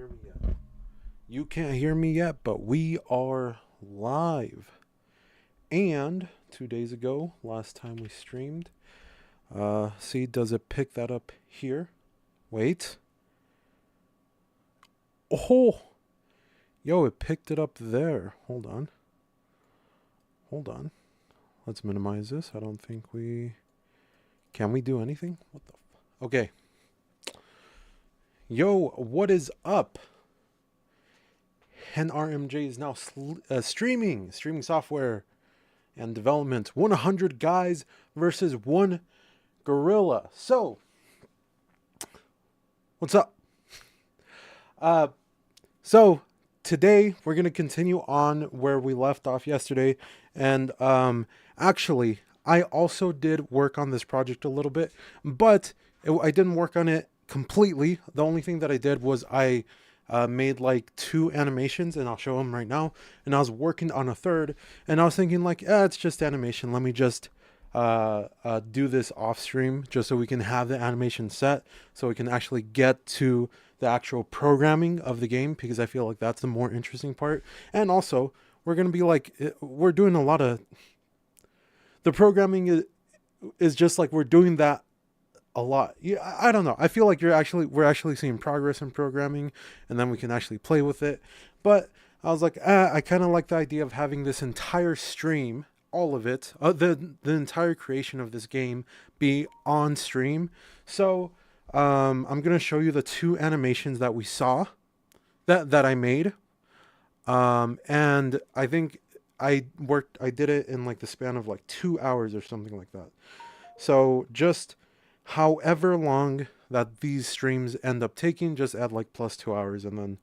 hear me yet. You can't hear me yet, but we are live. And 2 days ago, last time we streamed, see, does it pick that up here? Wait. Oh, yo, it picked it up there. Hold on. Hold on. Let's minimize this. I don't think we... Can we do anything? What the... Okay. Yo, what is up? HenRMJ is now streaming software and development. 100 guys versus one gorilla. So, what's up? So today we're going to continue on where we left off yesterday. And actually, I also did work on this project a little bit, but I didn't work on it completely. The only thing that I did was I made like 2 animations, and I'll show them right now. And I was working on a third, and I was thinking like, it's just animation. Let me just do this off stream just so we can have the animation set, so we can actually get to the actual programming of the game, because I feel like that's the more interesting part. And also, we're going to be like, we're doing a lot of the programming is just like we're doing that a lot. Yeah, I don't know. I feel like we're actually seeing progress in programming, and then we can actually play with it. But I was like, I kind of like the idea of having this entire stream, all of it, the entire creation of this game be on stream. So I'm gonna show you the 2 animations that we saw that I made, and I think I did it in like the span of like 2 hours or something like that. So just however long that these streams end up taking, just add like plus 2 hours, and then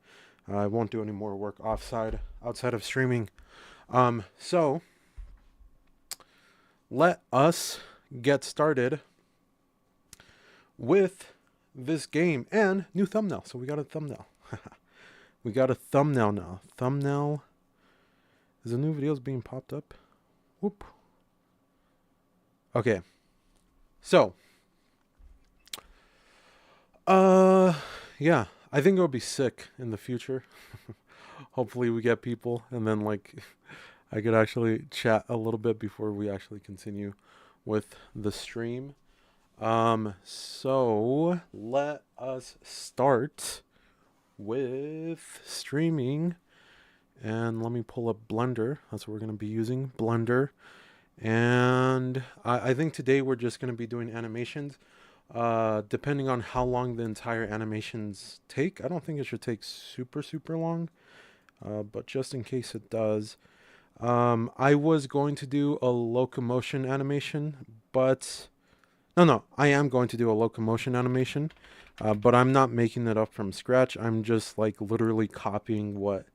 I won't do any more work outside of streaming. So let us get started with this game and new thumbnail. So we got a thumbnail. We got a thumbnail now. Thumbnail. Is the new videos being popped up? Whoop. Okay. So yeah, I think it'll be sick in the future. Hopefully we get people, and then like I could actually chat a little bit before we actually continue with the stream. So let us start with streaming, and let me pull up Blender. That's what we're going to be using, Blender. And I think today we're just going to be doing animations. Depending on how long the entire animations take. I don't think it should take super long, but just in case it does, I was going to do a locomotion animation, but no, I am going to do a locomotion animation, but I'm not making it up from scratch. I'm just like literally copying what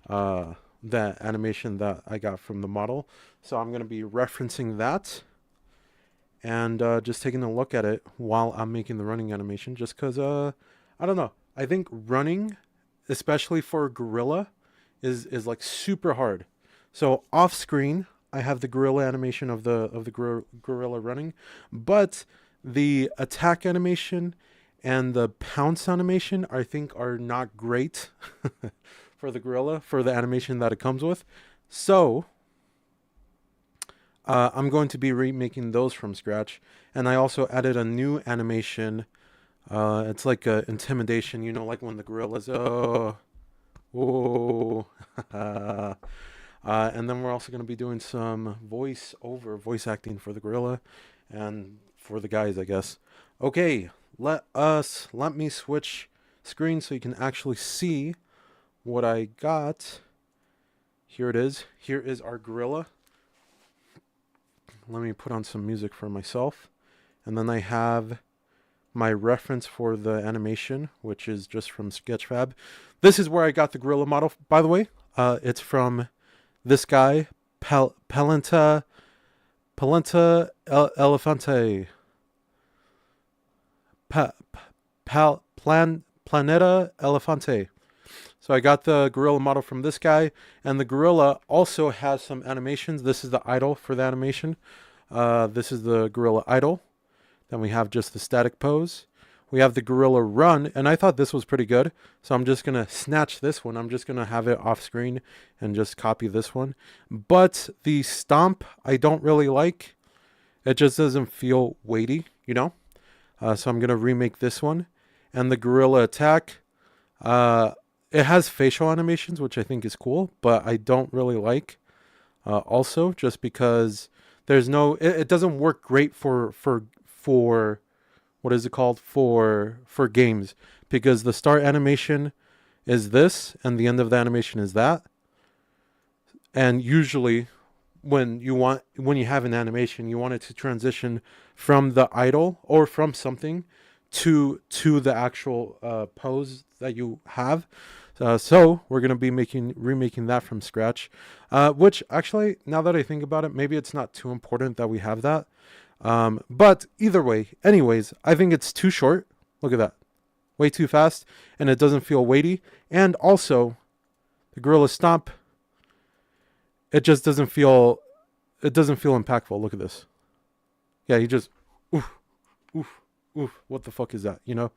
that animation that I got from the model. So I'm going to be referencing that and just taking a look at it while I'm making the running animation, just because I don't know, I think running, especially for a gorilla, is like super hard. So off screen I have the gorilla animation of the gorilla running, but the attack animation and the pounce animation I think are not great for the gorilla, for the animation that it comes with. So I'm going to be remaking those from scratch. And I also added a new animation. It's like a intimidation, like when the gorilla's, oh, whoa. And then we're also going to be doing some voice acting for the gorilla and for the guys, I guess. Okay, let me switch screens so you can actually see what I got. Here it is. Here is our gorilla. Let me put on some music for myself. And then I have my reference for the animation, which is just from Sketchfab. This is where I got the gorilla model, by the way. It's from this guy, Palenta Elefante. Planeta Elefante. So I got the gorilla model from this guy, and the gorilla also has some animations. This is the idle for the animation. This is the gorilla idle. Then we have just the static pose. We have the gorilla run, and I thought this was pretty good. So I'm just going to snatch this one. I'm just going to have it off screen and just copy this one. But the stomp, I don't really like. It just doesn't feel weighty, you know? So I'm going to remake this one. And the gorilla attack, it has facial animations, which I think is cool, but I don't really like. Also, just because there's no, it doesn't work great for what is it called, for games, because the start animation is this and the end of the animation is that. And usually when you have an animation, you want it to transition from the idle or from something to the actual pose that you have. So we're going to be remaking that from scratch, which actually, now that I think about it, maybe it's not too important that we have that. But either way, anyways, I think it's too short. Look at that. Way too fast, and it doesn't feel weighty. And also, the gorilla stomp, it just doesn't feel impactful. Look at this. Yeah, you just oof, oof, oof. What the fuck is that? You know?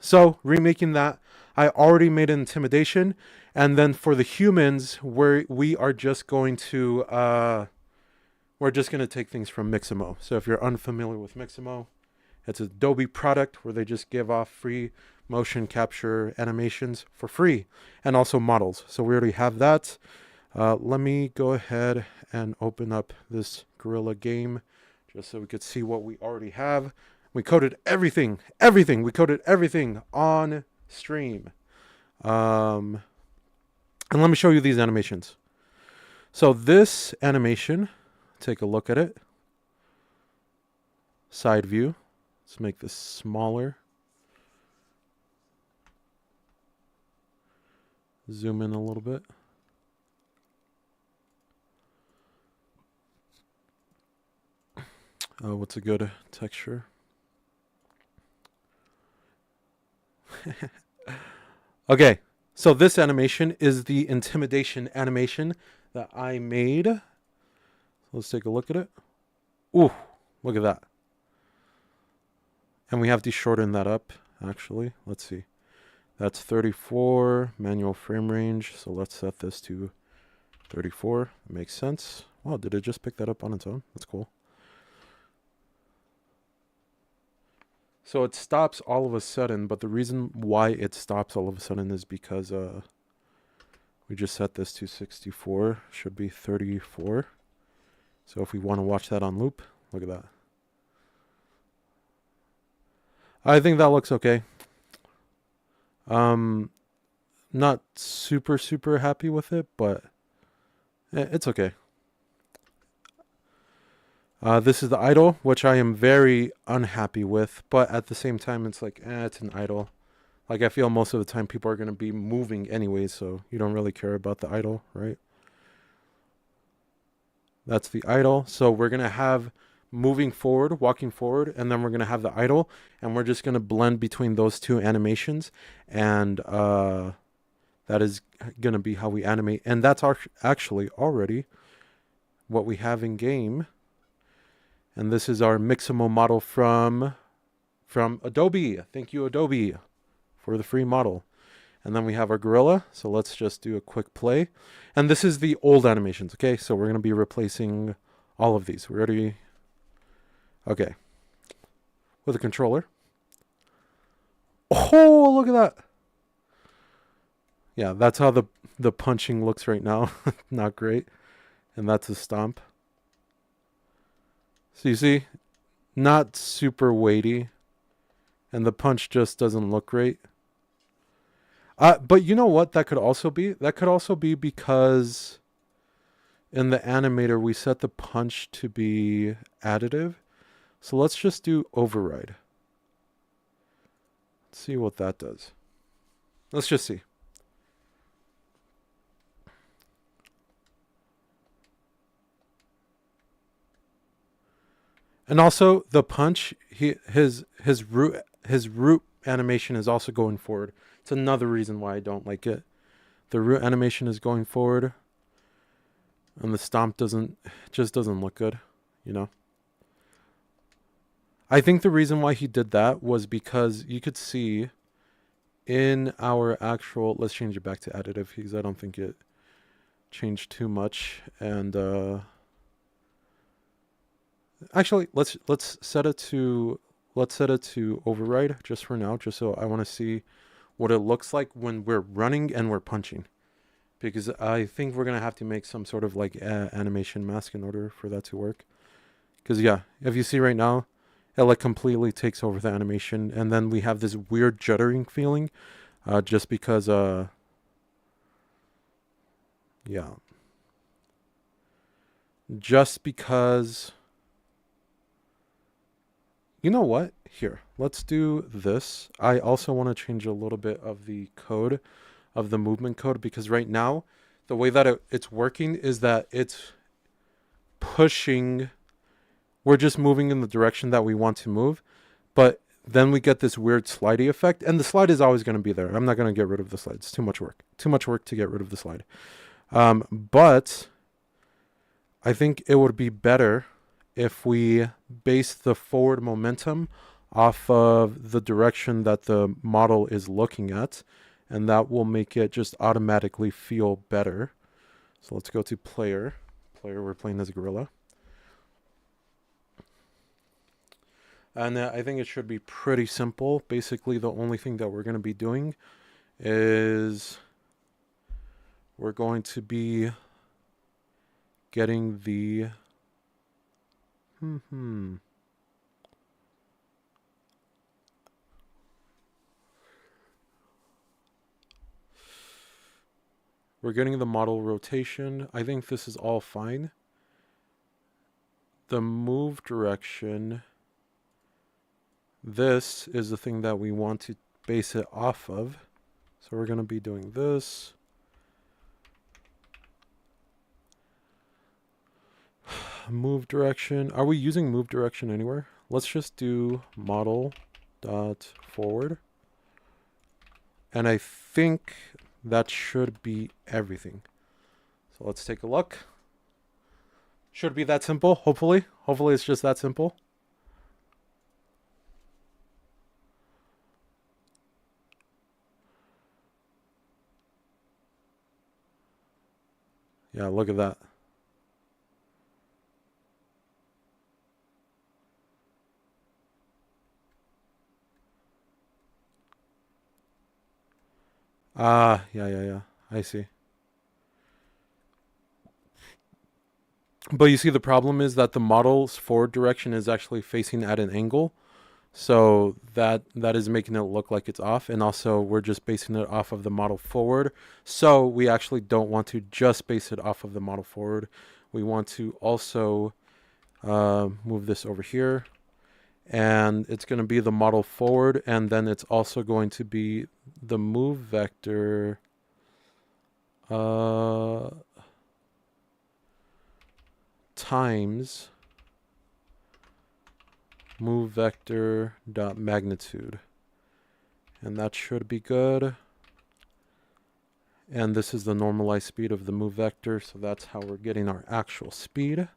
So remaking that, I already made an intimidation, and then for the humans, we are just going to take things from Mixamo. So if you're unfamiliar with Mixamo, it's an Adobe product where they just give off free motion capture animations for free, and also models. So we already have that. Let me go ahead and open up this Gorilla game just so we could see what we already have. We coded everything. We coded everything on stream. And let me show you these animations. So this animation, take a look at it. Side view. Let's make this smaller. Zoom in a little bit. What's a good texture? Okay, so this animation is the intimidation animation that I made. Let's take a look at it. Ooh, look at that. And we have to shorten that up, actually. Let's see. That's 34, manual frame range. So let's set this to 34. It makes sense. Wow, did it just pick that up on its own? That's cool. So it stops all of a sudden, but the reason why it stops all of a sudden is because we just set this to 64. Should be 34. So if we want to watch that on loop, look at that. I think that looks okay. Not super happy with it, but it's okay. This is the idle, which I am very unhappy with, but at the same time, it's like, it's an idle. Like, I feel most of the time people are going to be moving anyway, so you don't really care about the idle, right? That's the idle. So we're going to have moving forward, walking forward, and then we're going to have the idle, and we're just going to blend between those two animations, and that is going to be how we animate. And that's actually already what we have in game. And this is our Mixamo model from Adobe. Thank you, Adobe, for the free model. And then we have our gorilla. So let's just do a quick play. And this is the old animations, okay? So we're going to be replacing all of these. We're already... Okay. With a controller. Oh, look at that. Yeah, that's how the punching looks right now. Not great. And that's a stomp. So you see, not super weighty, and the punch just doesn't look great. But you know what that could also be? That could also be because in the animator we set the punch to be additive. So let's just do override. Let's see what that does. Let's just see. And also the punch, his root animation is also going forward. It's another reason why I don't like it. The root animation is going forward, and the stomp just doesn't look good, you know. I think the reason why he did that was because you could see in our actual, let's change it back to additive because I don't think it changed too much. And actually, let's set it to override just for now, just so I want to see what it looks like when we're running and we're punching, because I think we're gonna have to make some sort of like animation mask in order for that to work. Because yeah, if you see right now, it like completely takes over the animation, and then we have this weird juddering feeling, just because yeah, just because. You know what? Here, let's do this. I also want to change a little bit of the code, of the movement code, because right now, the way that it's working is that it's pushing. We're just moving in the direction that we want to move, but then we get this weird slidey effect, and the slide is always going to be there. I'm not going to get rid of the slide. It's too much work. Too much work to get rid of the slide. But I think it would be better if we base the forward momentum off of the direction that the model is looking at, and that will make it just automatically feel better. So let's go to player. We're playing as a gorilla. And I think it should be pretty simple. Basically, the only thing that we're going to be doing is we're going to be getting the we're getting the model rotation. I think this is all fine. The move direction, this is the thing that we want to base it off of. So we're going to be doing this. Move direction. Are we using move direction anywhere? Let's just do model dot forward. And I think that should be everything. So let's take a look. Should be that simple, hopefully. Hopefully it's just that simple. Yeah, look at that. Yeah. I see. But you see, the problem is that the model's forward direction is actually facing at an angle. So that is making it look like it's off. And also, we're just basing it off of the model forward. So we actually don't want to just base it off of the model forward. We want to also move this over here. And it's going to be the model forward, and then it's also going to be the move vector times move vector dot magnitude, and that should be good. And this is the normalized speed of the move vector, so that's how we're getting our actual speed.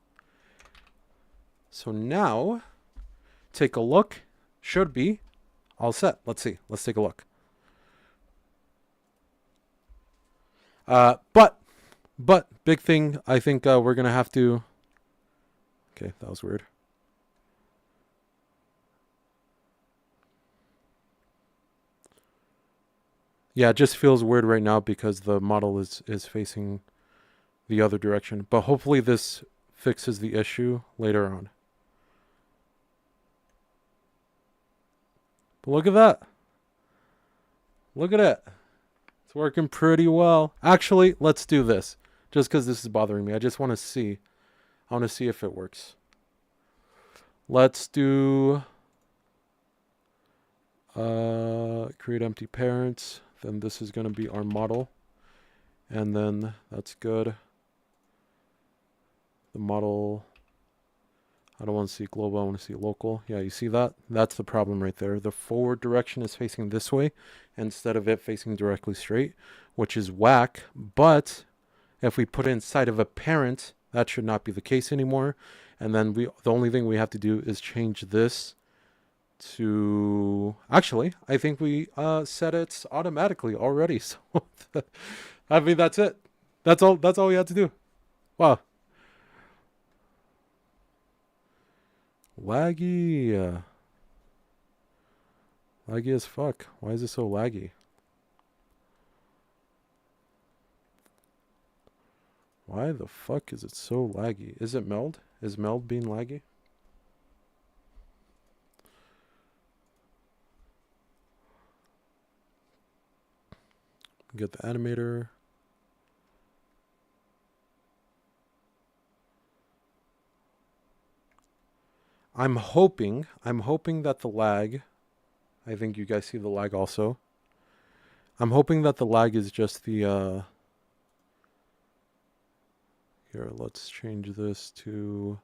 So now take a look. Should be all set. Let's see. Let's take a look. But big thing, I think we're going to have to... Okay, that was weird. Yeah, it just feels weird right now because the model is facing the other direction. But hopefully this fixes the issue later on. But look at that. Look at it. It's working pretty well. Actually, let's do this. Just because this is bothering me. I just want to see. I want to see if it works. Let's do create empty parents. Then this is going to be our model. And then that's good. The model, I don't want to see global, I want to see local. Yeah, you see that? That's the problem right there. The forward direction is facing this way instead of it facing directly straight, which is whack. But if we put it inside of a parent, that should not be the case anymore. And then the only thing we have to do is change this to actually, I think we set it automatically already. So I mean that's it. That's all we had to do. Wow. Laggy. Laggy as fuck. Why is it so laggy? Why the fuck is it so laggy? Is it Meld? Is Meld being laggy? Get the animator. I'm hoping that the lag, I think you guys see the lag also. I'm hoping that the lag is just the here, let's change this to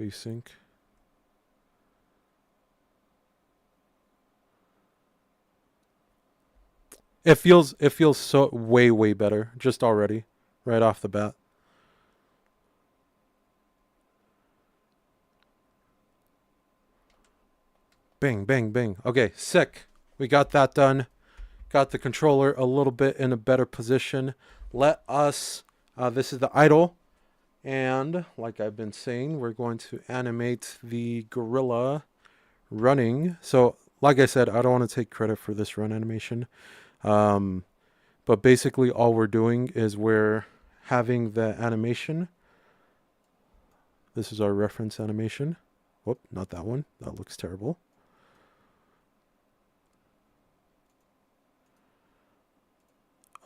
VSync. It feels so way better just already, right off the bat. Bang, bang, bang. Okay, sick. We got that done. Got the controller a little bit in a better position. Let us, this is the idle. And like I've been saying, we're going to animate the gorilla running. So like I said, I don't want to take credit for this run animation. But basically all we're doing is we're having the animation. This is our reference animation. Whoop, not that one. That looks terrible.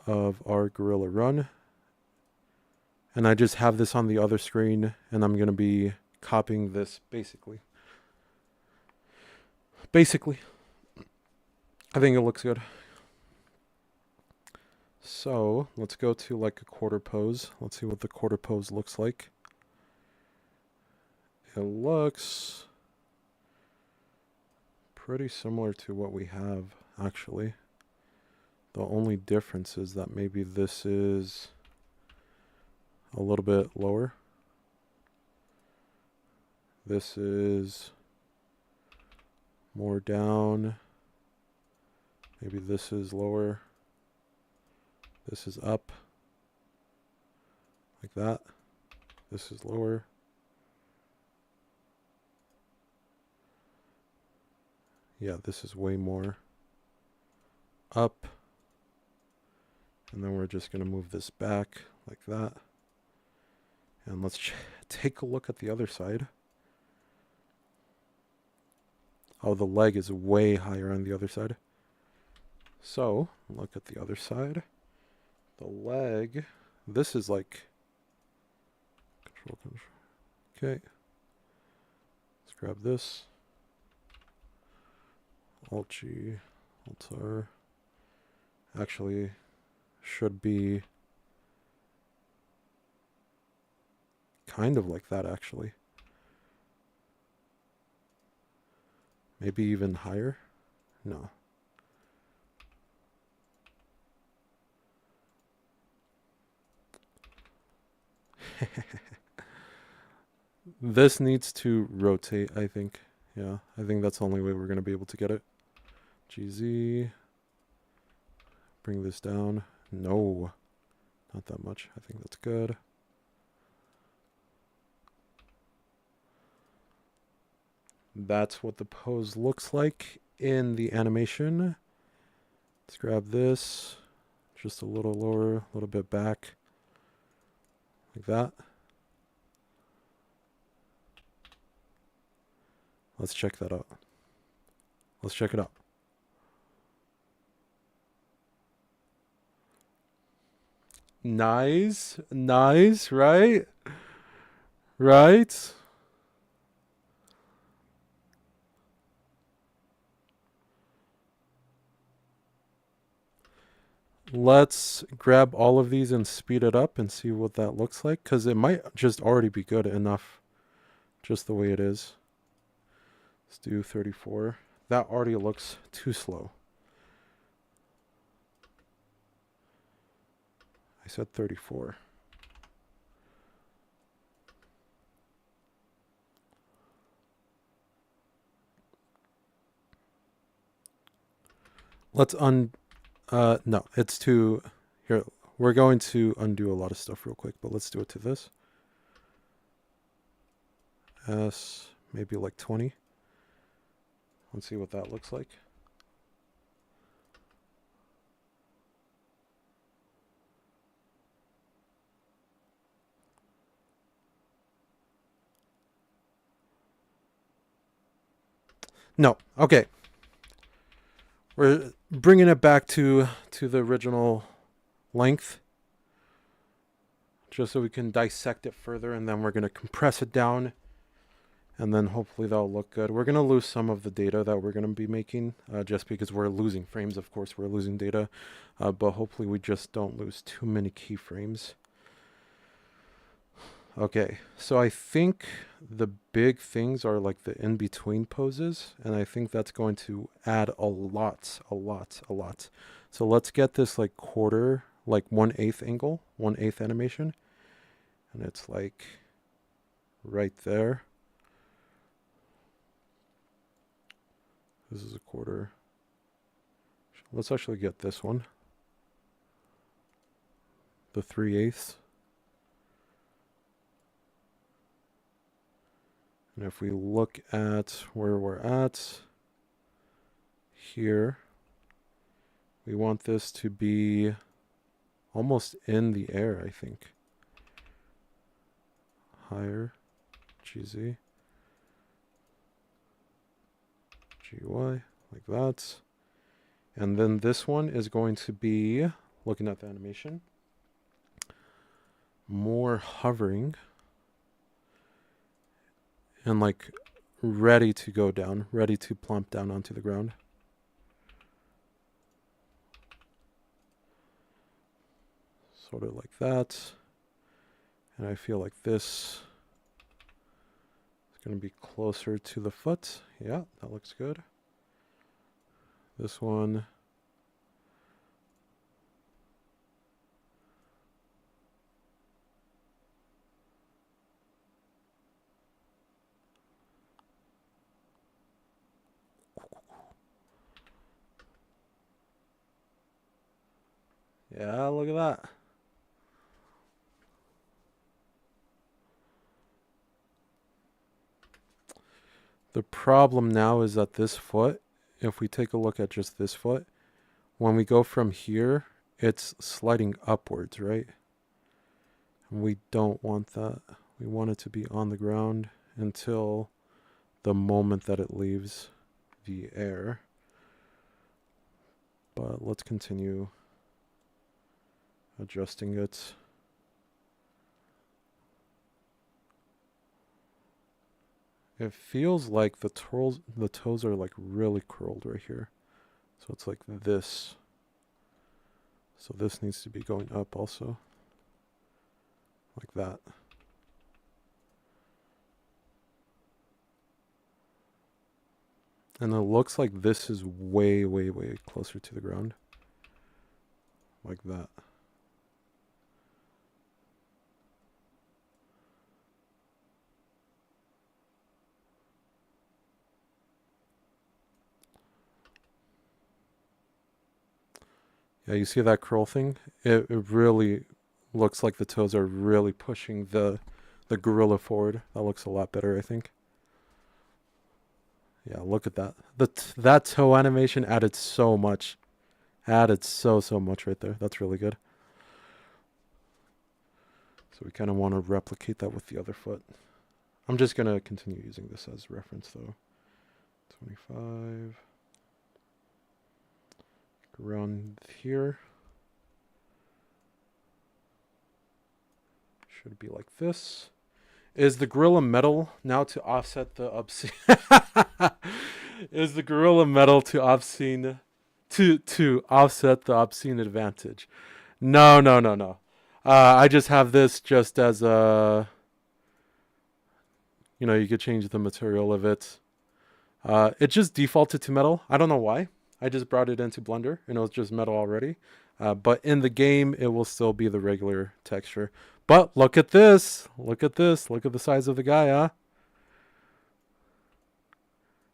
Of our gorilla run. And I just have this on the other screen, and I'm going to be copying this basically. I think it looks good. So let's go to like a quarter pose. Let's see what the quarter pose looks like. It looks pretty similar to what we have, actually. The only difference is that maybe this is a little bit lower. This is more down. Maybe this is lower. This is up. Like that. This is lower. Yeah, this is way more up. And then we're just going to move this back like that. And let's take a look at the other side. Oh, the leg is way higher on the other side. So, look at the other side. The leg, this is like, control. Okay. Let's grab this. Alt G, Alt R. Actually, should be kind of like that, actually. Maybe even higher? No. This needs to rotate, I think. Yeah, I think that's the only way we're going to be able to get it. GZ. Bring this down. No, not that much. I think that's good. That's what the pose looks like in the animation. Let's grab this. Just a little lower, a little bit back. Like that. Let's check that out. Let's check it out. Nice. Nice, right? Right? Let's grab all of these and speed it up and see what that looks like, because it might just already be good enough just the way it is. Let's do 34. That already looks too slow. I said 34. let's no, it's to, here, we're going to undo a lot of stuff real quick, but let's do it to this. S, maybe like 20. Let's see what that looks like. No, okay. We're bringing it back to the original length, just so we can dissect it further, and then we're going to compress it down, and then hopefully that'll look good. We're going to lose some of the data that we're going to be making, just because we're losing frames. Of course, we're losing data, but hopefully we just don't lose too many keyframes. Okay, so I think the big things are like the in-between poses, and I think that's going to add a lot. So let's get this like quarter, like 1/8 angle, 1/8 animation, and it's like right there. This is a quarter. Let's actually get this one, the 3/8. And if we look at where we're at here, we want this to be almost in the air, I think. Higher, GZ, GY, like that. And then this one is going to be, looking at the animation, more hovering and like ready to go down, ready to plump down onto the ground. Sort of like that. And I feel like this is going to be closer to the foot. Yeah, that looks good. This one. Yeah, look at that. The problem now is that this foot, if we take a look at just this foot, when we go from here, it's sliding upwards, right? And we don't want that. We want it to be on the ground until the moment that it leaves the air. But let's continue adjusting it. It feels like the toes are like really curled right here. So it's like this. So this needs to be going up also. Like that. And it looks like this is way, way, way closer to the ground. Like that. Yeah, you see that curl thing? It really looks like the toes are really pushing the gorilla forward. That looks a lot better, I think. Yeah, look at that. That toe animation added so much. Added so much right there. That's really good. So we kind of want to replicate that with the other foot. I'm just going to continue using this as reference though. 25. Around here. Should be like this. Is the gorilla metal now to offset the obscene? Is the gorilla metal to obscene to offset the obscene advantage? No. I just have this just as a, you could change the material of it. It just defaulted to metal. I don't know why. I just brought it into Blender and it was just metal already. But in the game, it will still be the regular texture. But look at this. Look at this. Look at the size of the guy, huh?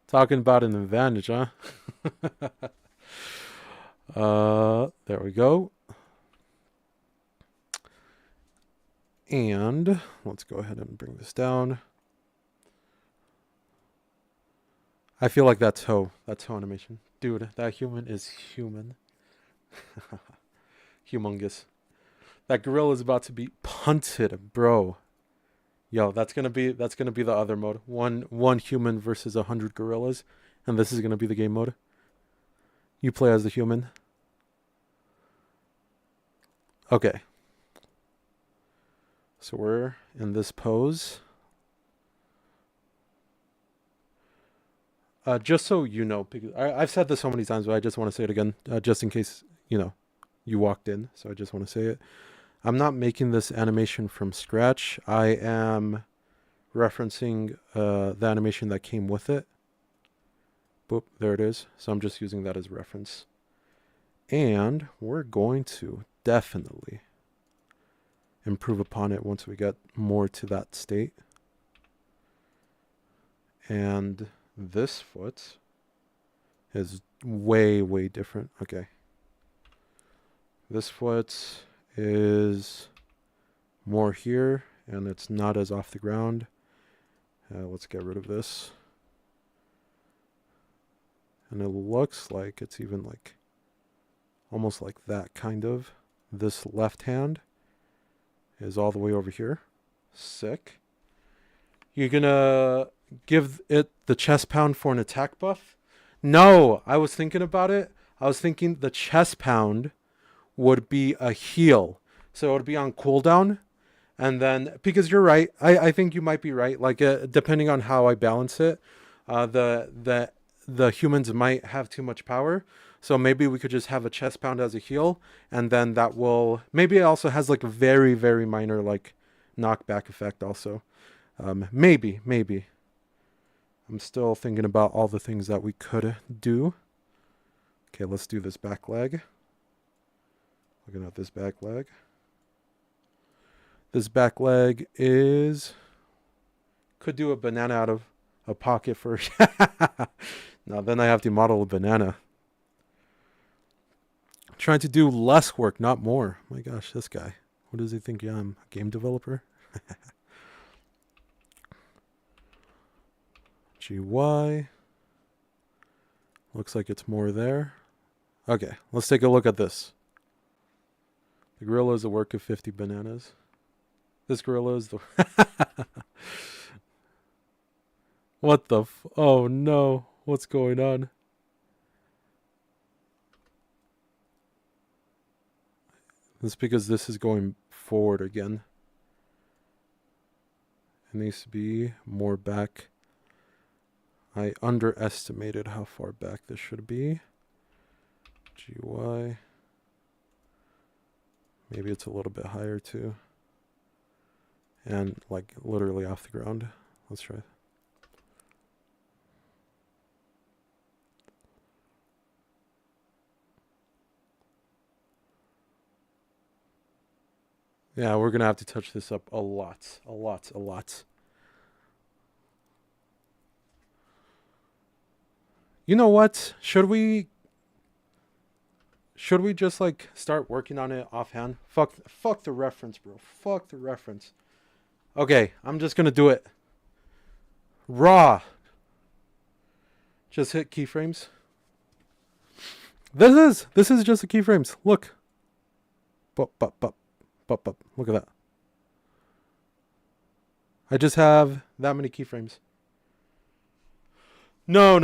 Talking about an advantage, huh? There we go. And let's go ahead and bring this down. I feel like that's Ho. That's Ho animation. Dude, that human is human. Humongous. That gorilla is about to be punted, bro. Yo, that's gonna be the other mode. One human versus 100 gorillas, and this is gonna be the game mode. You play as the human. Okay. So we're in this pose. Just so you know, because I've said this so many times, but I just want to say it again, just in case you walked in. So I just want to say it. I'm not making this animation from scratch. I am referencing the animation that came with it. Boop, there it is. So I'm just using that as reference. And we're going to definitely improve upon it once we get more to that state. And this foot is way, way different. Okay. This foot is more here, and it's not as off the ground. Let's get rid of this. And it looks like it's even like almost like that kind of. This left hand is all the way over here. Sick. You're gonna give it the chest pound for an attack buff? No, I was thinking about it. I was thinking the chest pound would be a heal. So it would be on cooldown. And then, because you're right, I think you might be right. Like, depending on how I balance it, the humans might have too much power. So maybe we could just have a chest pound as a heal, and then that will, maybe it also has like a very, very minor like knockback effect also. Maybe. I'm still thinking about all the things that we could do. Okay, let's do this back leg. Looking at this back leg. This back leg is, could do a banana out of a pocket first. Now then I have to model a banana. Trying to do less work, not more. My gosh, this guy. What does he think? Yeah, I'm a game developer. GY. Looks like it's more there. Okay, let's take a look at this. The gorilla is a work of 50 bananas. This gorilla is the... What the oh no. What's going on? That's because this is going forward again. It needs to be more back. I underestimated how far back this should be. GY. Maybe it's a little bit higher too. And like literally off the ground. Let's try. Yeah, we're going to have to touch this up a lot. A lot. You know what? Should we just like start working on it offhand? Fuck the reference, bro. Fuck the reference. Okay, I'm just going to do it. Raw. Just hit keyframes. This is just the keyframes. Look. Bup. Look at that. I just have that many keyframes. No.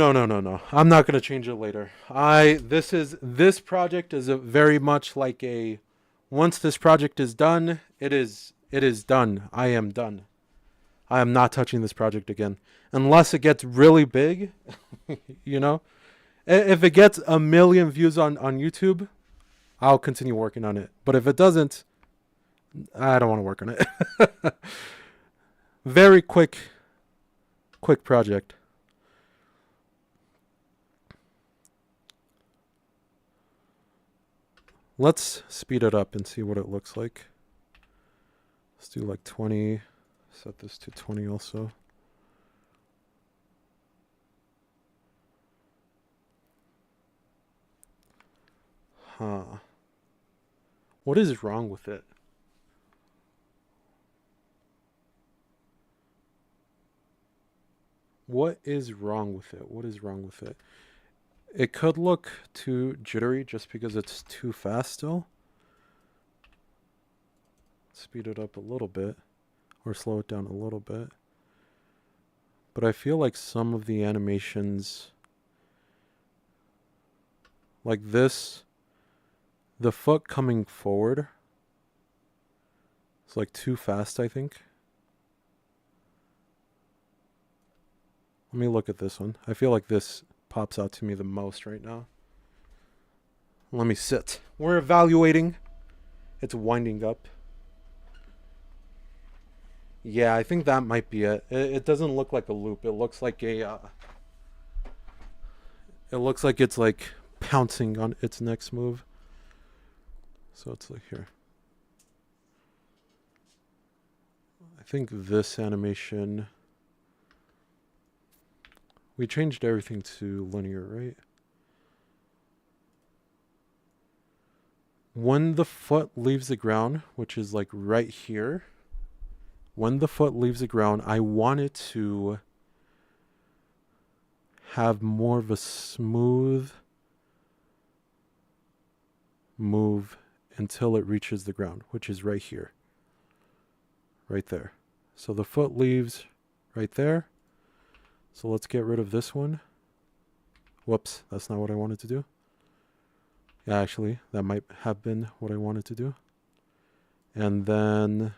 I'm not gonna change it later. This project is a very much like a, once this project is done, it is done. I am done. I am not touching this project again unless it gets really big. You know, if it gets 1 million views on YouTube, I'll continue working on it. But if it doesn't, I don't want to work on it. Very quick project. Let's speed it up and see what it looks like. Let's do like 20. Set this to 20 also. Huh. What is wrong with it? What is wrong with it? What is wrong with it? It could look too jittery just because it's too fast still. Speed it up a little bit or slow it down a little bit. But I feel like some of the animations, like this, the foot coming forward, it's like too fast, I think. Let me look at this one. I feel like this pops out to me the most right now. Let me sit. We're evaluating. It's winding up. Yeah, I think that might be it. It doesn't look like a loop. It looks like a. It looks like it's like pouncing on its next move. So it's like here. I think this animation. We changed everything to linear, right? When the foot leaves the ground, which is like right here, when the foot leaves the ground, I want it to have more of a smooth move until it reaches the ground, which is right here, right there. So the foot leaves right there. So let's get rid of this one. Whoops, that's not what I wanted to do. Yeah, actually, that might have been what I wanted to do. And then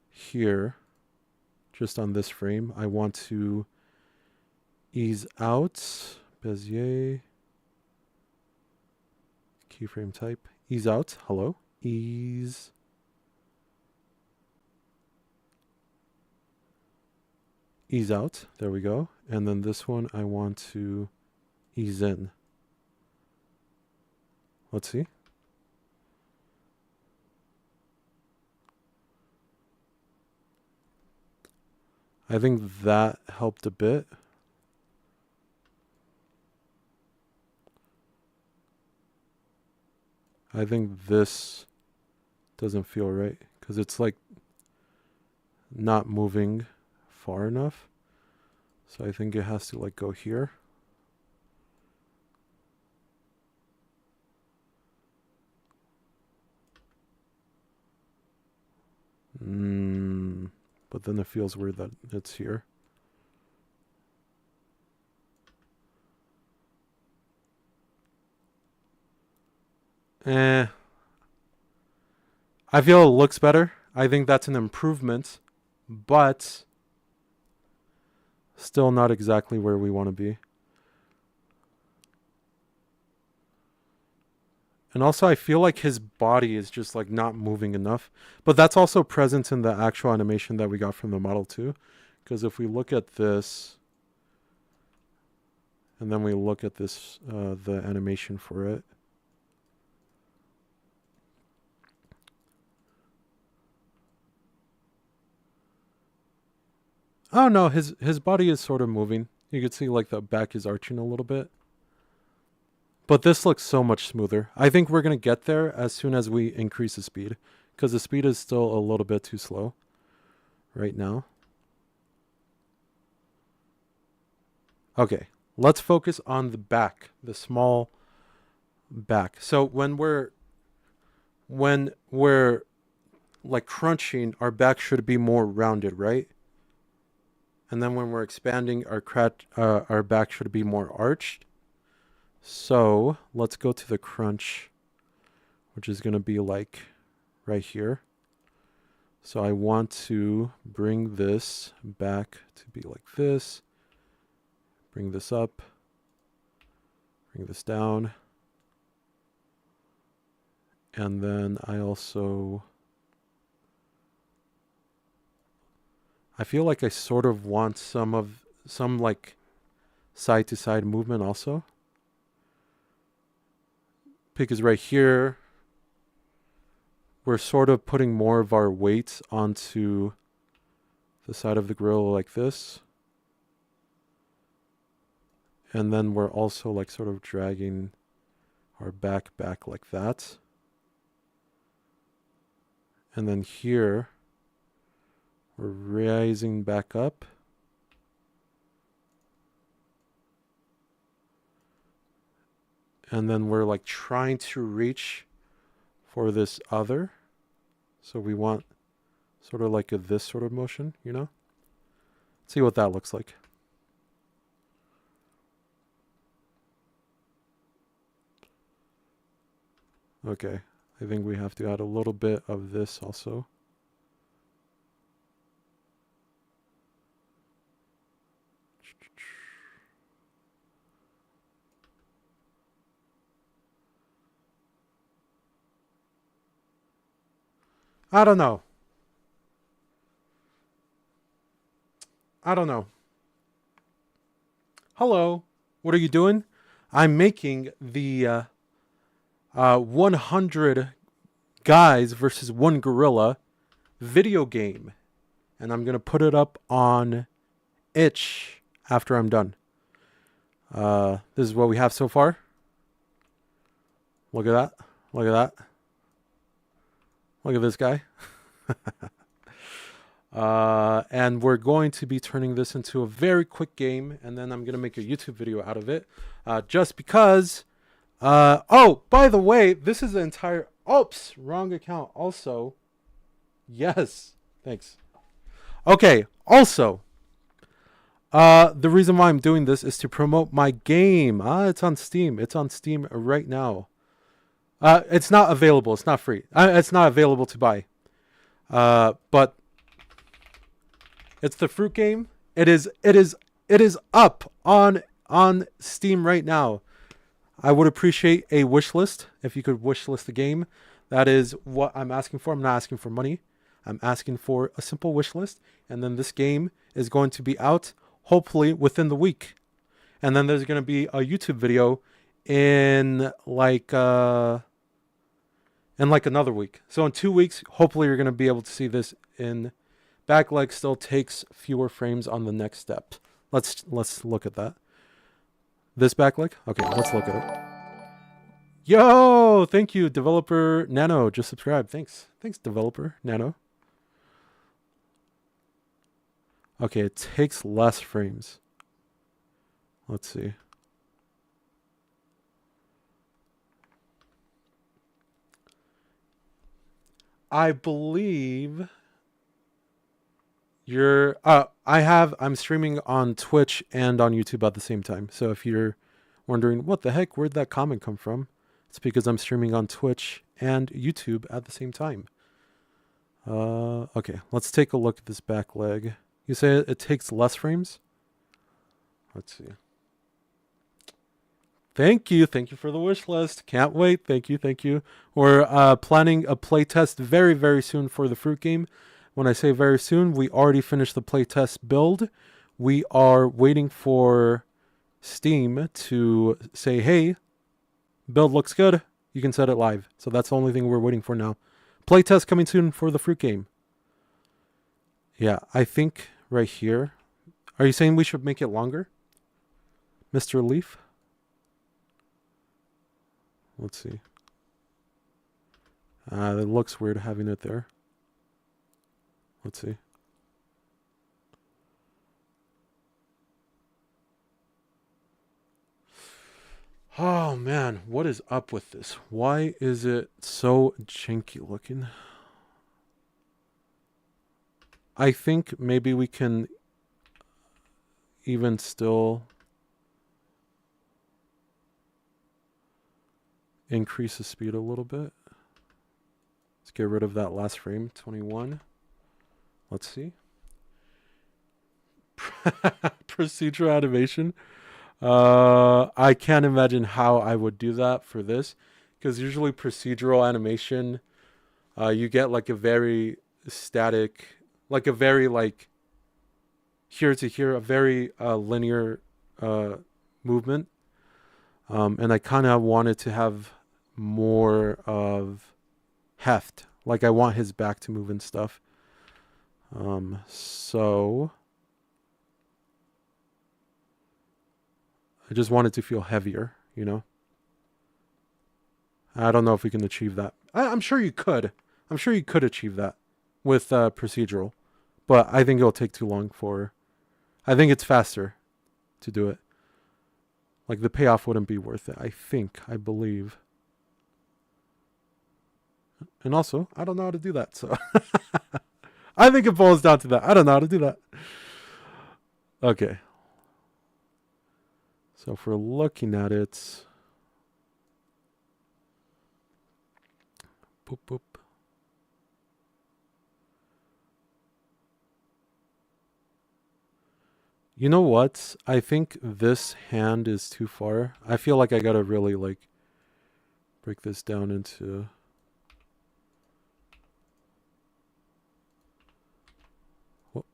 here, just on this frame, I want to ease out, Bezier, keyframe type, ease out, hello, ease out, there we go. And then this one I want to ease in. Let's see. I think that helped a bit. I think this doesn't feel right because it's like not moving far enough. So I think it has to like go here. But then it feels weird that it's here. I feel it looks better. I think that's an improvement, but still not exactly where we want to be. And also I feel like his body is just like not moving enough. But that's also present in the actual animation that we got from the model too. Because if we look at this, and then we look at this, the animation for it. Oh no, his body is sort of moving. You could see like the back is arching a little bit. But this looks so much smoother. I think we're going to get there as soon as we increase the speed. Because the speed is still a little bit too slow right now. Okay, let's focus on the back, the small back. So when we're like crunching, our back should be more rounded, right? And then when we're expanding, our back should be more arched. So let's go to the crunch, which is going to be like right here. So I want to bring this back to be like this. Bring this up. Bring this down. And then I feel like I sort of want some like side to side movement also. Because right here, we're sort of putting more of our weight onto the side of the grill like this. And then we're also like sort of dragging our back like that. And then here, we're rising back up. And then we're like trying to reach for this other. So we want sort of like this sort of motion, you know? See what that looks like. Okay, I think we have to add a little bit of this also. I don't know. Hello, what are you doing? I'm making the 100 guys versus one gorilla video game. And I'm going to put it up on Itch after I'm done. This is what we have so far. Look at that. Look at that. Look at this guy. And we're going to be turning this into a very quick game, and then I'm going to make a YouTube video out of it. Just because... oh, by the way, this is the entire... Oops, wrong account also. Yes, thanks. Okay, also... the reason why I'm doing this is to promote my game. It's on Steam. It's on Steam right now. It's not available. It's not free. It's not available to buy. But it's the Fruit game. It is up on Steam right now. I would appreciate a wish list if you could wish list the game. That is what I'm asking for. I'm not asking for money. I'm asking for a simple wish list, and then this game is going to be out hopefully within the week. And then there's going to be a YouTube video in like another week. So in 2 weeks, hopefully you're going to be able to see this in backleg still takes fewer frames on the next step. Let's look at that. This backleg? Okay, let's look at it. Yo, thank you, Developer Nano. Just subscribe. Thanks. Thanks, Developer Nano. Okay, it takes less frames. Let's see. I believe I'm streaming on Twitch and on YouTube at the same time. So if you're wondering what the heck, where'd that comment come from? It's because I'm streaming on Twitch and YouTube at the same time. Okay, let's take a look at this back leg. You say it takes less frames? Let's see. Thank you for the wish list. Can't wait. Thank you. We're planning a playtest very, very soon for the Fruit game. When I say very soon, we already finished the playtest build. We are waiting for Steam to say, hey, build looks good. You can set it live. So that's the only thing we're waiting for now. Playtest coming soon for the Fruit game. Yeah, I think right here. Are you saying we should make it longer? Mr. Leaf? Let's see. It looks weird having it there. Let's see. Oh man, what is up with this? Why is it so janky looking? I think maybe we can even still increase the speed a little bit. Let's get rid of that last frame, 21. Let's see. Procedural animation. I can't imagine how I would do that for this, because usually procedural animation, you get like a very static, like a very like here to here, a very linear movement. And I kind of wanted to have more of heft. Like I want his back to move and stuff. So I just wanted to feel heavier, you know? I don't know if we can achieve that. I'm sure you could. I'm sure you could achieve that with procedural, but I think it'll take too long for. I think it's faster to do it. Like the payoff wouldn't be worth it. I believe. And also, I don't know how to do that, so I think it boils down to that. I don't know how to do that. Okay. So if we're looking at it, boop boop. You know what? I think this hand is too far. I feel like I gotta really like break this down into. Whoop.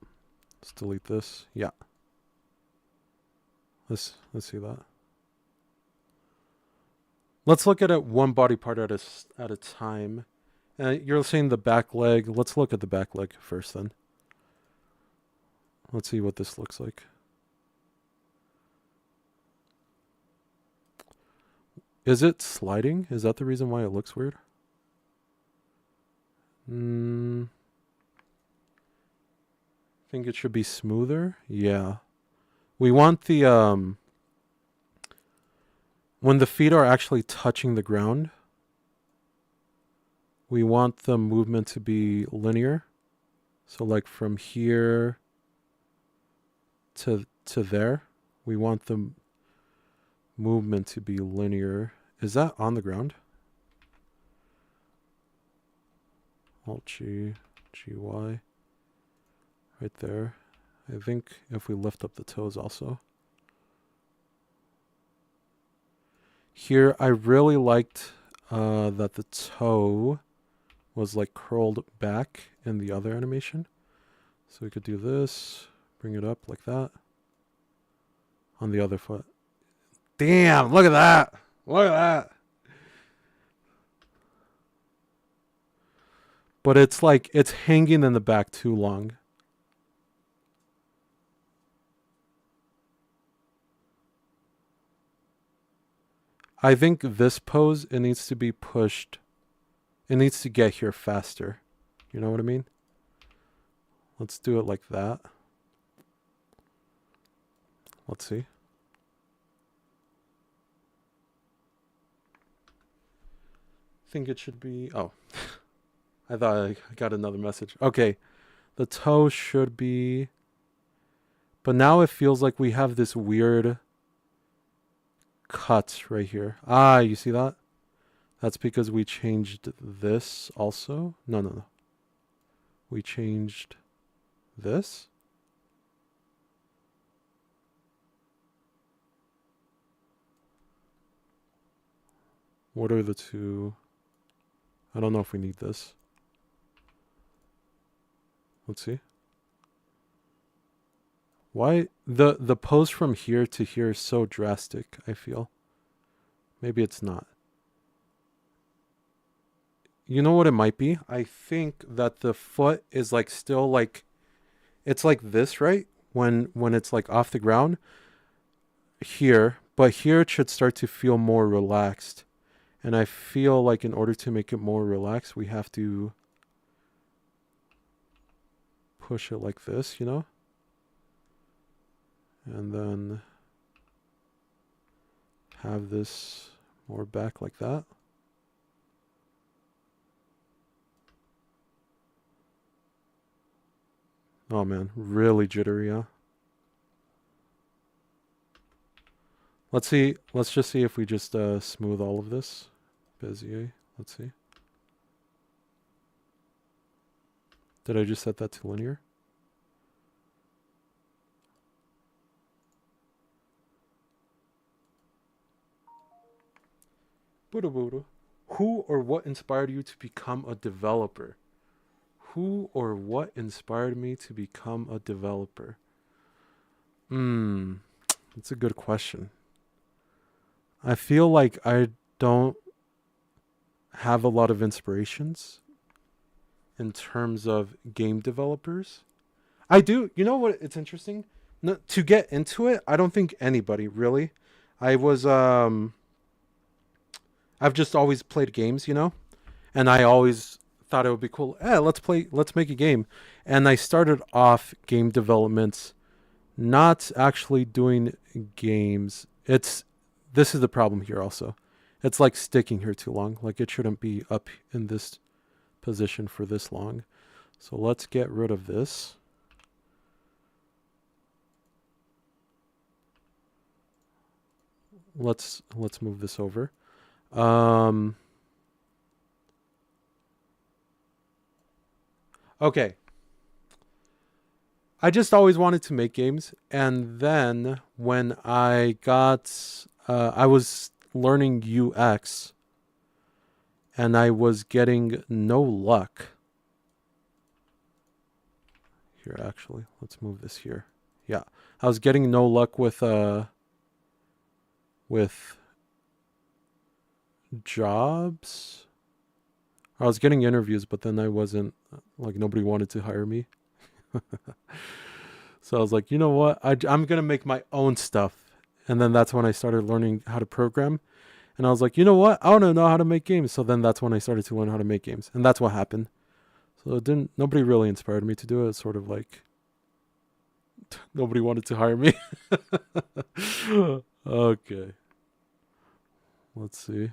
Let's delete this. Yeah. Let's see that. Let's look at it one body part at a time. You're saying the back leg. Let's look at the back leg first then. Let's see what this looks like. Is it sliding? Is that the reason why it looks weird? Think it should be smoother? Yeah. We want the when the feet are actually touching the ground, we want the movement to be linear. So like from here to there, we want the movement to be linear. Is that on the ground? Alt G, GY. Right there. I think if we lift up the toes also. Here, I really liked that the toe was like curled back in the other animation. So we could do this, bring it up like that. On the other foot. Damn, look at that. Look at that. But it's like, it's hanging in the back too long. I think this pose, it needs to be pushed. It needs to get here faster. You know what I mean? Let's do it like that. Let's see. I think it should be... Oh. I thought I got another message. Okay. The toe should be... But now it feels like we have this weird cut right here. Ah, you see that? That's because we changed this also. No. We changed this. What are the two? I don't know if we need this. Let's see. Why the pose from here to here is so drastic, I feel. Maybe it's not. You know what it might be? I think that the foot is like still like it's like this, right? When it's like off the ground here, but here it should start to feel more relaxed. And I feel like in order to make it more relaxed, we have to push it like this, you know? And then have this more back like that. Oh man, really jittery, huh? Let's see. Let's just see if we just smooth all of this. Bezier. Let's see. Did I just set that to linear? Buddha Buddha. Who or what inspired you to become a developer? Who or what inspired me to become a developer? That's a good question. I feel like I don't have a lot of inspirations in terms of game developers. I do. You know what? It's interesting. No, to get into it, I don't think anybody really. I was I've just always played games, you know, and I always thought it would be cool. Let's make a game. And I started off game development, not actually doing games. This is the problem here also. It's like sticking here too long. Like it shouldn't be up in this position for this long. So let's get rid of this. Let's move this over. Okay. I just always wanted to make games, and then when I was learning UX, and I was getting no luck. Here, actually, let's move this here. Yeah, I was getting no luck with jobs. I was getting interviews, but then I wasn't, like, nobody wanted to hire me. So I was like, you know what? I'm going to make my own stuff. And then that's when I started learning how to program. And I was like, you know what? I want to know how to make games. So then that's when I started to learn how to make games. And that's what happened. So nobody really inspired me to do it. It's sort of like nobody wanted to hire me. Okay. Let's see.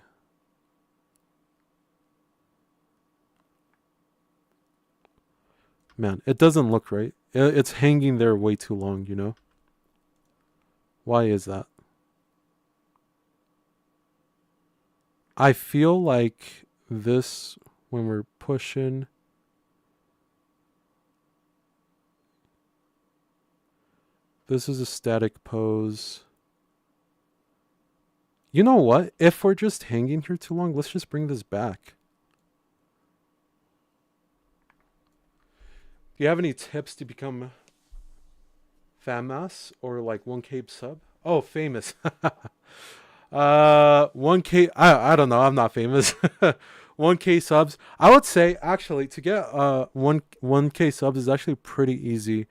Man, it doesn't look right. It's hanging there way too long, you know? Why is that? I feel like this, when we're pushing, this is a static pose. You know what? If we're just hanging here too long, let's just bring this back. Do you have any tips to become famous or like 1K sub? Oh, famous. 1K. I don't know. I'm not famous. 1K subs. I would say actually to get 1K subs is actually pretty easy,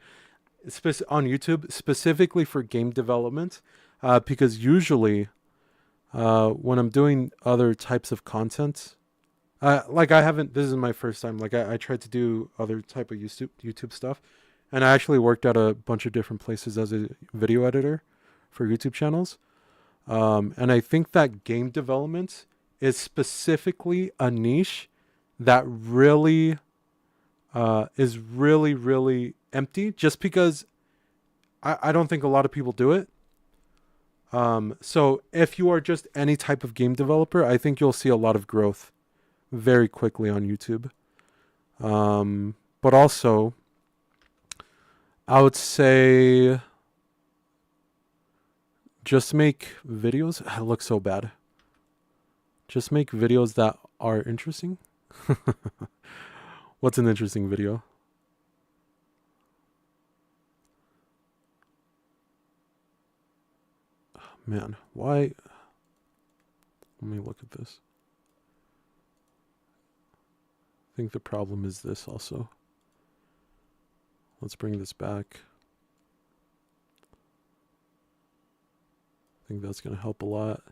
on YouTube specifically for game development, because usually when I'm doing other types of content, like I haven't. This is my first time. Like I tried to do other type of YouTube stuff, and I actually worked at a bunch of different places as a video editor for YouTube channels. And I think that game development is specifically a niche that really is really, really empty just because I don't think a lot of people do it. So if you are just any type of game developer, I think you'll see a lot of growth very quickly on YouTube. But also, I would say just make videos. It looks so bad. Just make videos that are interesting. What's an interesting video? Man, why? Let me look at this. I think the problem is this also. Let's bring this back. I think that's going to help a lot.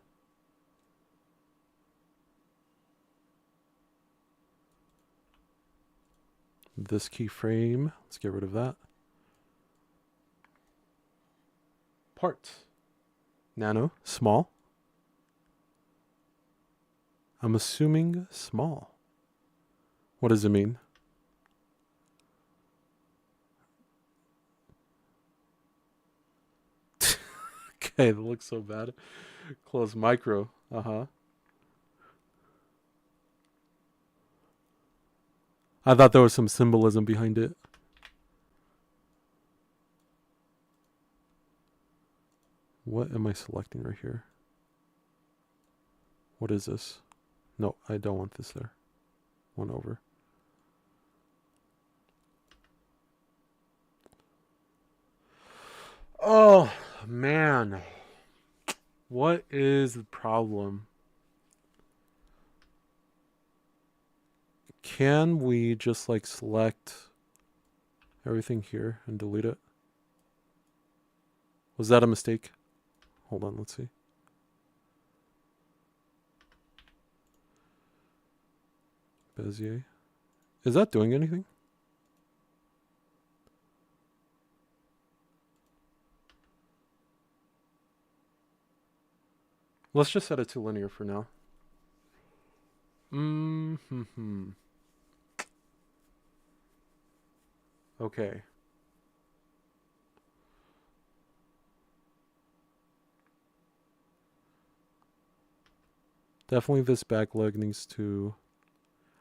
This keyframe, let's get rid of that. Part. Nano, small. I'm assuming small. What does it mean? Okay, that looks so bad. Close micro. Uh-huh. I thought there was some symbolism behind it. What am I selecting right here? What is this? No, I don't want this there. One over. Oh, man. What is the problem? Can we just like select everything here and delete it? Was that a mistake? Hold on, let's see. Bezier. Is that doing anything? Let's just set it to linear for now. Okay. Definitely this back leg needs to...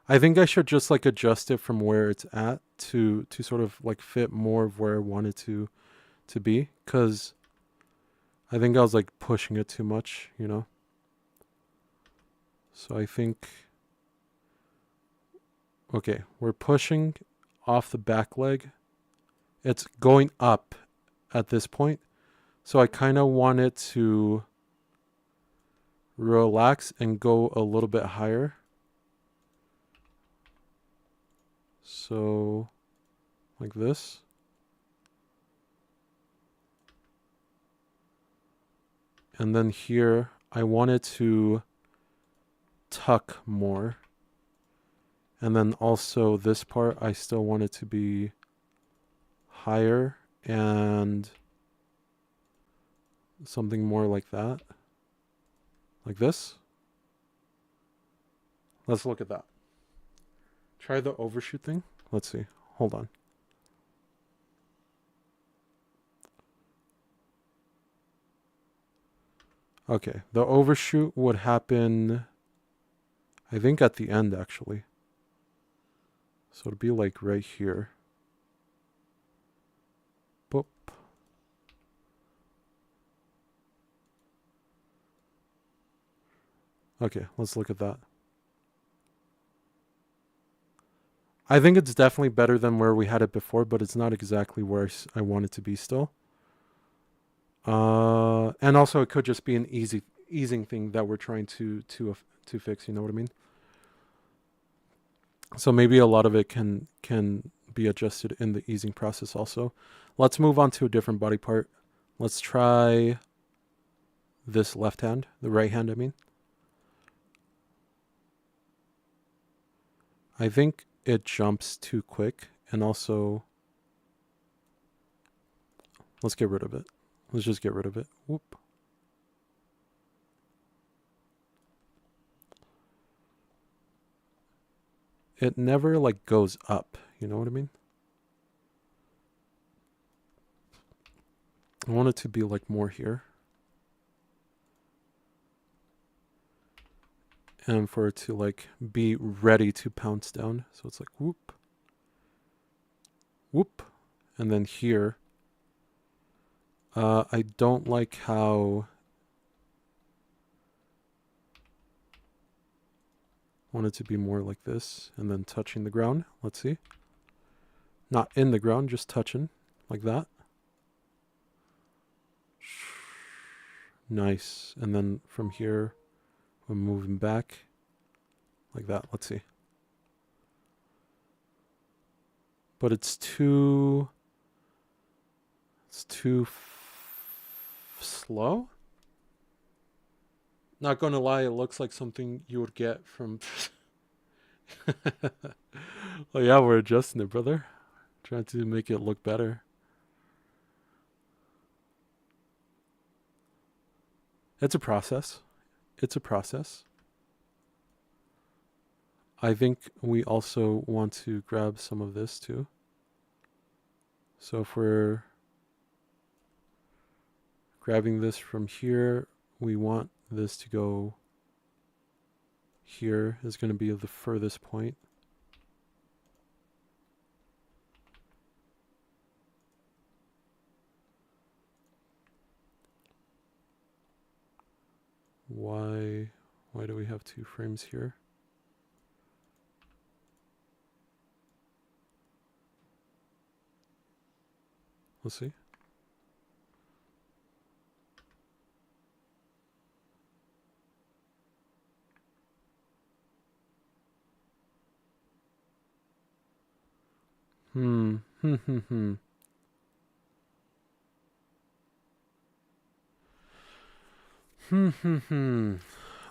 I think I should just like adjust it from where it's at to sort of like fit more of where I want it to be, because I think I was like pushing it too much, you know? So I think... Okay, we're pushing off the back leg. It's going up at this point. So I kind of want it to relax and go a little bit higher. So like this. And then here, I want it to tuck more. And then also this part, I still want it to be higher and something more like that. Like this. Let's look at that. Try the overshoot thing. Let's see. Hold on. Okay, the overshoot would happen, I think, at the end, actually. So it'd be like right here. Boop. Okay, let's look at that. I think it's definitely better than where we had it before, but it's not exactly where I want it to be still. And also it could just be an easing thing that we're trying to fix, you know what I mean? So maybe a lot of it can be adjusted in the easing process also. Let's move on to a different body part. Let's try this left hand, the right hand, I mean. I think it jumps too quick, and also let's get rid of it. Let's just get rid of it. Whoop. It never like goes up, you know what I mean? I want it to be like more here. And for it to like be ready to pounce down. So it's like whoop. Whoop. And then here, I don't like how... I want it to be more like this and then touching the ground. Let's see. Not in the ground, just touching like that. Nice. And then from here, we're moving back like that. Let's see. But it's too slow. Not gonna lie, it looks like something you would get from... Oh yeah, we're adjusting it, brother. Trying to make it look better. It's a process. It's a process. I think we also want to grab some of this too. So if we're grabbing this from here, we want this to go here. Is going to be the furthest point. Why do we have two frames here? Let's see. Hmm.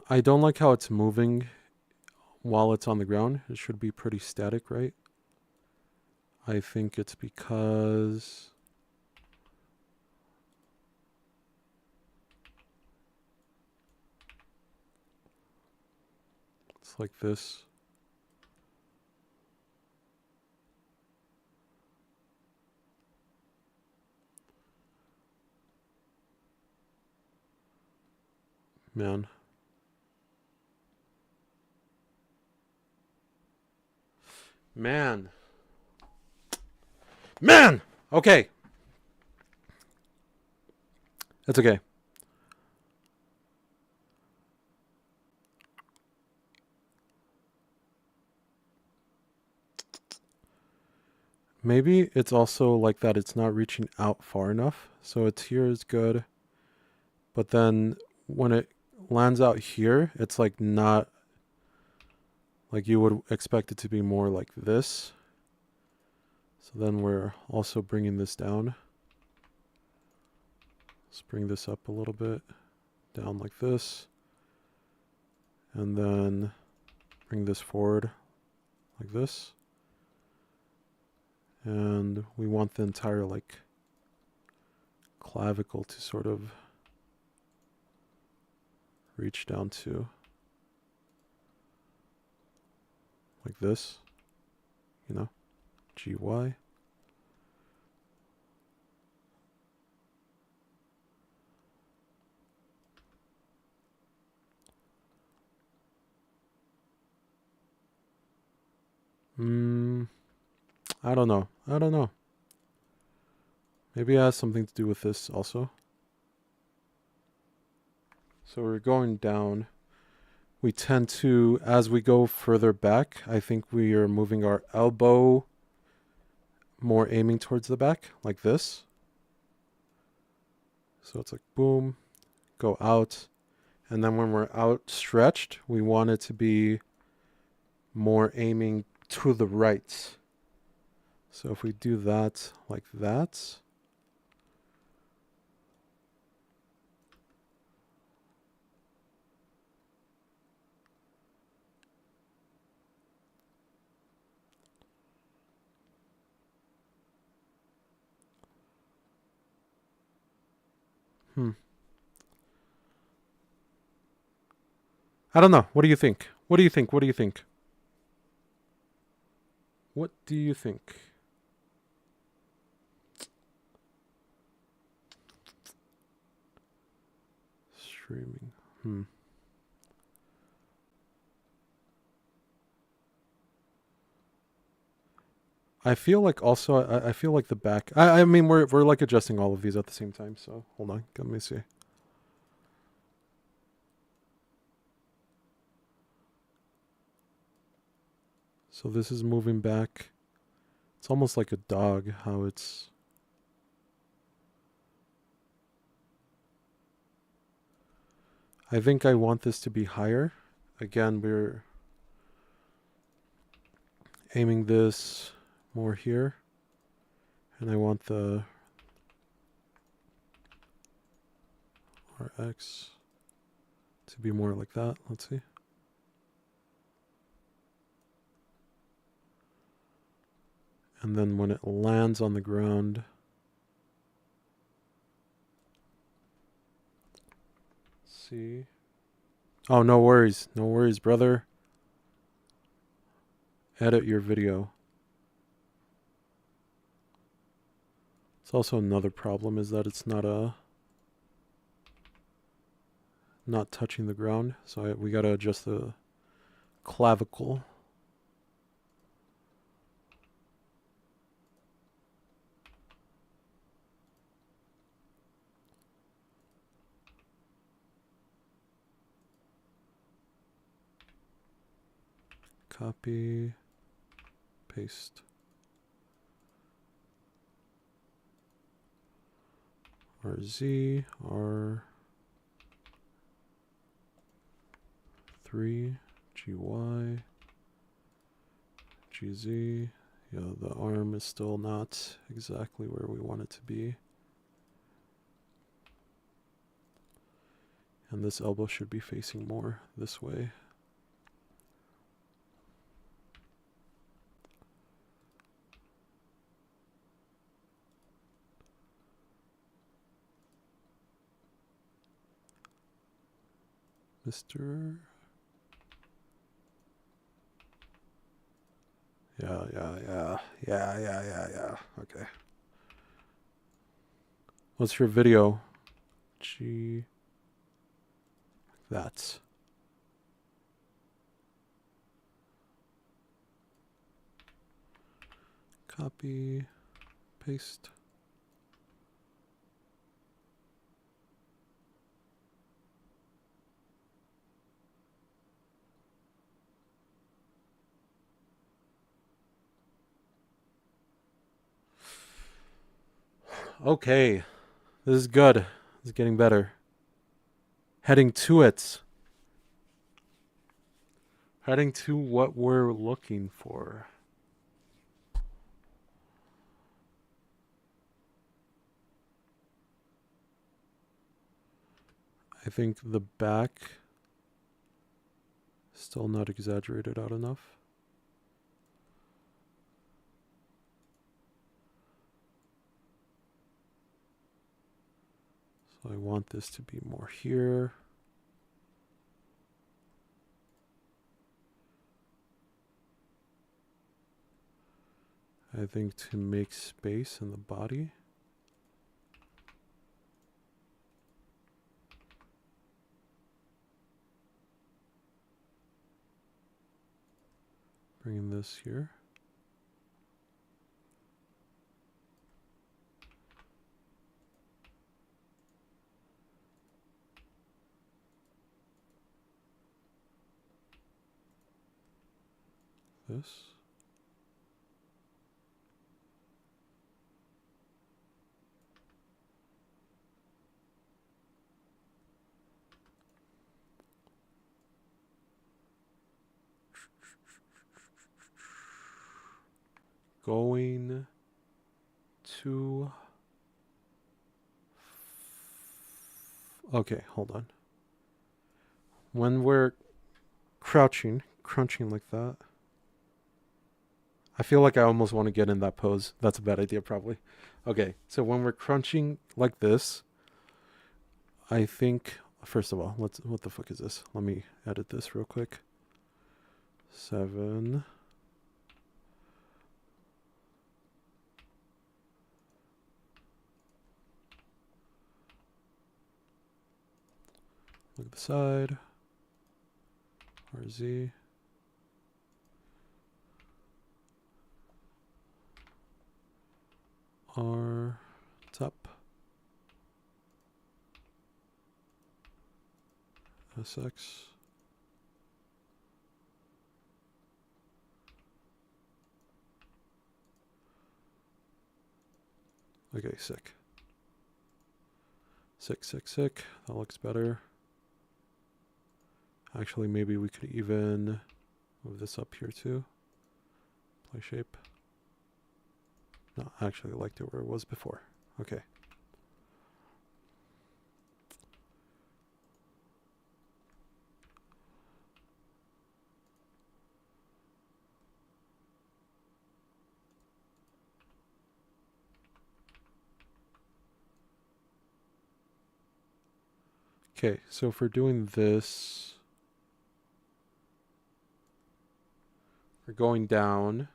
I don't like how it's moving while it's on the ground, it should be pretty static, right? I think it's because it's like this. Man. Man. Man! Okay. It's okay. Maybe it's also like that it's not reaching out far enough. So it's here is good. But then when it lands out here, it's like not like you would expect it to be more like this. So then we're also bringing this down. Let's bring this up a little bit, down like this. And then bring this forward like this. And we want the entire like clavicle to sort of reach down to like this, you know, GY. I don't know. I don't know. Maybe it has something to do with this also. So we're going down. We tend to, as we go further back, I think we are moving our elbow more aiming towards the back, like this. So it's like boom, go out. And then when we're outstretched, we want it to be more aiming to the right. So if we do that like that, I don't know. What do you think? What do you think? What do you think? What do you think? Streaming. I feel like also I feel like the back. I mean we're like adjusting all of these at the same time. So hold on, let me see. So this is moving back. It's almost like a dog. How it's. I think I want this to be higher. Again, we're aiming this more here, and I want the RX to be more like that. Let's see. And then when it lands on the ground, let's see. Oh, no worries. No worries, brother. Edit your video. It's also another problem is that it's not touching the ground. So we gotta adjust the clavicle. Copy, paste. RZ, R3, GY, GZ. Yeah, the arm is still not exactly where we want it to be. And this elbow should be facing more this way. sister. Yeah. Okay. What's your video? G. That's. Copy. Paste. Okay. This is good. This is getting better. Heading to it. Heading to what we're looking for. I think the back still not exaggerated out enough. So I want this to be more here. I think to make space in the body. Bringing this here. This. Going to... Okay, hold on. When we're crunching like that. I feel like I almost want to get in that pose. That's a bad idea, probably. Okay, so when we're crunching like this, I think, first of all, what the fuck is this? Let me edit this real quick. 7. Look at the side. RZ. R top. SX. Okay, sick. Sick. That looks better. Actually, maybe we could even move this up here too. Play shape. No, I actually liked it where it was before. Okay. Okay, so if we're doing this, we're going down.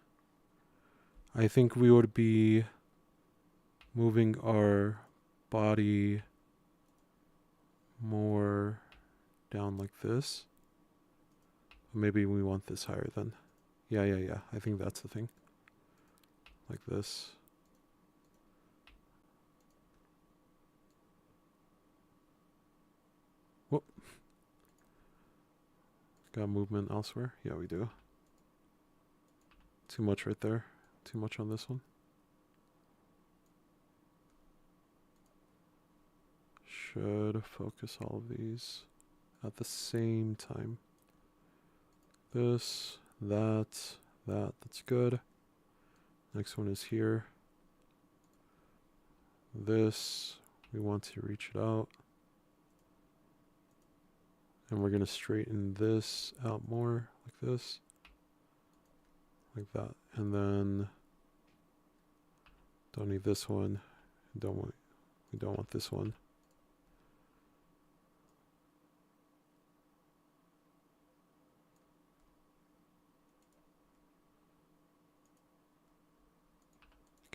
I think we would be moving our body more down like this. Maybe we want this higher then. Yeah. I think that's the thing. Like this. Whoop. Got movement elsewhere? Yeah, we do. Too much right there. Too much on this one. Should focus all of these at the same time. This, that's good. Next one is here. This, we want to reach it out. And we're going to straighten this out more, like this. Like that. And then, don't need this one. We don't want this one.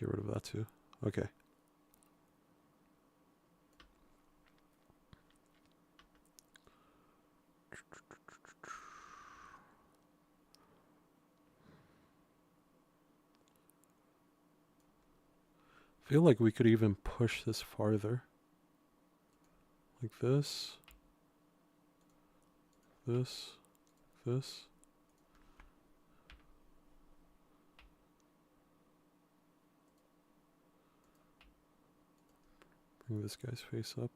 get rid of that too. Okay. I feel like we could even push this farther. Like this. This. This. Bring this guy's face up.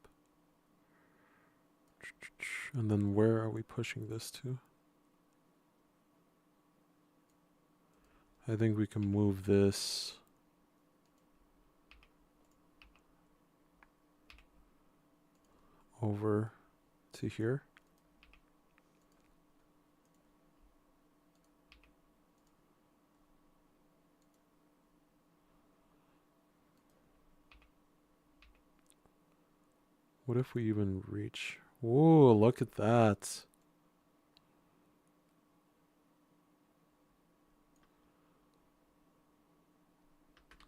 And then where are we pushing this to? I think we can move this over to here. What if we even reach? Whoa, look at that.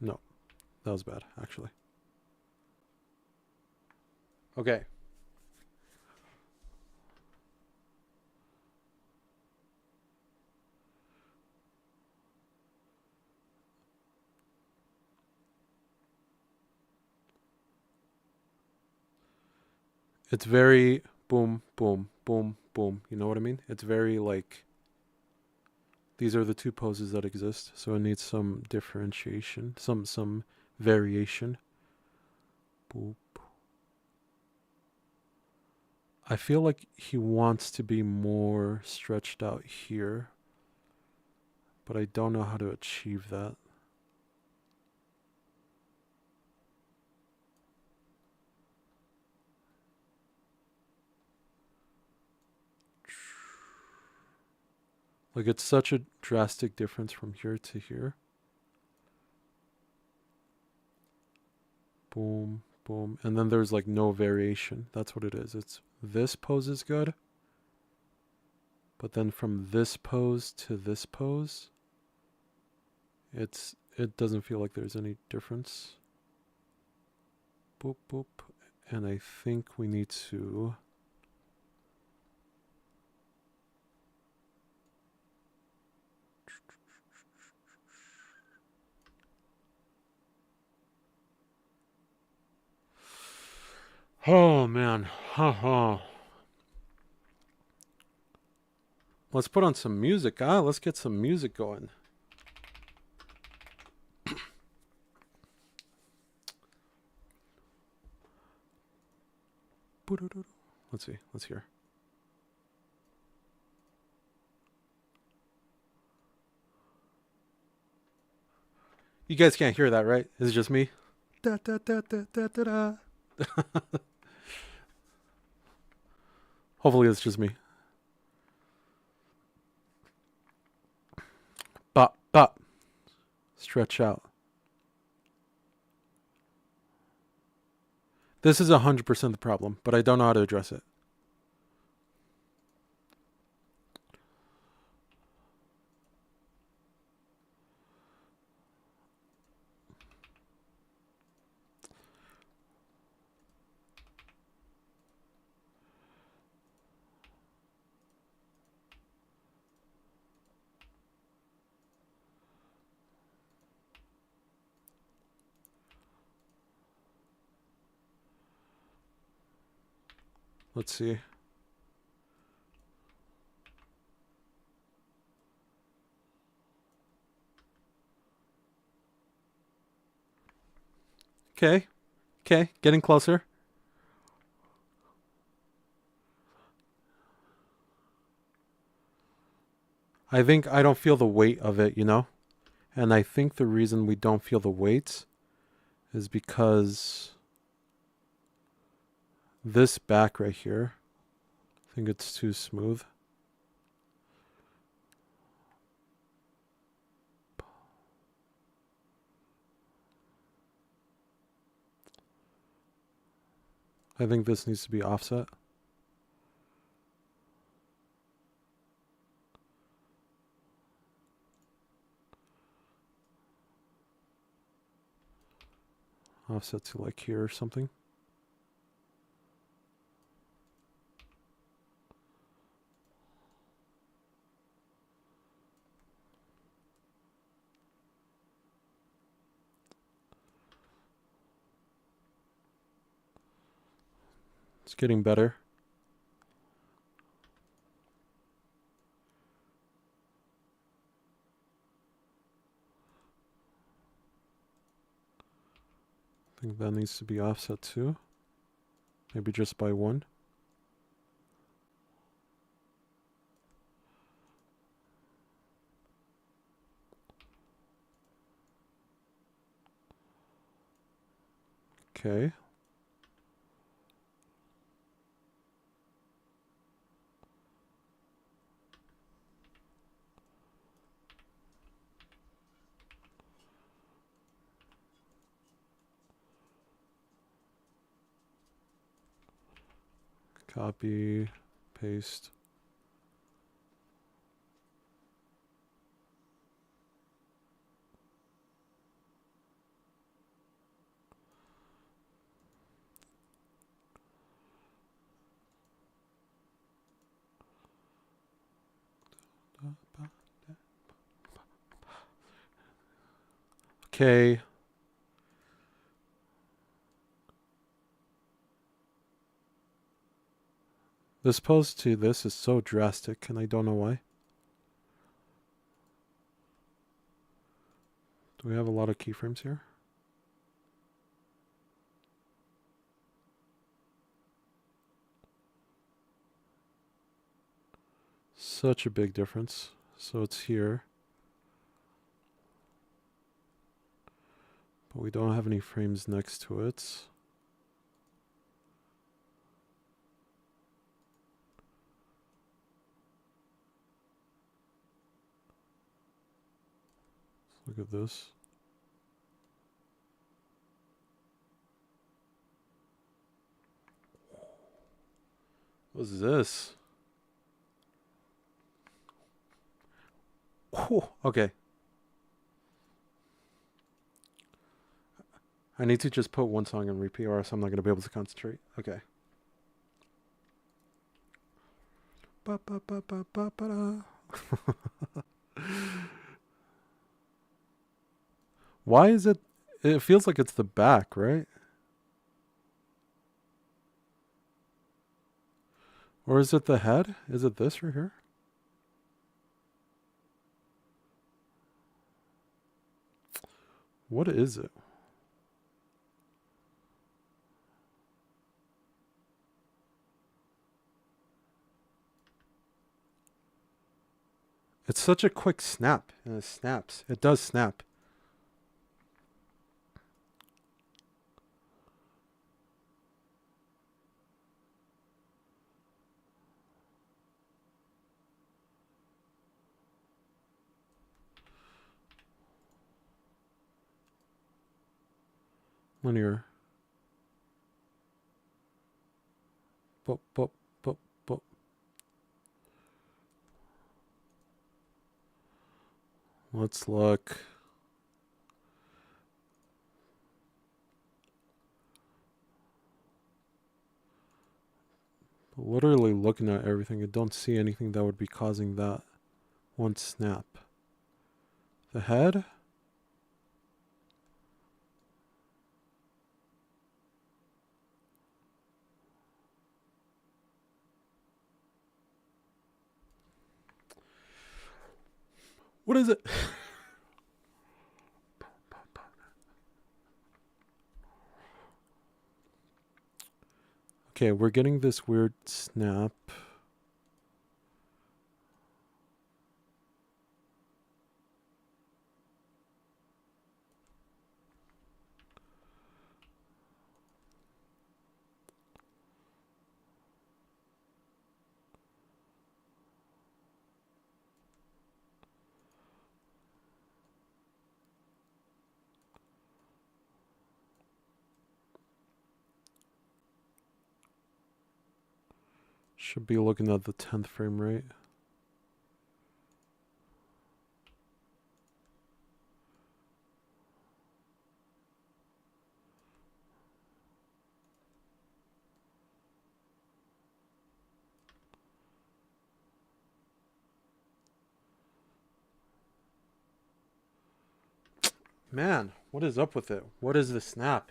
No, that was bad, actually. Okay. It's very boom, boom, boom, boom. You know what I mean? It's very like, these are the two poses that exist, so it needs some differentiation, some variation. Boop. I feel like he wants to be more stretched out here, but I don't know how to achieve that. Like, it's such a drastic difference from here to here. Boom, boom. And then there's like no variation. That's what it is. It's this pose is good. But then from this pose to this pose, it doesn't feel like there's any difference. Boop, boop. And I think we need to... Oh, man. Haha. Let's put on some music, huh? Let's get some music going. Let's see. Let's hear. You guys can't hear that, right? It's just me. Da, da, da, da, da, da, da. Hopefully it's just me. But. Stretch out. This is 100% the problem, but I don't know how to address it. Let's see. Okay. Okay. Getting closer. I think I don't feel the weight of it, you know? And I think the reason we don't feel the weight is because this back right here, I think it's too smooth. I think this needs to be offset. Offset to like here or something. It's getting better. I think that needs to be offset too. Maybe just by 1. Okay. Copy, paste. Okay. This pose to this is so drastic, and I don't know why. Do we have a lot of keyframes here? Such a big difference. So it's here. But we don't have any frames next to it. Look at this. What's this? Whew, okay. I need to just put one song on repeat or else I'm not going to be able to concentrate. Okay. Ba, ba, ba, ba, ba, ba, Why is it? It feels like it's the back, right? Or is it the head? Is it this right here? What is it? It's such a quick snap, and it snaps. It does snap. Linear. Boop, boop, boop, boop. Let's look. Literally looking at everything, I don't see anything that would be causing that one snap. The head? What is it? Okay, we're getting this weird snap. Should be looking at the 10th frame rate. Man, what is up with it? What is the snap?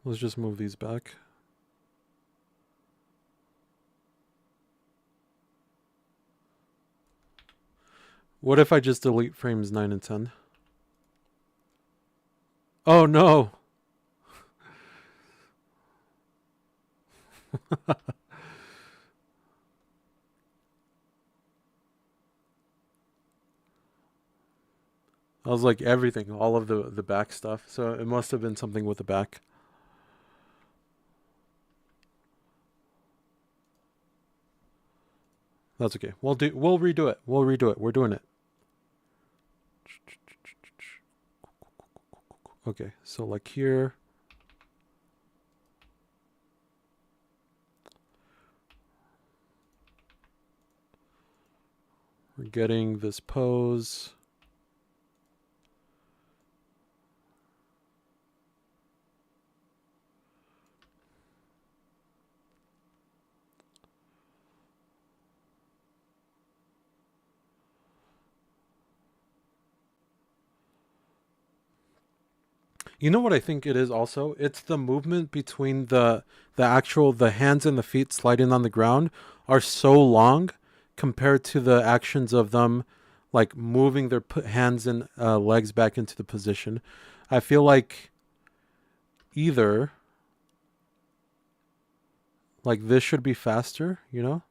Let's just move these back. What if I just delete frames 9 and 10? Oh no! I was like everything, all of the back stuff. So it must have been something with the back. That's okay. We'll redo it. We'll redo it. We're doing it. Okay, so like here. We're getting this pose. You know what I think it is also? It's the movement between the hands and the feet sliding on the ground are so long compared to the actions of them like moving their hands and legs back into the position. I feel like either like this should be faster, you know?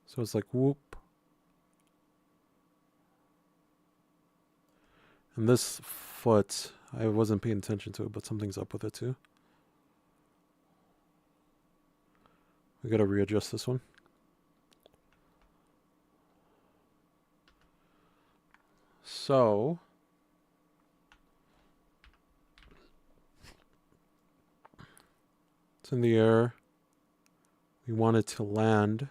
So it's like whoop. And this foot, I wasn't paying attention to it, but something's up with it too. We gotta readjust this one. So it's in the air. We want it to land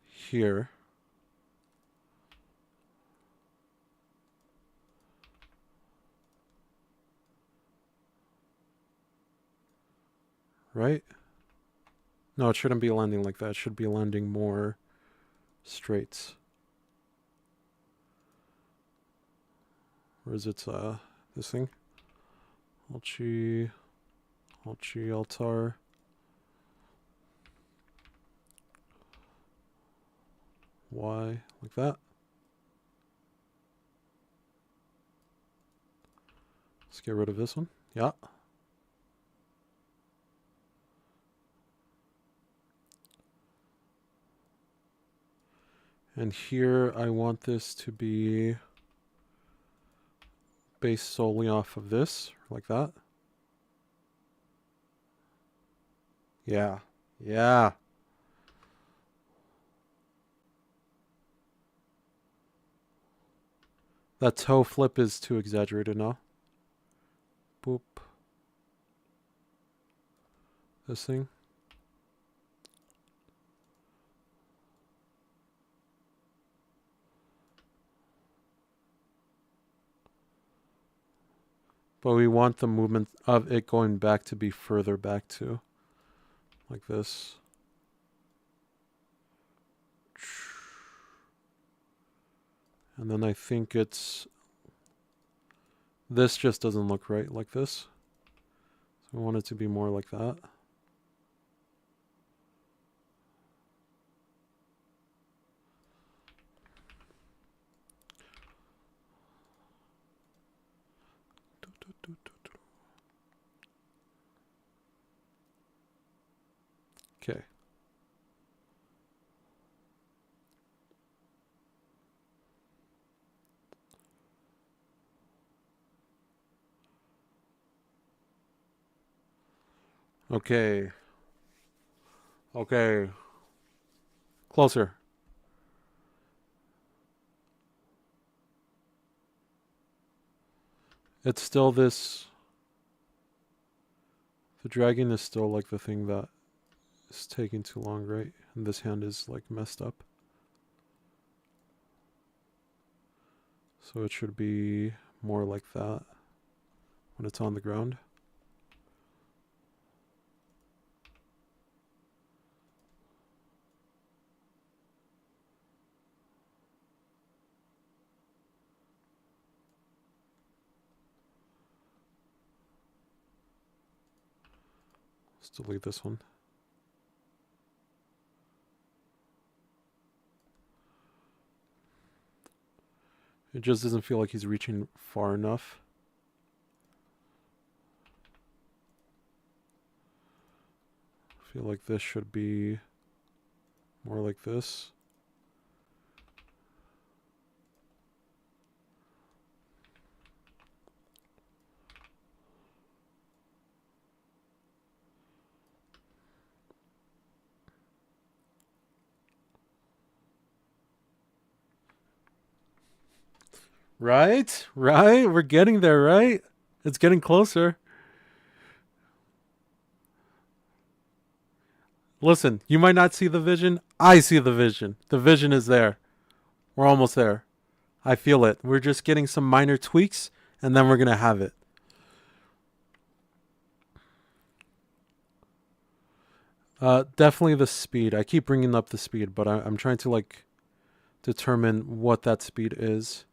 here. Right? No, it shouldn't be landing like that. It should be landing more straight. Where is it? This thing? Alchi, Altar. Y, like that. Let's get rid of this one. Yeah. And here I want this to be based solely off of this, like that. Yeah. Yeah. That toe flip is too exaggerated now. Boop. This thing. But we want the movement of it going back to be further back too. Like this. And then I think it's... This just doesn't look right like this. So I want it to be more like that. Okay. Okay. Okay. Closer. It's still this... The dragon is still like the thing that is taking too long, right? And this hand is like messed up. So it should be more like that when it's on the ground. Let's delete this one. It just doesn't feel like he's reaching far enough. I feel like this should be more like this. Right? Right? We're getting there, right? It's getting closer. Listen, you might not see the vision. I see the vision. The vision is there. We're almost there. I feel it. We're just getting some minor tweaks, and then we're going to have it. Definitely the speed. I keep bringing up the speed, but I'm trying to like determine what that speed is.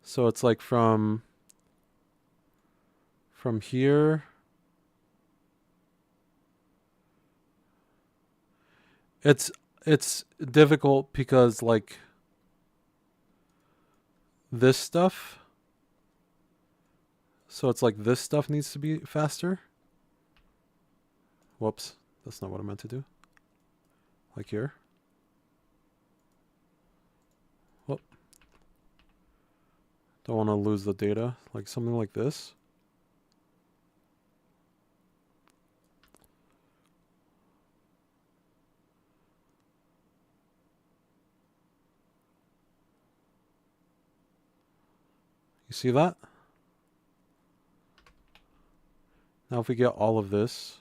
So it's like from here. It's difficult because like this stuff. So it's like this stuff needs to be faster. Whoops, that's not what I meant to do. Like here. Whoop. Don't want to lose the data. Like something like this. You see that? Now if we get all of this.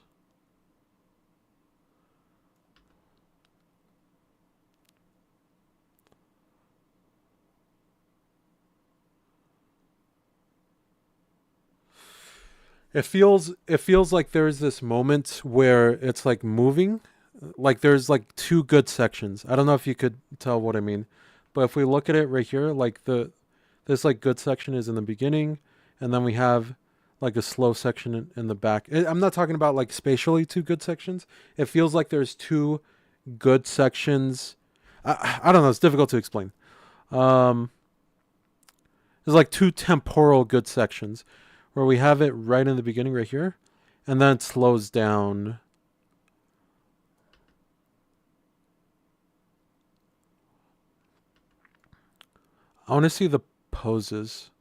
It feels like there's this moment where it's like moving. Like there's like two good sections. I don't know if you could tell what I mean. But if we look at it right here, like this like good section is in the beginning, and then we have like a slow section in the back. I'm not talking about like spatially two good sections. It feels like there's two good sections. I don't know. It's difficult to explain. Um, there's like two temporal good sections where we have it right in the beginning right here, and then it slows down. I want to see the poses.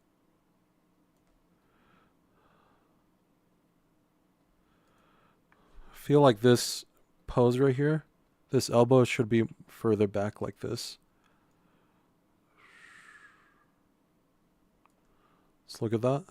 I feel like this pose right here, this elbow should be further back like this. Let's look at that.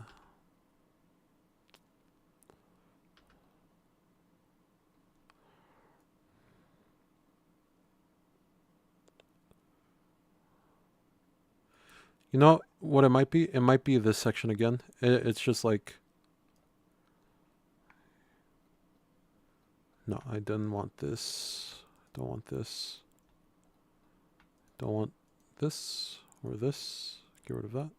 You know what it might be? It might be this section again. It's just like... No, I didn't want this. Don't want this. Don't want this or this. Get rid of that.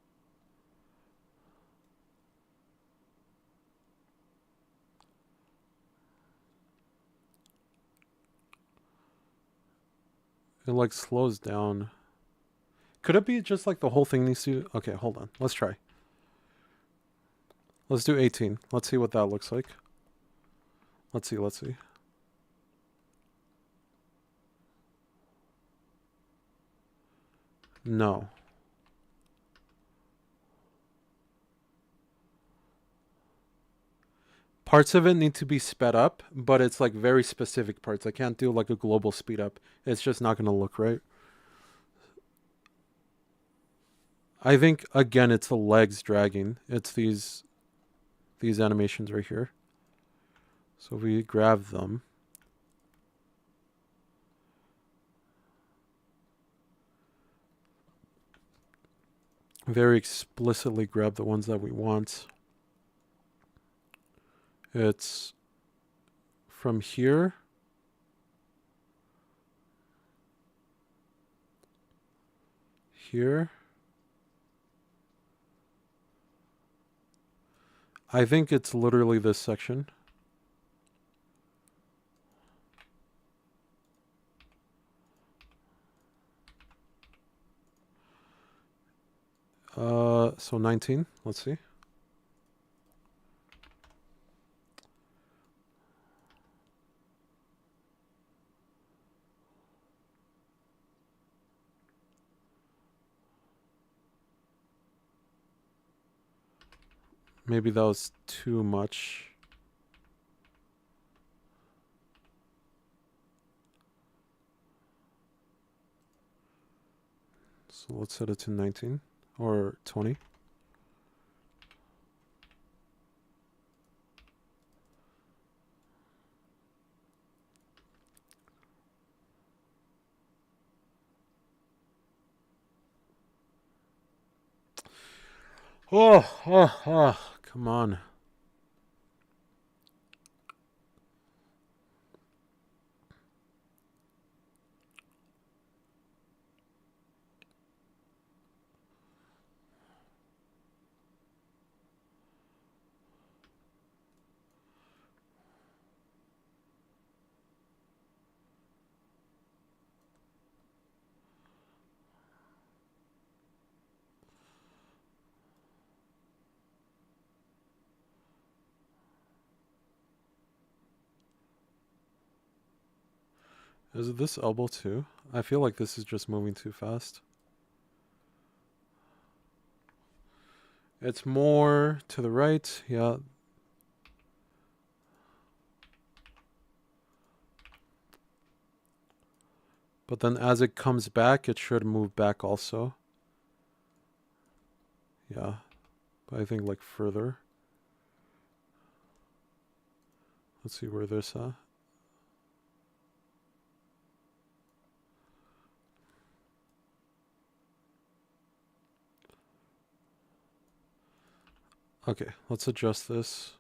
It like slows down. Could it be just like the whole thing needs to... Okay, hold on. Let's try. Let's do 18. Let's see what that looks like. Let's see. No. parts of it need to be sped up, but it's like very specific parts. I can't do like a global speed up. It's just not going to look right. I think again it's the legs dragging. It's these animations right here. So we grab them. Very explicitly grab the ones that we want. It's from here here. I think it's literally this section. So 19, let's see. Maybe that was too much. So let's set it to 19 or 20. Oh, come on. Is it this elbow too? I feel like this is just moving too fast. It's more to the right. Yeah. But then as it comes back, it should move back also. Yeah. But I think like further. Let's see where this at. Okay, let's adjust this.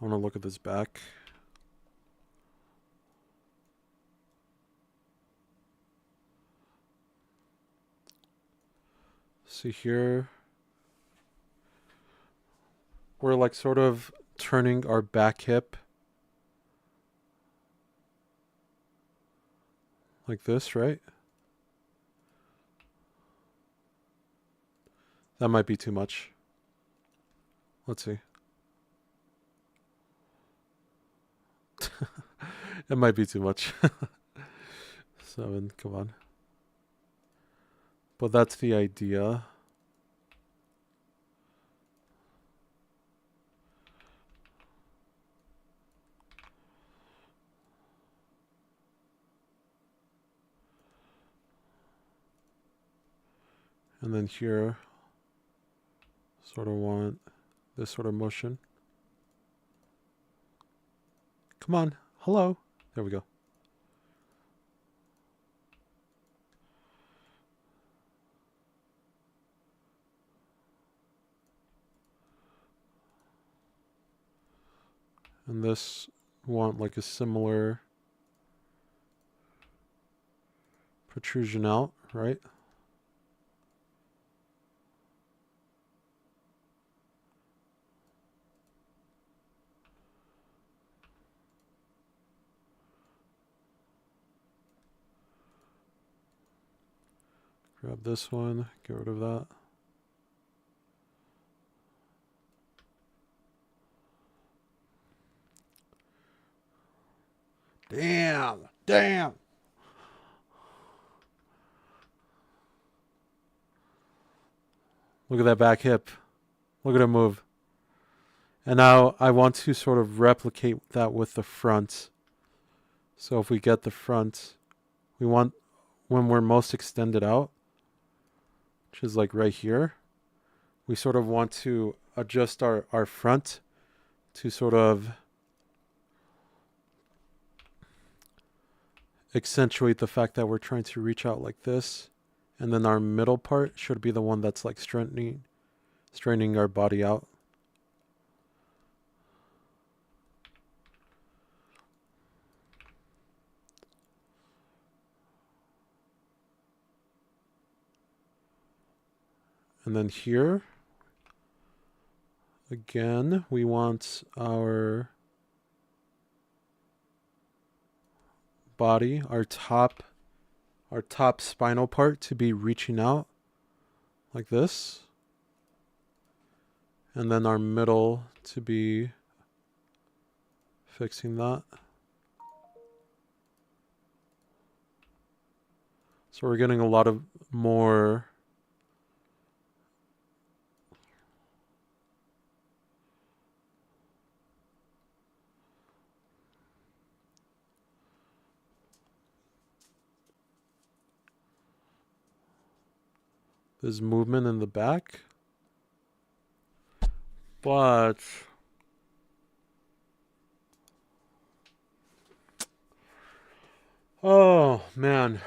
I want to look at this back. See here. We're like sort of turning our back hip. Like this, right? That might be too much. Let's see. It might be too much. 7, come on. But that's the idea. And then here, sort of want this sort of motion. Come on. Hello. There we go. And this want like a similar protrusion out, right? Grab this one, get rid of that. Damn. Look at that back hip. Look at it move. And now I want to sort of replicate that with the front. So if we get the front, we want when we're most extended out, which is like right here, we sort of want to adjust our front to sort of accentuate the fact that we're trying to reach out like this. And then our middle part should be the one that's like straightening our body out. And then here, again, we want our body, our top spinal part to be reaching out like this. And then our middle to be fixing that. So we're getting a lot of more there's movement in the back. But oh man,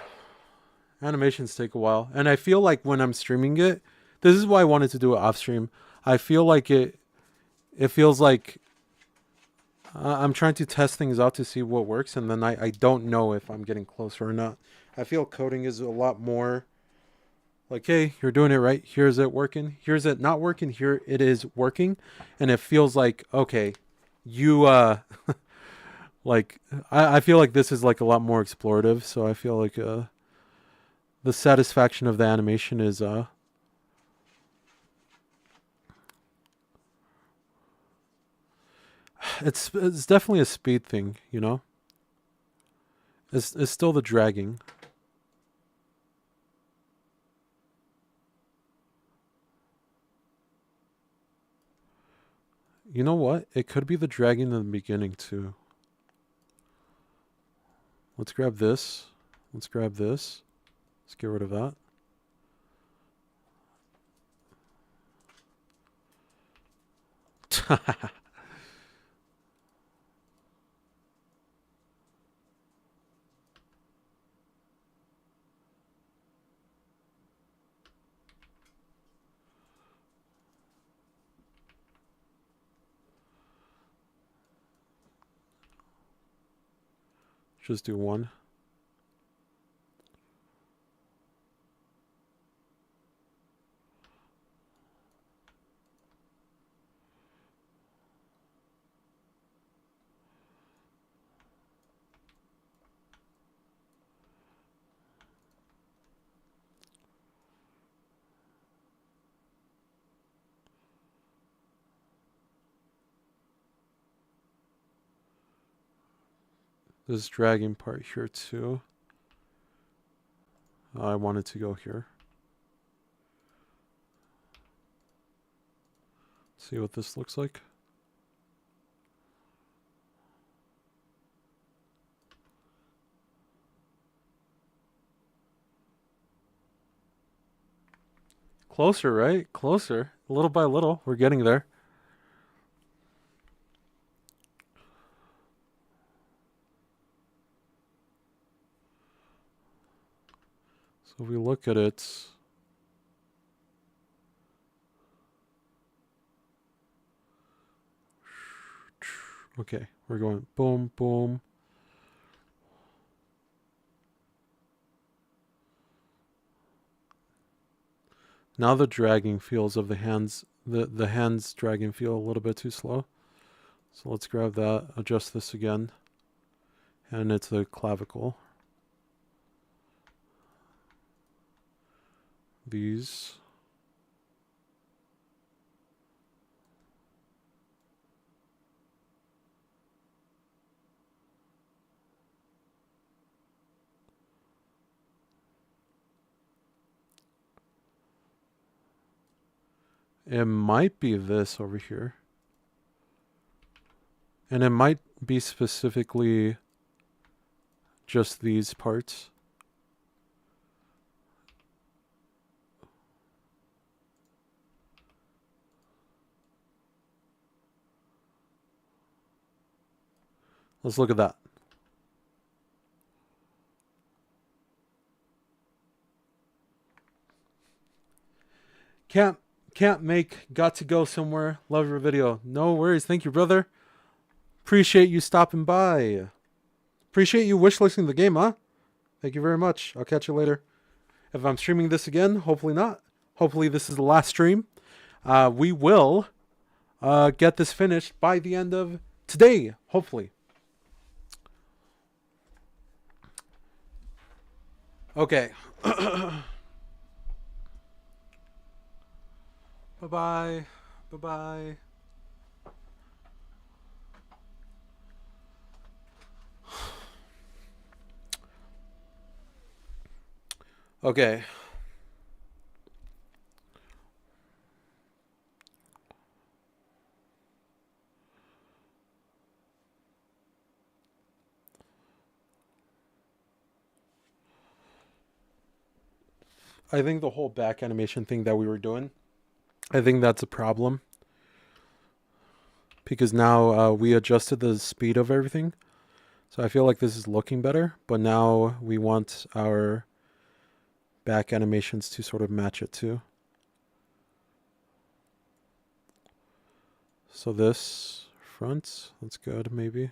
animations take a while. And I feel like when I'm streaming it, this is why I wanted to do it off stream. I feel like it feels like I'm trying to test things out to see what works, and then I don't know if I'm getting closer or not. I feel coding is a lot more like, hey, you're doing it right. Here's it working. Here's it not working. Here it is working. And it feels like, okay, you, like, I feel like this is like a lot more explorative. So I feel like the satisfaction of the animation is it's definitely a speed thing, you know? It's still the dragging. You know what? It could be the dragging in the beginning too. Let's grab this. Let's grab this. Let's get rid of that. Just do one. This dragging part here too. I wanted to go here. See what this looks like. Closer, right? Closer. Little by little, we're getting there. So if we look at it, okay, we're going boom, boom. Now the dragging feels of the hands, the hands dragging feel a little bit too slow. So let's grab that, adjust this again. And it's the clavicle. these. It might be this over here. And it might be specifically just these parts. Let's look at that. Can't make, got to go somewhere. Love your video. No worries. Thank you, brother. Appreciate you stopping by. Appreciate you wishlisting the game, huh? Thank you very much. I'll catch you later. If I'm streaming this again, hopefully not. Hopefully this is the last stream. We will get this finished by the end of today, hopefully. Okay. Bye-bye. Bye-bye. Okay. I think the whole back animation thing that we were doing, I think that's a problem. Because now we adjusted the speed of everything. So I feel like this is looking better. But now we want our back animations to sort of match it too. So this front, that's good maybe.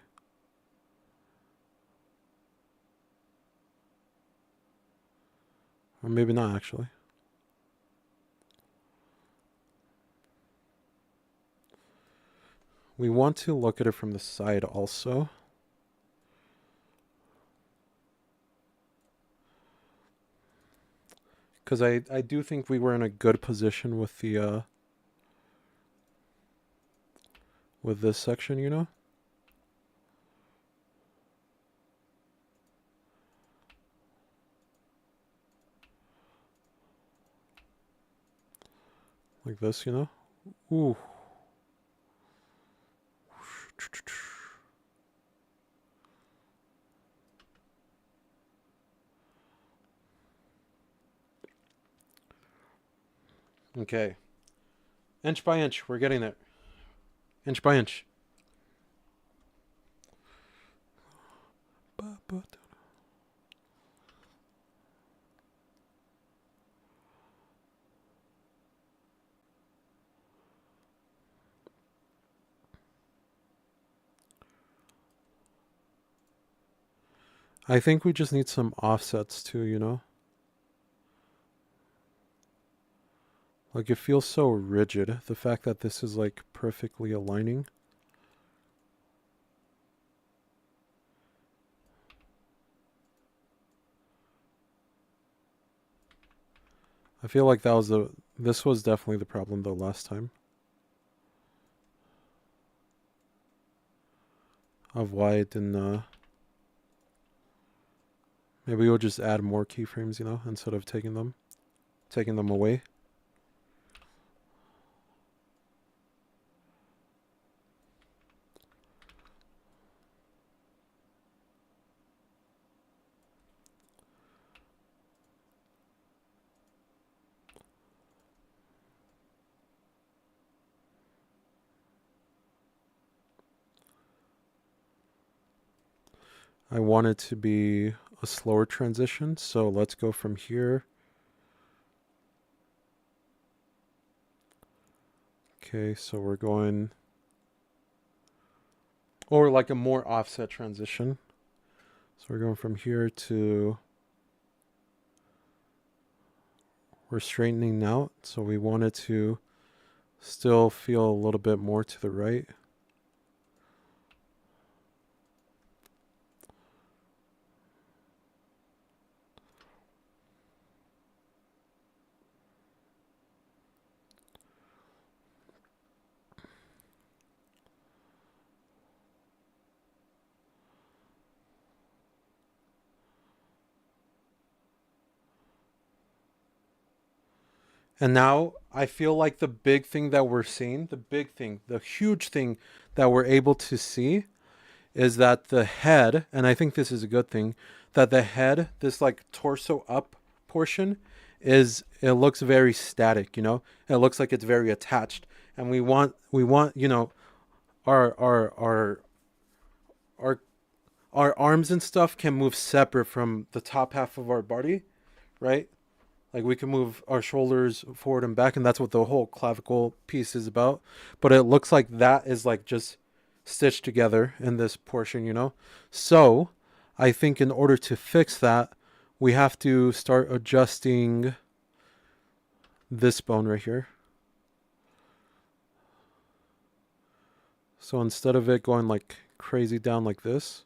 Or maybe not actually. We want to look at it from the side also. Because I do think we were in a good position with the with this section, you know? Like this, you know? Ooh. Okay. Inch by inch, we're getting there. Inch by inch. I think we just need some offsets too, you know? Like it feels so rigid. The fact that this is like perfectly aligning. I feel like this was definitely the problem though last time. Of why it didn't, maybe we'll just add more keyframes, you know, instead of taking them away. I want it to be a slower transition, so let's go from here. Okay, so we're going, or like a more offset transition. So we're going from here to, we're straightening out, so we want it to still feel a little bit more to the right. And now I feel like the big thing that we're seeing, the big thing, the huge thing that we're able to see is that the head, and I think this is a good thing, that the head, this like torso up portion, it looks very static, you know? It looks like it's very attached. And we want, you know, our our our our our arms and stuff can move separate from the top half of our body, right? Like we can move our shoulders forward and back, and that's what the whole clavicle piece is about. But it looks like that is like just stitched together in this portion, you know? So I think in order to fix that, we have to start adjusting this bone right here. So instead of it going like crazy down like this,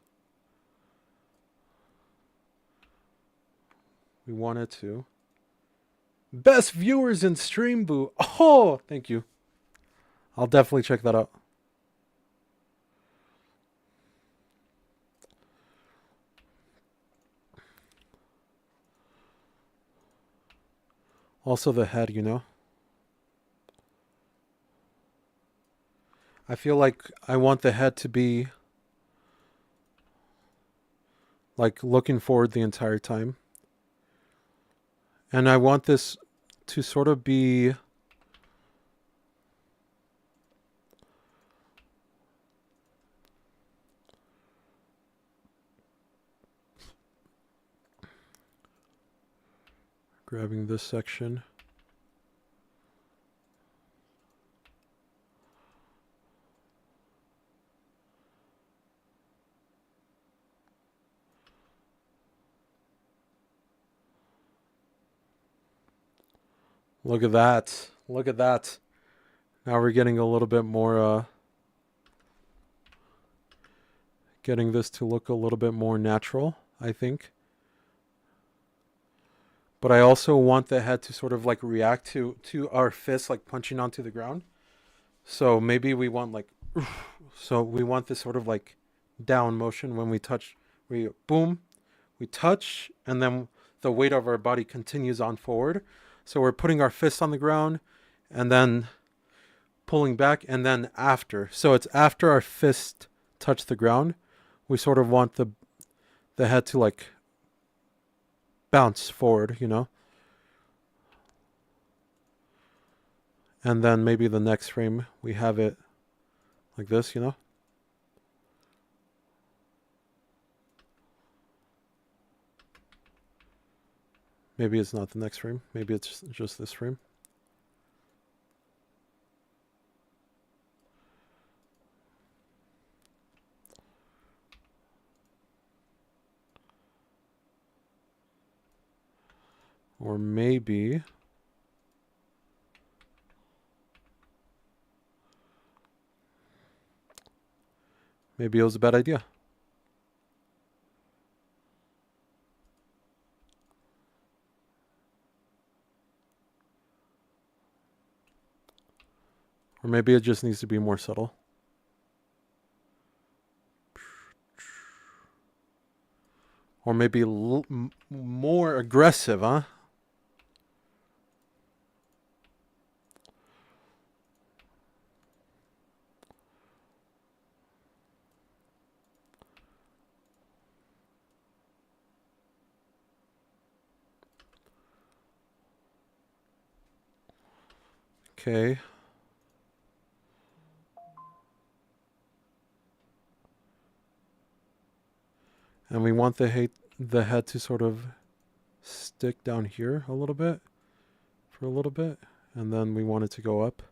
we want it to. Best viewers in Stream Boo. Oh, thank you. I'll definitely check that out. Also the head, you know. I feel like I want the head to be like looking forward the entire time. And I want this to sort of be grabbing this section. Look at that. Look at that. Now we're getting a little bit more getting this to look a little bit more natural, I think. But I also want the head to sort of like react to our fists like punching onto the ground. So maybe we want like so we want this sort of like down motion when we touch. We boom, we touch, and then the weight of our body continues on forward. So we're putting our fists on the ground and then pulling back, and then after. So it's after our fist touch the ground, we sort of want the head to like bounce forward, you know? And then maybe the next frame we have it like this, you know? Maybe it's not the next frame. Maybe it's just this frame. Or maybe it was a bad idea. Or maybe it just needs to be more subtle. Or maybe more aggressive, huh? Okay. And we want the head to sort of stick down here a little bit for a little bit, and then we want it to go up.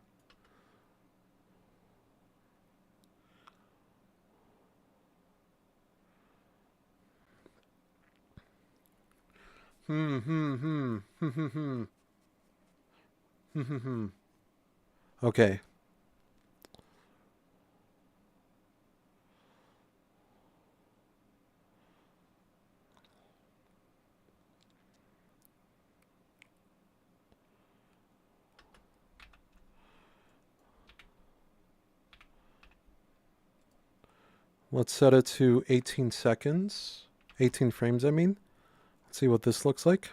Okay. Let's set it to 18 seconds. 18 frames, I mean. Let's see what this looks like.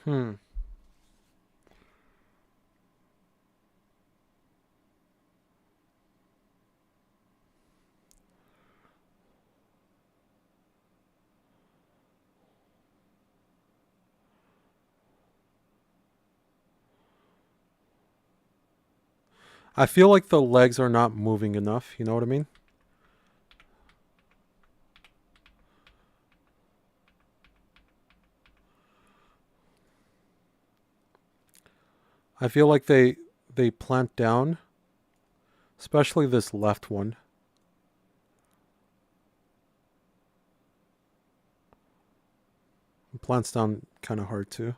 Hmm. I feel like the legs are not moving enough. You know what I mean? I feel like they plant down, especially this left one. It plants down kind of hard too.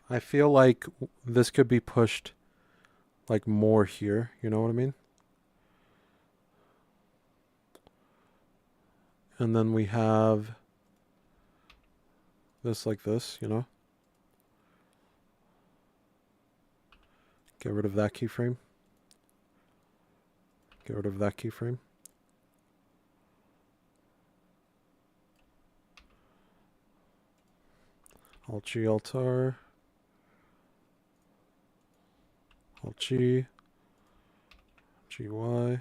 I feel like this could be pushed like more here. You know what I mean? And then we have this like this. You know, get rid of that keyframe. Get rid of that keyframe. Alt G Alt R. Alt G. GY.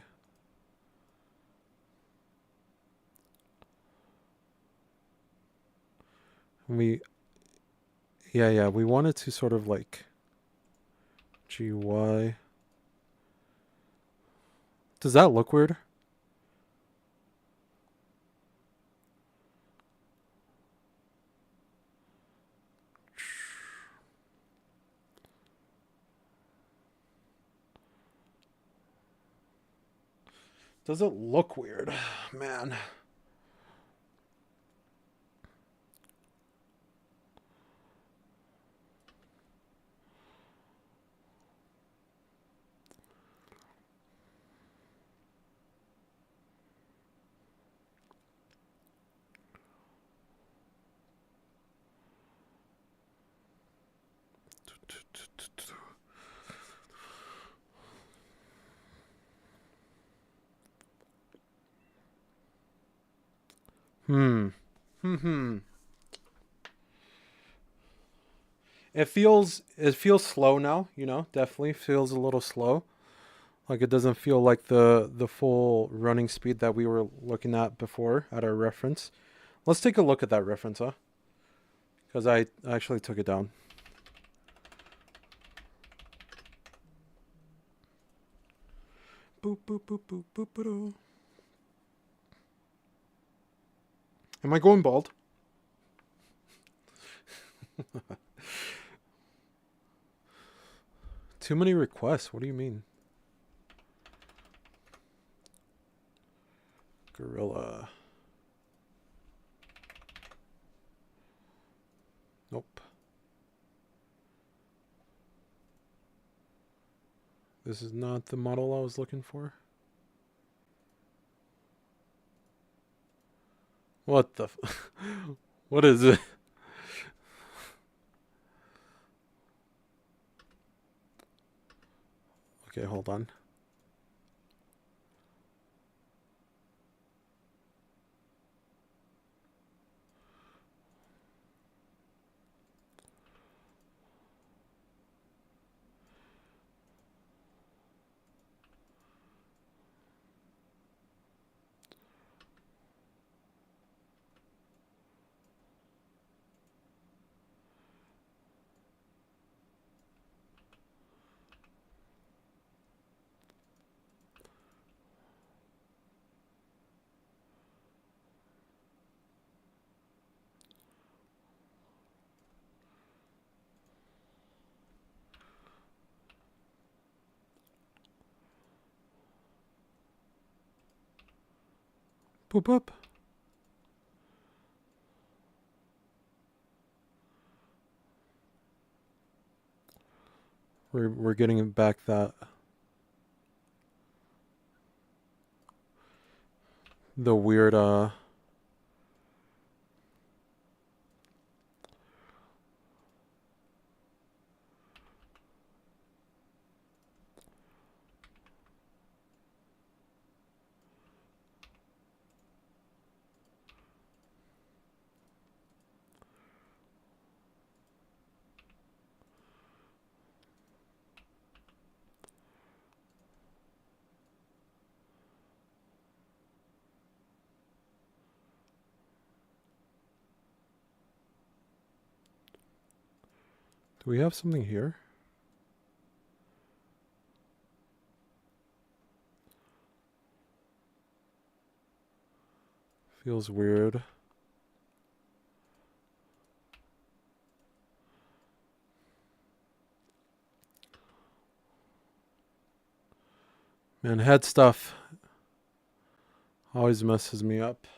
We, yeah, we wanted to sort of like GY. Does that look weird? Does it look weird? Man. Hmm. Hmm. It feels slow now, you know, definitely feels a little slow. Like it doesn't feel like the full running speed that we were looking at before at our reference. Let's take a look at that reference, huh? Because I actually took it down. Boop boop boop boop boop boop. Am I going bald? Too many requests. What do you mean? Gorilla. Nope. This is not the model I was looking for. What the? What is it? Okay, hold on. Boop boop. We're getting back that the weird Do we have something here? Feels weird. Man, head stuff always messes me up.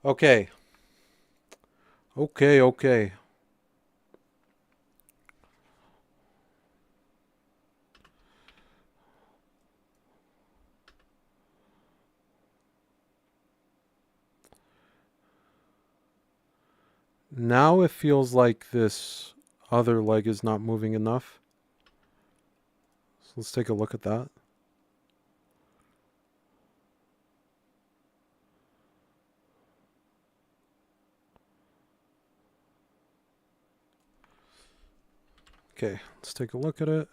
Okay. Okay. Now it feels like this other leg is not moving enough. So let's take a look at that. Okay, let's take a look at it.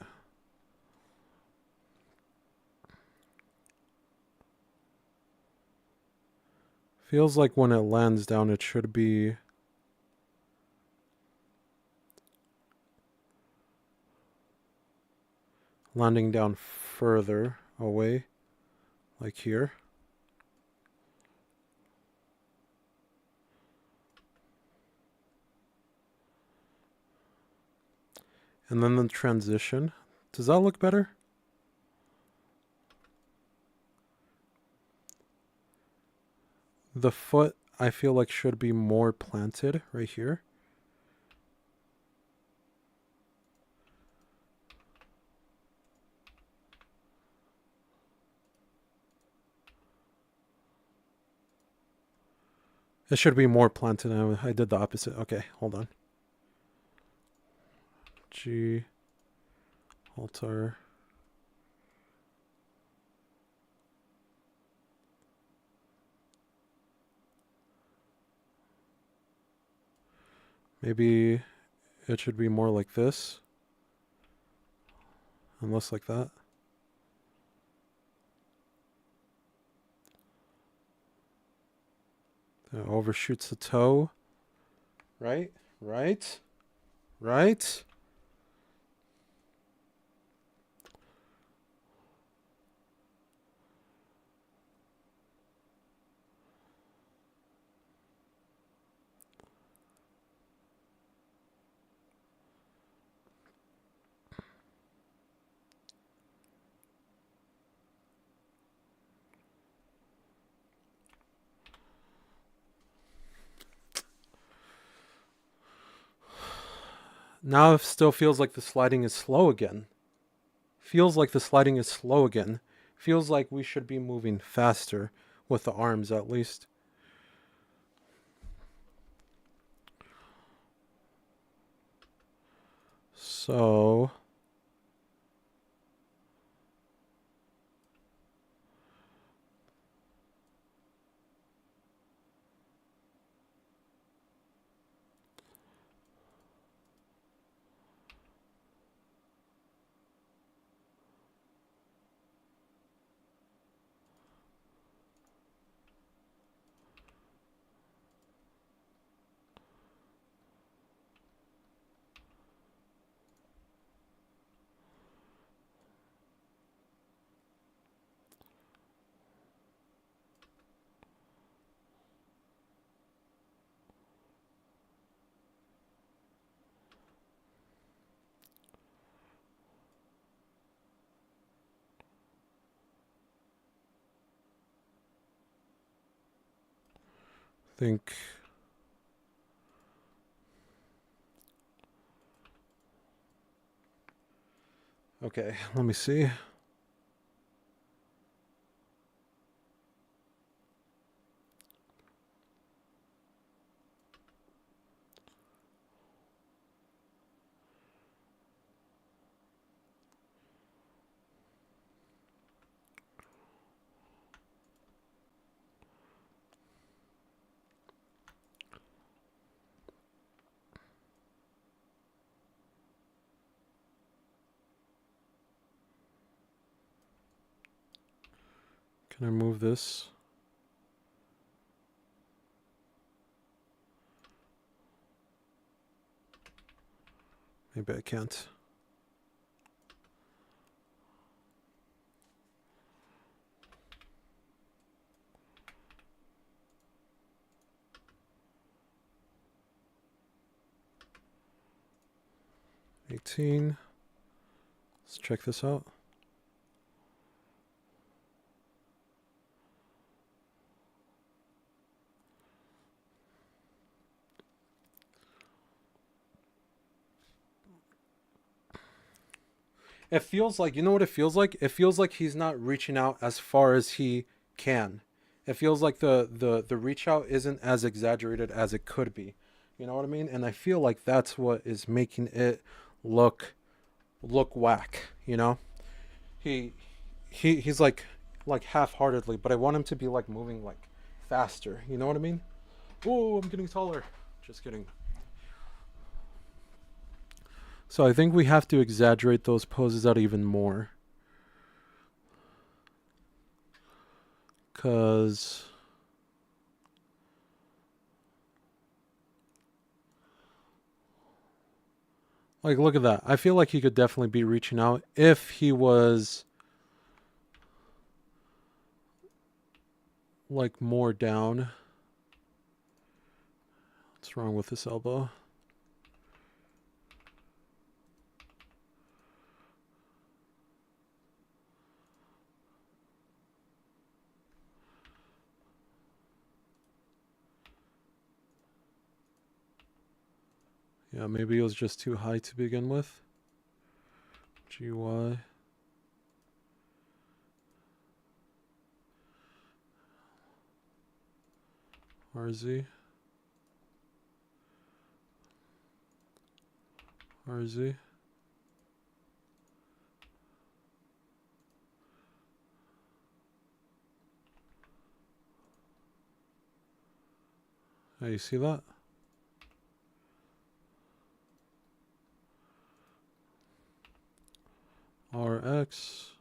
Feels like when it lands down, it should be landing down further away, like here. And then the transition. Does that look better? The foot, I feel like, should be more planted right here. It should be more planted. I did the opposite. Okay, hold on. G, altar. Maybe it should be more like this. And less like that. That overshoots the toe. Right? Right? Right? Now it still feels like the sliding is slow again. Feels like the sliding is slow again. Feels like we should be moving faster with the arms at least. So think okay, let me see. Can I move this? Maybe I can't. Let's check this out. It feels like, you know what it feels like? It feels like he's not reaching out as far as he can. It feels like the reach out isn't as exaggerated as it could be. You know what I mean? And I feel like that's what is making it look whack, you know? He he's like half-heartedly, but I want him to be like moving like faster. You know what I mean? Oh, I'm getting taller. Just kidding. So I think we have to exaggerate those poses out even more. Cause like look at that. I feel like he could definitely be reaching out if he was like more down. What's wrong with this elbow? Yeah, maybe it was just too high to begin with. GY. RZ. RZ. Hey, you see that? RX.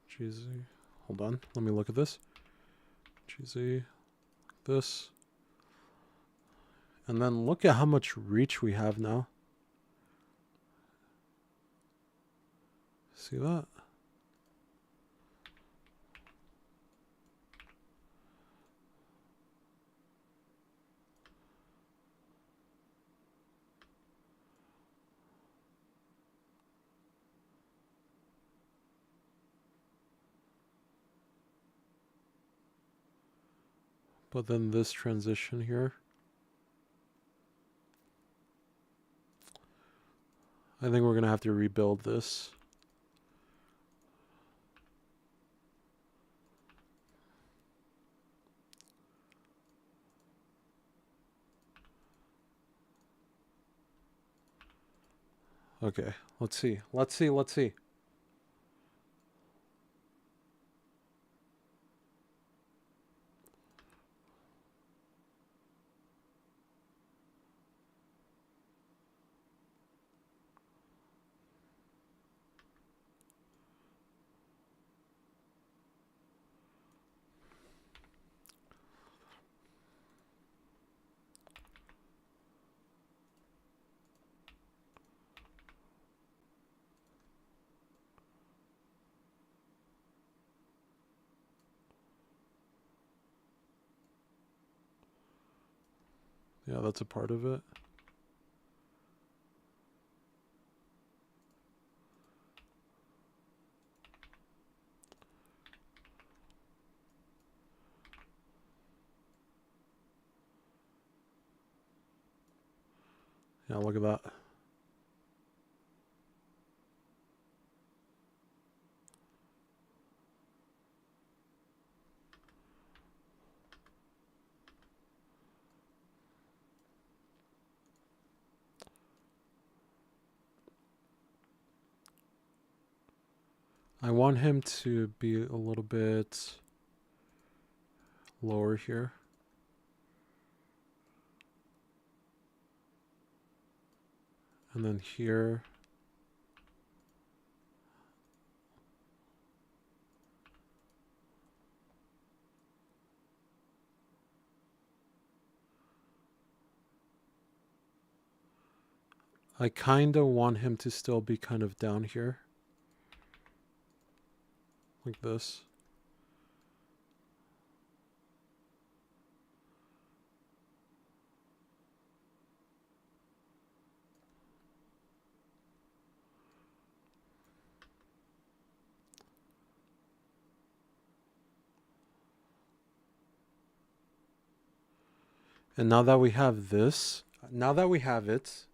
GZ. Hold on. Let me look at this. GZ. This. And then look at how much reach we have now. See that? But then this transition here. I think we're going to have to rebuild this. Okay, let's see. Let's see. Let's see. Yeah, that's a part of it. Yeah, look at that. I want him to be a little bit lower here. And then here. I kind of want him to still be kind of down here. Like this. And now that we have this, now that we have it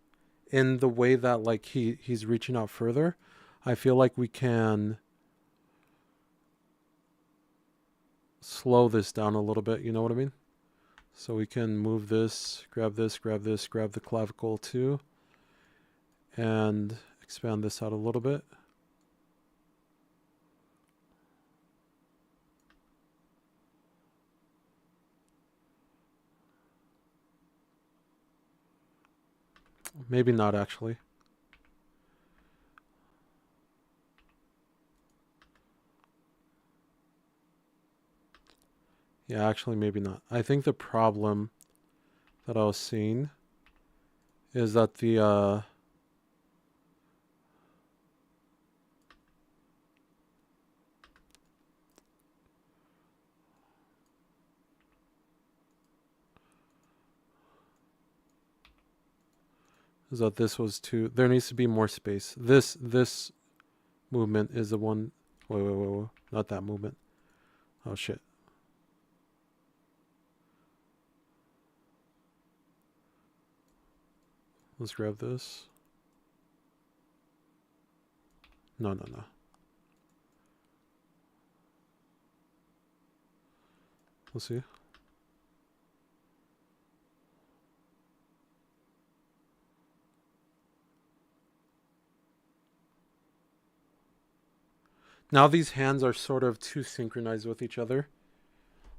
in the way that like he's reaching out further, I feel like we can slow this down a little bit, you know what I mean? So we can move this, grab the clavicle too, and expand this out a little bit. Maybe not actually. Yeah, actually maybe not. I think the problem that I was seeing is that the is that this was too, there needs to be more space. This movement is the one, wait, not that movement. Oh shit. Let's grab this. No. Let's see. Now these hands are sort of too synchronized with each other.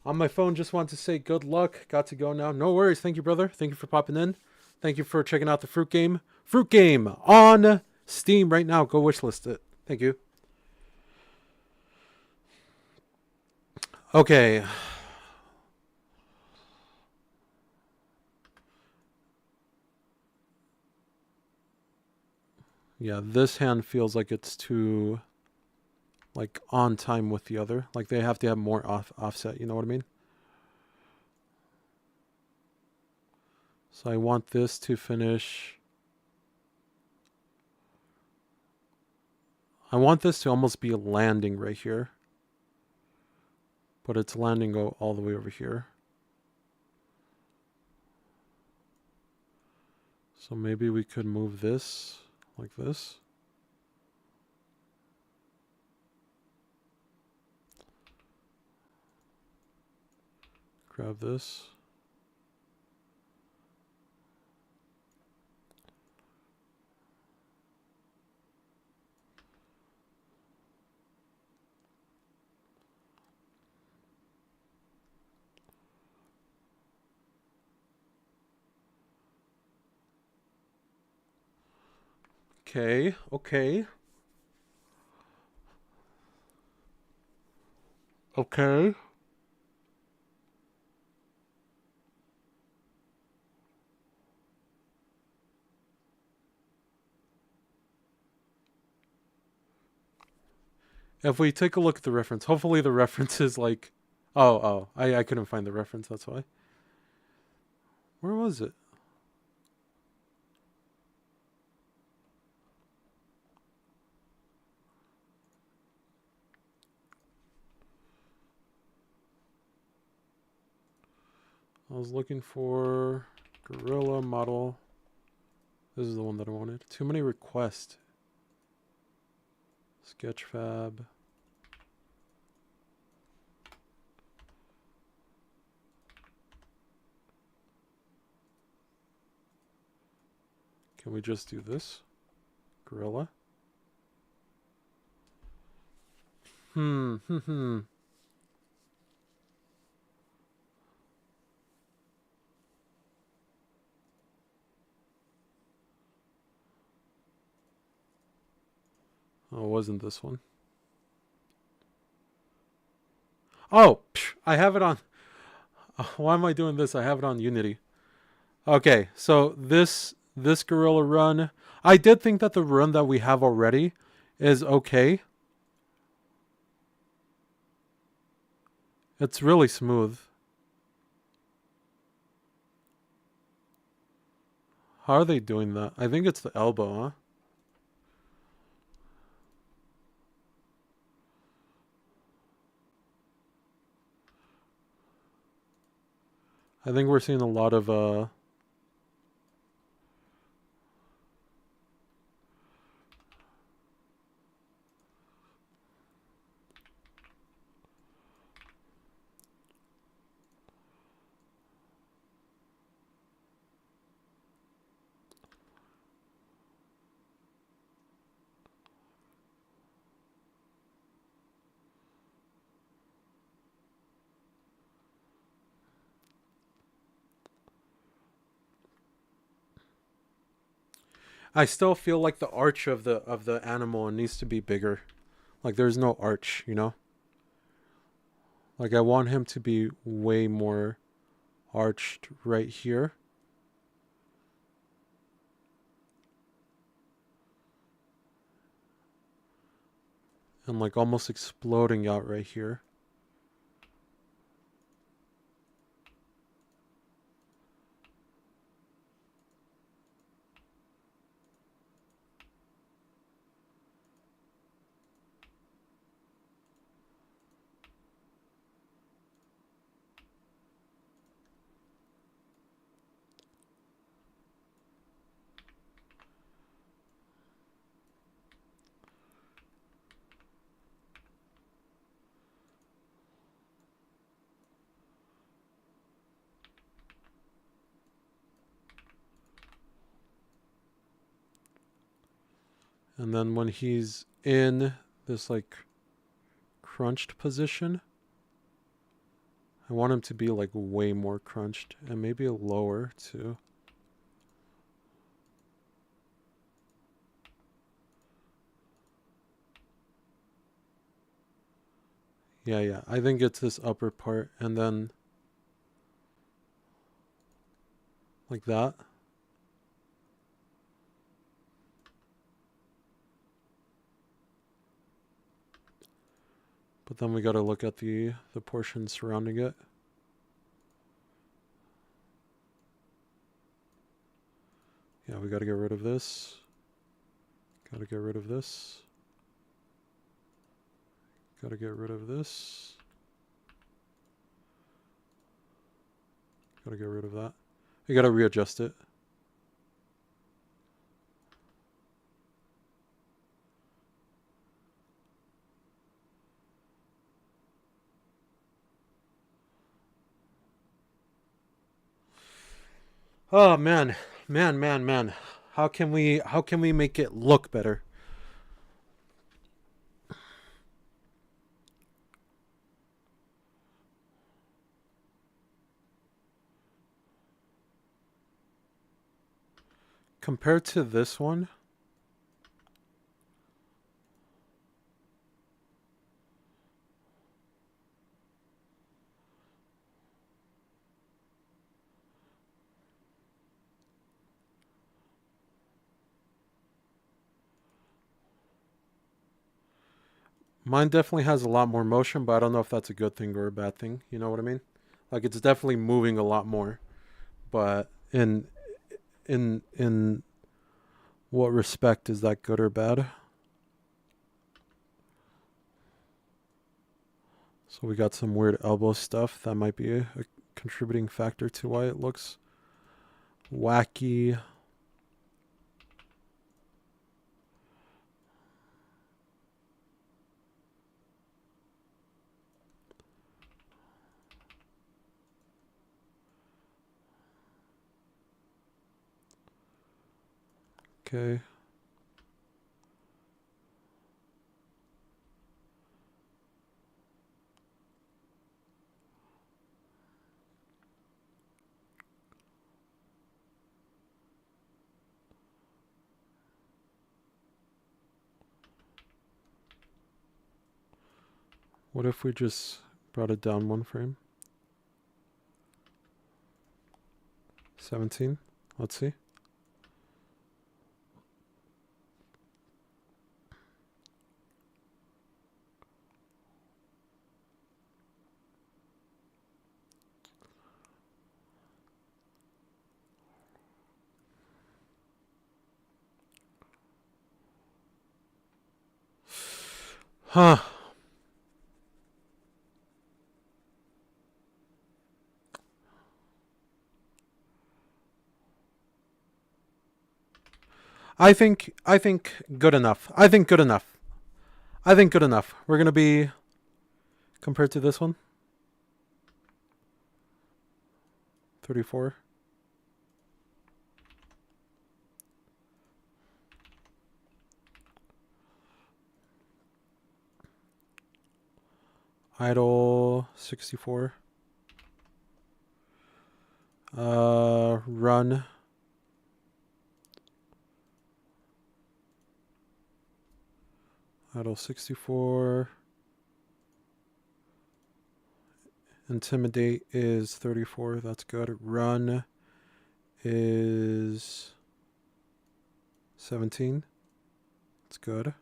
On my phone, just want to say good luck. Got to go now. No worries. Thank you, brother. Thank you for popping in. Thank you for checking out the Fruit Game. Fruit Game on Steam right now. Go wishlist it. Thank you. Okay. Yeah, this hand feels like it's too like on time with the other. Like they have to have more offset, you know what I mean? So I want this to finish. I want this to almost be landing right here. But it's landing all the way over here. So maybe we could move this like this. Grab this. Okay. If we take a look at the reference, hopefully the reference is like, I couldn't find the reference, that's why. Where was it? I was looking for Gorilla model. This is the one that I wanted. Too many requests. Sketchfab. Can we just do this? Gorilla? Oh, it wasn't this one. Oh, I have it on. Why am I doing this? I have it on Unity. Okay, so this Gorilla Run, I did think that the run that we have already is okay. It's really smooth. How are they doing that? I think it's the elbow, huh? I think we're seeing a lot of I still feel like the arch of the animal needs to be bigger. Like there's no arch, you know? Like I want him to be way more arched right here. And like almost exploding out right here. And then when he's in this like crunched position, I want him to be like way more crunched and maybe a lower too. Yeah. I think it's this upper part and then like that. But then we got to look at the portion surrounding it. Yeah, we got to get rid of this. Got to get rid of this. Got to get rid of this. Got to get rid of that. We got to readjust it. Oh man. Man. How can we make it look better? Compared to this one, mine definitely has a lot more motion, but I don't know if that's a good thing or a bad thing. You know what I mean? Like it's definitely moving a lot more, but in what respect is that good or bad? So we got some weird elbow stuff that might be a contributing factor to why it looks wacky. Okay. What if we just brought it down one frame? 17. Let's see. Huh. I think good enough. I think good enough. I think good enough. We're gonna be compared to this one. 34. Idle 64. Run. Idle 64. Intimidate is 34. That's good. Run is 17. That's good.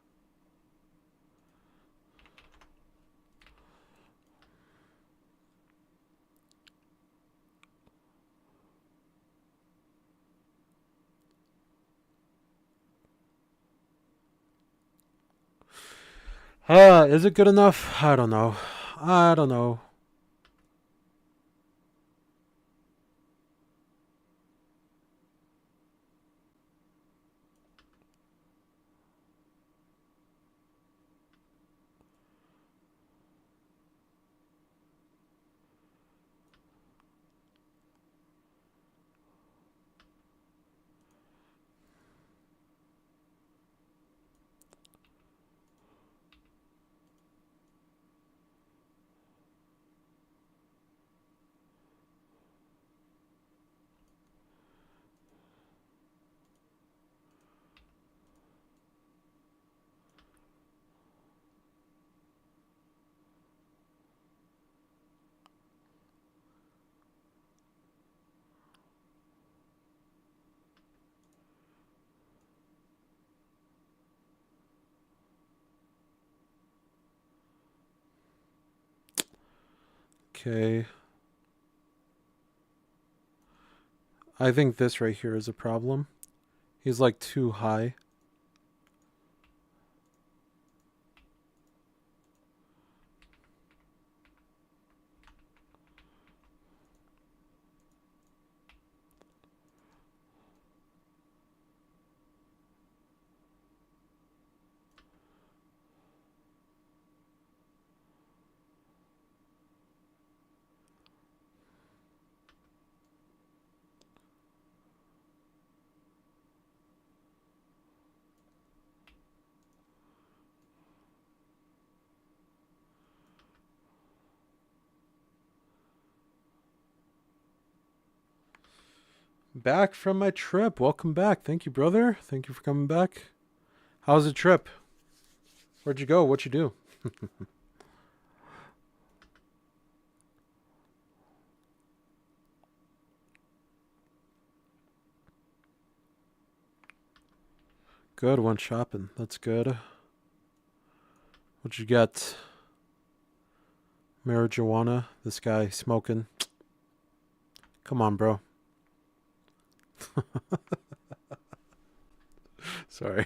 Is it good enough? I don't know. I don't know. Okay. I think this right here is a problem. He's like too high. Back from my trip. Welcome back. Thank you, brother. Thank you for coming back. How's the trip? Where'd you go? What'd you do? Good. Went shopping. That's good. What'd you get? Marijuana. This guy smoking. Come on, bro. Sorry.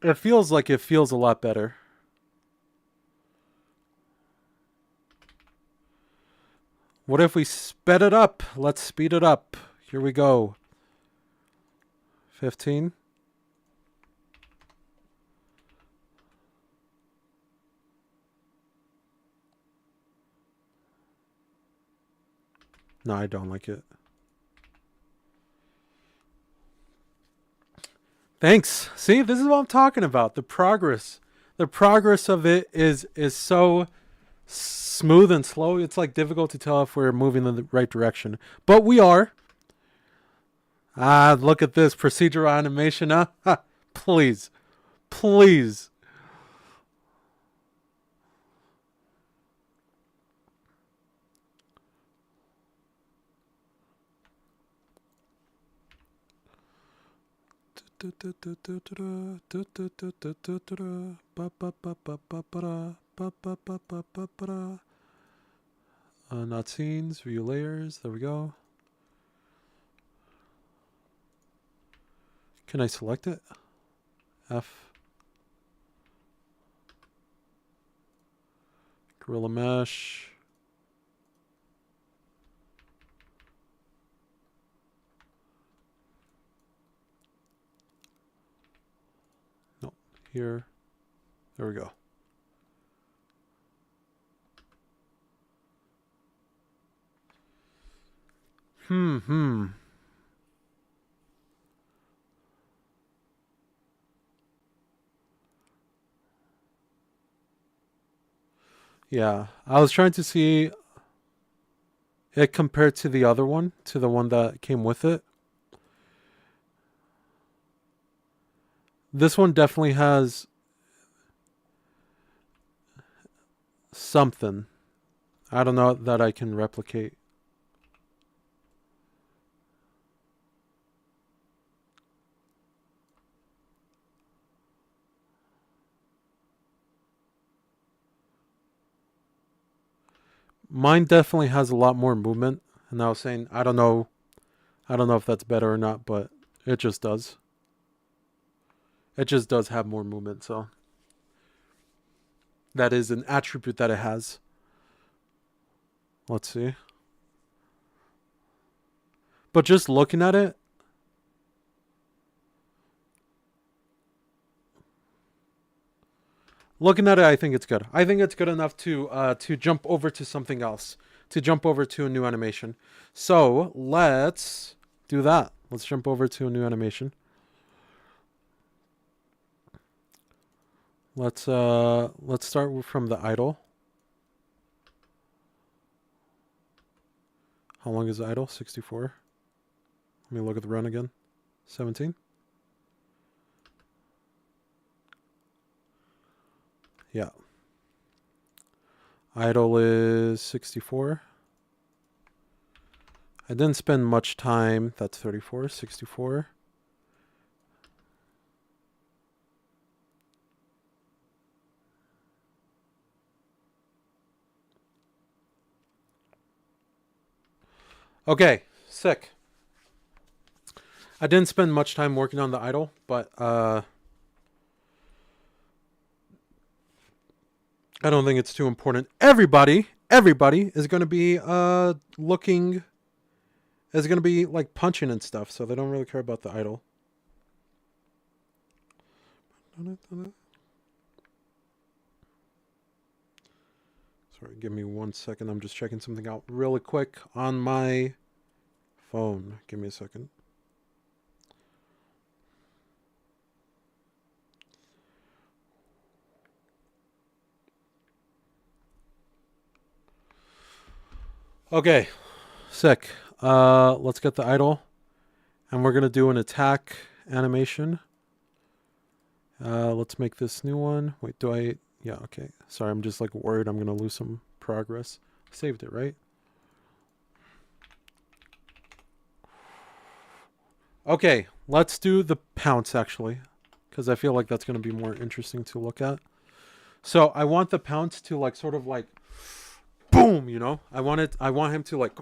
It feels like it feels a lot better. What if we sped it up? Let's speed it up. Here we go. 15. No, I don't like it. Thanks. See, this is what I'm talking about. The progress. The progress of it is so smooth and slow. It's like difficult to tell if we're moving in the right direction. But we are. Ah, look at this procedural animation, huh? Please. Please. Not scenes, view layers. There we go. Can I select it? F. Gorilla Mesh. No, here. There we go. Yeah, I was trying to see it compared to the other one, to the one that came with it. This one definitely has something. I don't know that I can replicate. Mine definitely has a lot more movement, and I was saying I don't know if that's better or not, but it just does. It just does have more movement, so that is an attribute that it has. Let's see. But just looking at it, I think it's good. I think it's good enough to jump over to something else, to jump over to a new animation. So let's do that. Let's jump over to a new animation. Let's start from the idle. How long is the idle? 64. Let me look at the run again. 17. Yeah. Idle is 64. I didn't spend much time. That's 34, 64. Okay, sick. I didn't spend much time working on the idle, but I don't think it's too important. Everybody is going to be looking, is going to be like punching and stuff, so they don't really care about the idle. Sorry, give me 1 second. I'm just checking something out really quick on my phone. Give me a second. Okay, sick. Let's get the idle, and we're gonna do an attack animation. Let's make this new one. Wait, do I? Yeah, okay. Sorry, I'm just like worried I'm gonna lose some progress. Saved it, right? Okay, let's do the pounce actually, because I feel like that's gonna be more interesting to look at. So I want the pounce to like sort of like boom, you know? I want him to like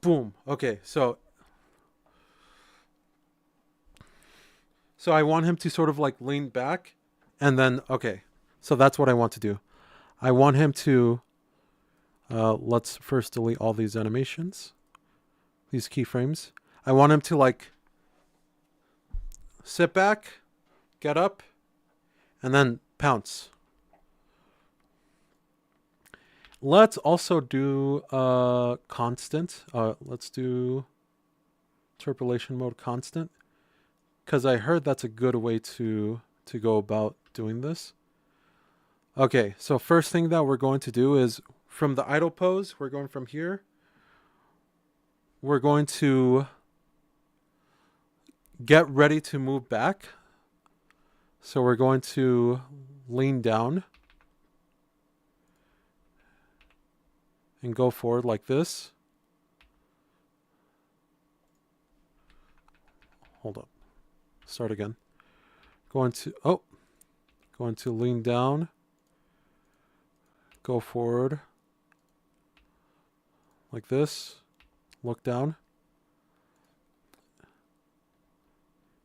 boom. Okay, so I want him to sort of like lean back and then okay. So that's what I want to do. I want him to let's first delete all these animations. These keyframes. I want him to like sit back, get up, and then pounce. Let's also do constant. Let's do interpolation mode constant, because I heard that's a good way to go about doing this. Okay, so first thing that we're going to do is from the idle pose, we're going from here. We're going to get ready to move back. So we're going to lean down and go forward like this. Hold up. start again. Going to lean down, go forward like this, look down.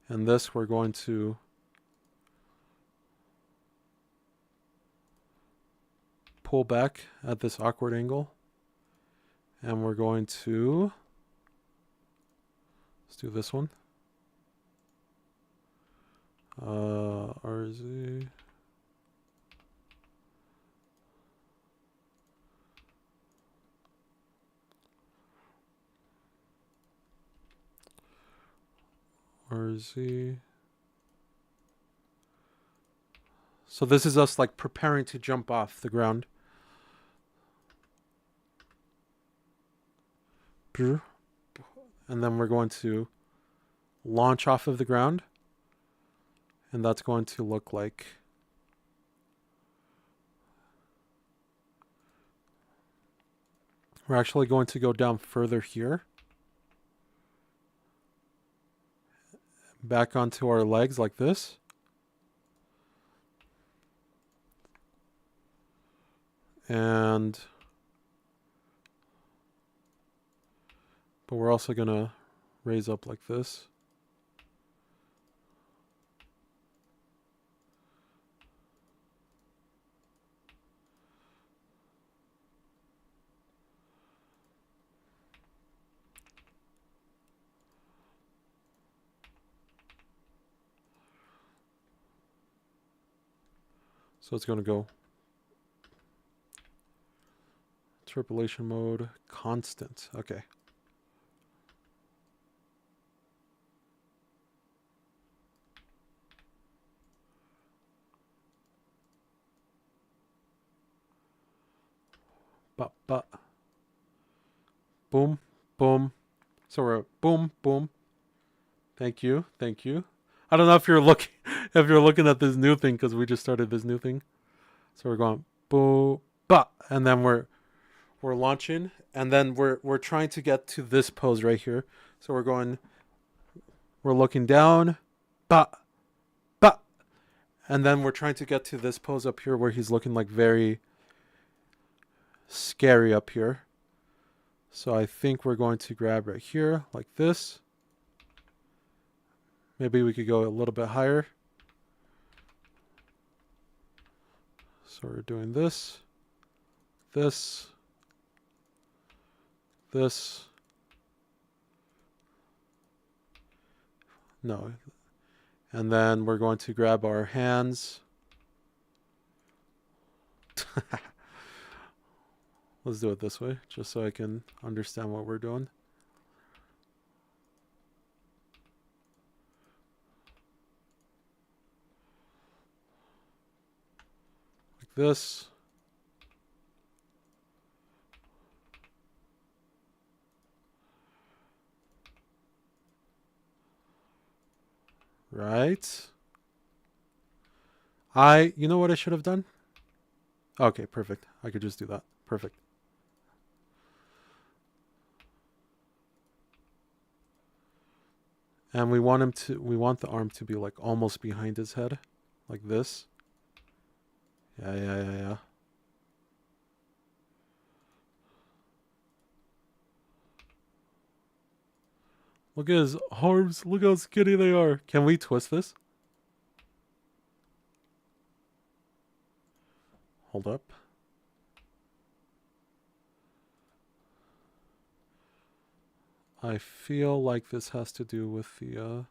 And this we're going to pull back at this awkward angle. And we're going to, let's do this one. RZ. RZ. So this is us like preparing to jump off the ground. And then we're going to launch off of the ground. And that's going to look like we're actually going to go down further here. Back onto our legs like this. And but we're also going to raise up like this. So it's going to go interpolation mode, constant. Okay. But. Boom, boom. So we're boom, boom. Thank you, thank you. I don't know if you're looking at this new thing because we just started this new thing. So we're going boo, ba, and then we're launching, and then we're trying to get to this pose right here. So we're looking down, ba, ba, and then we're trying to get to this pose up here where he's looking like very scary up here. So I think we're going to grab right here like this. Maybe we could go a little bit higher. So we're doing this, this, this. No. And then we're going to grab our hands. Let's do it this way, just so I can understand what we're doing. Like this. Right. You know what I should have done? Okay, perfect. I could just do that. Perfect. And we want the arm to be like almost behind his head, like this. Yeah. Look at his arms. Look how skinny they are. Can we twist this? Hold up. I feel like this has to do with the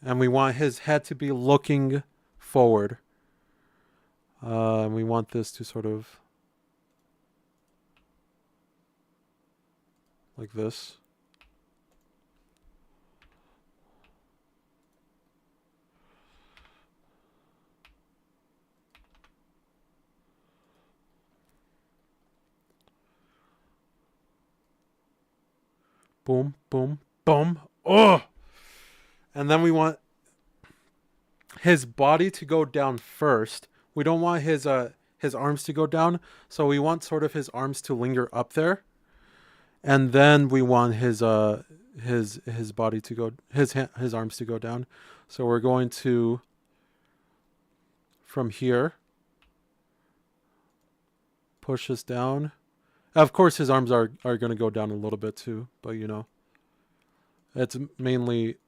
and we want his head to be looking forward. And we want this to sort of like this. Boom, boom, boom. Oh! And then we want his body to go down first. We don't want his arms to go down, so we want sort of his arms to linger up there, and then we want his body to go his arms to go down. So we're going to from here push this down. Of course, his arms are going to go down a little bit too, but you know, it's mainly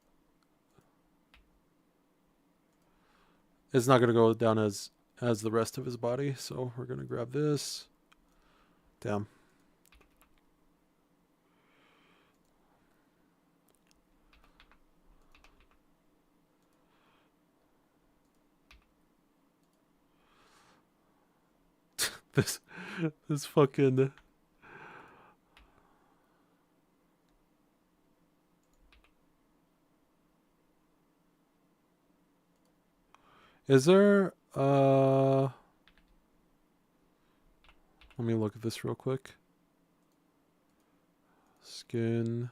it's not going to go down as the rest of his body. So we're going to grab this. Damn. this this fucking is there let me look at this real quick. Skin.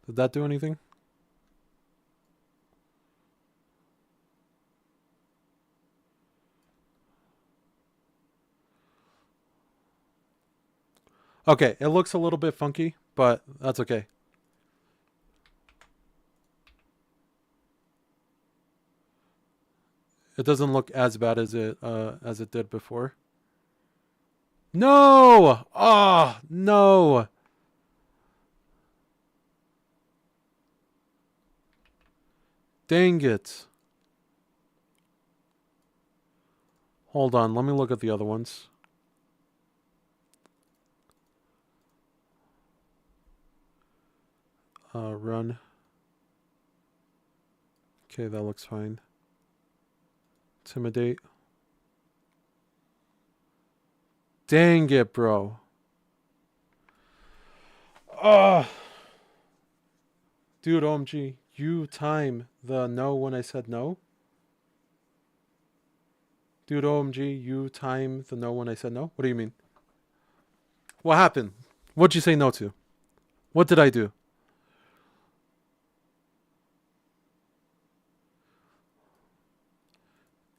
Did that do anything? Okay, it looks a little bit funky, but that's okay. It doesn't look as bad as it did before. No! Oh, no. Dang it. Hold on, let me look at the other ones. Run. Okay, that looks fine. Intimidate. Dang it, bro. Ugh. Dude, OMG, you time the no when I said no? Dude, OMG, you time the no when I said no? What do you mean? What happened? What'd you say no to? What did I do?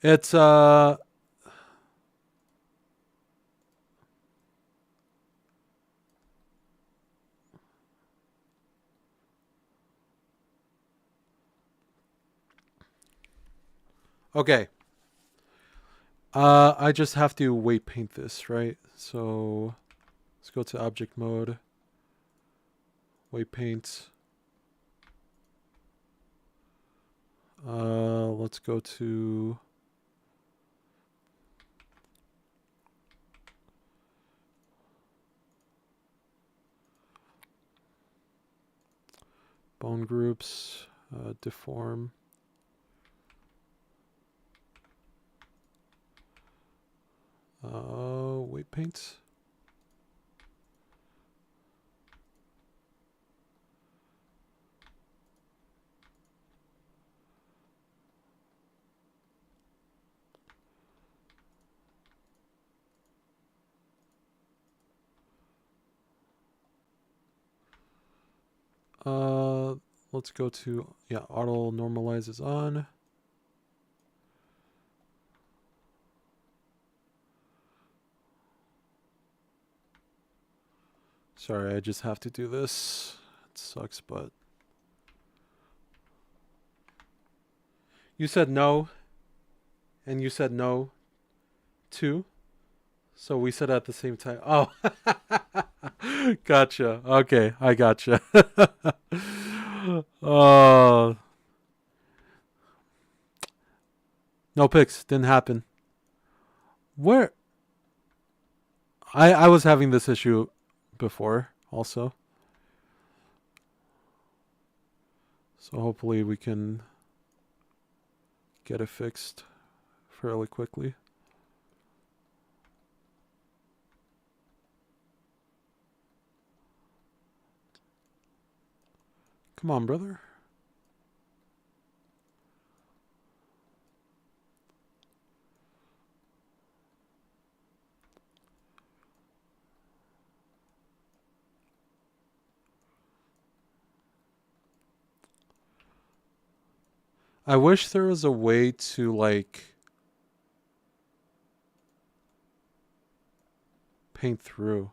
It's okay. I just have to weight paint this, right? So let's go to object mode. Weight paint. Let's go to bone groups, deform. Weight paint. Let's go to, yeah, auto normalize is on. Sorry, I just have to do this. It sucks, but you said no, and you said no too. So we said at the same time. Oh, gotcha. Okay, I gotcha. Oh, no pics. Didn't happen. Where? I was having this issue before also. So hopefully we can get it fixed fairly quickly. Come on, brother. I wish there was a way to like paint through.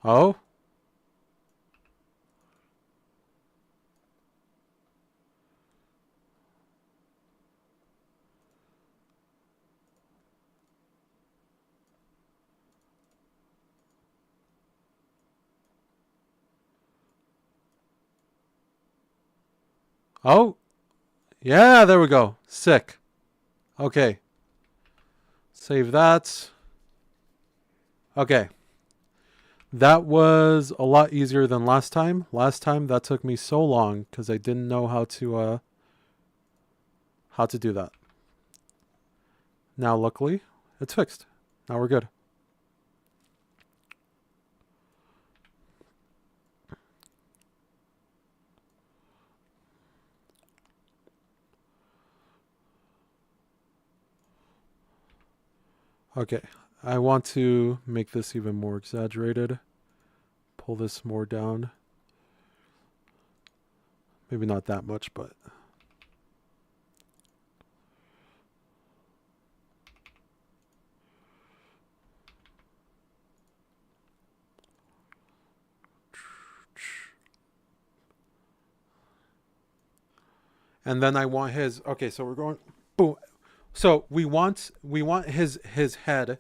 Oh? Oh? Yeah, there we go. Sick. Okay. Save that. Okay. That was a lot easier than last time. Last time that took me so long because I didn't know how to do that. Now luckily it's fixed. Now we're good. Okay. I want to make this even more exaggerated. Pull this more down. Maybe not that much, but and then I want his okay, so we're going boom. So we want his head.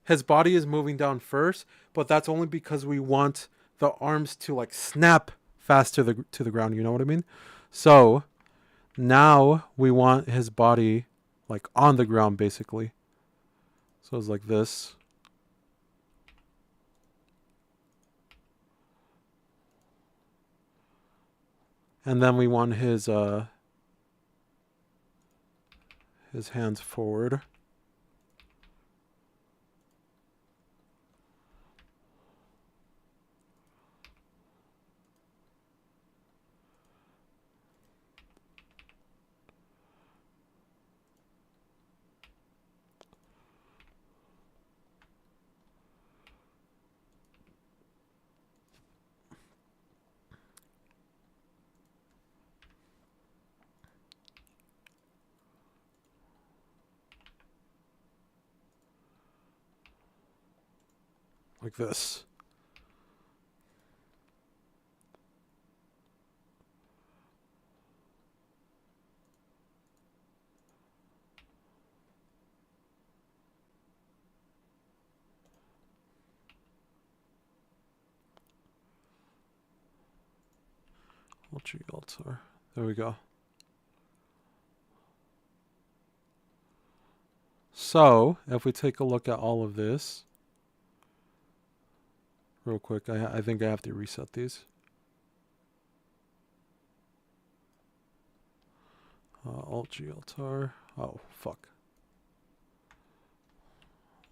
His body is moving down first, but that's only because we want the arms to like snap fast to the ground, you know what I mean? So now we want his body like on the ground basically. So it's like this. And then we want his hands forward. Like this. Altar. There we go. So if we take a look at all of this real quick, I think I have to reset these. Alt G Altar. Oh fuck.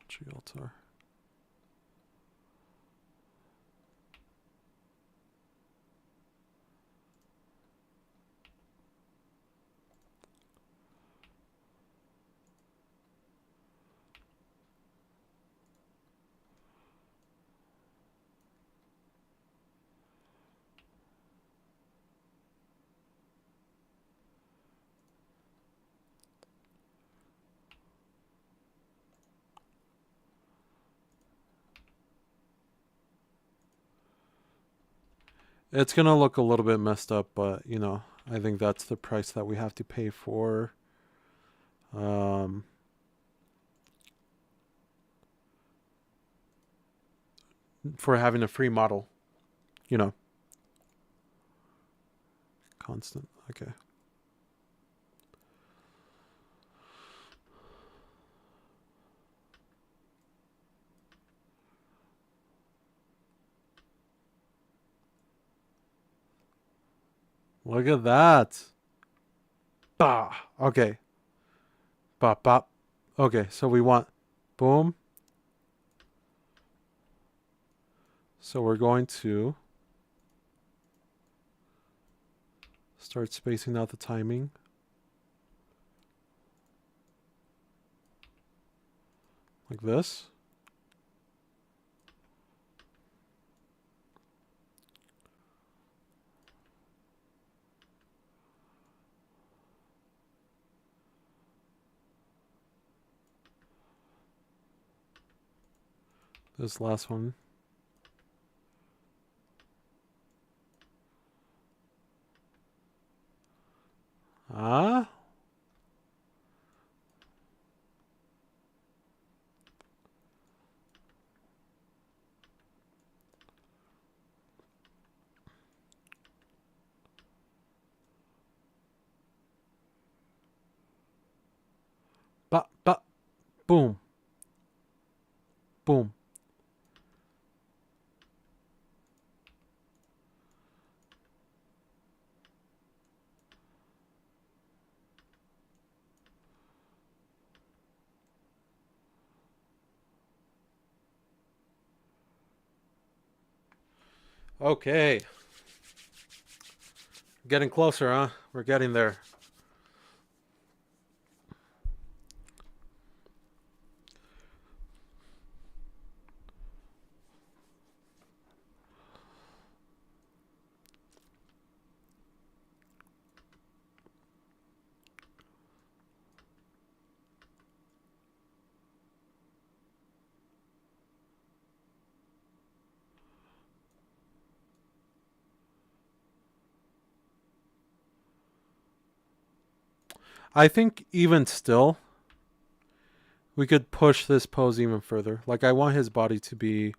G Altar. It's gonna look a little bit messed up, but you know, I think that's the price that we have to pay um, for having a free model. You know, constant. Okay. Look at that. Bah. Okay. Bop bop. Okay, so we want boom. So we're going to start spacing out the timing. Like this. This last one. Ah? Ba, boom. Boom. Okay. Getting closer, huh? We're getting there. I think even still, we could push this pose even further. Like, I want his body to be,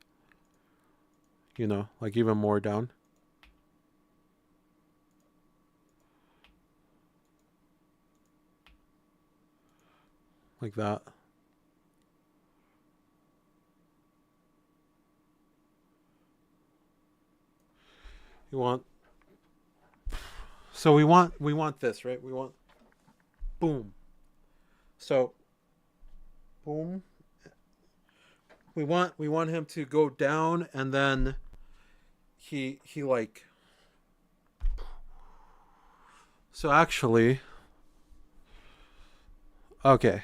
like even more down. Like that. You want. So we want this, right? We want boom. So boom. We want him to go down and then he like. So actually, okay.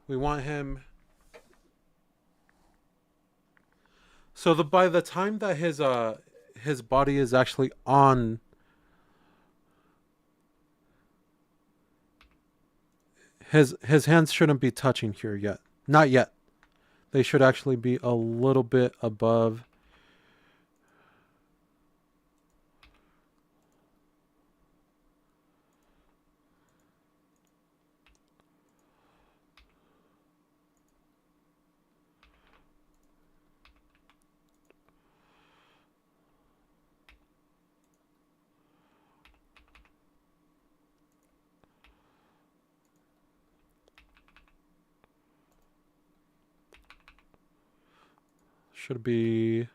We want him. So by the time that his body is actually on, his hands shouldn't be touching here yet. Not yet. They should actually be a little bit above. Should be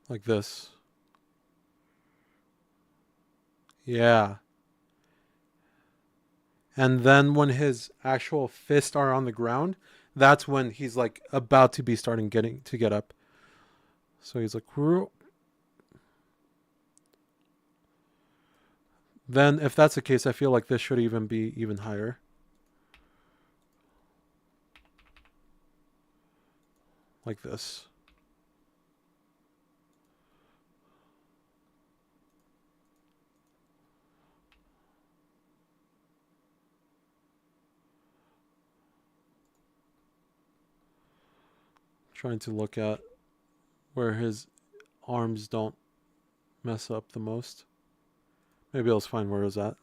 like this. Yeah. And then when his actual fists are on the ground, that's when he's like about to be starting getting to get up. So he's like, then if that's the case, I feel like this should even be even higher. Like this. Trying to look at where his arms don't mess up the most. Maybe I'll find where it was at.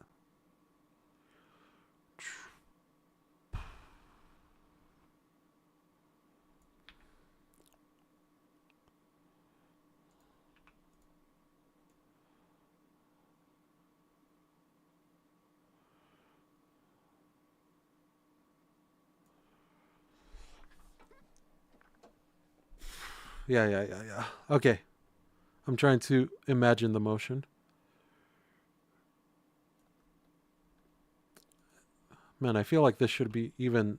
Yeah. Okay. I'm trying to imagine the motion. Man, I feel like this should be even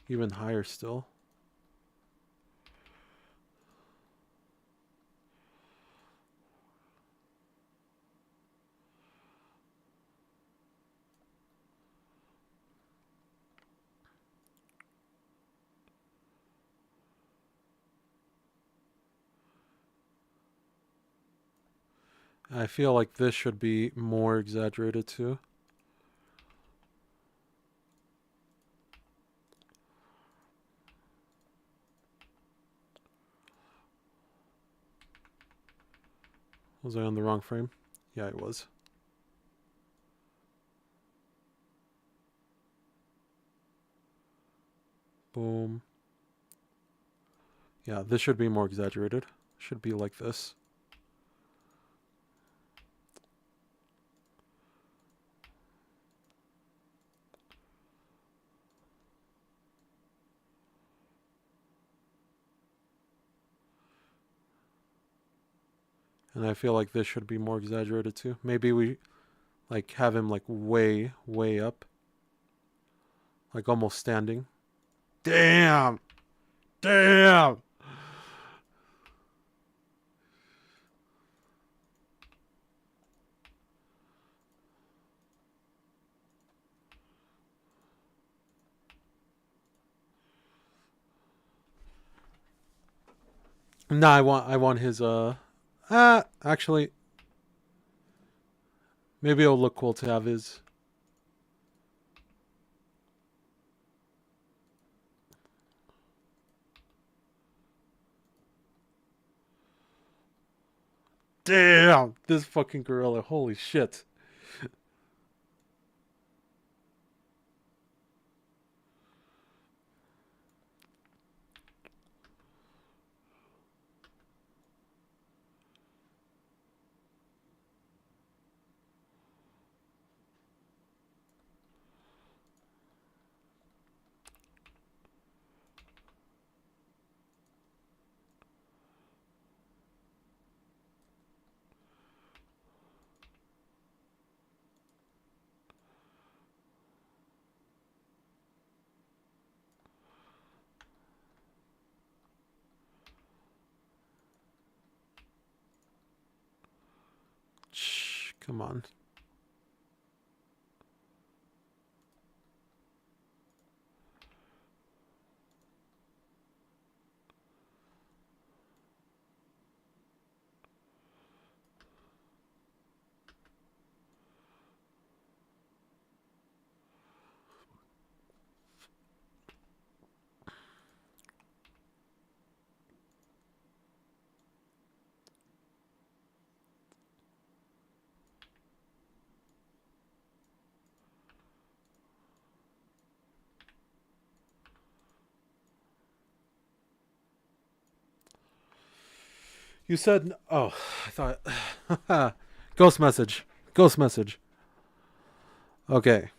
higher still. I feel like this should be more exaggerated too. Was I on the wrong frame? Yeah, I was. Boom. Yeah, this should be more exaggerated. Should be like this. And I feel like this should be more exaggerated too. Maybe we like have him like way, way up. Like almost standing. Damn! Damn! Nah, I want his actually maybe it'll look cool to have his. Damn! This fucking gorilla, holy shit. Shh, come on. You said oh, I thought ghost message. Ghost message. Okay.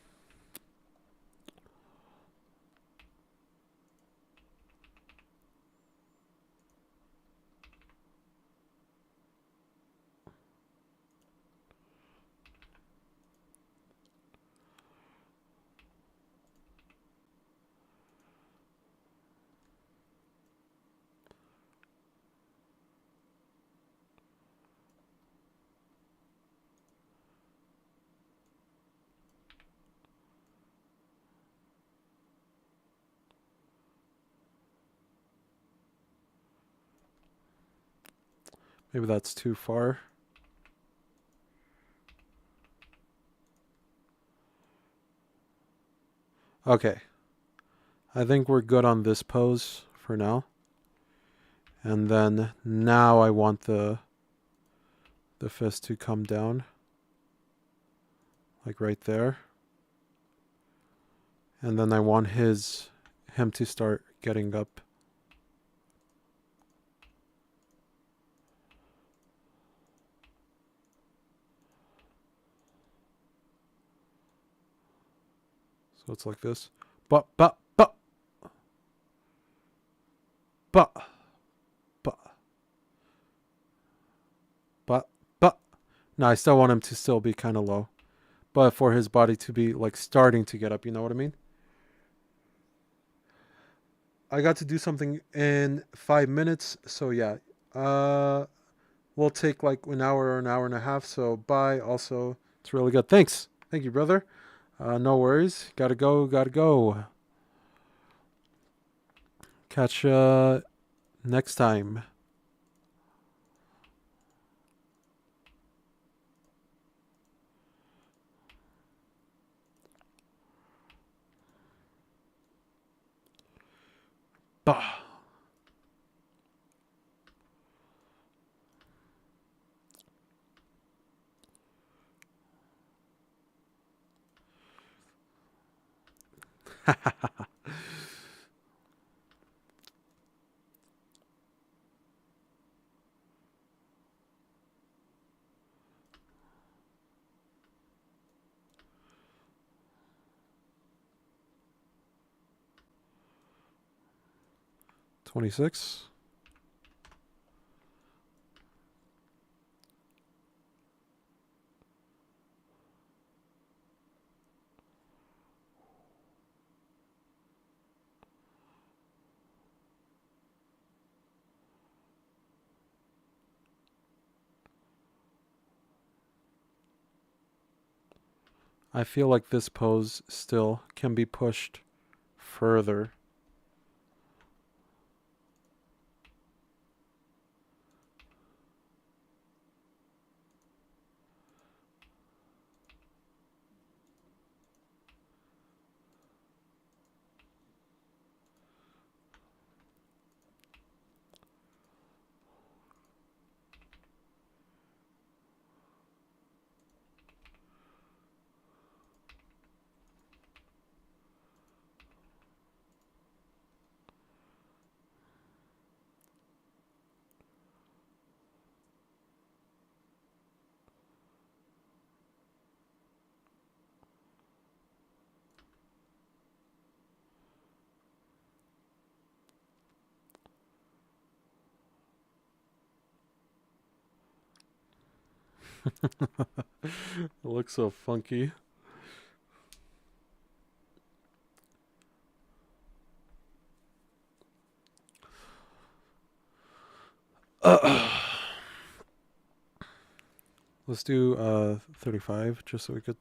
Maybe that's too far. Okay. I think we're good on this pose for now. And then now I want the fist to come down. Like right there. And then I want him to start getting up. So it's like this. But. No, I still want him to still be kind of low. But for his body to be like starting to get up, you know what I mean? I got to do something in 5 minutes, so yeah. Uh, we'll take like an hour and a half. So bye. Also, it's really good. Thanks. Thank you, brother. No worries. Gotta go. Gotta go. Catch next time. Bah. $26. I feel like this pose still can be pushed further. It looks so funky. Let's do 35 just so we could.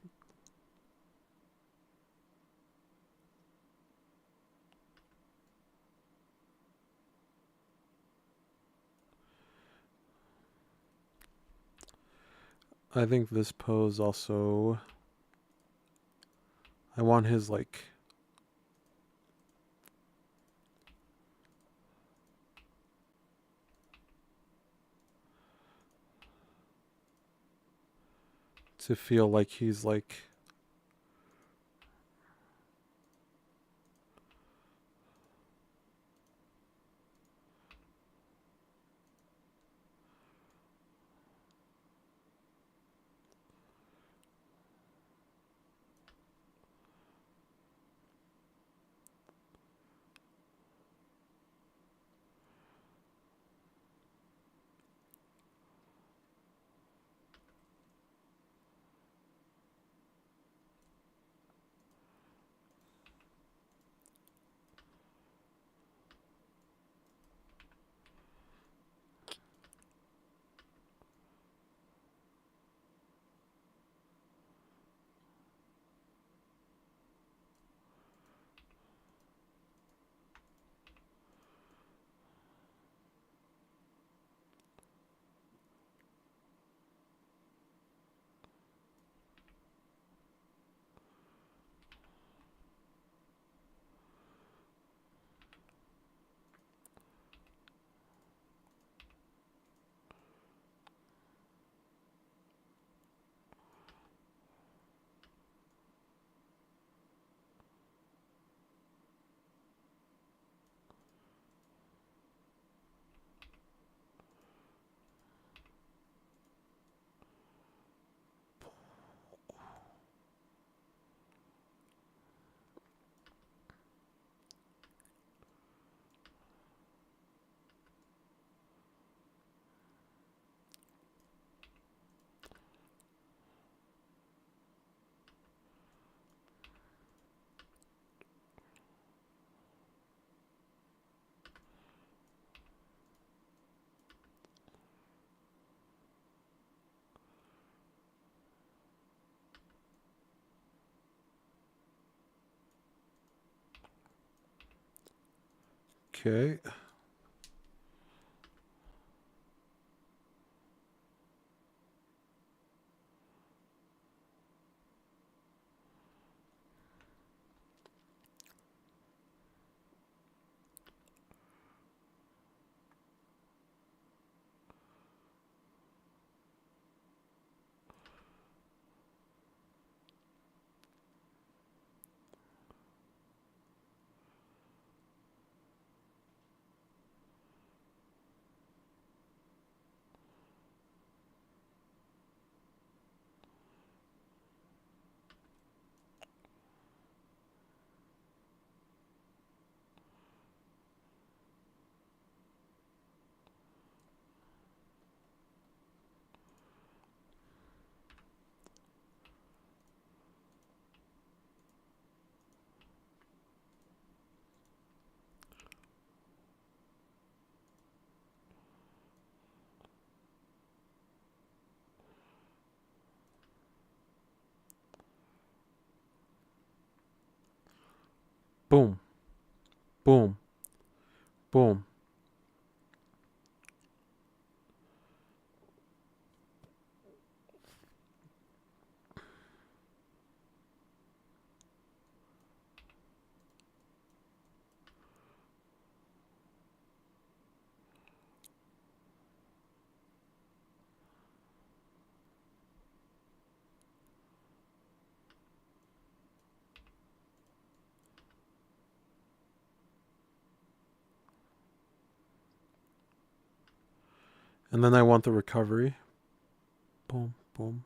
I think this pose also. I want his like. To feel like he's like. Okay. Boom, boom, boom. And then I want the recovery. Boom, boom.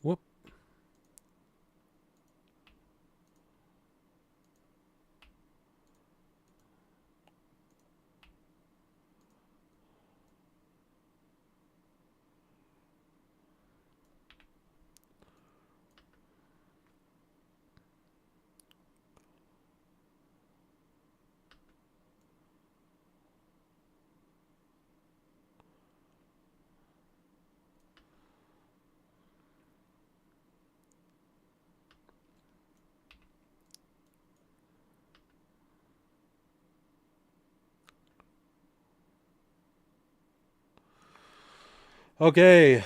Whoop. Okay.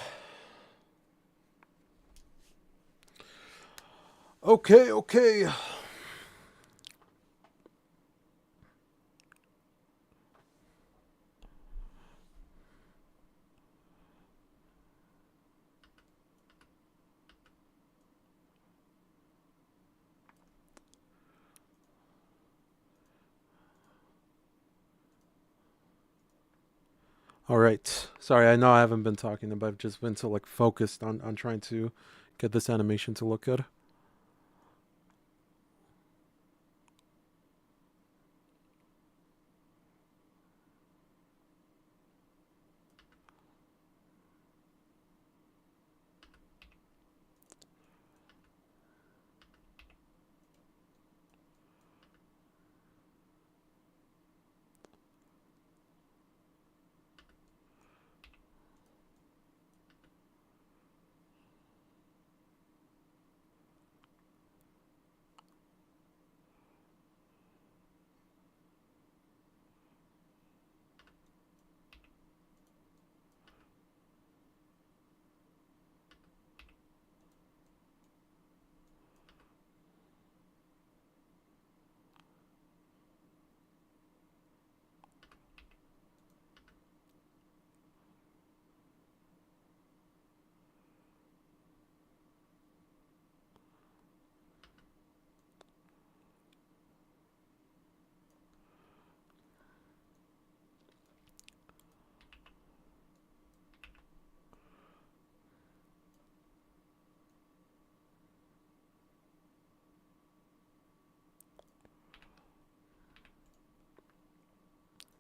Okay, okay. All right. Sorry, I know I haven't been talking, but I've just been so like focused on trying to get this animation to look good.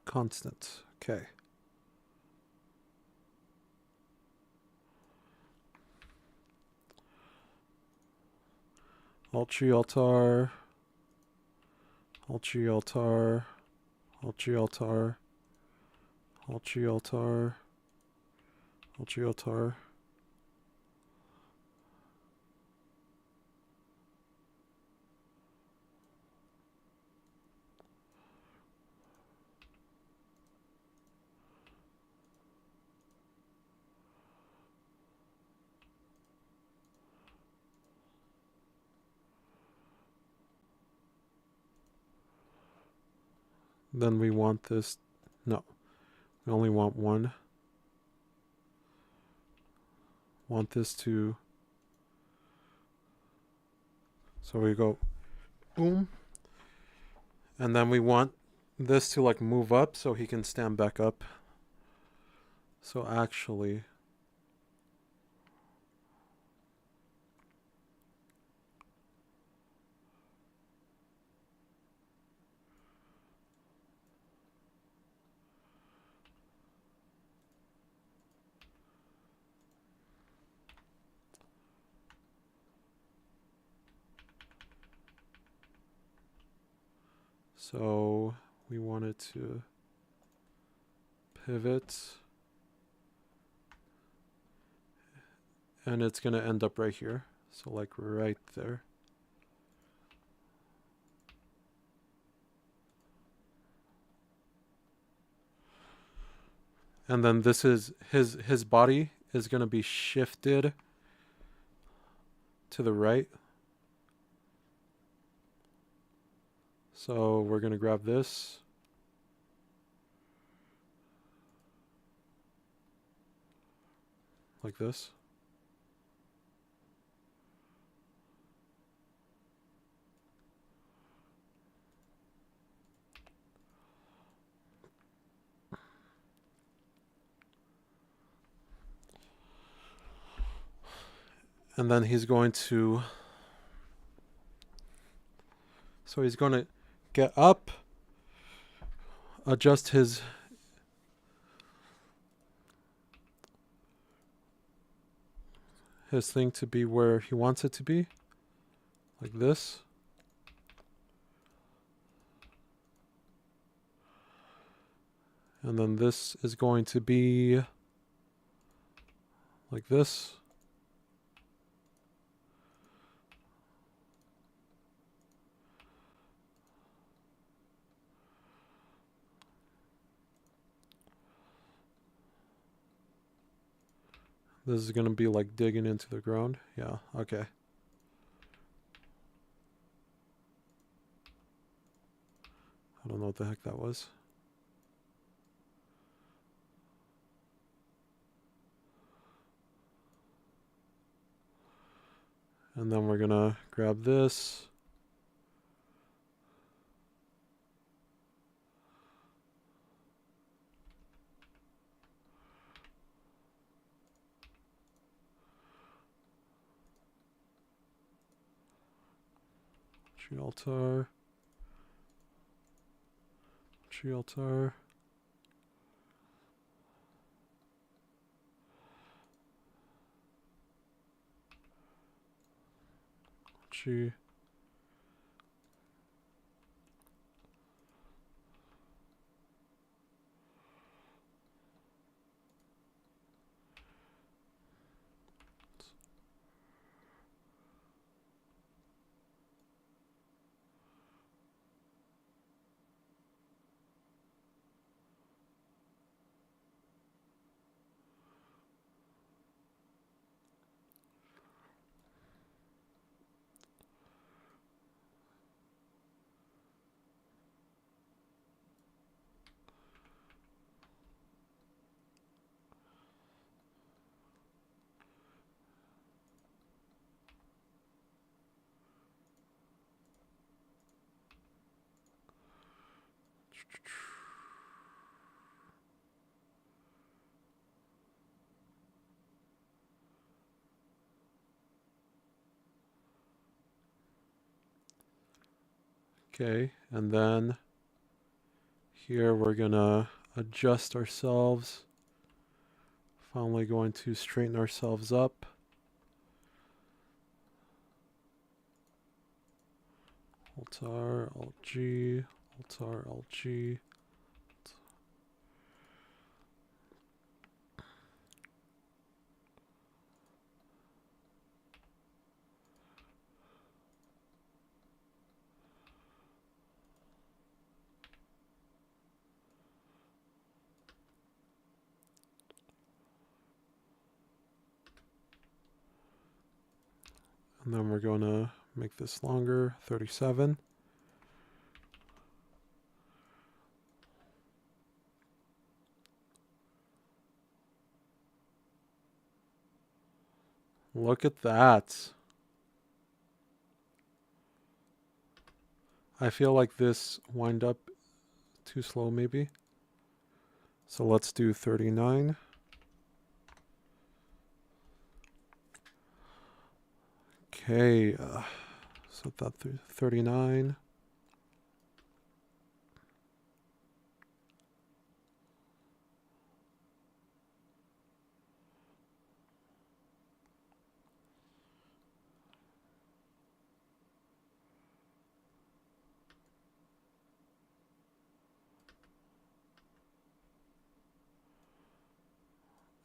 Constant. Okay. Altri altar. Altri altar. Altri altar. Altri altar. Altri altar. Then we want this, no, we only want one. Want this to, so we go boom. And then we want this to like move up so he can stand back up. So actually, so we want it to pivot. And it's going to end up right here. So like right there. And then this is his body is going to be shifted to the right. So we're going to grab this. Like this. And then he's going to, so he's going to get up, adjust his thing to be where he wants it to be, like this. And then this is going to be like this. This is going to be like digging into the ground. Yeah, okay. I don't know what the heck that was. And then we're going to grab this. Altar. Altar. G. Okay, and then here we're gonna adjust ourselves. Finally going to straighten ourselves up. Altar, Alt G, Altar, Alt G. And then we're going to make this longer, 37. Look at that. I feel like this wind up too slow maybe. So let's do 39. Okay, set that through 39.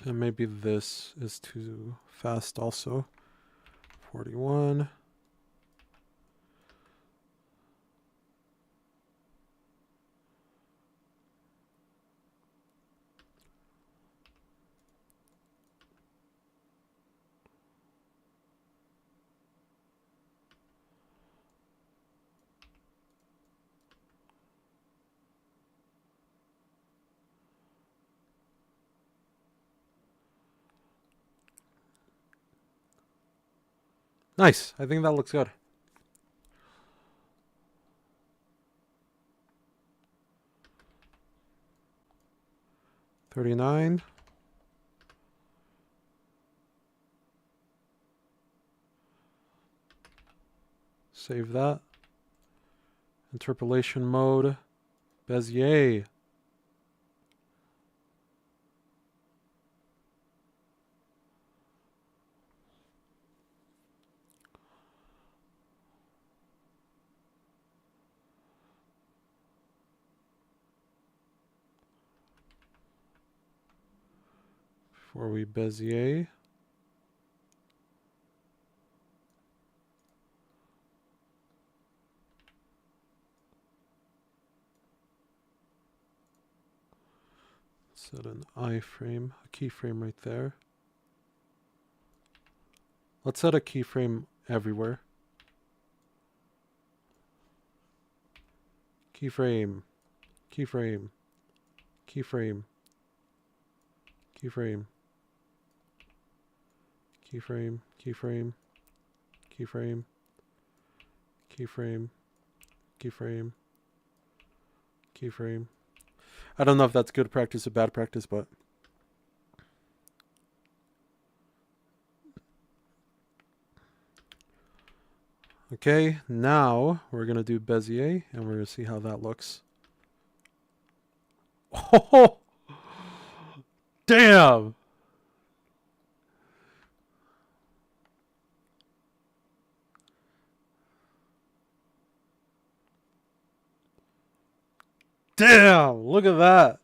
And maybe this is too fast also. 41. Nice. I think that looks good. $39. Save that. Interpolation mode. Bezier. Before we Bezier. Set an iframe, a keyframe right there. Let's set a keyframe everywhere. Keyframe, keyframe, keyframe, keyframe, keyframe, keyframe, keyframe, keyframe, keyframe, keyframe. I don't know if that's good practice or bad practice, but okay, now we're going to do Bezier, and we're going to see how that looks. Oh, damn! Damn! Look at that!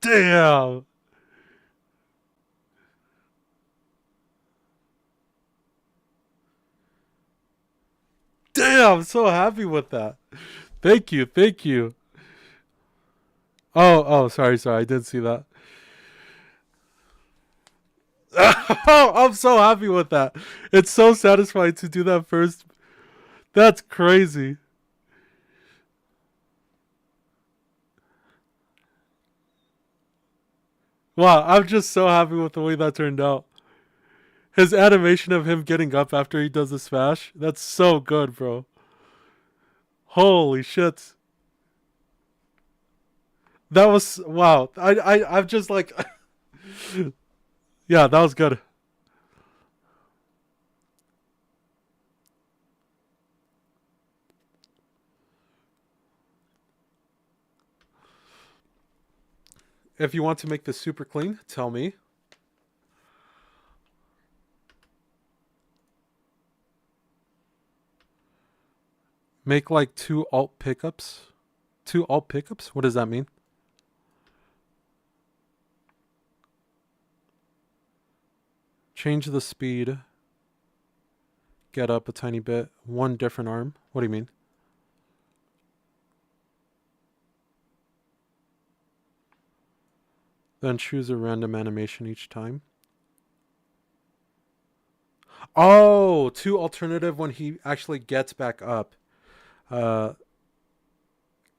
Damn! Damn! I'm so happy with that. Thank you, thank you. Oh, sorry, I did see that. Oh, I'm so happy with that. It's so satisfying to do that first. That's crazy. Wow, I'm just so happy with the way that turned out. His animation of him getting up after he does the smash, that's so good, bro. Holy shit. That was wow. I'm just like yeah, that was good. If you want to make this super clean, tell me. Make like two alt pickups. Two alt pickups? What does that mean? Change the speed. Get up a tiny bit. One different arm. What do you mean? Then choose a random animation each time. Oh, to alternative when he actually gets back up. Uh,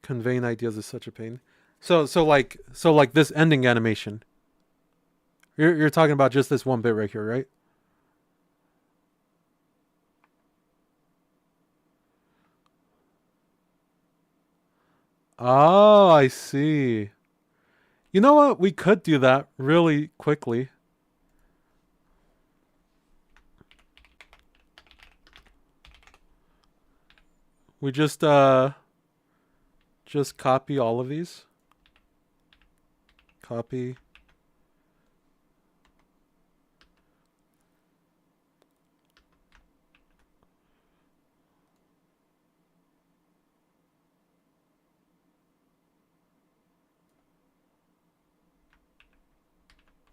Conveying ideas is such a pain. So like this ending animation. You're talking about just this one bit right here, right? Oh, I see. You know what? We could do that really quickly. We just copy all of these. Copy.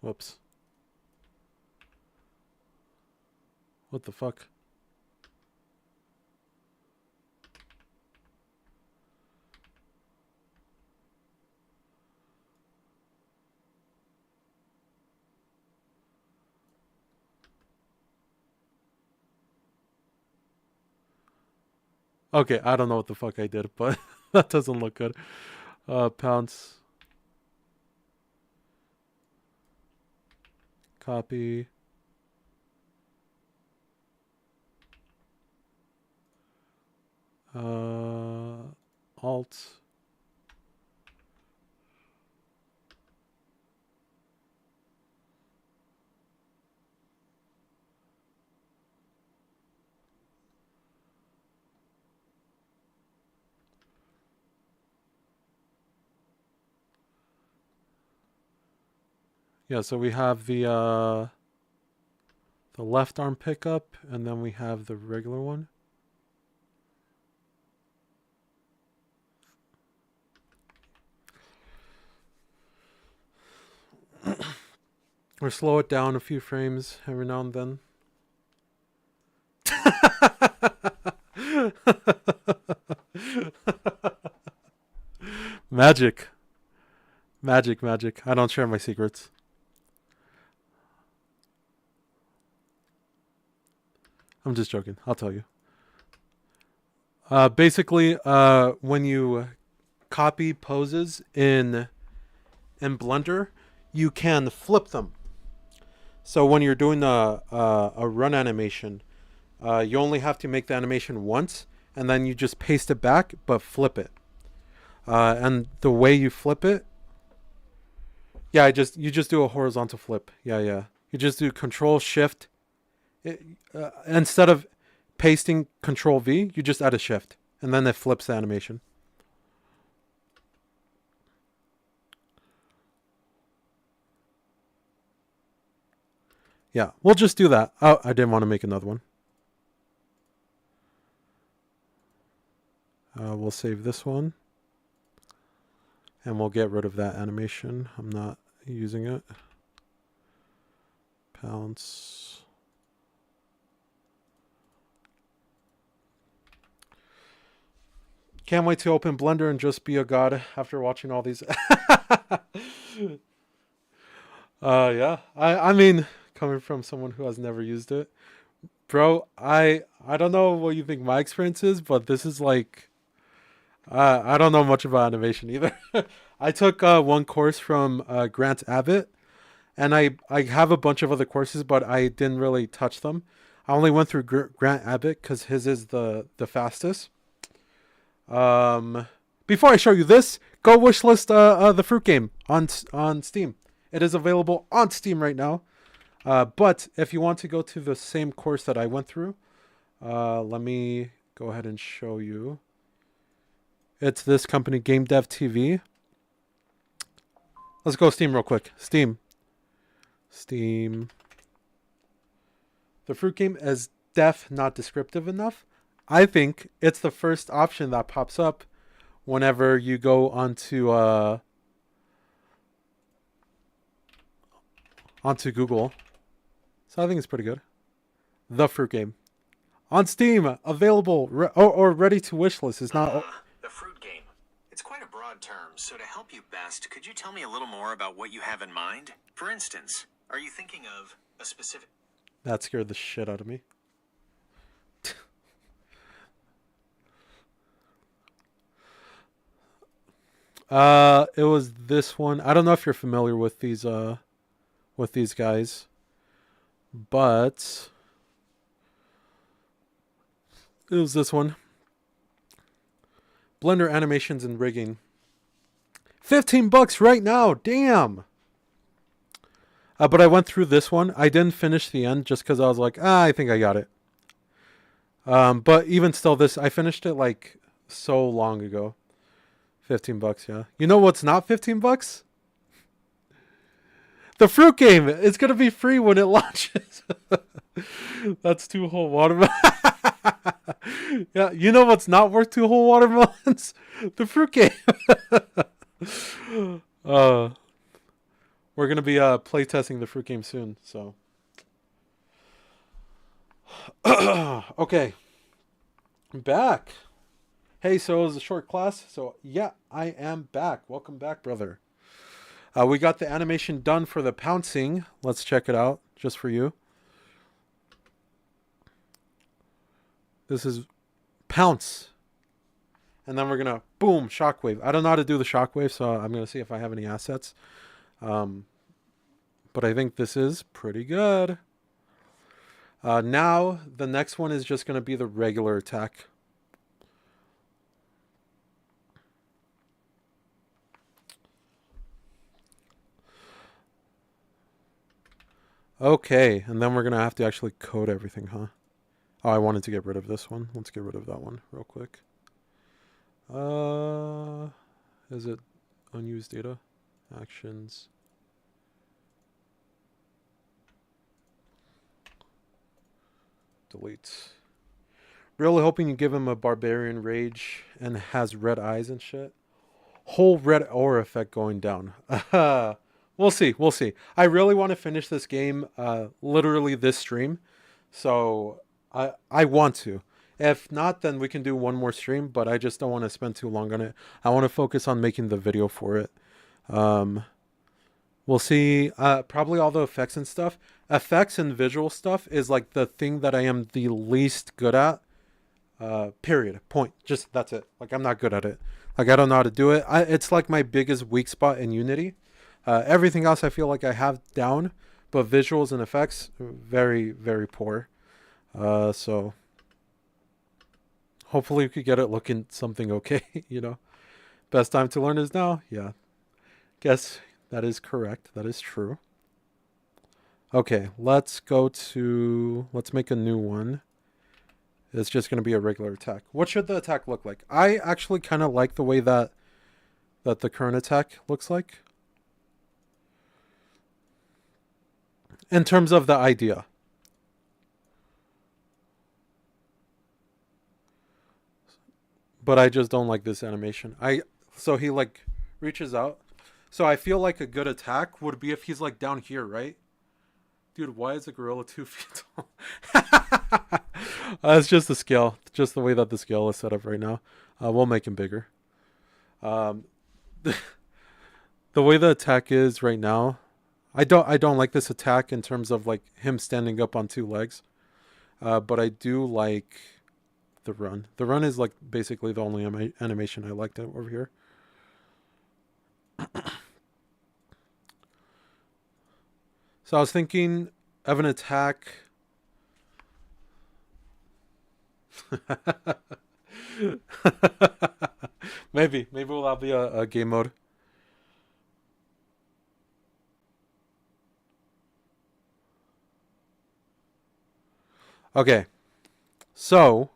Whoops. What the fuck? Okay, I don't know what the fuck I did, but that doesn't look good. Pounce. Copy. Alt. Yeah, so we have the left arm pickup, and then we have the regular one. Or slow it down a few frames every now and then. Magic. Magic, magic. I don't share my secrets. I'm just joking. I'll tell you. Basically, when you copy poses in Blender, you can flip them. So when you're doing a run animation, you only have to make the animation once, and then you just paste it back, but flip it. And the way you flip it, yeah, you just do a horizontal flip. Yeah, yeah. You just do Control Shift. Instead of pasting Control V, you just add a shift, and then it flips the animation. Yeah, we'll just do that. Oh, I didn't want to make another one. We'll save this one. And we'll get rid of that animation. I'm not using it. Pounce. Can't wait to open Blender and just be a god after watching all these. Yeah. I mean, coming from someone who has never used it, bro. I don't know what you think my experience is, but this is like, I don't know much about animation either. I took one course from Grant Abbott, and I have a bunch of other courses, but I didn't really touch them. I only went through Grant Abbott because his is the fastest. Before I show you this, go wishlist the Fruit Game on Steam. It is available on Steam right now. But if you want to go to the same course that I went through, let me go ahead and show you. It's this company, Game Dev TV. Let's go Steam real quick. Steam. The Fruit Game is def, not descriptive enough. I think it's the first option that pops up whenever you go onto Google. So I think it's pretty good. The Fruit Game on Steam, available or ready to wishlist. Is not. The Fruit Game. It's quite a broad term, so to help you best, could you tell me a little more about what you have in mind? For instance, are you thinking of a specific... That scared the shit out of me. It was this one. I don't know if you're familiar with these guys, but it was this one. Blender animations and rigging. $15 right now. Damn. But I went through this one. I didn't finish the end just because I was like, I think I got it. But even still, this I finished it like so long ago. $15, yeah. You know what's not $15? The fruit game. It's gonna be free when it launches. That's 2 whole watermelons. Yeah, you know what's not worth 2 whole watermelons? The fruit game. We're gonna be playtesting the fruit game soon, so. Okay. I'm back. Hey, so it was a short class, so yeah, I am back. Welcome back, brother. We got the animation done for the pouncing. Let's check it out, just for you. This is pounce. And then we're going to, boom, shockwave. I don't know how to do the shockwave, so I'm going to see if I have any assets. But I think this is pretty good. Now, the next one is just going to be the regular attack. Okay, and then we're going to have to actually code everything, huh? Oh, I wanted to get rid of this one. Let's get rid of that one real quick. Is it unused data? Actions. Delete. Really hoping you give him a barbarian rage and has red eyes and shit. Whole red aura effect going down. We'll see. We'll see. I really want to finish this game literally this stream. So I want to. If not, then we can do one more stream, but I just don't want to spend too long on it. I want to focus on making the video for it. We'll see. Probably all the effects and stuff. Effects and visual stuff is like the thing that I am the least good at. Period. Point. Just that's it. Like I'm not good at it. Like I don't know how to do it. It's like my biggest weak spot in Unity. Everything else I feel like I have down, but visuals and effects very, very poor. So hopefully we could get it looking something okay. You know, best time to learn is now. Yeah, guess that is correct. That is true. Okay, let's make a new one. It's just going to be a regular attack. What should the attack look like? I actually kind of like the way that the current attack looks like. In terms of the idea. But I just don't like this animation. So he like reaches out. So I feel like a good attack would be if he's like down here, right? Dude, why is a gorilla 2 feet tall? It's just the scale. Just the way that the scale is set up right now. We'll make him bigger. The way the attack is right now, I don't like this attack in terms of like him standing up on 2 legs. But I do like the run. The run is like basically the only animation I liked over here. So I was thinking of an attack. Maybe we'll have a game mode. Okay, so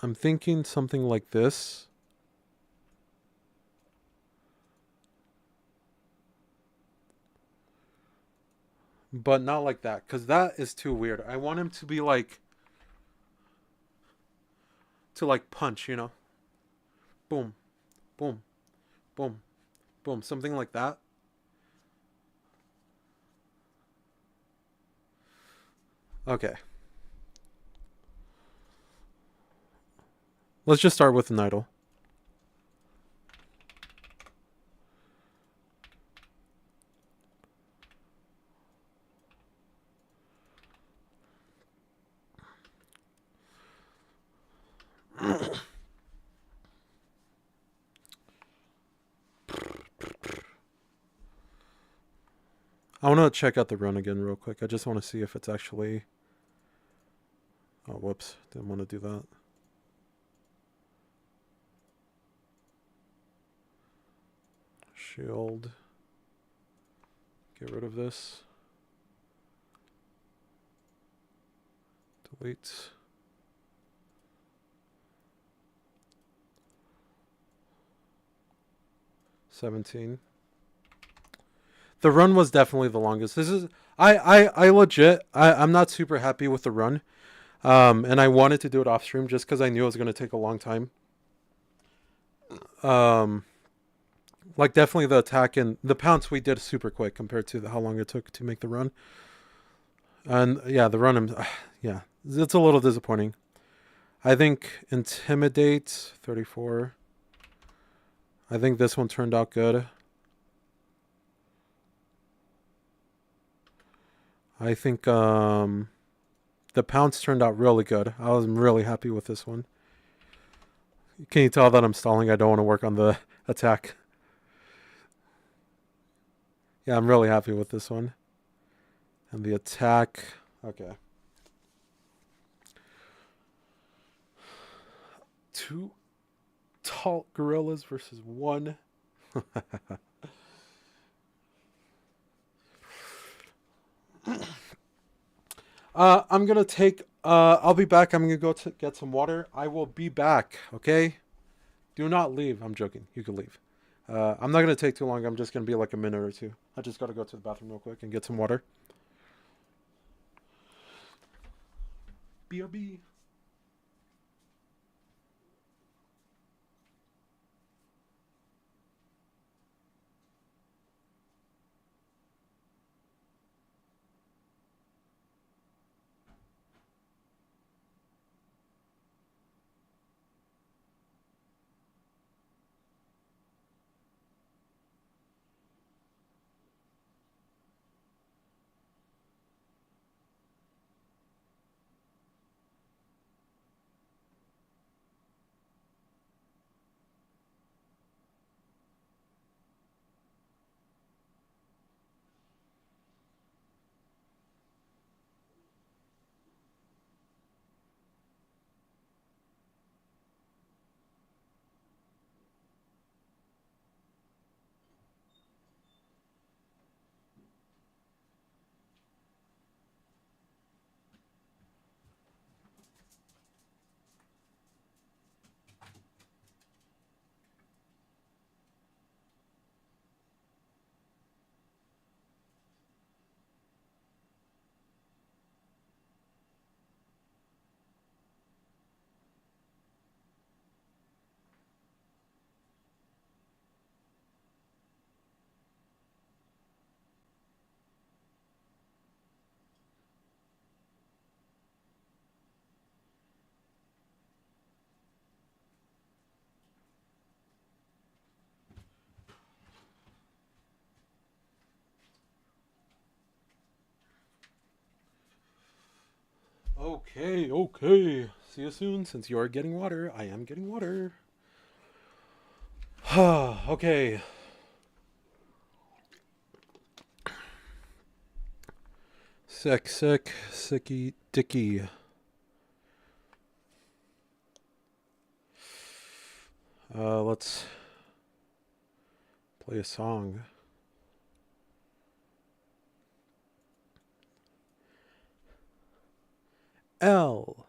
I'm thinking something like this. But not like that, because that is too weird. I want him to be like, to like punch, you know? Boom, boom, boom, boom. Something like that. Okay. Let's just start with an idle. I want to check out the run again real quick. I just want to see if it's actually... Oh, whoops. Didn't want to do that. Shield. Get rid of this. Delete. $17. The run was definitely the longest. This is I legit I'm not super happy with the run. And I wanted to do it off stream just because I knew it was gonna take a long time. Like definitely the attack and the pounce we did super quick compared to how long it took to make the run. And yeah, the run yeah, it's a little disappointing. I think Intimidate 34. I think this one turned out good. I think the pounce turned out really good. I was really happy with this one. Can you tell that I'm stalling? I don't want to work on the attack. Yeah, I'm really happy with this one. And the attack, okay. 2 tall gorillas versus 1. I'm gonna take. I'll be back. I'm gonna go to get some water. I will be back. Okay. Do not leave. I'm joking. You can leave. I'm not gonna take too long. I'm just gonna be like a minute or two. I just gotta go to the bathroom real quick and get some water. BRB. Okay, okay. See you soon. Since you are getting water, I am getting water. Okay. Sicky, dicky. Let's play a song. L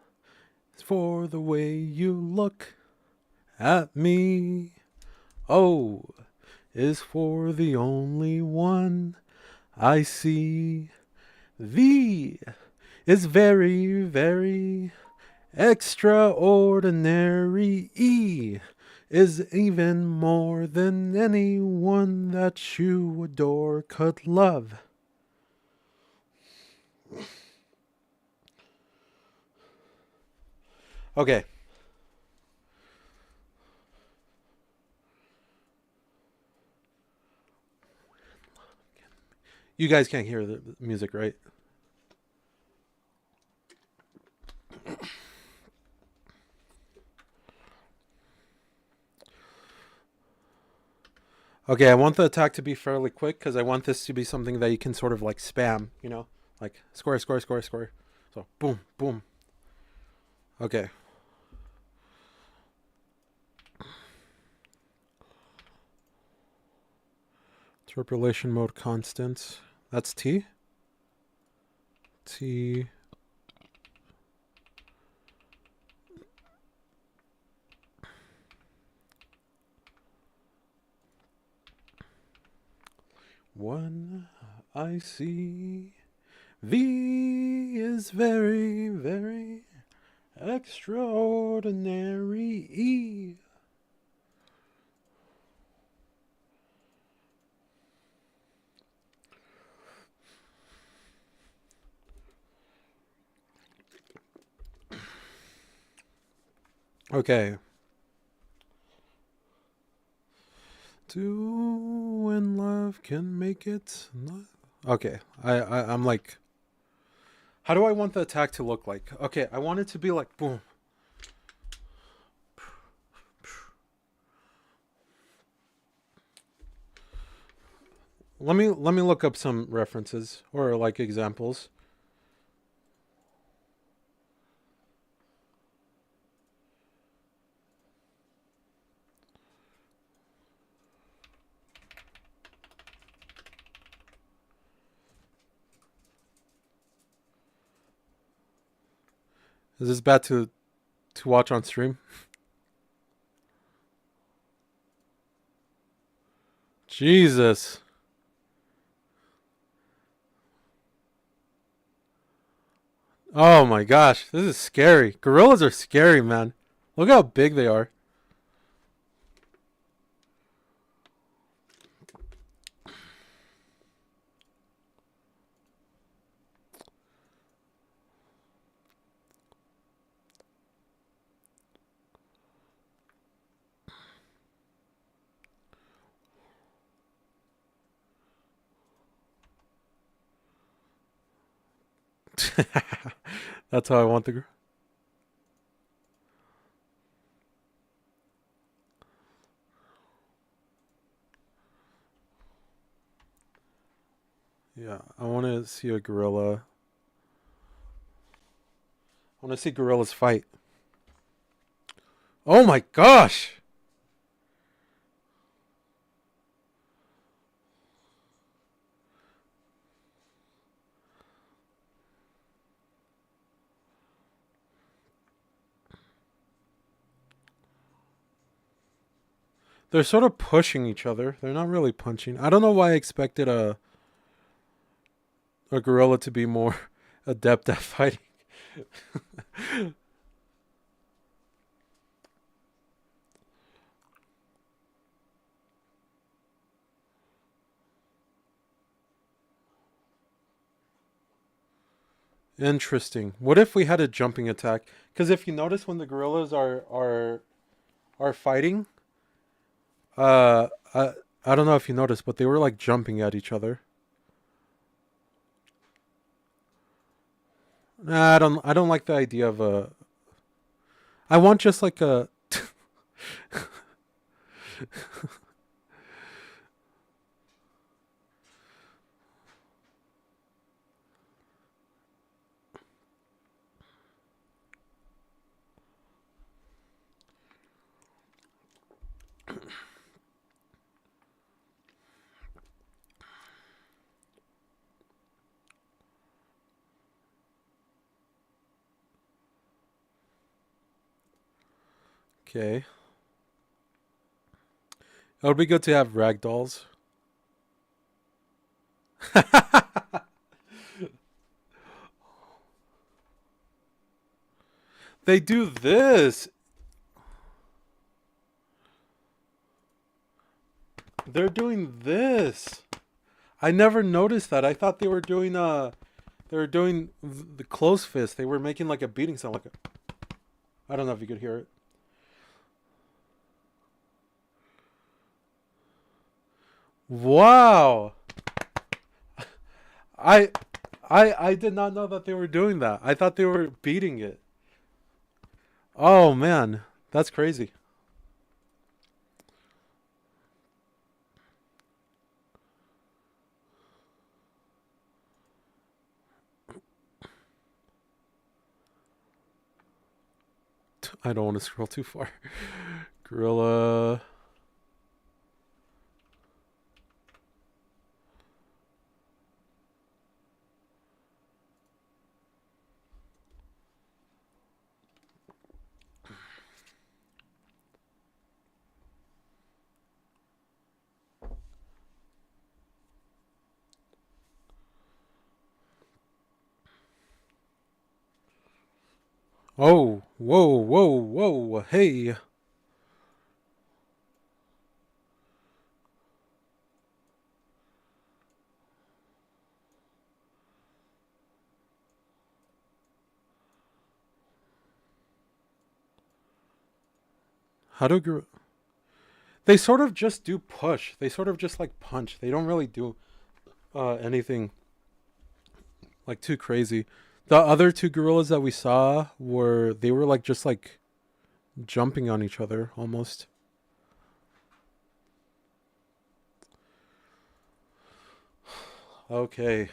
is for the way you look at me. O is for the only one I see. V is very, very extraordinary. E is even more than anyone that you adore could love. Okay. You guys can't hear the music, right? Okay, I want the attack to be fairly quick because I want this to be something that you can sort of like spam, you know? Like square, square, square, square. So boom, boom. Okay. Interpolation mode constant. That's T. T. One I see. V is very, very extraordinary. E. Okay. Do when love can make it not. Okay. I'm like, how do I want the attack to look like? Okay, I want it to be like boom. Let me look up some references or like examples. Is this bad to watch on stream? Jesus. Oh my gosh, this is scary. Gorillas are scary, man. Look how big they are. That's how I want the. Yeah, I want to see a gorilla. I want to see gorillas fight. Oh my gosh! They're sort of pushing each other. They're not really punching. I don't know why I expected a gorilla to be more adept at fighting. Interesting. What if we had a jumping attack? Because if you notice, when the gorillas are fighting, uh, I don't know if you noticed, but they were like jumping at each other. Nah, I don't like the idea of a. I want just like a. Okay. It would be good to have ragdolls. They do this. They're doing this. I never noticed that. I thought they were doing the close fist. They were making like a beating sound like a, I don't know if you could hear it. Wow. I I did not know that they were doing that. I thought they were beating it. Oh man, that's crazy. I don't want to scroll too far. Gorilla. Oh, whoa, whoa, whoa, hey. How do they sort of just do push? They sort of just like punch. They don't really do anything like too crazy. The other two gorillas that we saw were like just like jumping on each other almost. Okay.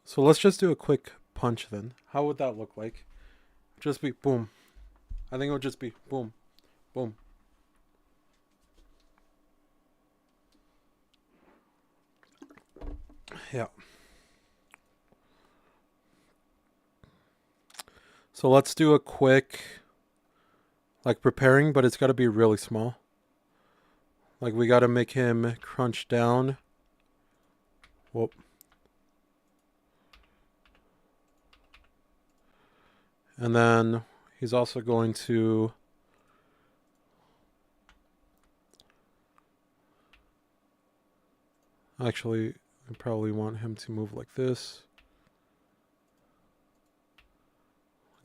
So let's just do a quick punch then. How would that look like? Just be boom. I think it would just be boom, boom. Yeah. So let's do a quick, like preparing, but it's got to be really small. Like we got to make him crunch down. Whoop. And then he's also going to actually, I probably want him to move like this.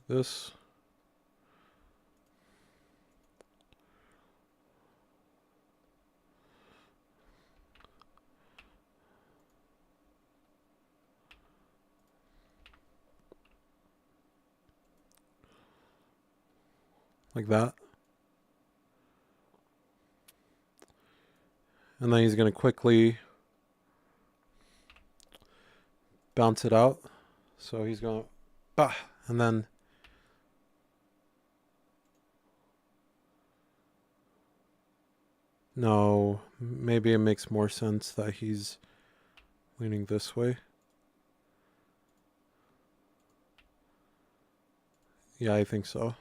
Like this. Like that. And then he's going to quickly bounce it out. So he's going to, bah, and then no, maybe it makes more sense that he's leaning this way. Yeah, I think so.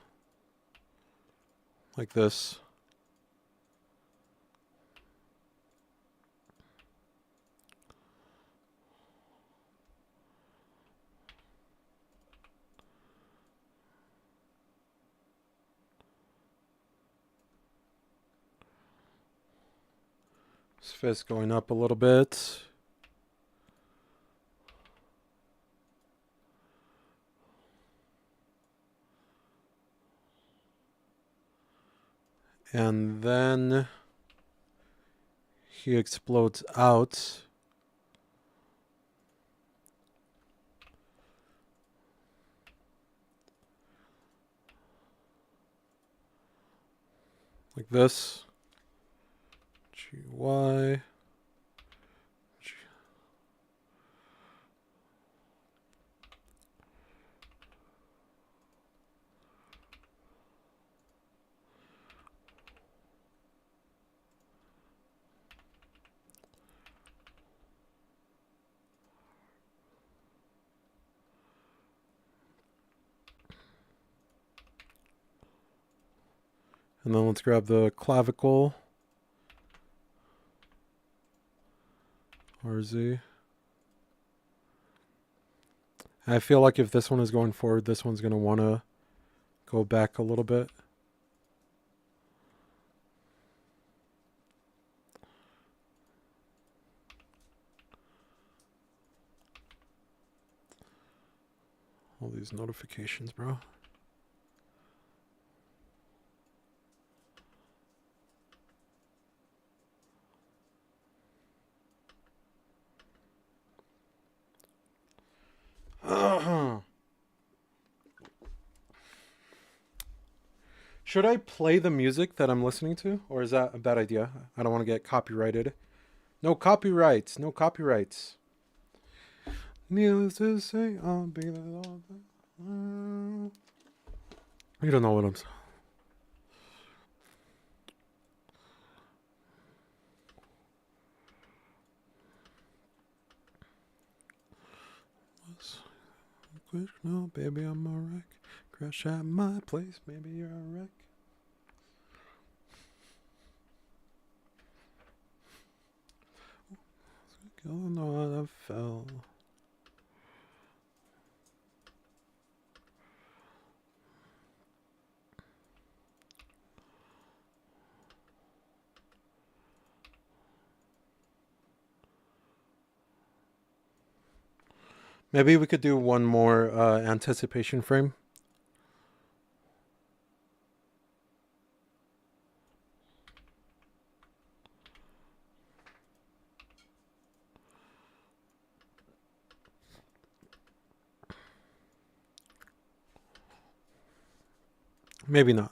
Like this. His fist going up a little bit. And then he explodes out. Like this. GY. And then let's grab the clavicle. RZ. I feel like if this one is going forward, this one's going to want to go back a little bit. All these notifications, bro. Should I play the music that I'm listening to? Or is that a bad idea? I don't want to get copyrighted. No copyrights. No copyrights. Needless to say, I'll be the You don't know what I'm saying. No, baby, I'm a wreck. Crash at my place, maybe you're a wreck. Oh no, I fell. Maybe we could do one more anticipation frame. Maybe not.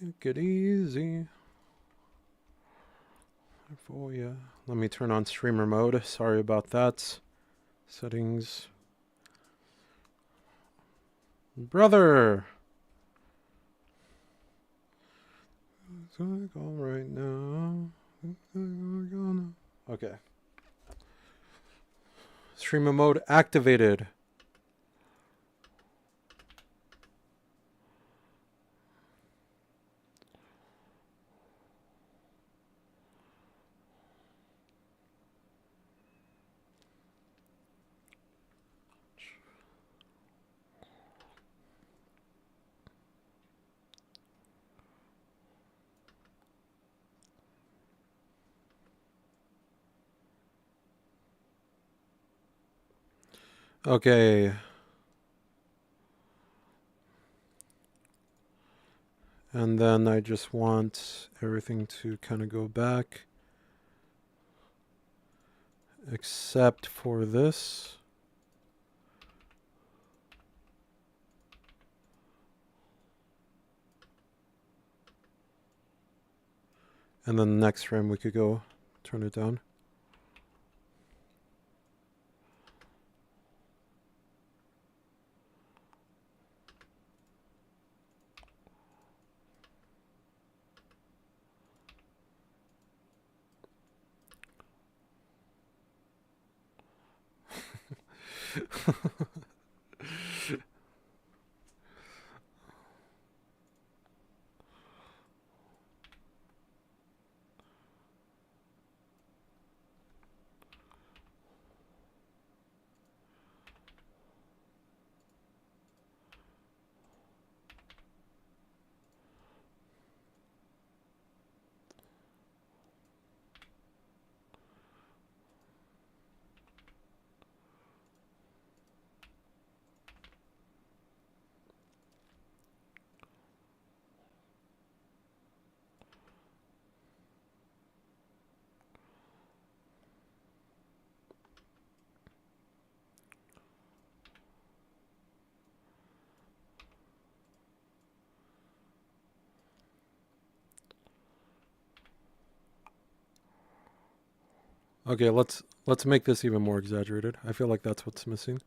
Take it easy. For ya. Let me turn on streamer mode. Sorry about that. Settings. Brother! All right now. Okay. Streamer mode activated. Okay. And then I just want everything to kind of go back. Except for this. And then the next frame we could go turn it down. Okay, let's make this even more exaggerated. I feel like that's what's missing.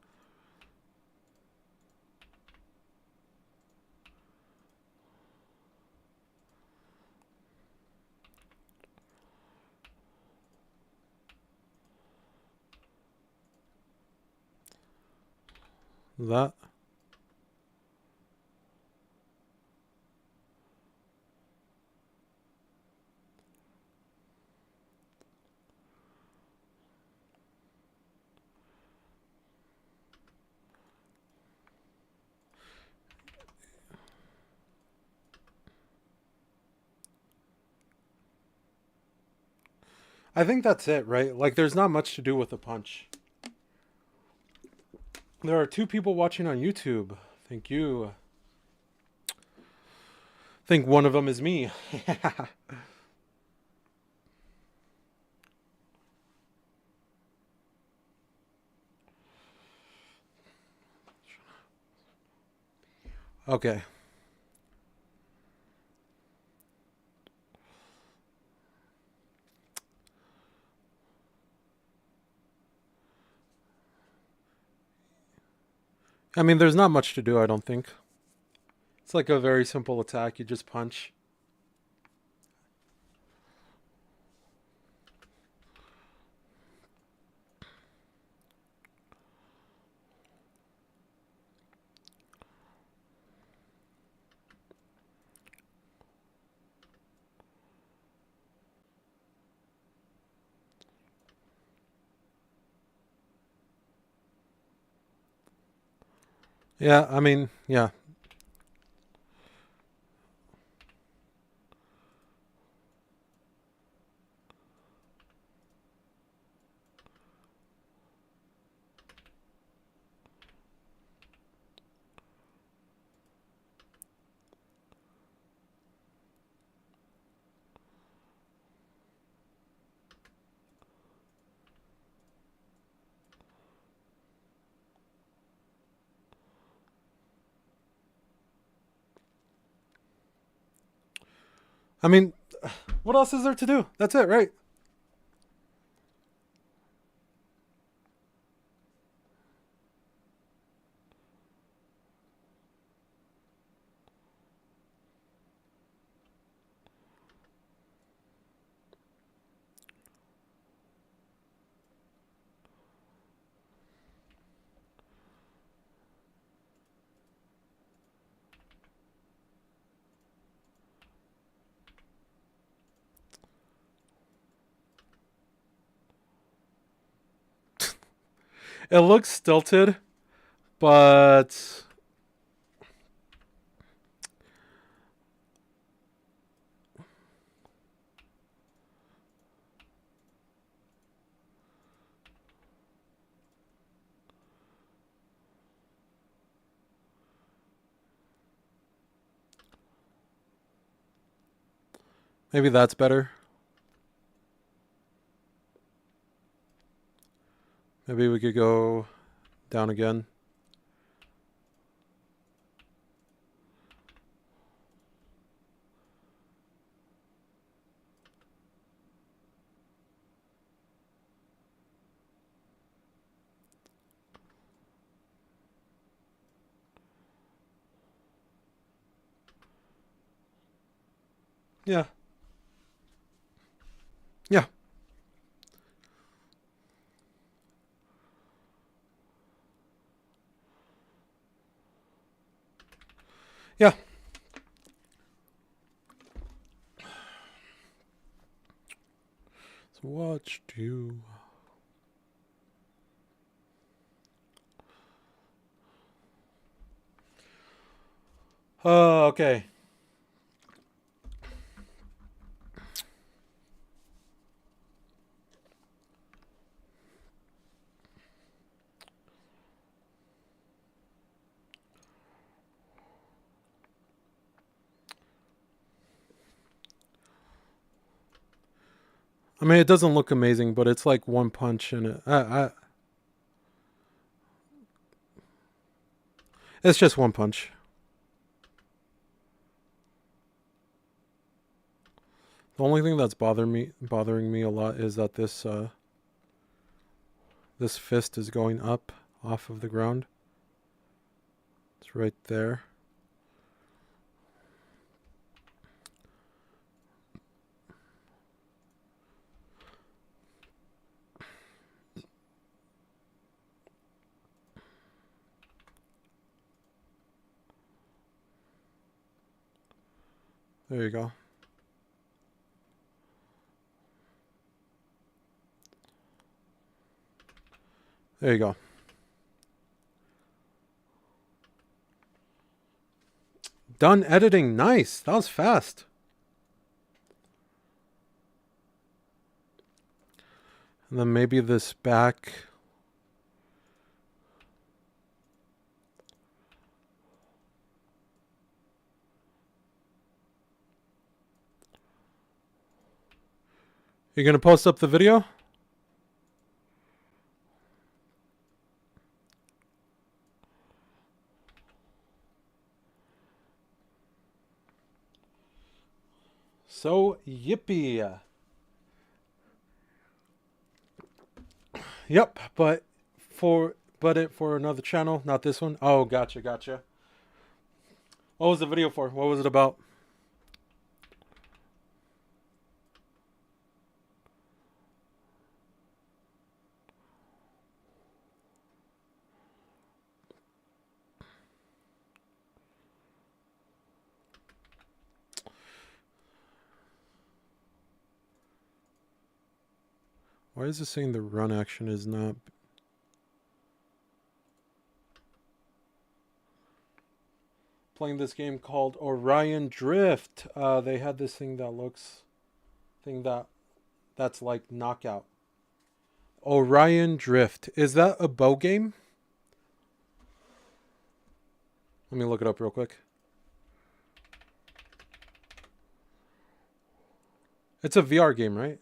That. I think that's it, right? Like, there's not much to do with the punch. There are 2 people watching on YouTube. Thank you. I think one of them is me. Okay. I mean, there's not much to do, I don't think. It's like a very simple attack. You just punch. Yeah, I mean, yeah. I mean, what else is there to do? That's it, right? It looks stilted, but maybe that's better. Maybe we could go down again. Yeah. Yeah. Yeah. So watch you. Okay. I mean, it doesn't look amazing, but it's like one punch and it's just one punch. The only thing that's bothering me a lot is that this fist is going up off of the ground. It's right there. There you go. There you go. Done editing. Nice. That was fast. And then maybe this back. You're going to post up the video? So, yippee. Yep, but but it for another channel, not this one. Oh, gotcha. What was the video for? What was it about? Why is it saying the run action is not... Playing this game called Orion Drift. They had this thing that looks... That's like Knockout. Orion Drift. Is that a bow game? Let me look it up real quick. It's a VR game, right?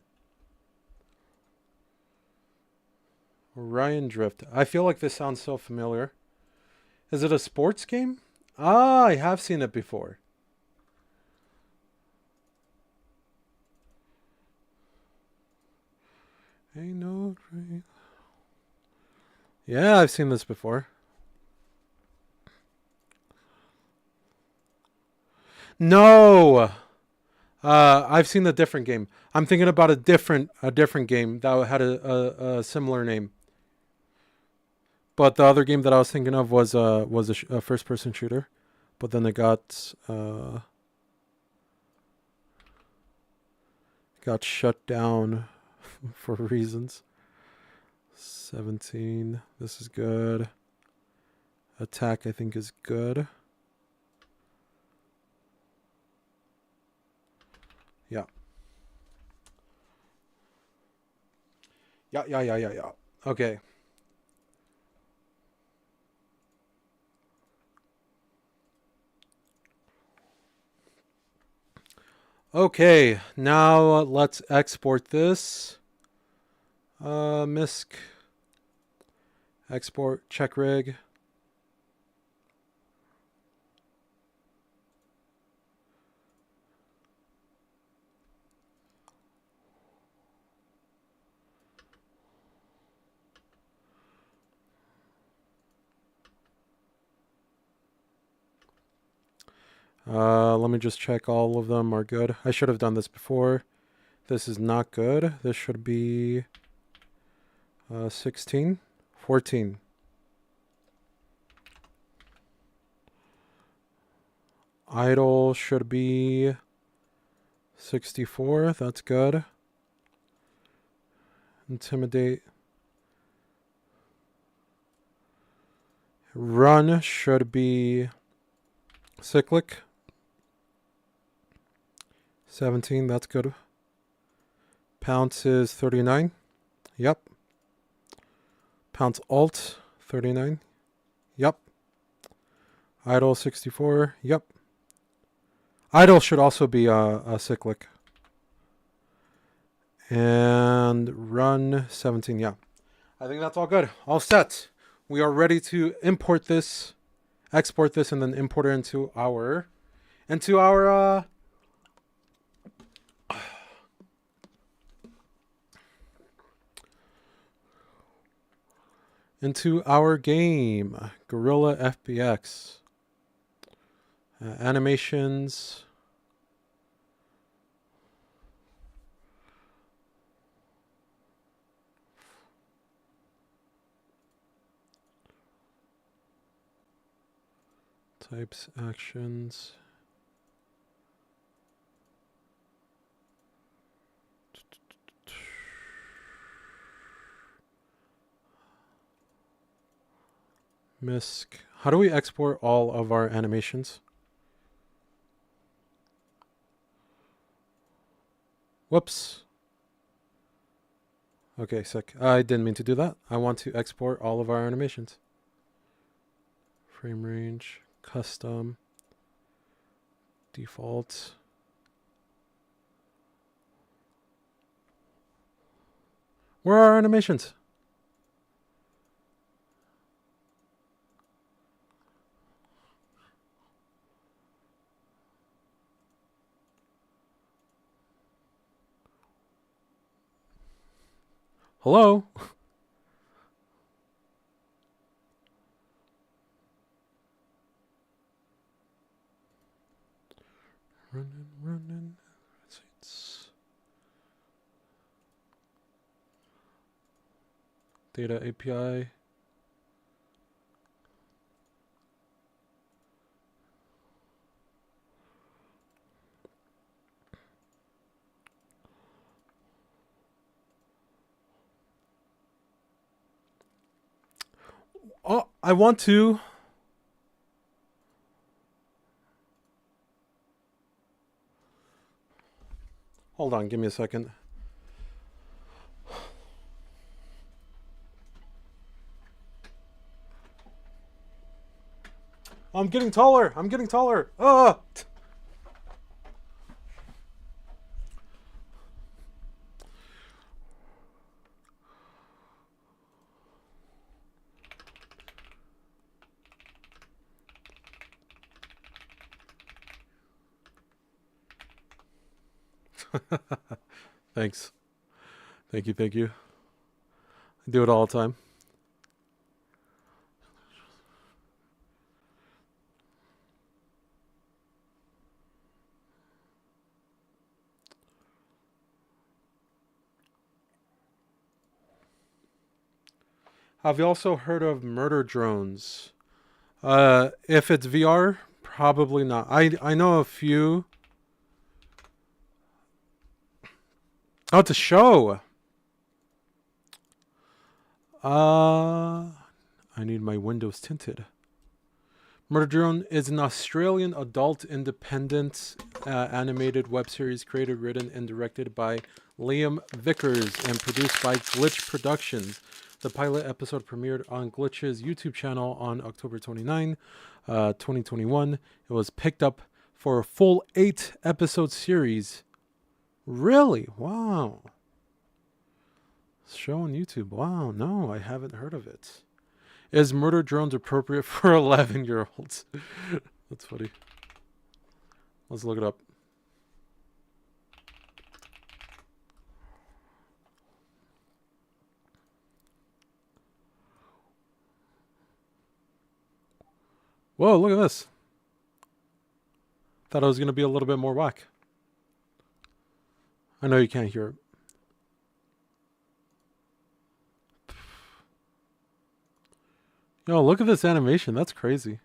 Orion Drift. I feel like this sounds so familiar. Is it a sports game? Ah, I have seen it before. Ain't no train. Yeah, I've seen this before. No! I've seen a different game. I'm thinking about a different game that had a similar name. But the other game that I was thinking of was a first person shooter, but then it got shut down for reasons. 17. This is good. Attack, I think, is good. Yeah. Yeah. Okay. Okay, now let's export this. MISC. Export, check rig. Let me just check all of them are good. I should have done this before. This is not good. This should be 16, 14. Idle should be 64. That's good. Intimidate. Run should be cyclic. 17, that's good. Pounce is 39. Yep. Pounce alt, 39. Yep. Idle, 64. Yep. Idle should also be a cyclic. And run, 17. Yeah. I think that's all good. All set. We are ready to import this, export this, and then import it into our game, Gorilla FBX. Animations. Types, actions. MISC. How do we export all of our animations? Whoops. Okay, sick. I didn't mean to do that. I want to export all of our animations. Frame range, custom, default. Where are our animations? Hello? Data API. Oh, I want to. Hold on, give me a second. I'm getting taller. I'm getting taller. Ah! Thanks. Thank you, thank you. I do it all the time. Have you also heard of murder drones? If it's VR, probably not. I know a few. Oh, it's a show. I need my windows tinted. Murder Drone is an Australian adult independent animated web series created, written, and directed by Liam Vickers and produced by Glitch Productions. The pilot episode premiered on Glitch's YouTube channel on October 29, 2021. It was picked up for a full 8-episode series. Really? Wow. Show on YouTube. Wow, no, I haven't heard of it. Is murder drones appropriate for 11-year-olds? That's funny. Let's look it up. Whoa, look at this. Thought it was going to be a little bit more whack. I know you can't hear it. Yo, look at this animation. That's crazy.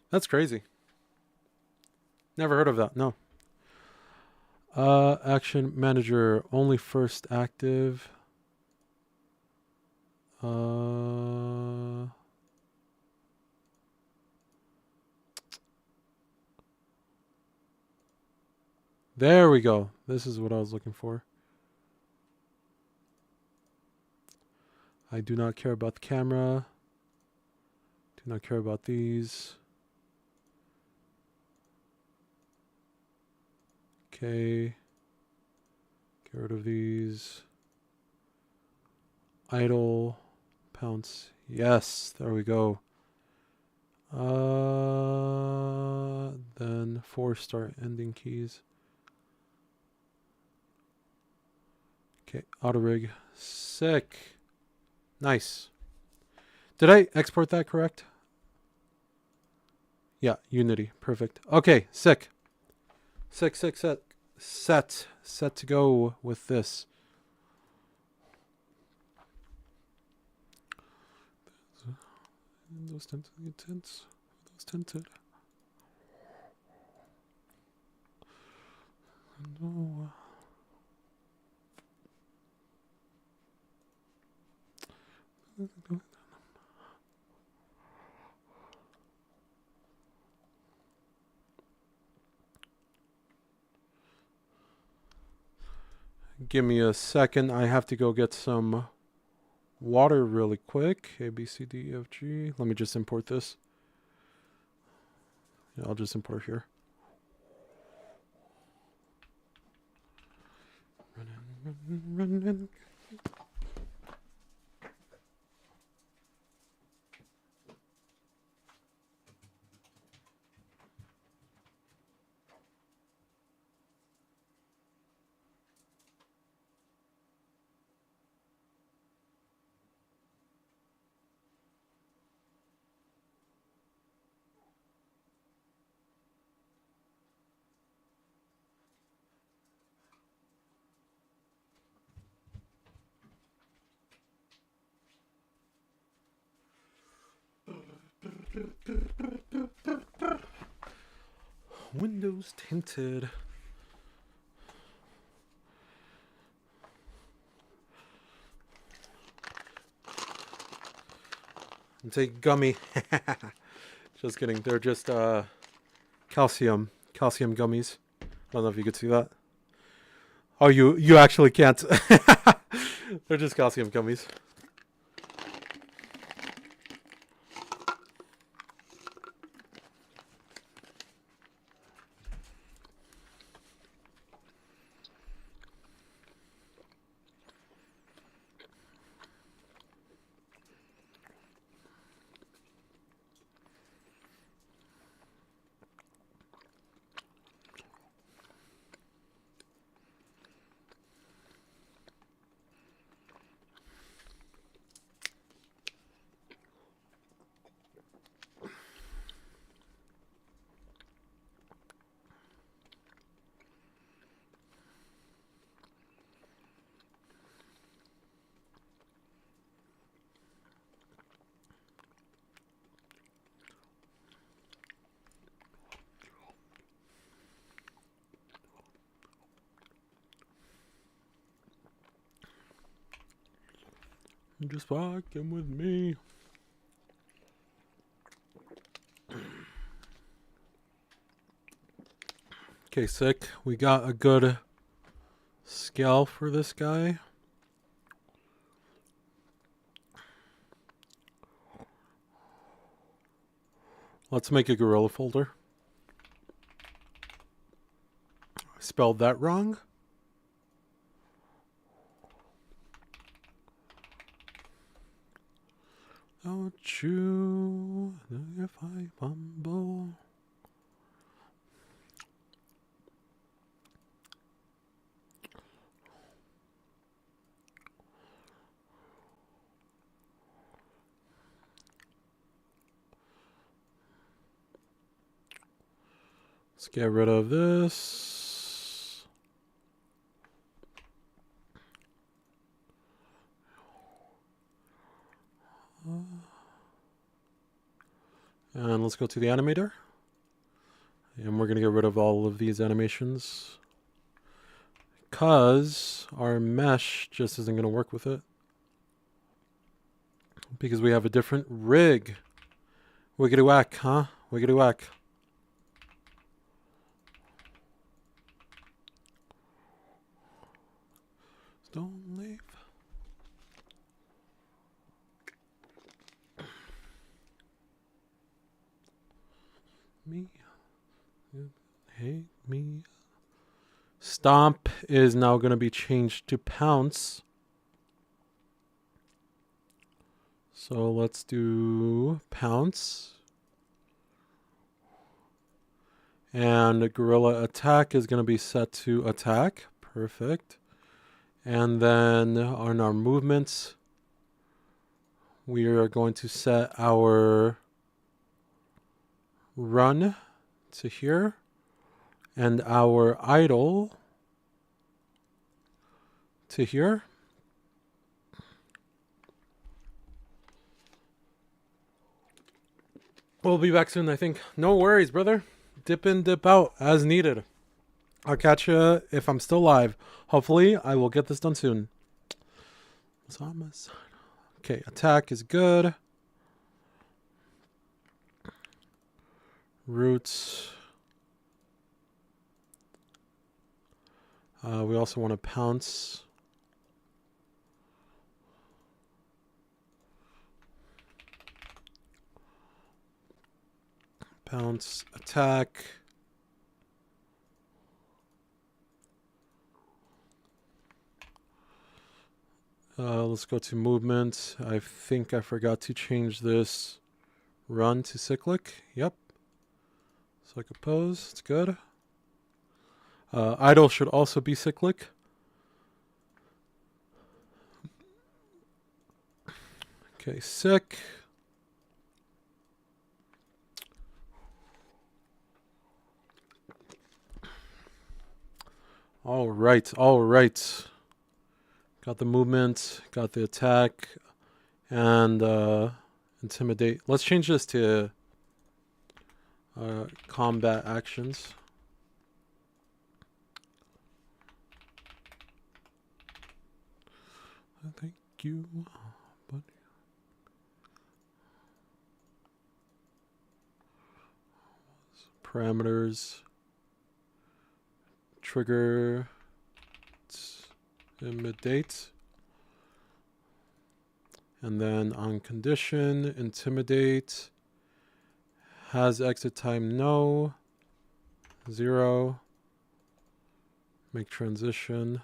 That's crazy. Never heard of that. No. Action manager only first active. There we go. This is what I was looking for. I do not care about the camera. Do not care about these. Okay. Get rid of these. Idle. Pounce. Yes, there we go. Then 4 start ending keys. Okay, auto rig. Sick. Nice. Did I export that correct? Yeah, Unity. Perfect. Okay, sick. Sick. Set to go with this. Those tend to get tense. Those tinted. No. Give me a second. I have to go get some water really quick. A, B, C, D, E, F, G. Let me just import this. Yeah, I'll just import here. Run. Windows tinted. And take gummy. Just kidding. They're just calcium gummies. I don't know if you could see that. Oh, you actually can't. They're just calcium gummies. Just walking with me. Okay, sick. We got a good scale for this guy. Let's make a gorilla folder. I spelled that wrong. Don't you know if I fumble? Let's get rid of this. And let's go to the animator. And we're going to get rid of all of these animations, because our mesh just isn't going to work with it. Because we have a different rig. Wiggity whack, huh? Wiggity whack. Don't leave me. You hate me. Stomp is now going to be changed to pounce. So let's do pounce. And gorilla attack is going to be set to attack. Perfect. And then on our movements, we are going to set our run to here and our idle to here. We'll be back soon, I think. No worries, brother. Dip in, dip out as needed. I'll catch you if I'm still live. Hopefully, I will get this done soon. Okay, attack is good. Roots. We also want to pounce. Pounce, attack. Let's go to movement. I think I forgot to change this run to cyclic. Yep. Cyclic pose. It's good. Idle should also be cyclic. Okay, sick. All right, all right. Got the movement, got the attack, and intimidate. Let's change this to combat actions. Thank you, buddy. Parameters. Trigger. Intimidate. And then on condition, intimidate. Has exit time, no. 0. Make transition.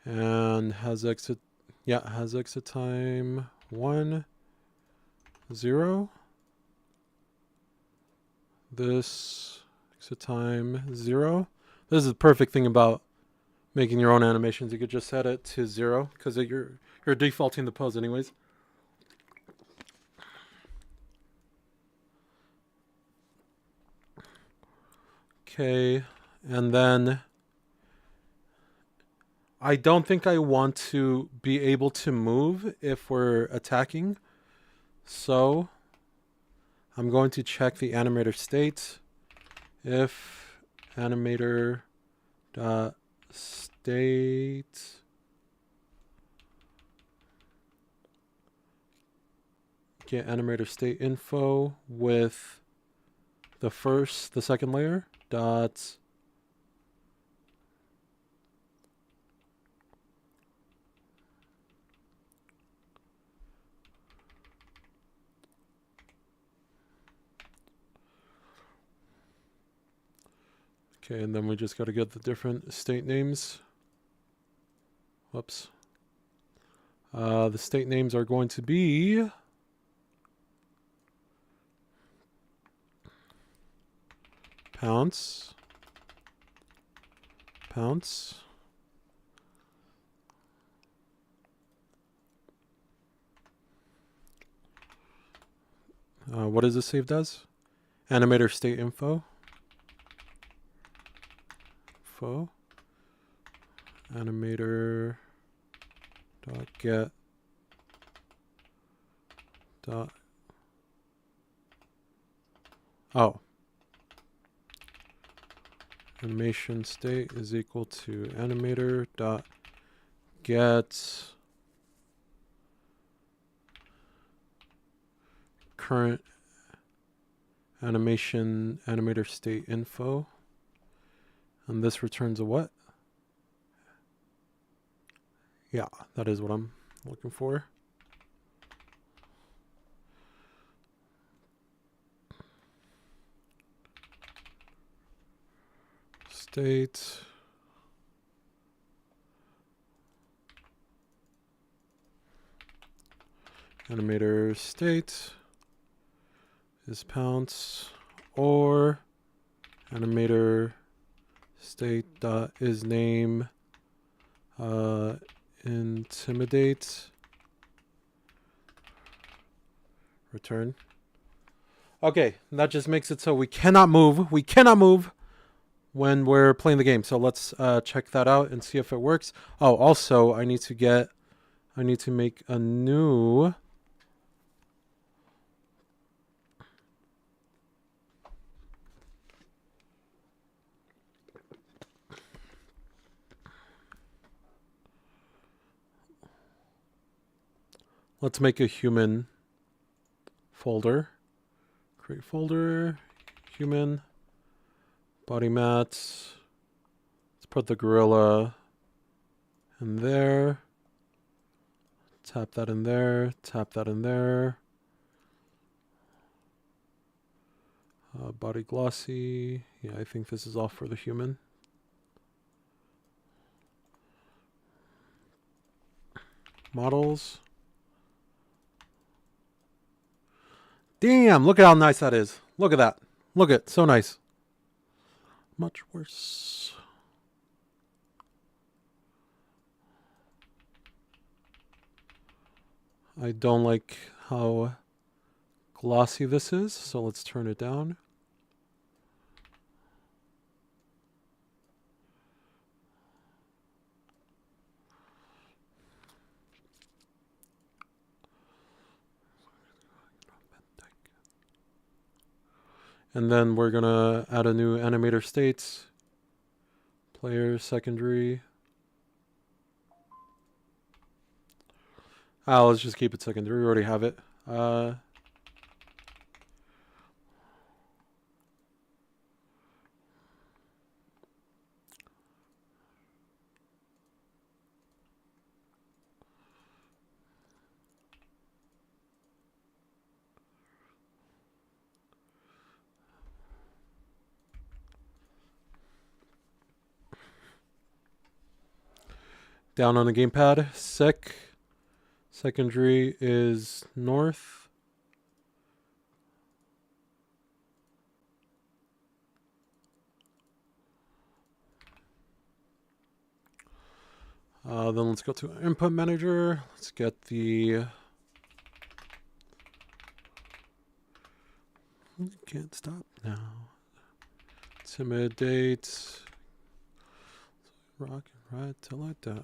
And has exit, yeah, has exit time 1, 0. This exit time 0. This is the perfect thing about making your own animations. You could just set it to 0 because you're defaulting the pose anyways. Okay, and then I don't think I want to be able to move if we're attacking. So I'm going to check the animator state. If animator dot state get animator state info with the second layer dot okay, and then we just got to get the different state names. Whoops. The state names are going to be pounce, pounce, what is this saved as? Animator state info. Animator dot get dot animation state is equal to animator dot get current animator state info, and this returns a what? Yeah, that is what I'm looking for. State animator state is pounce or animator state dot is name intimidate return. Okay, that just makes it so we cannot move. We cannot move when we're playing the game. So let's check that out and see if it works. Oh, also I need to make a new let's make a human folder. Create folder, human, body mats. Let's put the gorilla in there. Tap that in there, tap that in there. Body glossy. Yeah, I think this is all for the human. Models. Damn, look at how nice that is. Look at that. Look at it, so nice. Much worse. I don't like how glossy this is, so let's turn it down. And then we're gonna add a new animator state. Player secondary. Let's just keep it secondary. We already have it. Down on the gamepad, secondary is north. Then let's go to input manager. Let's get the can't stop now. Intimidate. Rock and ride till I die.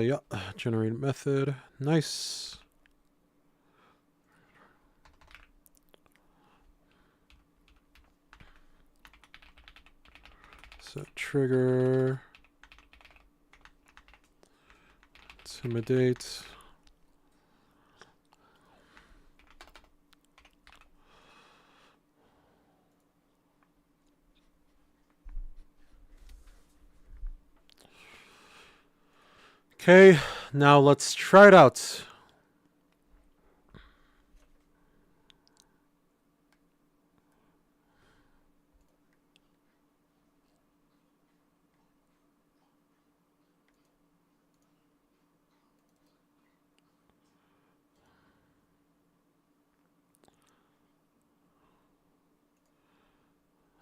Yeah, generate method. Nice. So trigger. Intimidate. Okay, now let's try it out.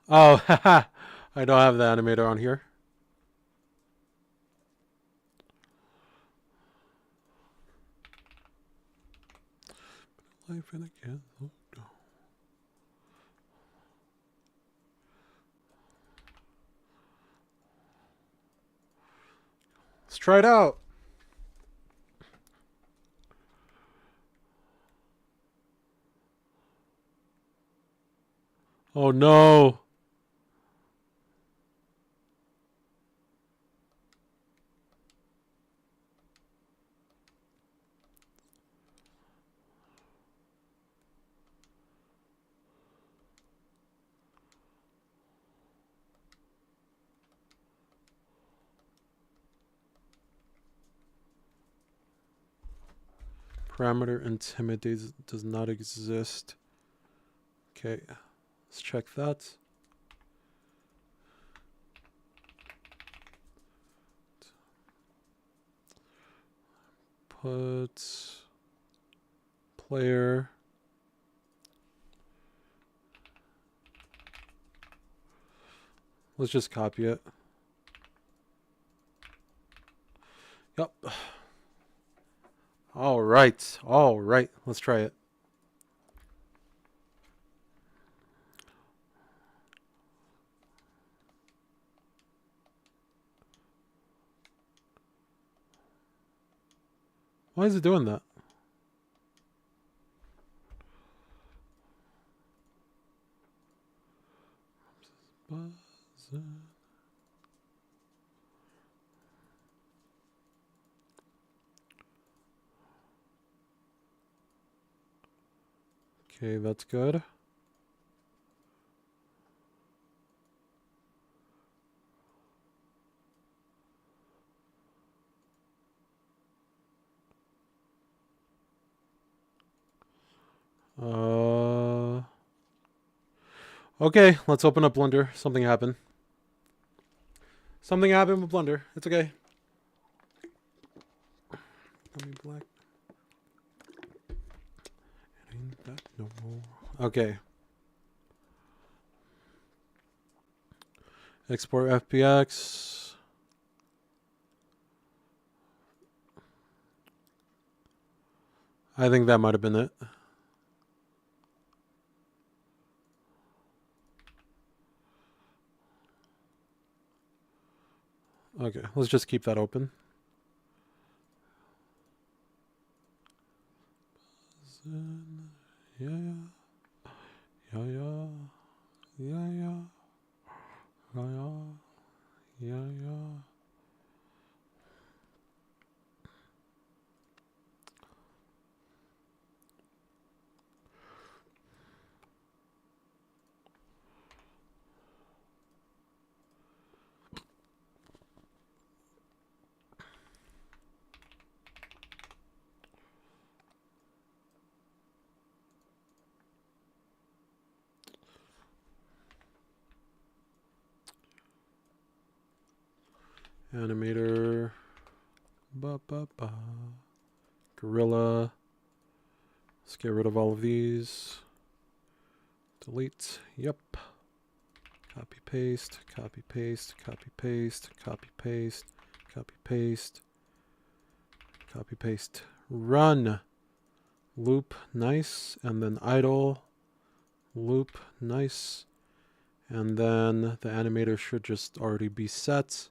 Oh, haha. I don't have the animator on here. Life in a cat. Oh, no. Let's try it out. Oh no. Parameter intimidate does not exist. Okay, let's check that. Put player. Let's just copy it. Yep. All right. All right. Let's try it. Why is it doing that? Okay, that's good. Okay, let's open up Blender. Something happened. Something happened with Blender. It's okay. Let me black. It ain't that no more. Okay. Export FBX. I think that might have been it. Okay, let's just keep that open. Yeah, yeah. Yeah, yeah. Yeah, yeah. Yeah, yeah. Yeah, yeah. Animator. Ba ba ba. Gorilla. Let's get rid of all of these. Delete. Yep. Copy paste. Copy paste. Copy paste. Copy paste. Copy paste. Copy paste. Run. Loop. Nice. And then idle. Loop. Nice. And then the animator should just already be set.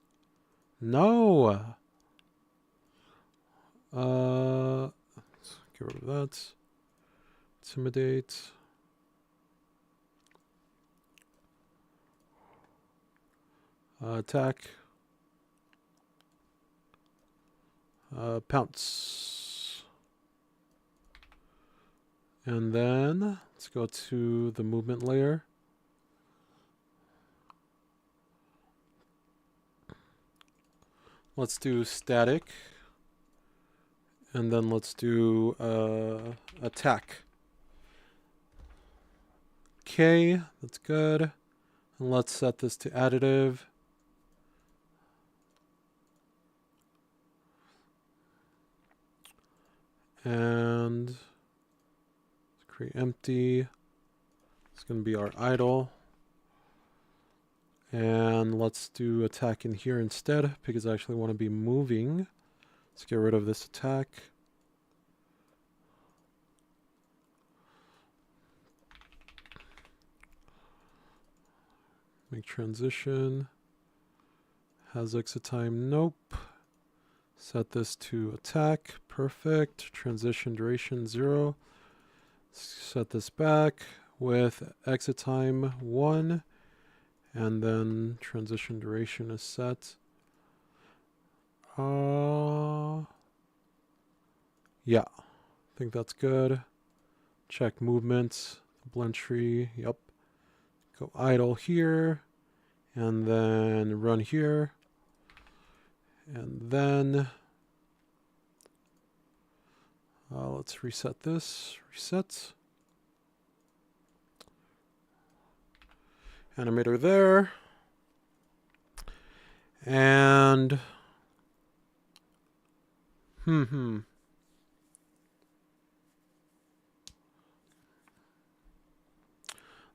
No. Let's get rid of that. Intimidate. Attack. Pounce. And then let's go to the movement layer. Let's do static. And then let's do attack. Okay, that's good. And let's set this to additive. And let's create empty. It's going to be our idle. And let's do attack in here instead because I actually want to be moving. Let's get rid of this attack. Make transition. Has exit time. Nope. Set this to attack. Perfect. Transition duration 0. Set this back with exit time 1. And then transition duration is set. Yeah, I think that's good. Check movements. Blend tree. Yep. Go idle here. And then run here. And then let's reset this. Reset. Animator there. And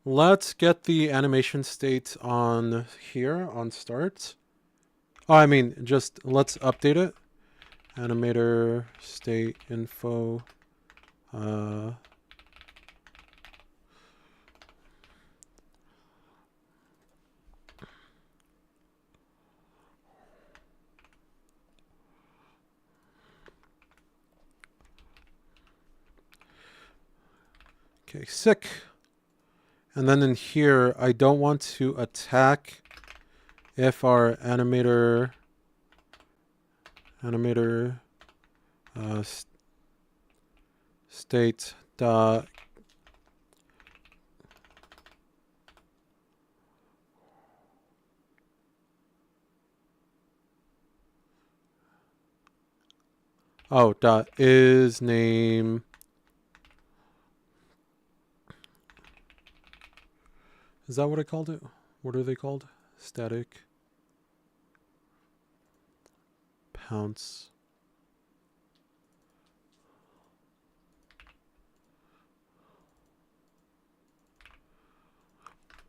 let's get the animation state on here on start. Oh, I mean, just let's update it. Animator state info. Okay, sick. And then in here, I don't want to attack if our animator state dot dot is name. Is that what I called it? What are they called? Static pounce.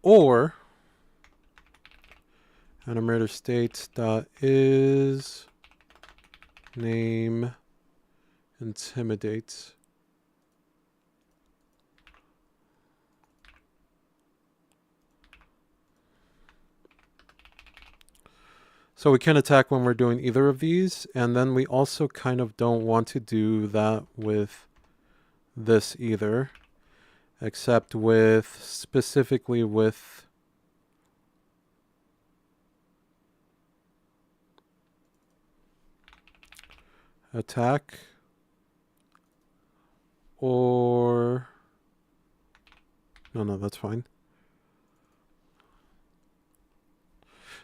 or animator state dot is name intimidate. So we can attack when we're doing either of these, and then we also kind of don't want to do that with this either, except with specifically with attack or no, that's fine.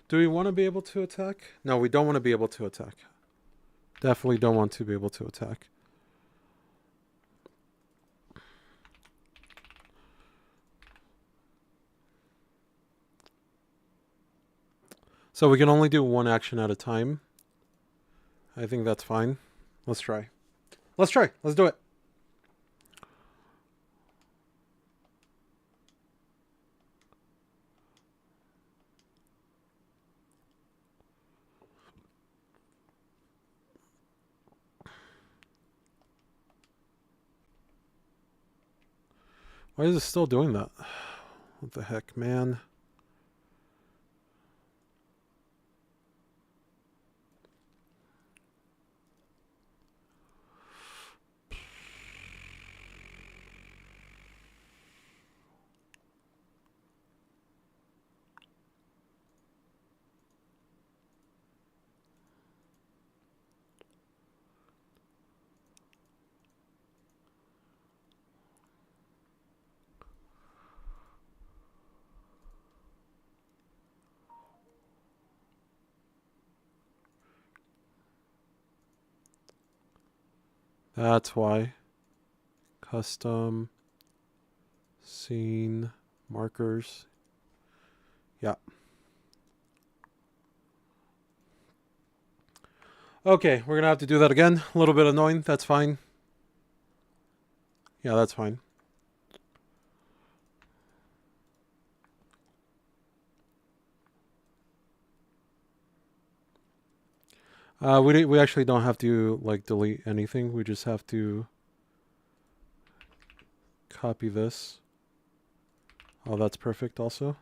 Do we want to be able to attack? No, we don't want to be able to attack. Definitely don't want to be able to attack. So we can only do one action at a time. I think that's fine. Let's try. Let's try. Let's do it. Why is it still doing that? What the heck, man? That's why. Custom scene markers. Yeah. Okay, we're going to have to do that again. A little bit annoying. That's fine. Yeah, that's fine. We actually don't have to like delete anything. We just have to copy this. Oh, that's perfect also.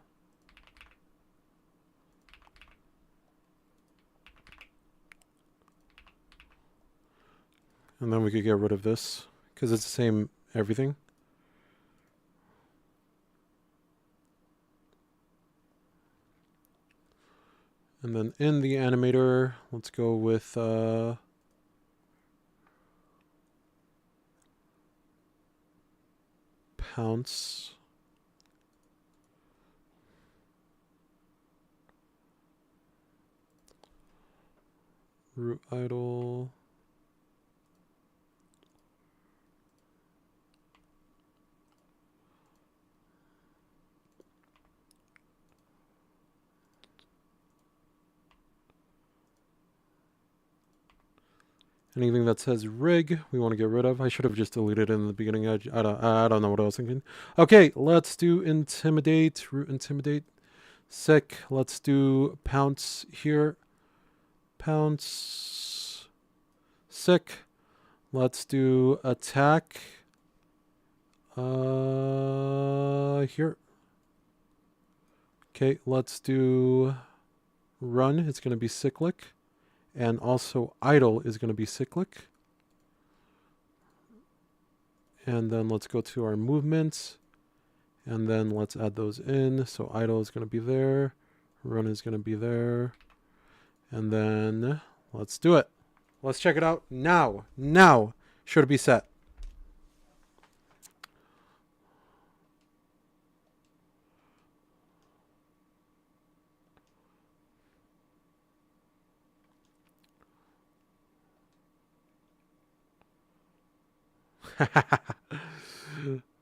And then we could get rid of this because it's the same everything. And then in the animator, let's go with pounce. Root idle. Anything that says rig, we want to get rid of. I should have just deleted it in the beginning. I don't know what I was thinking. Okay, let's do intimidate, root intimidate. Sick. Let's do pounce here. Pounce. Sick. Let's do attack. Here. Okay, let's do run. It's going to be cyclic. And also idle is going to be cyclic. And then let's go to our movements. And then let's add those in. So idle is going to be there. Run is going to be there. And then let's do it. Let's check it out now. Now should be set.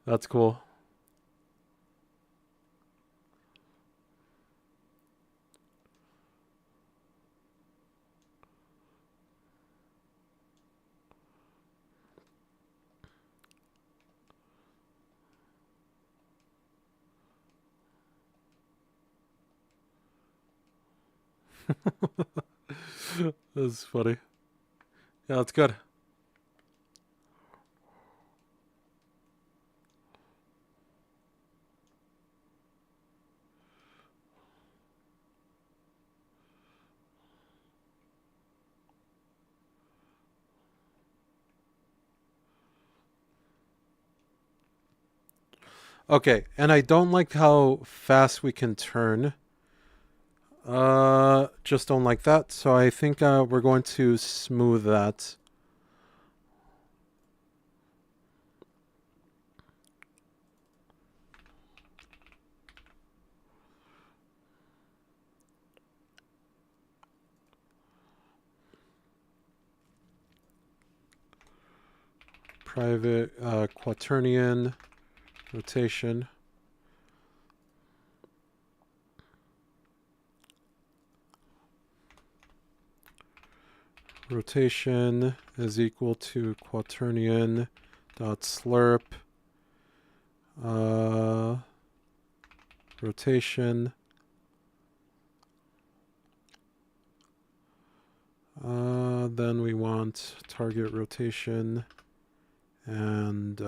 That's cool. That's funny. Yeah, that's good. Okay, and I don't like how fast we can turn. Just don't like that. So I think we're going to smooth that. Private quaternion rotation. Rotation is equal to quaternion dot slurp rotation then we want target rotation and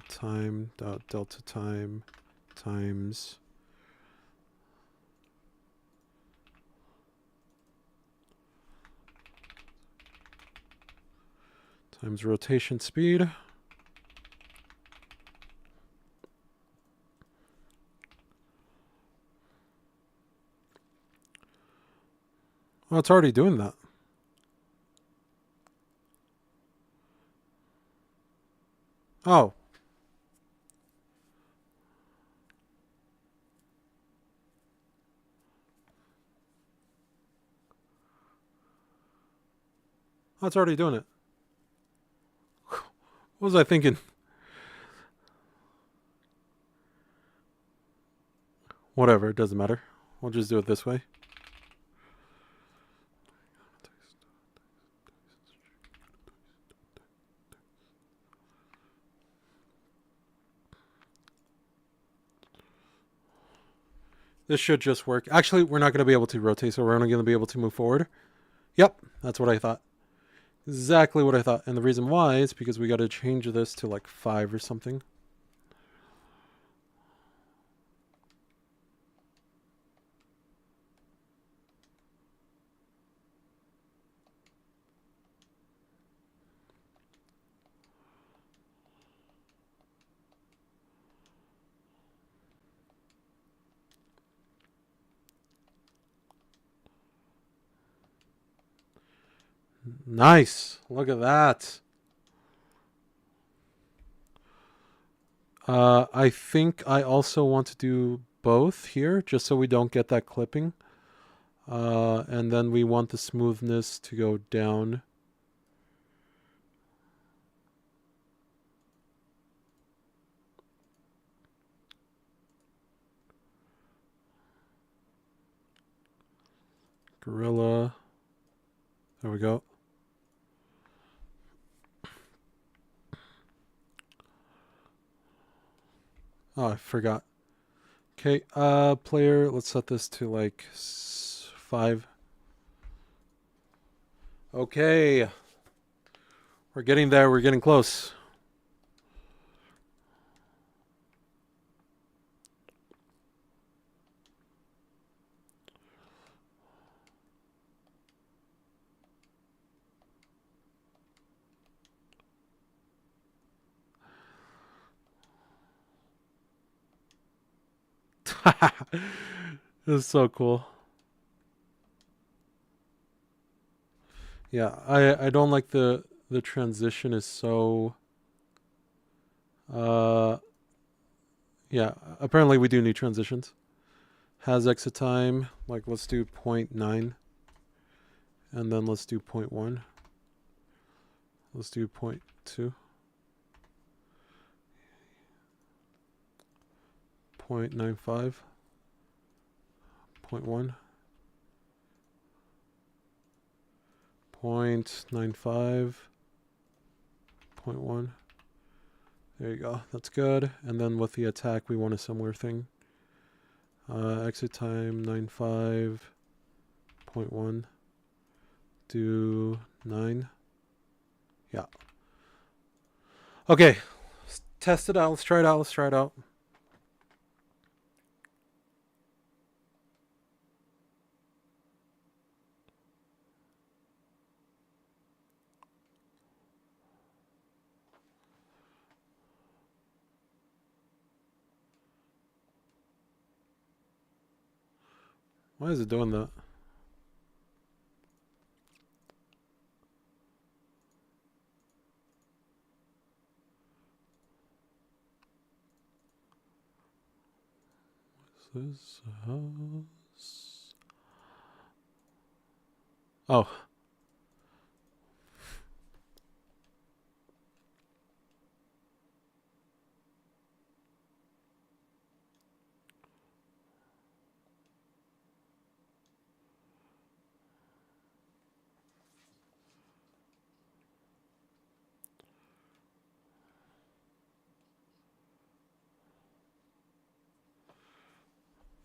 time dot delta time times rotation speed. Oh, it's already doing that. Oh. Oh, it's already doing it. What was I thinking? Whatever, it doesn't matter. We'll just do it this way. This should just work. Actually, we're not going to be able to rotate, so we're only going to be able to move forward. Yep, that's what I thought. Exactly what I thought. And the reason why is because we got to change this to like 5 or something. Nice. Look at that. I think I also want to do both here, just so we don't get that clipping. And then we want the smoothness to go down. Gorilla. There we go. Oh, I forgot. Okay, player, let's set this to like 5. Okay. We're getting there, we're getting close. This is so cool. Yeah, I don't like the transition is so yeah, apparently we do need transitions. Has exit time, like let's do 0.9 and then let's do 0.1. Let's do 0.2. 0.95. 0.1. 0.95. 0.1. There you go. That's good. And then with the attack, we want a similar thing. Exit time 95. 0.1, do 9. Yeah. Okay, let's test it out. Let's try it out. Let's try it out. Why is it doing that? This house. Oh.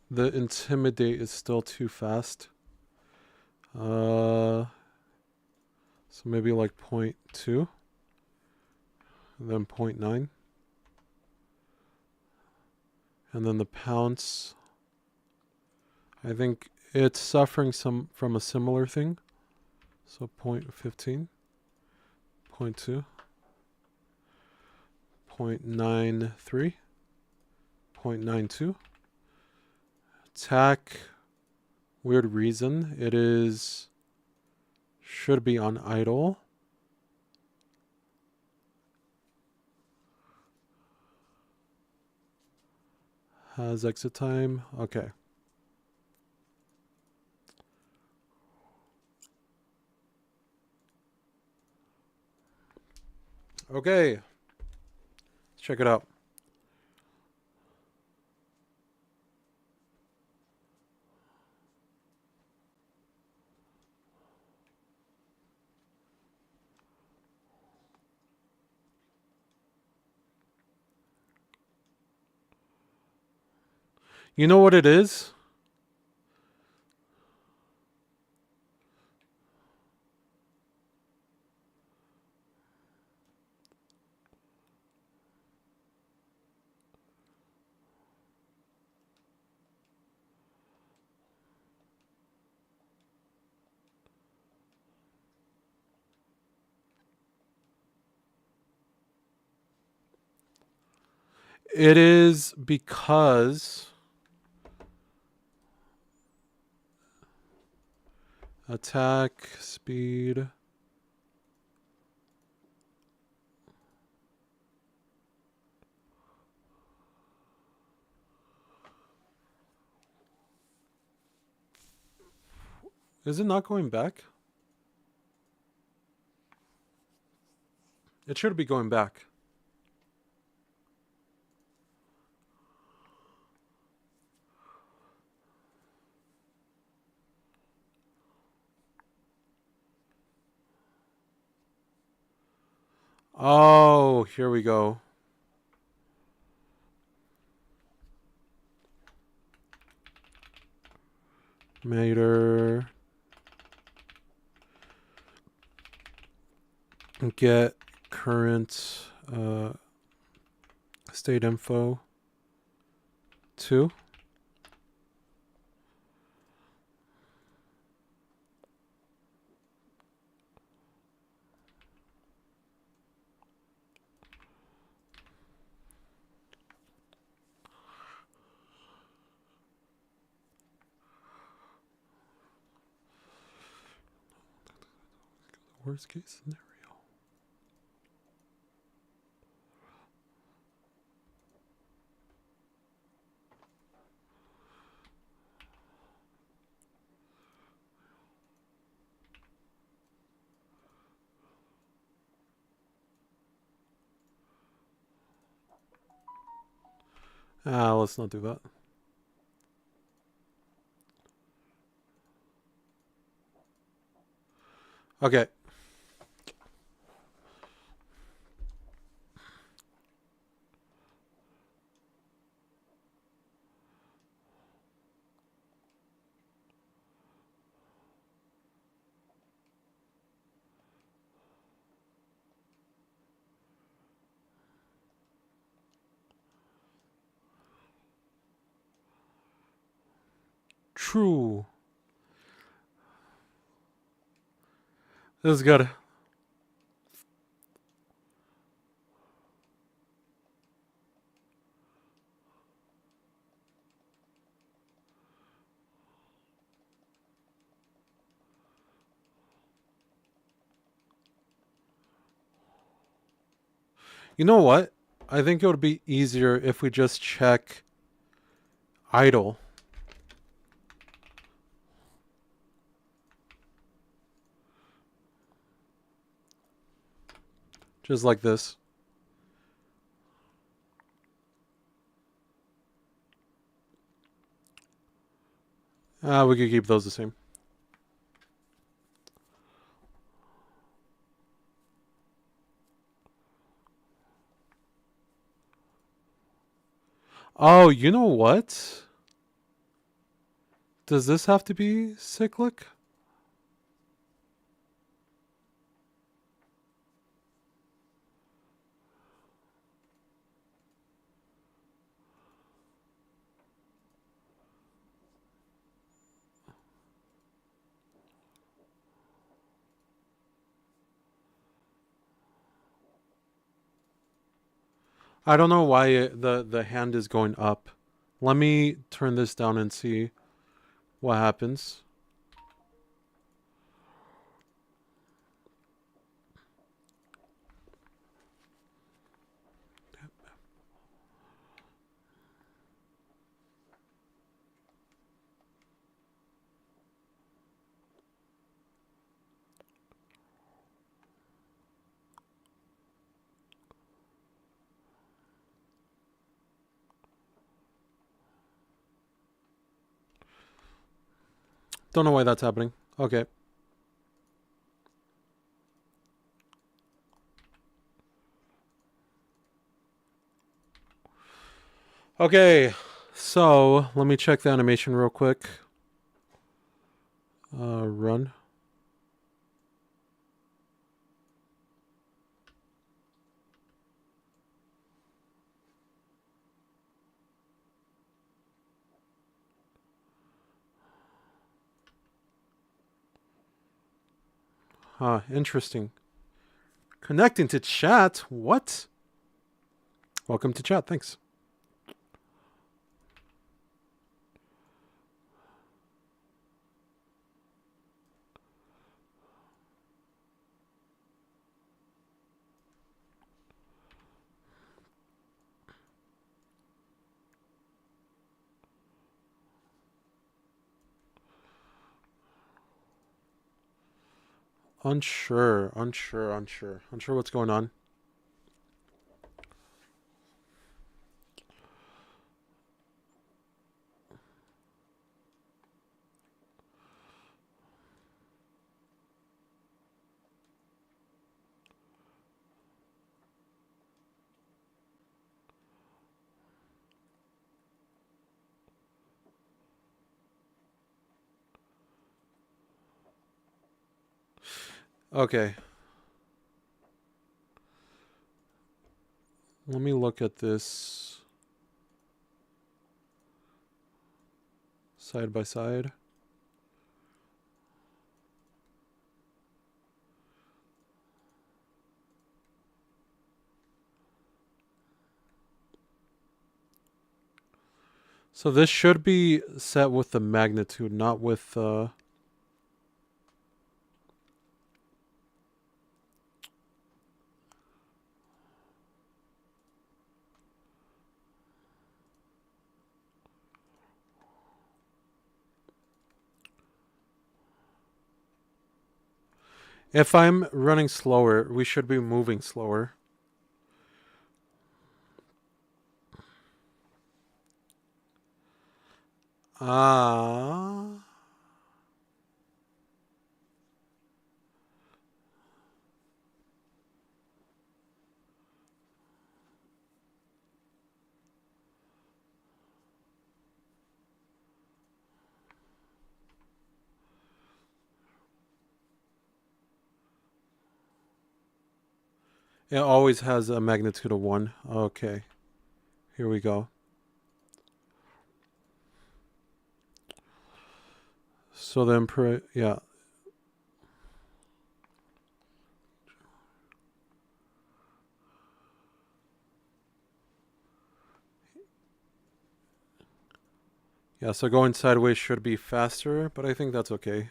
The intimidate is still too fast. So maybe like 0.2. And then 0.9. And then the pounce. I think it's suffering from a similar thing. So 0.15. 0.2. 0.93. 0.92. Attack. Weird reason. It is... should be on idle. Has exit time. Okay. Okay. Let's check it out. You know what it is? It is because attack speed. Is it not going back? It should be going back. Oh, here we go. Meter. Get current state info 2. Worst case scenario. Let's not do that. Okay. true. This is good. You know what? I think it would be easier if we just check idle. Just like this. We could keep those the same. Oh, you know what? Does this have to be cyclic? I don't know why the hand is going up. Let me turn this down and see what happens. Don't know why that's happening. Okay. Okay, so let me check the animation real quick. Run. Interesting. Connecting to chat? What? Welcome to chat, thanks. Unsure what's going on. Okay. Let me look at this side by side. So this should be set with the magnitude, not with if I'm running slower, we should be moving slower. Ah. It always has a magnitude of 1. Okay. Here we go. So then, yeah. Yeah, so going sideways should be faster, but I think that's okay.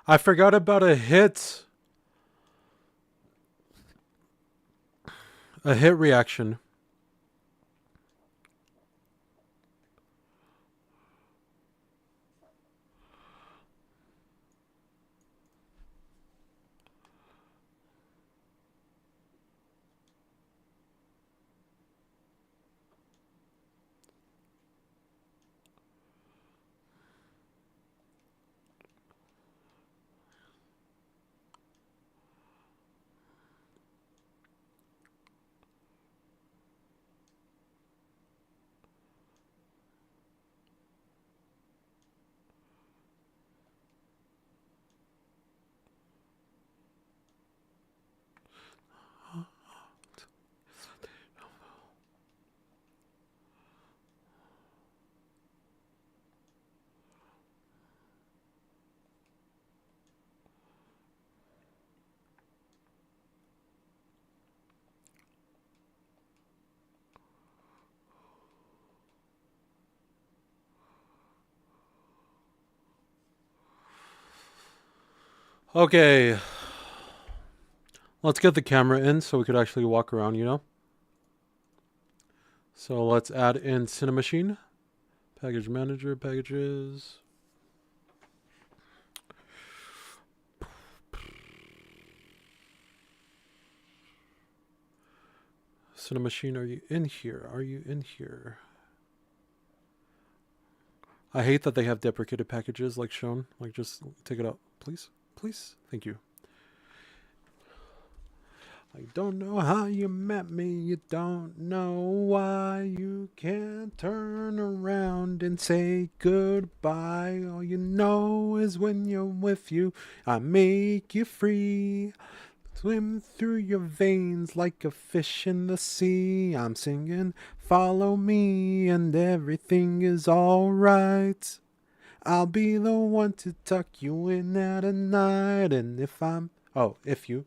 I forgot about a hit. A hit reaction. Okay. Let's get the camera in so we could actually walk around, you know? So let's add in Cinemachine. Package manager, packages. Cinemachine, are you in here? Are you in here? I hate that they have deprecated packages like shown. Like, just take it out, please. Please. Thank you. I don't know how you met me. You don't know why. You can't turn around and say goodbye. All you know is when you're with you, I make you free. Swim through your veins like a fish in the sea. I'm singing, follow me, and everything is alright. I'll be the one to tuck you in at a night. And if you.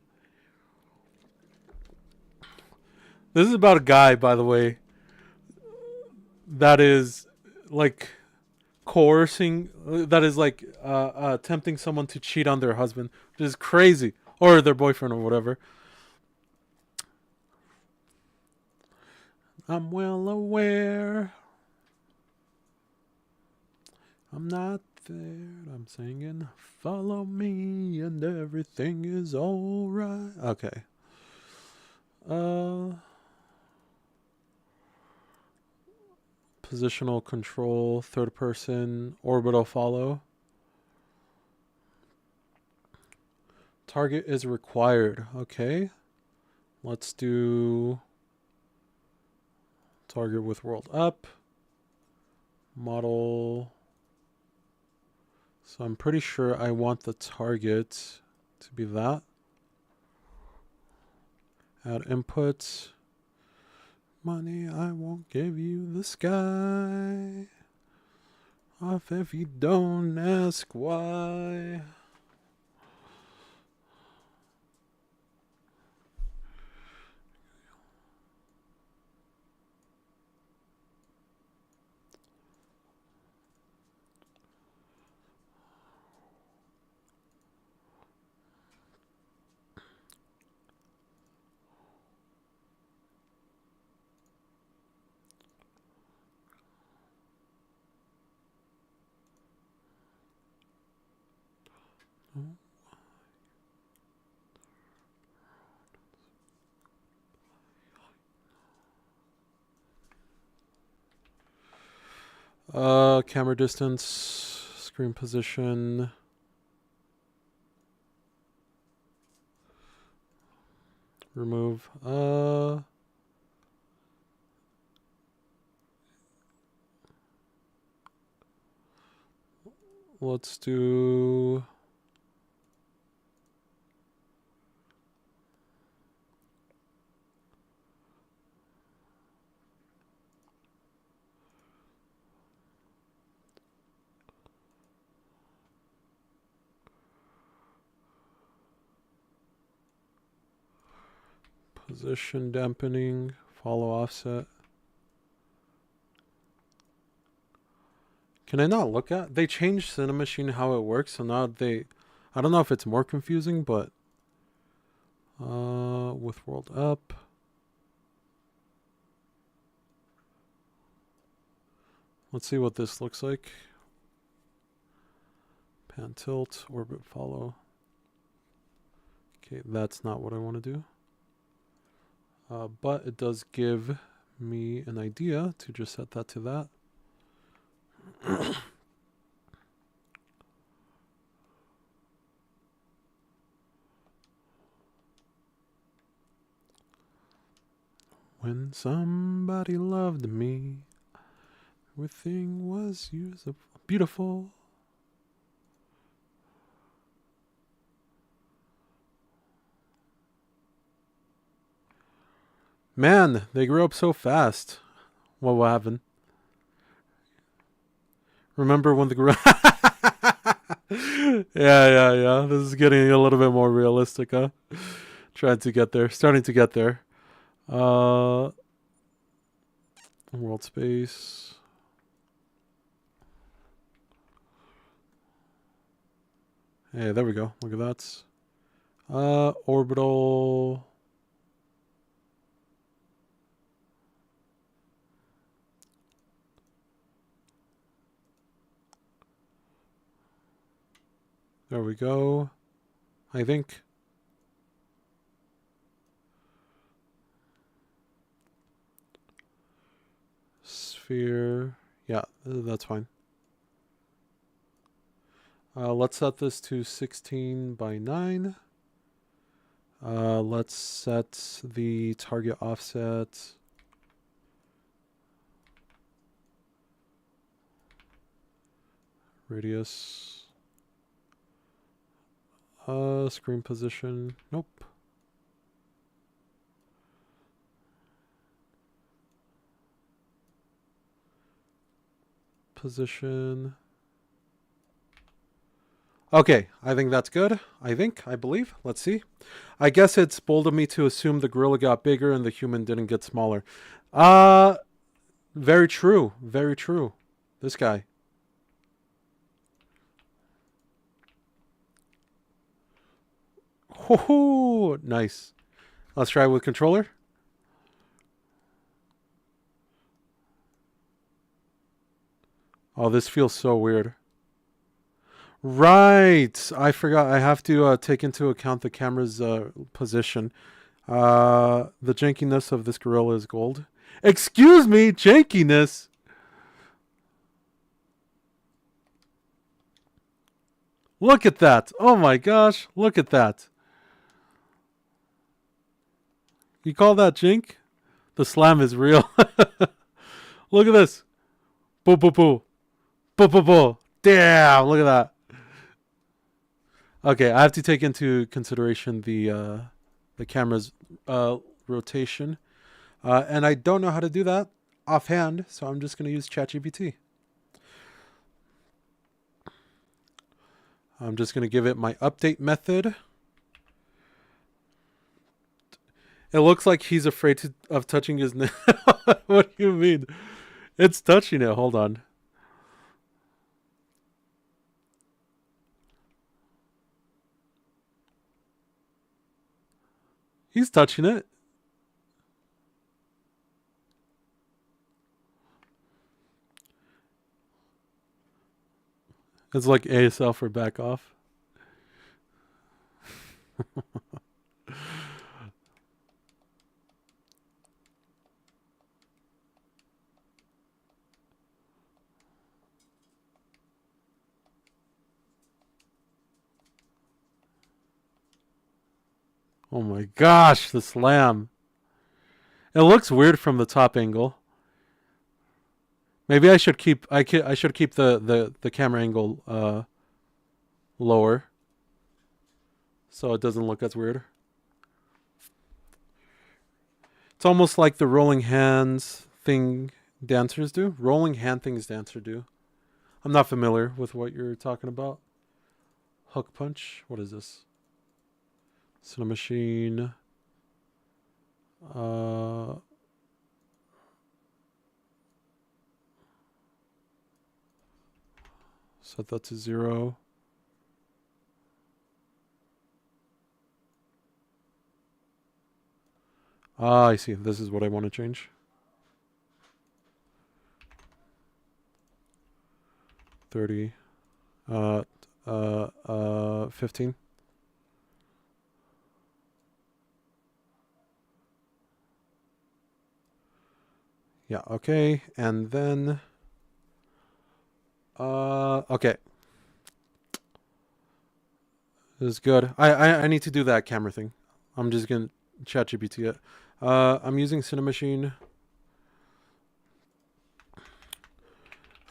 This is about a guy, by the way, that is like coercing, that is like tempting someone to cheat on their husband, which is crazy, or their boyfriend or whatever. I'm well aware. I'm not there. I'm singing, follow me, and everything is alright. Okay. Positional control, third person, orbital follow. Target is required. Okay. Let's do target with world up. Model. So I'm pretty sure I want the target to be that. Add inputs. Money, I won't give you the sky. Off if you don't ask why. Camera distance, screen position. Remove. Let's do. Position dampening, follow offset. Can I not look at? They changed Cinemachine how it works, so now I don't know if it's more confusing, but with world up. Let's see what this looks like. Pan tilt, orbit follow. Okay, that's not what I want to do. But it does give me an idea to just set that to that. When somebody loved me, everything was usable, beautiful. Man, they grew up so fast. What will happen? Remember when the yeah. This is getting a little bit more realistic, huh? Trying to get there. Starting to get there. World space. Hey, there we go. Look at that. Orbital. There we go. I think. Sphere. Yeah, that's fine. Let's set this to 16 by 9. Let's set the target offset. Radius. Screen position. Nope. Position. Okay, I think that's good. I believe. Let's see. I guess it's bold of me to assume the gorilla got bigger and the human didn't get smaller. Very true. Very true. This guy. Woohoo! Nice. Let's try it with controller. Oh, this feels so weird. Right. I forgot. I have to take into account the camera's position. The jankiness of this gorilla is gold. Excuse me, jankiness. Look at that. Oh my gosh. Look at that. You call that jink? The slam is real. Look at this. Boo, boo, boo. Boo, boo, boo. Damn, look at that. Okay, I have to take into consideration the camera's rotation. And I don't know how to do that offhand, so I'm just going to use ChatGPT. I'm just going to give it my update method. It looks like he's afraid of touching his nail. What do you mean? It's touching it. Hold on. He's touching it. It's like ASL for back off. Oh my gosh, the slam. It looks weird from the top angle. Maybe I should keep I should keep the camera angle lower so it doesn't look as weird. It's almost like the rolling hands thing dancers do. Rolling hand things dancers do. I'm not familiar with what you're talking about. Hook punch. What is this? Cinemachine. Set that to 0. Ah, I see. This is what I want to change. 30. 15. Yeah, okay. And then okay. This is good. I need to do that camera thing. I'm just gonna ChatGPT it. I'm using Cinemachine.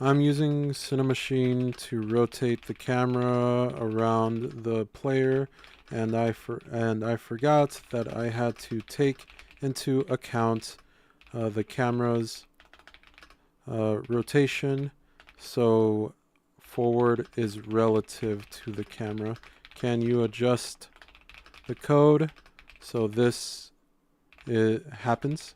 I'm using Cinemachine to rotate the camera around the player, and I forgot that I had to take into account the camera's rotation. So forward is relative to the camera. Can you adjust the code so this happens?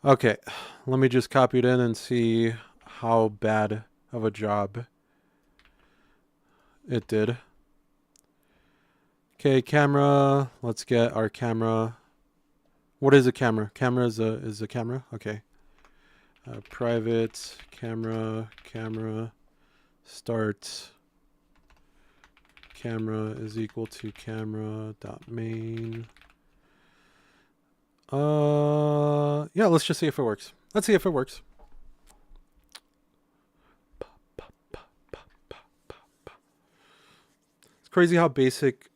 Okay, let me just copy it in and see how bad of a job it did. Okay, camera. Let's get our camera. What is a camera? Camera is a camera. Okay. Private camera. Start. Camera is equal to camera dot main. Yeah. Let's just see if it works. Let's see if it works. It's crazy how basic.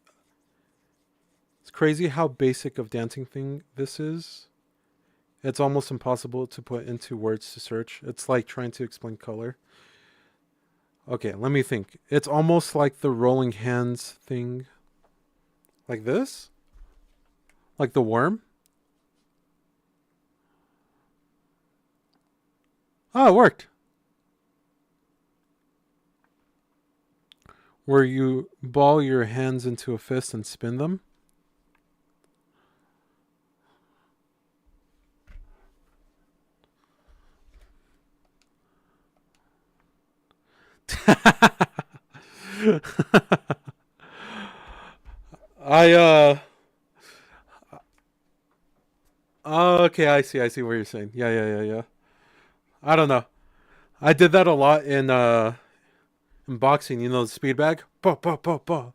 It's crazy how basic of dancing thing this is. It's almost impossible to put into words to search. It's like trying to explain color. Okay, let me think. It's almost like the rolling hands thing. Like this? Like the worm? Oh, it worked. Where you ball your hands into a fist and spin them. I oh, okay, I see what you're saying. Yeah. I don't know. I did that a lot in boxing, you know, the speed bag. Bah, bah, bah, bah.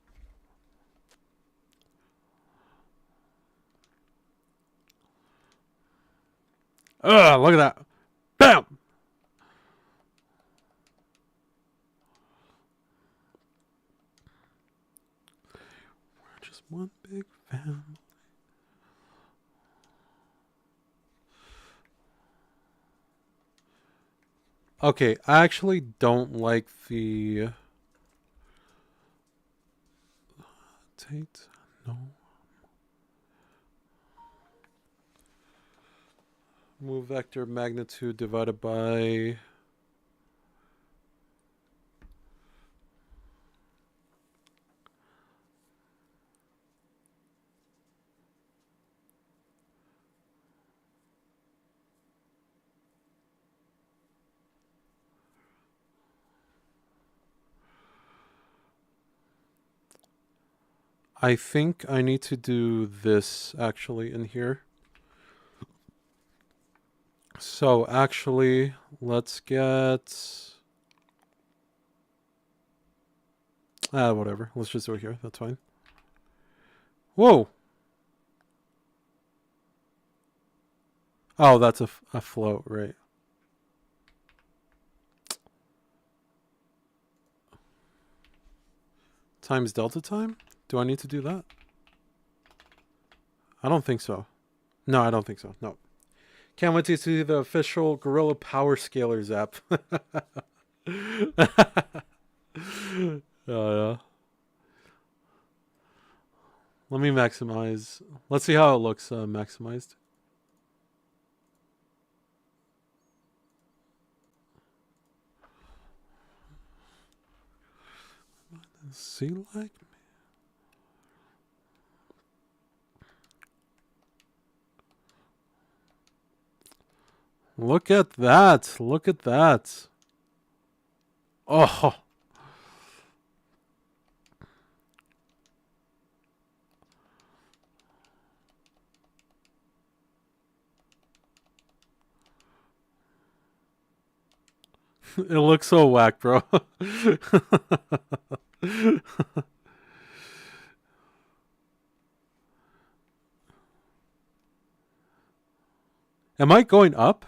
Ugh, look at that. Bam! We're just one big family. Okay, I actually don't like the Tate. No. Move vector magnitude divided by I think I need to do this actually in here. So actually, let's get whatever. Let's just do it here. That's fine. Whoa. Oh, that's a float, right? Times delta time? Do I need to do that? I don't think so. No, I don't think so. No. Can't wait to see the official Gorilla Power Scalers app. Yeah. Let me maximize. Let's see how it looks maximized. See, like. Look at that. Look at that. Oh. It looks so whack, bro. Am I going up?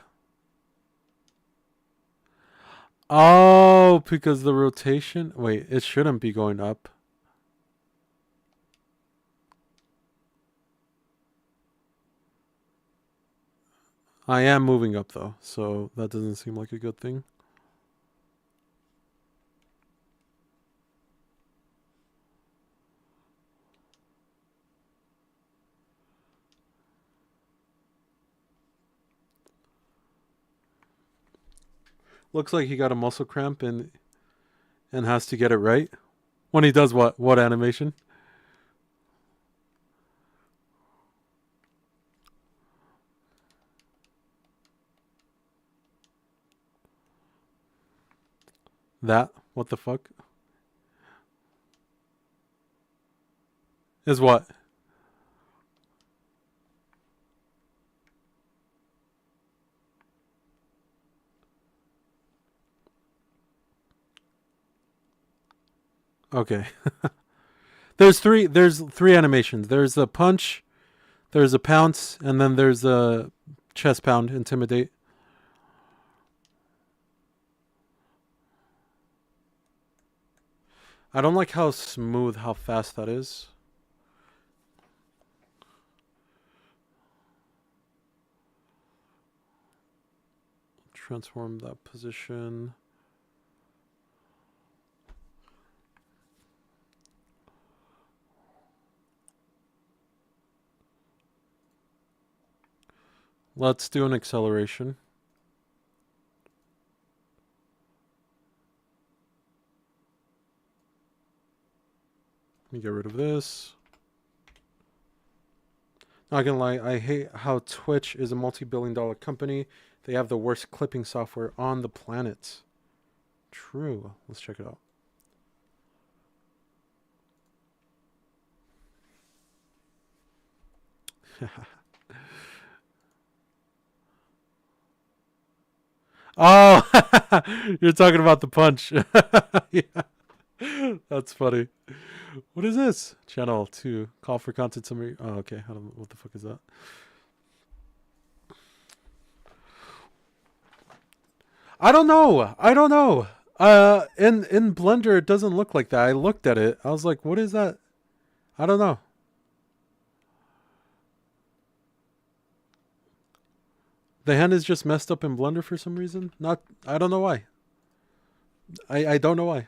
Oh, because the rotation. Wait, it shouldn't be going up. I am moving up though, so that doesn't seem like a good thing. Looks like he got a muscle cramp and has to get it right. When he does what? What animation? That? What the fuck? Is what? Okay. There's three animations. There's a punch, there's a pounce, and then there's a chest pound, intimidate. I don't like how smooth, how fast that is. Transform that position. Let's do an acceleration. Let me get rid of this. Not gonna lie, I hate how Twitch is a multi-billion-dollar company. They have the worst clipping software on the planet. True. Let's check it out. Oh, you're talking about the punch. Yeah, that's funny. What is this? Channel 2. Call for content summary. Oh, okay. I don't, what the fuck is that? I don't know. I don't know. In Blender, it doesn't look like that. I looked at it. I was like, what is that? I don't know. The hand is just messed up in Blender for some reason. Not. I don't know why. I don't know why.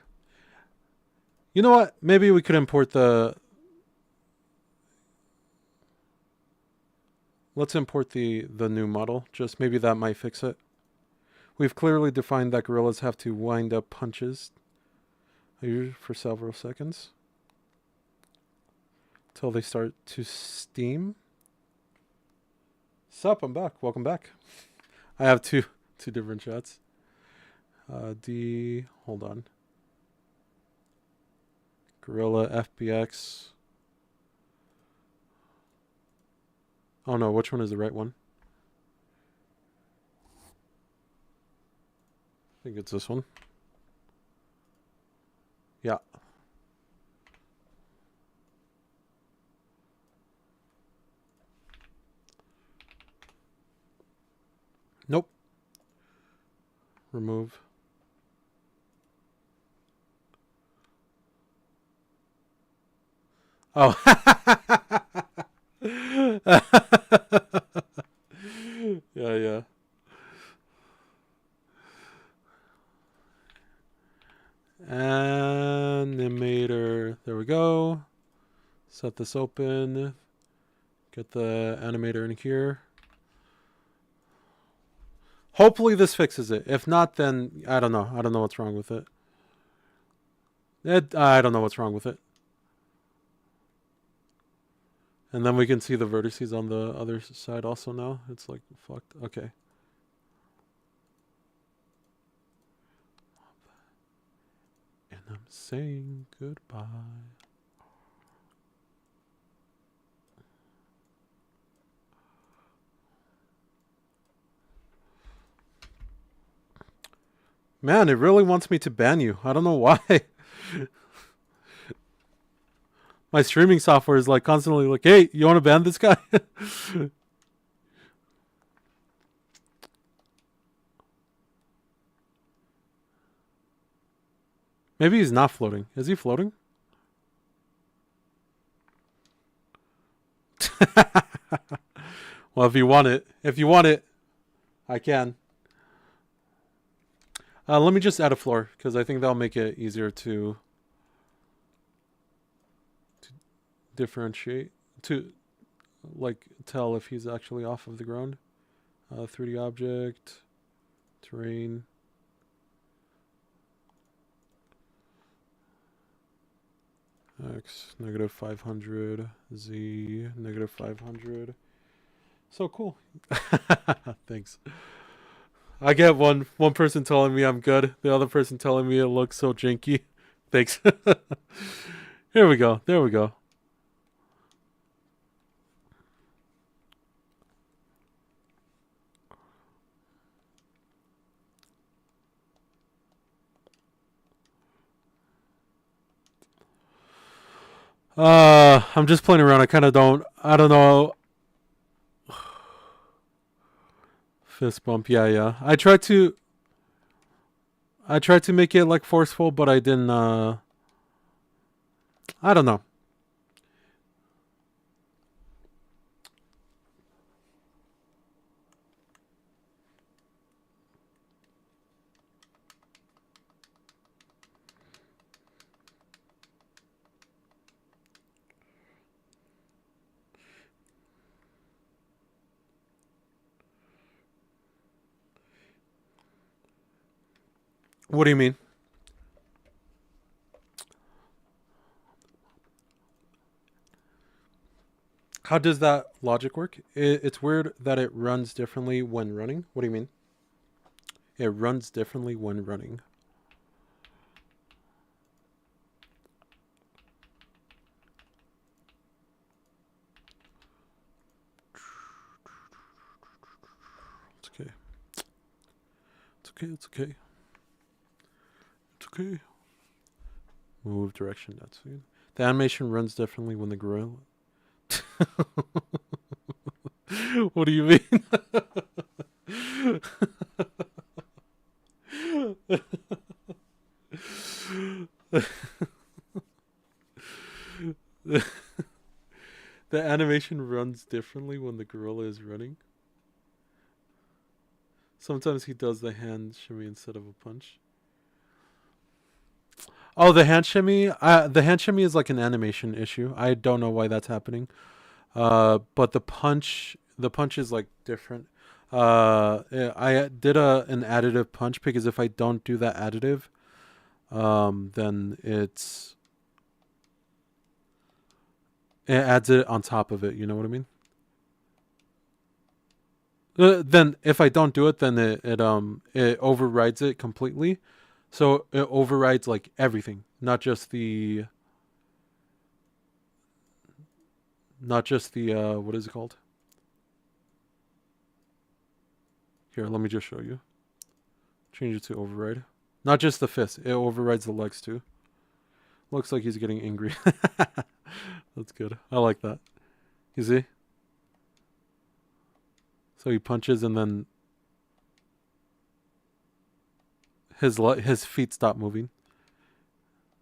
You know what? Maybe we could import the. Let's import the new model. Just maybe that might fix it. We've clearly defined that gorillas have to wind up punches for several seconds till they start to steam. Sup? I'm back. Welcome back. I have two different shots. Hold on. Gorilla FBX. Oh no, which one is the right one? I think it's this one. Yeah. Nope. Remove. Oh. Yeah, yeah. Animator. There we go. Set this open. Get the animator in here. Hopefully this fixes it. If not, then I don't know. I don't know what's wrong with it. I don't know what's wrong with it. And then we can see the vertices on the other side also now. It's like fucked. Okay. And I'm saying goodbye. Man, it really wants me to ban you. I don't know why. My streaming software is like constantly like, hey, you want to ban this guy? Maybe he's not floating. Is he floating? Well, if you want it, I can. Let me just add a floor because I think that'll make it easier to differentiate, to like tell if he's actually off of the ground. 3D object, terrain. X negative 500, Z negative 500. So cool. Thanks. I get one person telling me I'm good, the other person telling me it looks so janky. Thanks. Here we go. There we go. I'm just playing around. I don't know. Fist bump. Yeah. I tried to make it like forceful, but I didn't I don't know. What do you mean? How does that logic work? It's weird that it runs differently when running. What do you mean? It runs differently when running. It's okay. It's okay. It's okay. It's okay. Move direction. That's it. The animation runs differently when the gorilla. What do you mean? The animation runs differently when the gorilla is running. Sometimes he does the hand shimmy instead of a punch. Oh, the hand shimmy. The hand shimmy is like an animation issue. I don't know why that's happening. But the punch is like different. Yeah, I did an additive punch because if I don't do that additive, then it adds it on top of it. You know what I mean? Then if I don't do it, then it overrides it completely. So it overrides like everything, not just the what is it called? Here, let me just show you. Change it to override. Not just the fist, it overrides the legs too. Looks like he's getting angry. That's good. I like that. You see? So he punches and then his feet stop moving.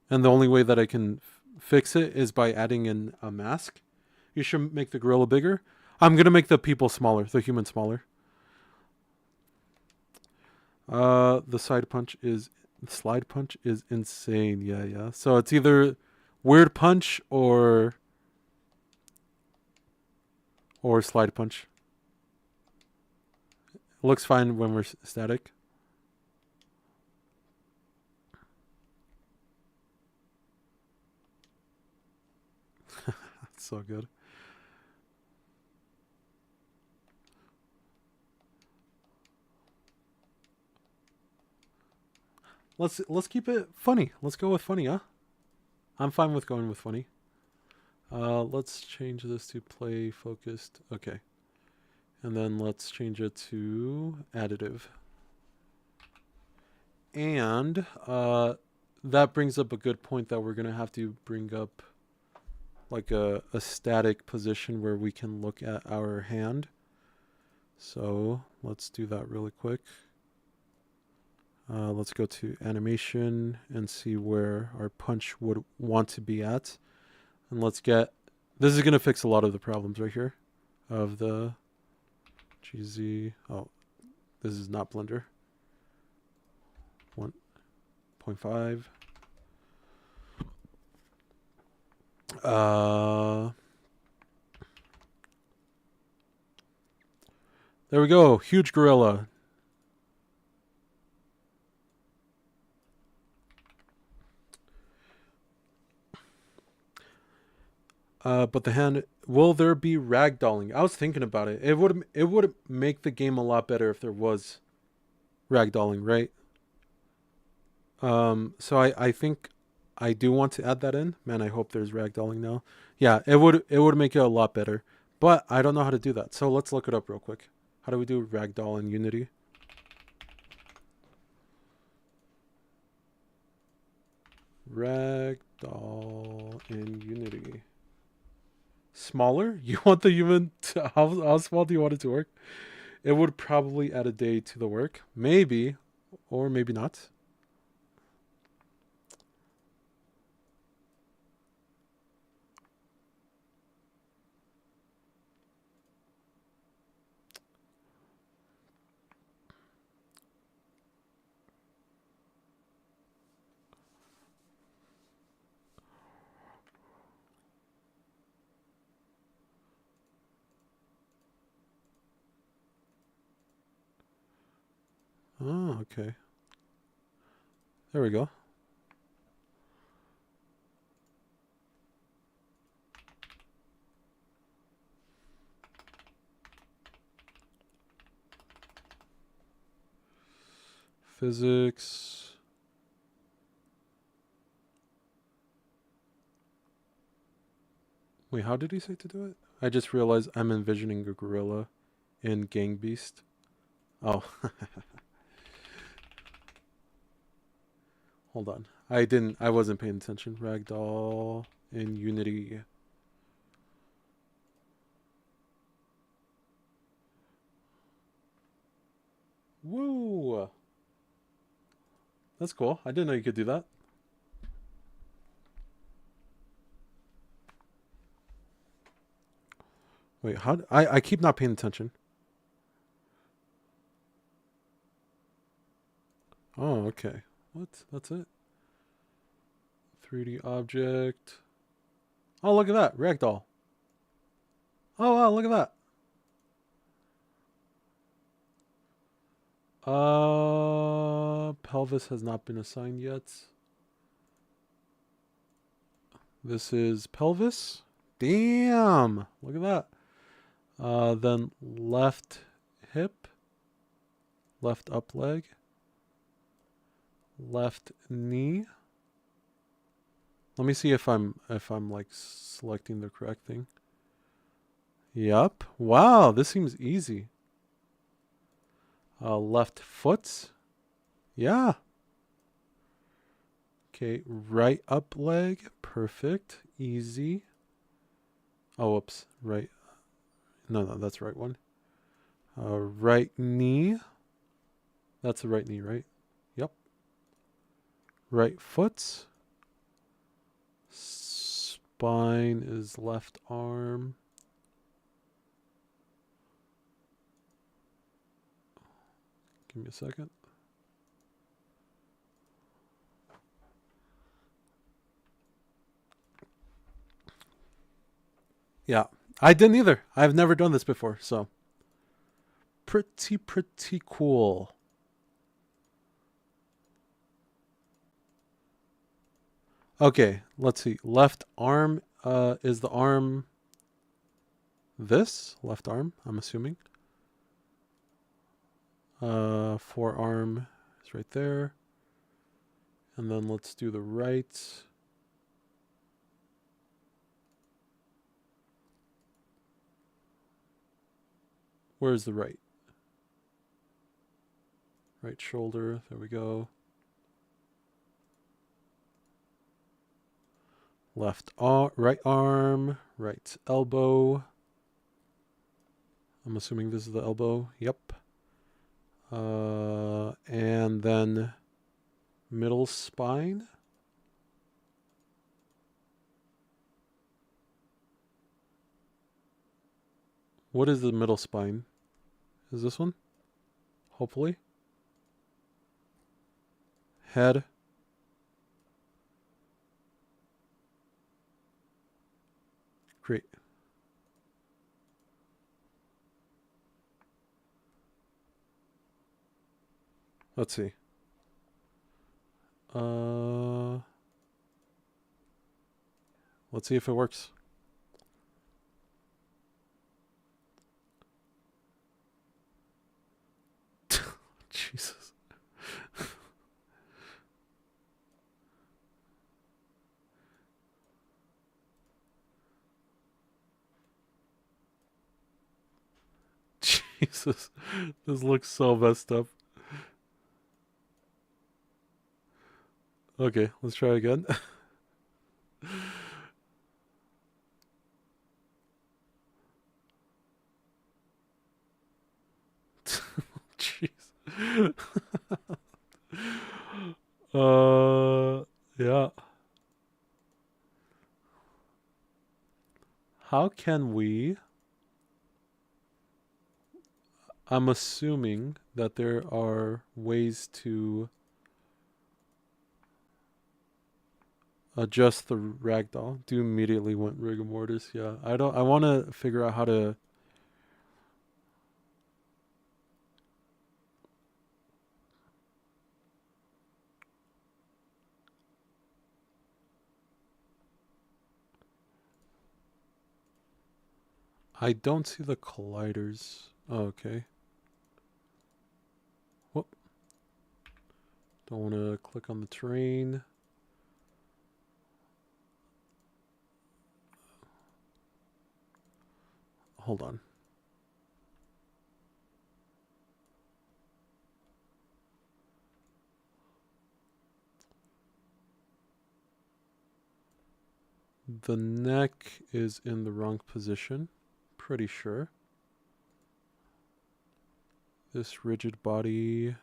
And the only way that I can fix it is by adding in a mask. You should make the gorilla bigger. I'm gonna make the people smaller, the human smaller. The slide punch is insane. Yeah. So it's either weird punch or slide punch. It looks fine when we're static. That's so good. Let's keep it funny. Let's go with funny, huh? I'm fine with going with funny. Let's change this to play focused. Okay. And then let's change it to additive. And that brings up a good point that we're going to have to bring up like a static position where we can look at our hand. So let's do that really quick. Let's go to animation and see where our punch would want to be at. And let's get, this is going to fix a lot of the problems right here of the GZ. Oh, this is not Blender. 1.5. There we go. Huge gorilla. But the hand, will there be ragdolling? I was thinking about it. It would make the game a lot better if there was ragdolling, right? So I think I do want to add that in. Man, I hope there's ragdolling now. Yeah, it would make it a lot better. But I don't know how to do that. So let's look it up real quick. How do we do ragdoll in Unity? Ragdoll in Unity. Smaller? You want the human to, how small do you want it to work? It would probably add a day to the work. Maybe, or maybe not. Oh, okay. There we go. Physics. Wait, how did he say to do it? I just realized I'm envisioning a gorilla in Gang Beast. Oh. Hold on. I wasn't paying attention. Ragdoll in Unity. Woo! That's cool. I didn't know you could do that. Wait, how? I keep not paying attention. Oh, okay. What? That's it? 3D object. Oh, look at that. Ragdoll. Oh, wow, look at that. Pelvis has not been assigned yet. This is pelvis. Damn. Look at that. Then left hip. Left up leg. Left knee. Let me see if I'm like selecting the correct thing. Yep. Wow, this seems easy. Left foot. Yeah. Okay, right up leg. Perfect. Easy. Oh, whoops. Right. No, that's the right one. Right knee. That's the right knee, right? Yep. right foot. Spine is left arm. Give me a second. Yeah, I didn't either. I've never done this before, so pretty cool. Okay, let's see. Left arm is the arm this? Left arm, I'm assuming. Forearm is right there. And then let's do the right. Where's the right? Right shoulder, there we go. Left arm, right arm, right elbow. I'm assuming this is the elbow. Yep. And then middle spine. What is the middle spine? Is this one? Hopefully. Head. Great. Let's see. Let's see if it works. Jesus. Jesus. This looks so messed up. Okay, let's try again. Jeez. Yeah. How can we? I'm assuming that there are ways to adjust the ragdoll. Do immediately want rigor mortis. Yeah, I want to figure out how to. I don't see the colliders. Oh, okay. Whoop. Don't want to click on the terrain. Hold on. The neck is in the wrong position. Pretty sure. This rigid body.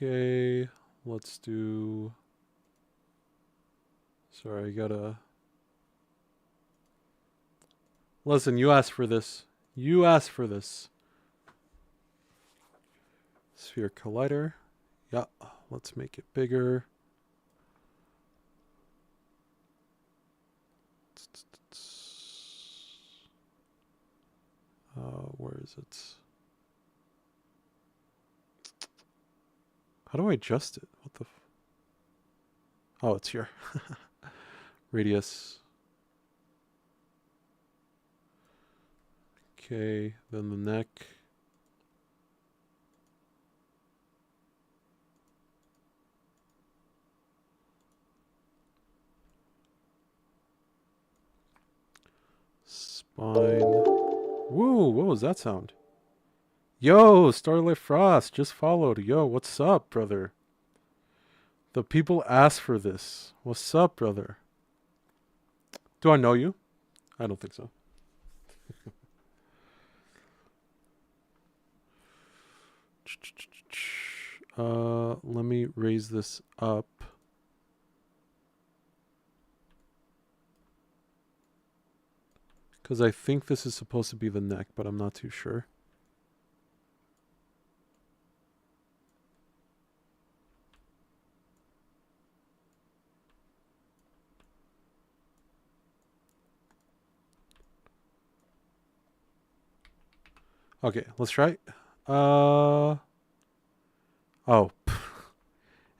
Okay, let's do. Sorry, I gotta. Listen, you asked for this. You asked for this. Sphere collider. Yeah, let's make it bigger. Where is it? How do I adjust it? What the? Oh, it's here. Radius. Okay, then the neck. Spine. Woo, what was that sound? Yo, Starlight Frost just followed. Yo, what's up, brother? The people asked for this. What's up, brother? Do I know you? I don't think so. Let me raise this up. Because I think this is supposed to be the neck, but I'm not too sure. Okay, let's try it. Oh.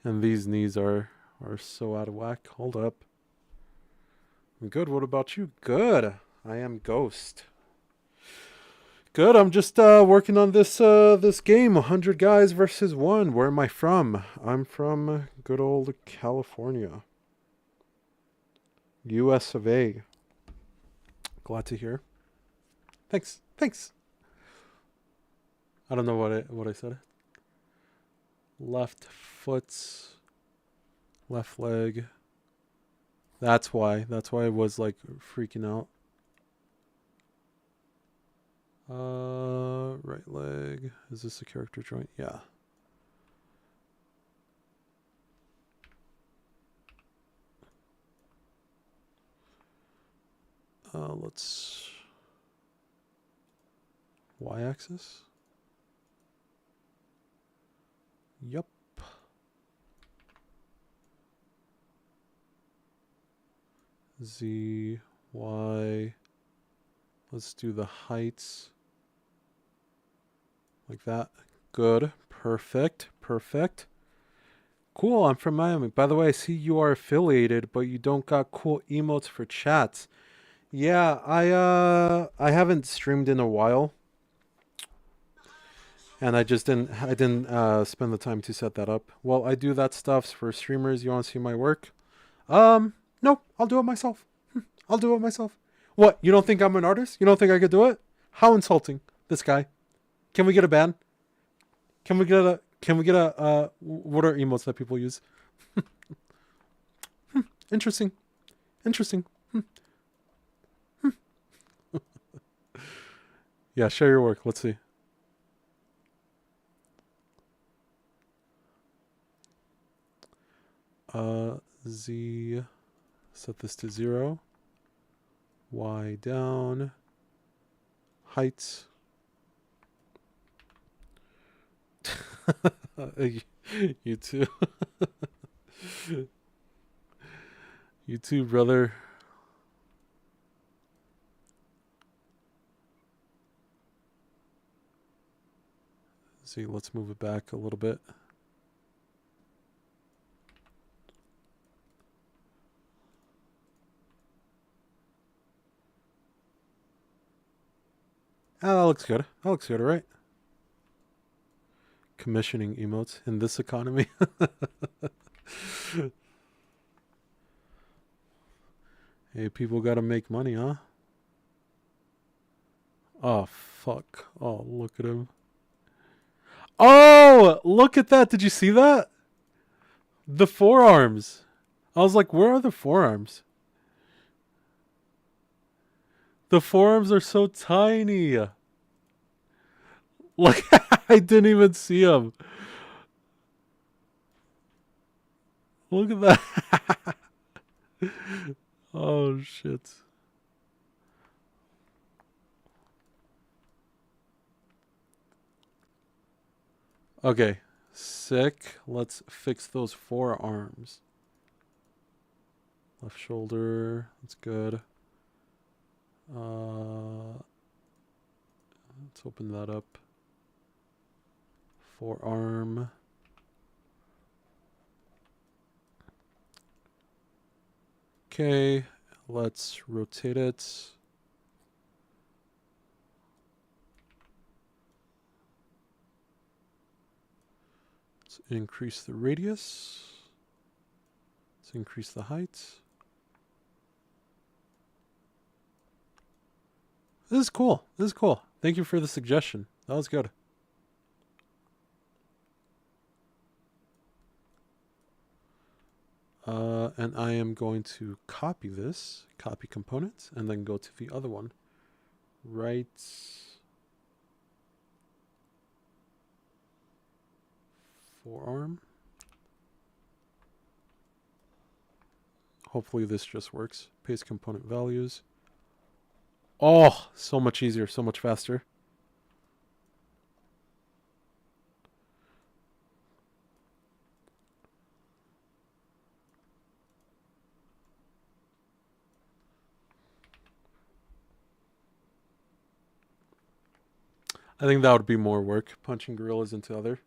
And these knees are so out of whack. Hold up. I'm good. What about you? Good. I am Ghost. Good. I'm just working on this this game, 100 guys versus 1. Where am I from? I'm from good old California. US of A. Glad to hear. Thanks. Thanks. I don't know what I said. Left foot, left leg. That's why I was like freaking out. Right leg. Is this a character joint? Yeah. Let's y-axis. Yup. Z, Y. Let's do the heights. Like that. Good. Perfect. Perfect. Cool. I'm from Miami. By the way, I see you are affiliated, but you don't got cool emotes for chats. Yeah, I haven't streamed in a while. And I didn't spend the time to set that up. Well, I do that stuff for streamers. You want to see my work? No, I'll do it myself. I'll do it myself. What? You don't think I'm an artist? You don't think I could do it? How insulting, this guy. Can we get a ban? Can we get a what are emotes that people use? Interesting. Interesting. Yeah, share your work. Let's see. Z, set this to 0. Y down. Heights. You too. You too, brother. See, let's move it back a little bit. Ah, that looks good. That looks good, right? Commissioning emotes in this economy. Hey, people gotta make money, huh? Oh, fuck. Oh, look at him. Oh, look at that. Did you see that? The forearms. I was like, where are the forearms? The forearms are so tiny. Look, I didn't even see them. Look at that. Oh, shit. Okay, sick. Let's fix those forearms. Left shoulder, that's good. Let's open that up. Forearm. Okay, let's rotate it. Let's increase the radius. Let's increase the height. This is cool. This is cool. Thank you for the suggestion. That was good. And I am going to copy this, copy component, and then go to the other one. Right forearm. Hopefully this just works. Paste component values. Oh, so much easier, so much faster. I think that would be more work, punching gorillas into other.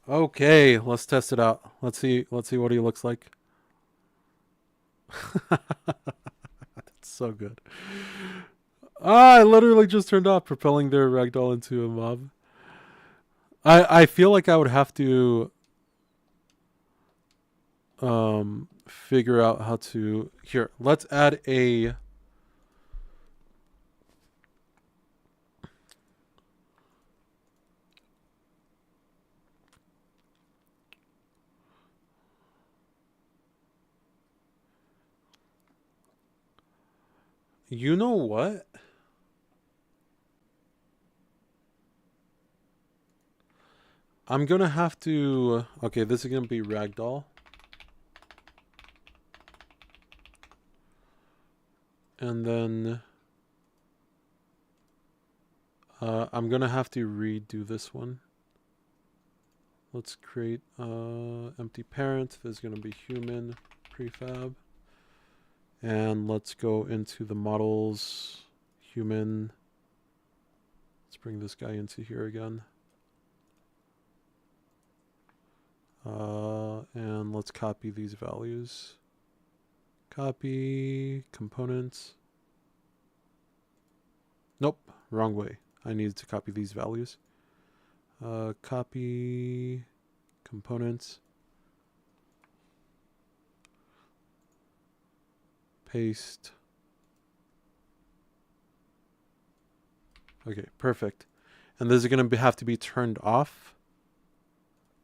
Okay, let's test it out. Let's see what he looks like. That's so good. I literally just turned off propelling their ragdoll into a mob. I feel like I would have to figure out how to here. Let's add a you know what? I'm gonna have to okay, this is gonna be ragdoll. And then I'm gonna have to redo this one. Let's create empty parent. There's gonna be human prefab. And let's go into the models, human. Let's bring this guy into here again. And let's copy these values. Copy components. Nope, wrong way. I needed to copy these values. Copy components. Paste. Okay, perfect. And this is going to have to be turned off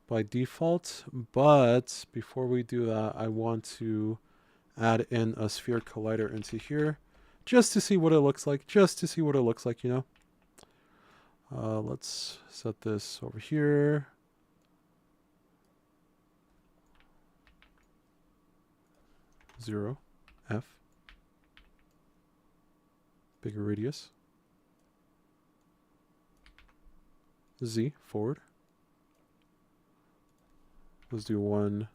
by default. But before we do that, I want to add in a sphere collider into here just to see what it looks like. Just to see what it looks like, you know. Let's set this over here. Zero, F. Bigger radius. Z, forward. Let's do 1,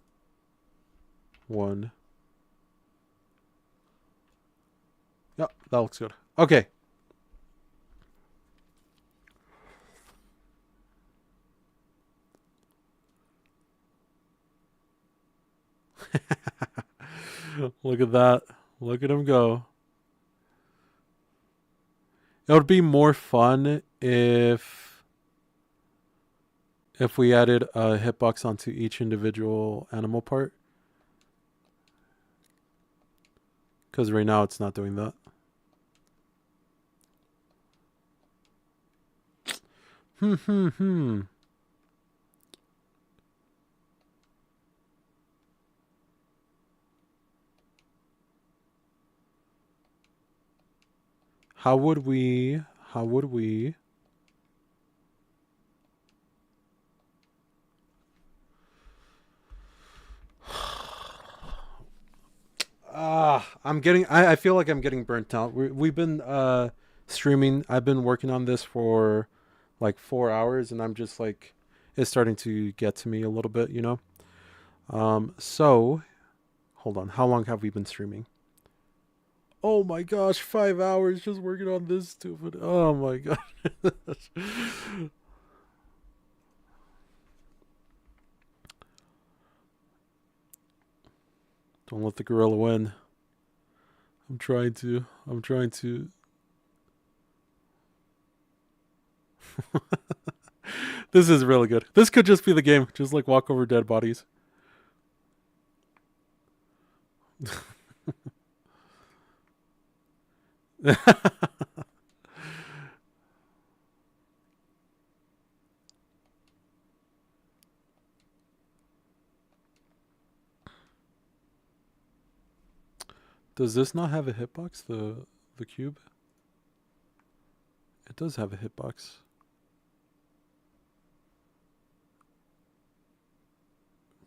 1. Yep, that looks good. Okay. Look at that. Look at him go. It would be more fun if we added a hitbox onto each individual animal part. Because right now it's not doing that. How would we I feel like I'm getting burnt out. We've been streaming. I've been working on this for like 4 hours and I'm just like it's starting to get to me a little bit, you know. So hold on. How long have we been streaming? Oh my gosh, 5 hours just working on this stupid. Oh my gosh. Don't let the gorilla win. I'm trying to. This is really good. This could just be the game. Just like walk over dead bodies. Does this not have a hitbox, the cube? It does have a hitbox.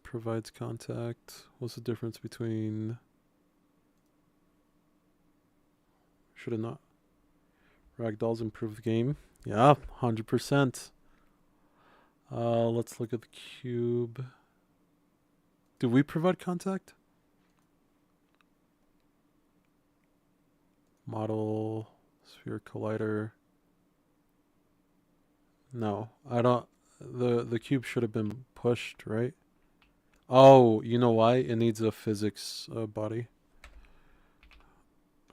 Provides contact. What's the difference between... Should it not? Ragdolls improve the game. Yeah, 100%. Let's look at the cube. Do we provide contact? Model, sphere collider. No, I don't. The cube should have been pushed, right? Oh, you know why? It needs a physics body.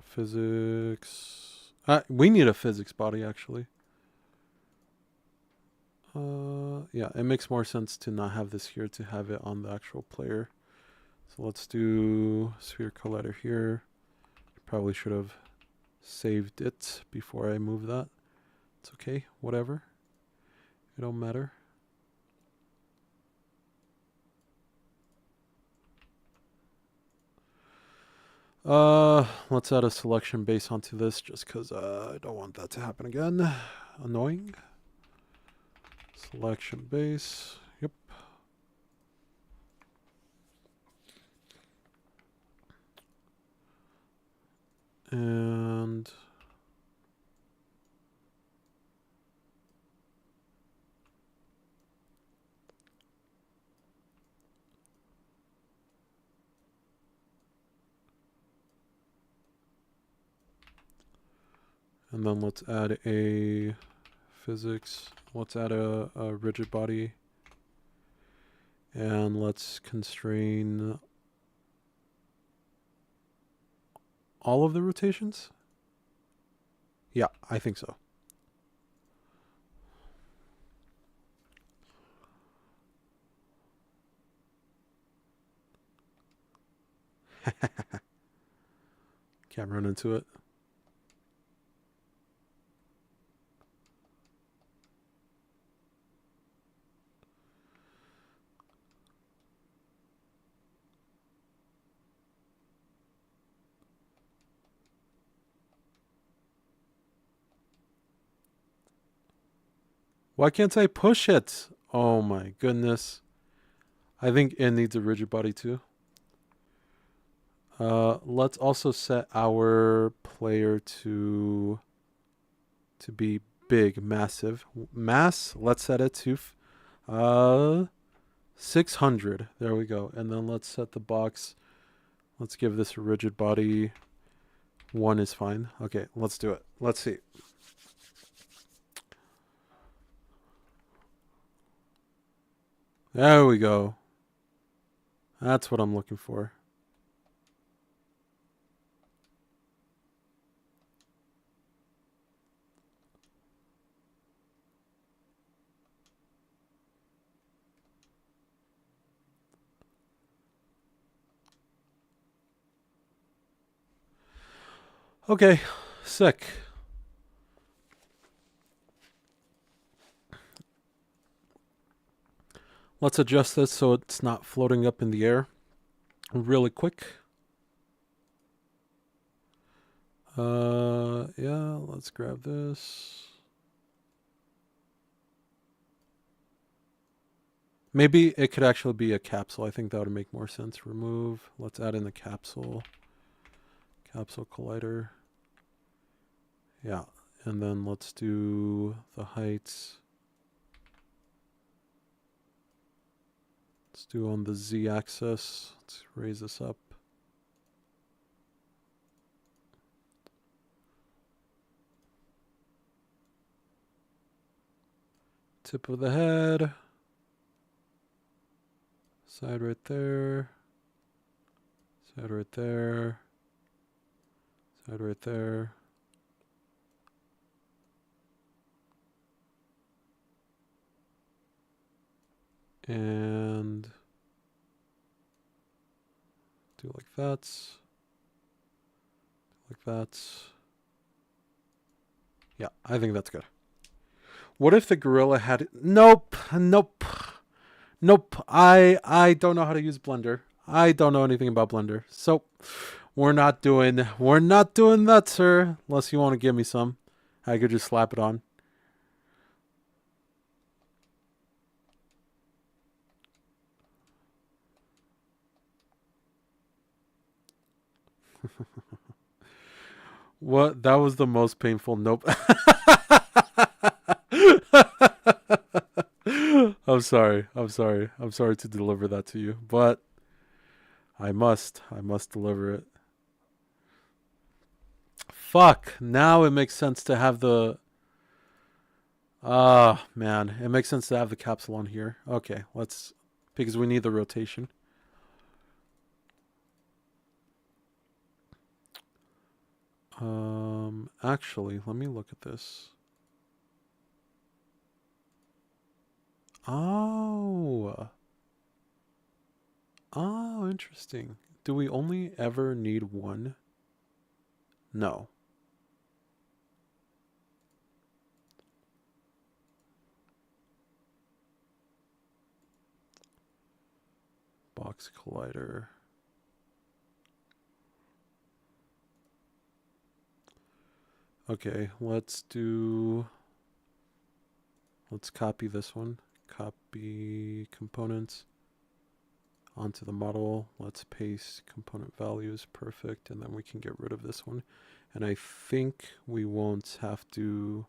Physics. We need a physics body, actually. Yeah, it makes more sense to not have this here, to have it on the actual player. So let's do sphere collider here. Probably should have saved it before I move that. It's okay, whatever. It don't matter. Let's add a selection base onto this just because I don't want that to happen again. Annoying. Selection base. Yep. And then let's add a physics. Let's add a rigid body. And let's constrain all of the rotations? Yeah, I think so. Can't run into it. Why can't I push it? Oh my goodness. I think it needs a rigid body too. Let's also set our player to be big, massive. Mass, let's set it to 600. There we go. And then let's set the box. Let's give this a rigid body. 1 is fine. Okay, let's do it. Let's see. There we go. That's what I'm looking for. Okay, sick. Let's adjust this so it's not floating up in the air really quick. Yeah, let's grab this. Maybe it could actually be a capsule. I think that would make more sense. Remove. Let's add in the capsule. Capsule collider. Yeah, and then let's do the heights. Let's do on the z-axis. Let's raise this up. Tip of the head. Side right there. Side right there. Side right there. And do like that. Like that. Yeah, I think that's good. What if the gorilla had... Nope. Nope. Nope. I don't know how to use Blender. I don't know anything about Blender. So We're not doing that, sir. Unless you want to give me some. I could just slap it on. What? That was the most painful. Nope. I'm sorry. I'm sorry. I'm sorry to deliver that to you, but I must deliver it. Fuck. Now it makes sense to have the. Ah, man. It makes sense to have the capsule on here. Okay, let's. Because we need the rotation. Actually, let me look at this. Oh. Oh, interesting. Do we only ever need one? No. Box collider. Okay, let's copy this one. Copy components onto the model. Let's paste component values. Perfect. And then we can get rid of this one. And I think we won't have to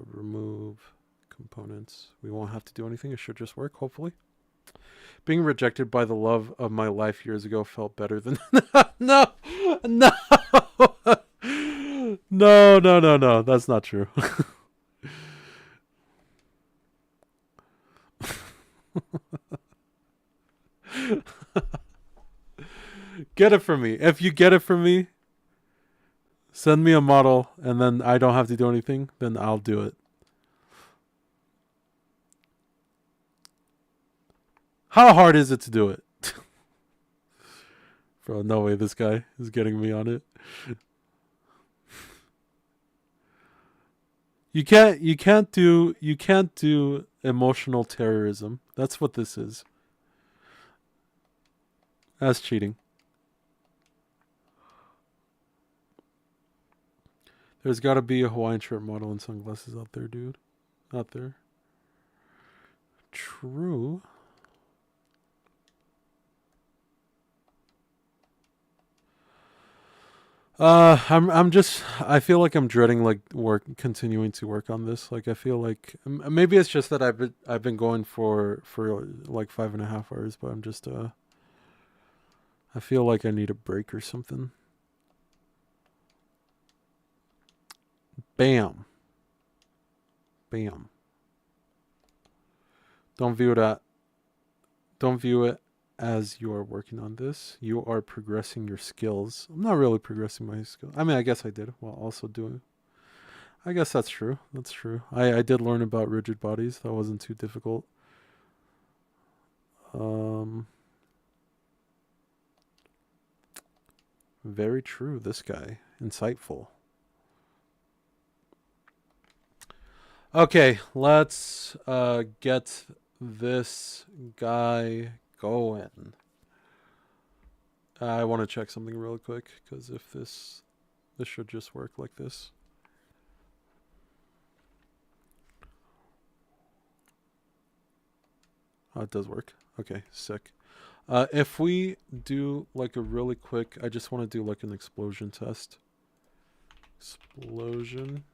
remove components. We won't have to do anything. It should just work, hopefully. Being rejected by the love of my life years ago felt better than... No! No! No. That's not true. Get it from me. If you get it from me, send me a model and then I don't have to do anything, then I'll do it. How hard is it to do it? Bro, no way this guy is getting me on it. You can't do emotional terrorism. That's what this is. That's cheating. There's got to be a Hawaiian shirt model and sunglasses out there, dude. Out there. True. I feel like I'm dreading like continuing to work on this. Like I feel like maybe it's just that I've been going for like 5.5 hours, but I'm just I feel like I need a break or something. Bam. Bam. Don't view it as you are working on this. You are progressing your skills. I'm not really progressing my skills. I mean, I guess I did while also doing. I guess that's true. That's true. I did learn about rigid bodies. That wasn't too difficult. Very true. This guy. Insightful. Okay, let's get this guy going. I want to check something really quick because if this should just work like this. Oh, it does work. Okay, sick. If we do like a really quick, I just want to do like an explosion test. Explosion.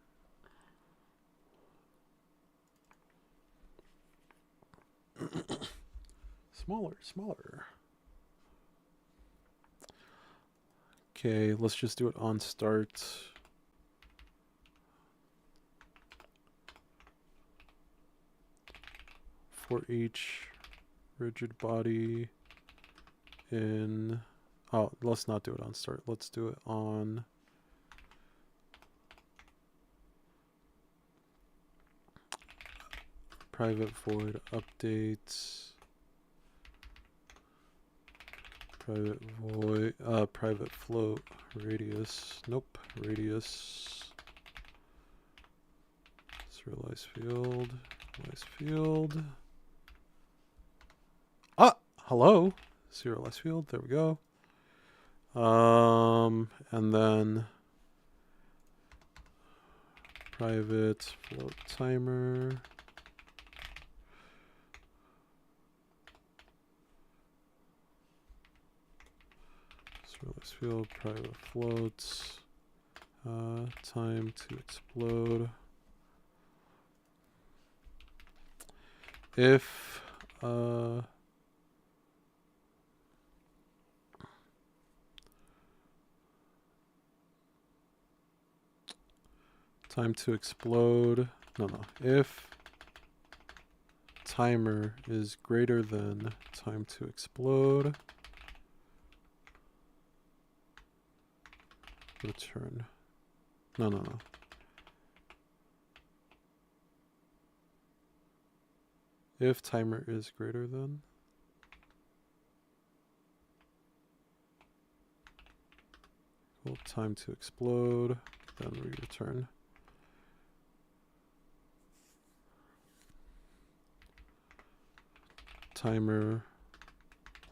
Smaller. Okay, let's just do it on start. For each rigid body in... Oh, let's not do it on start. Let's do it on... private void updates. Private float radius. Nope, radius. Serialized field. Ah, hello. Serialized field. There we go. And then private float timer. Serverless field, private floats. Time to explode. If time to explode, no, if timer is greater than time to explode, return. No. If timer is greater than, well, time to explode, then we return. Timer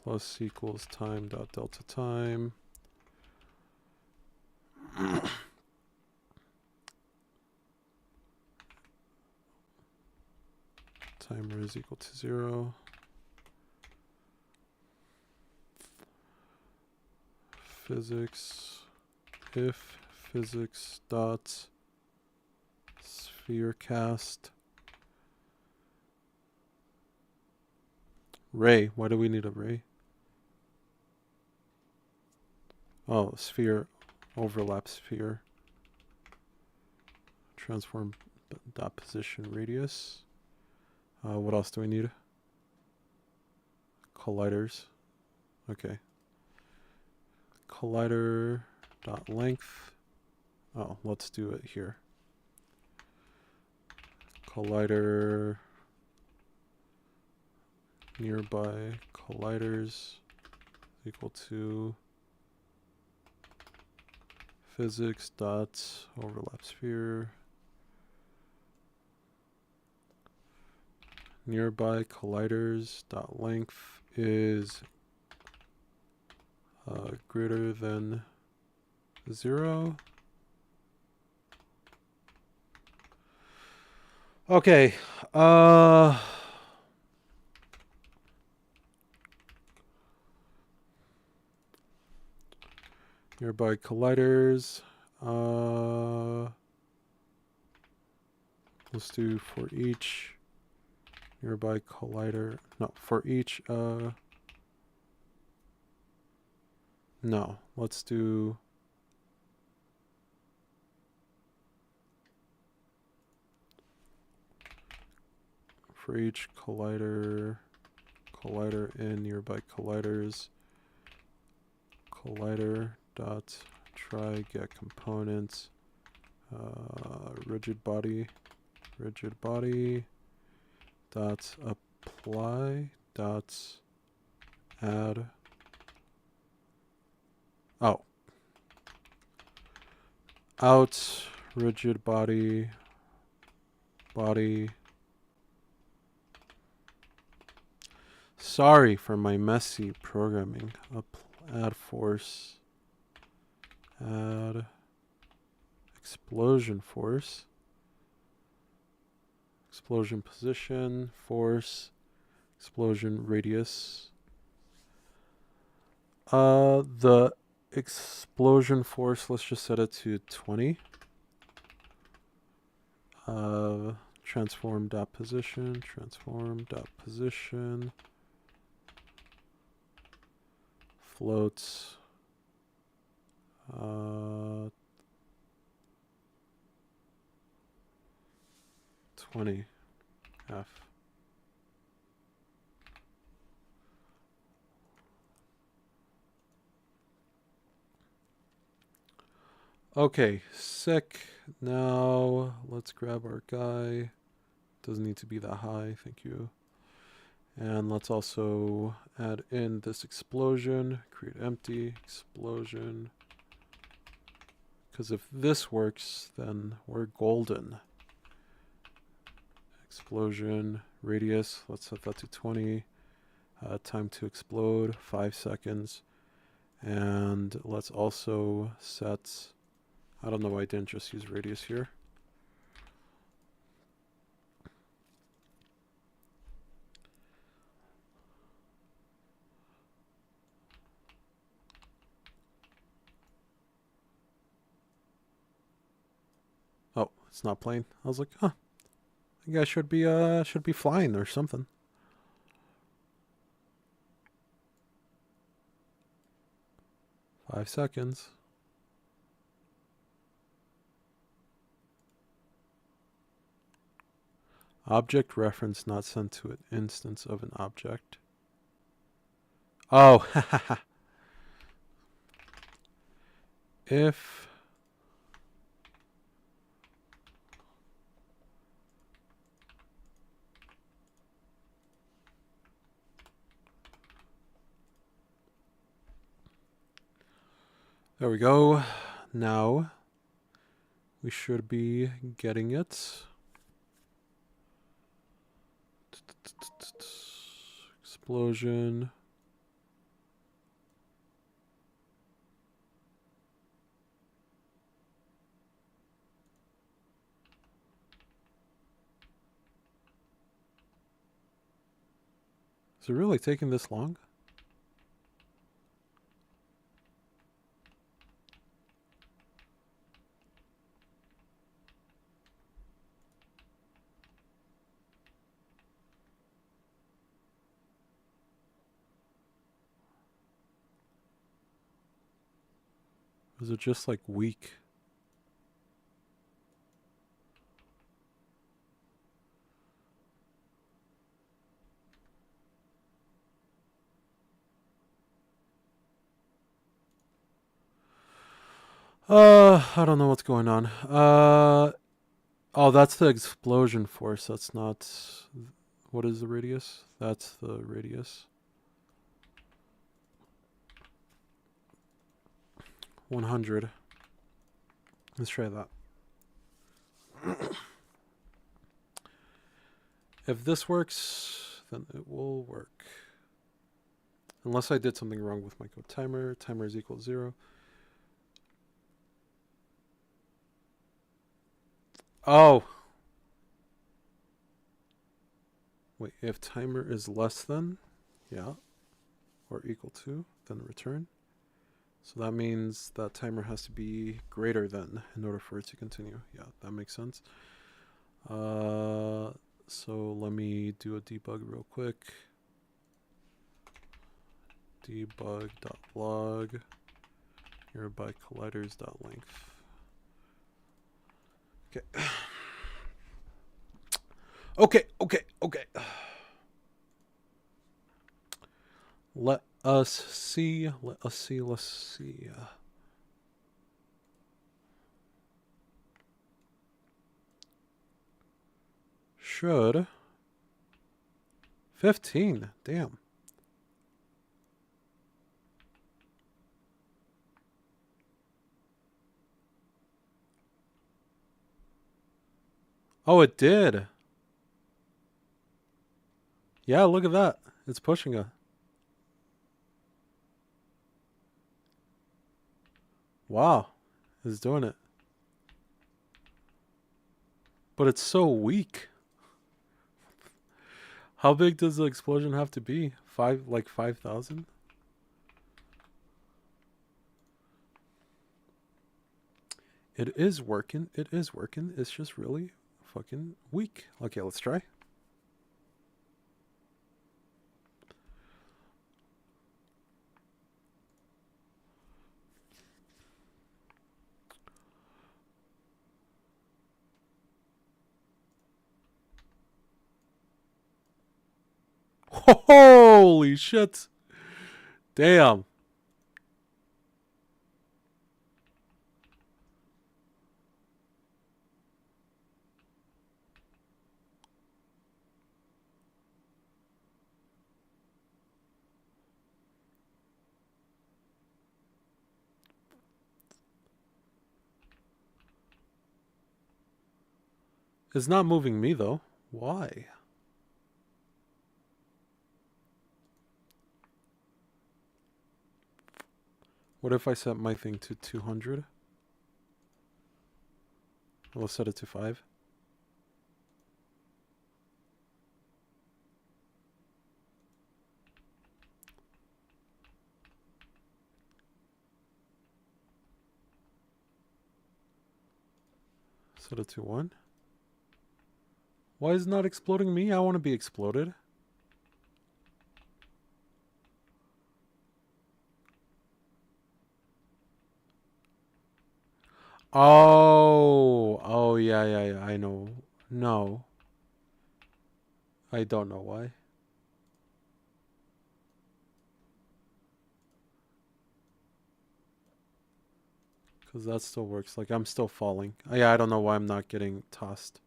plus equals time dot delta time. Timer is equal to 0. Physics, if physics dot sphere cast ray. Why do we need a ray? Oh, sphere overlap sphere. Transform dot position radius. What else do we need? Colliders. Okay. Collider dot length. Oh, let's do it here. Collider nearby colliders equal to physics dot overlap sphere. Nearby colliders dot length is greater than 0. Okay. Nearby colliders. Let's do for each nearby collider. No, for each. No, let's do. For each collider in nearby colliders, collider dot try get component, rigid body dot apply dot add. Oh, out rigid body. Sorry for my messy programming. Add force. Add explosion force. Explosion position. Force. Explosion radius. The explosion force, let's just set it to 20. Transform dot position. Floats 20 F. Okay, sick. Now let's grab our guy. Doesn't need to be that high, thank you. And let's also add in this explosion, create empty explosion. Because if this works, then we're golden. Explosion radius, let's set that to 20. Time to explode, 5 seconds. And let's also set, I don't know why I didn't just use radius here. Oh, it's not playing. I was like, huh, I think I should be flying or something. Five seconds. Object reference not sent to an instance of an object. Oh, if there we go. Now we should be getting it. Explosion. Is it really taking this long? Is it just like weak? I don't know what's going on. Oh, that's the explosion force. That's not. What is the radius? That's the radius. 100. Let's try that. If this works, then it will work. Unless I did something wrong with my code timer. Timer is equal to 0. Oh. Wait, if timer is less than, yeah, or equal to, then return. So that means that timer has to be greater than in order for it to continue. Yeah, that makes sense. So let me do a debug real quick. Debug.log nearby colliders.length. Okay. Okay. Let us see. Let's see. Should 15. Damn. Oh, it did. Yeah, look at that. It's pushing it. Wow. It's doing it. But it's so weak. How big does the explosion have to be? 5,000? It is working. It is working. It's just really fucking weak. Okay, let's try. Holy shit. Damn. It's not moving me though. Why? What if I set my thing to 200? We'll set it to 5. Set it to 1. Why is it not exploding me? I want to be exploded. Oh, yeah. I know. No. I don't know why. Because that still works. Like, I'm still falling. Yeah, I don't know why I'm not getting tossed.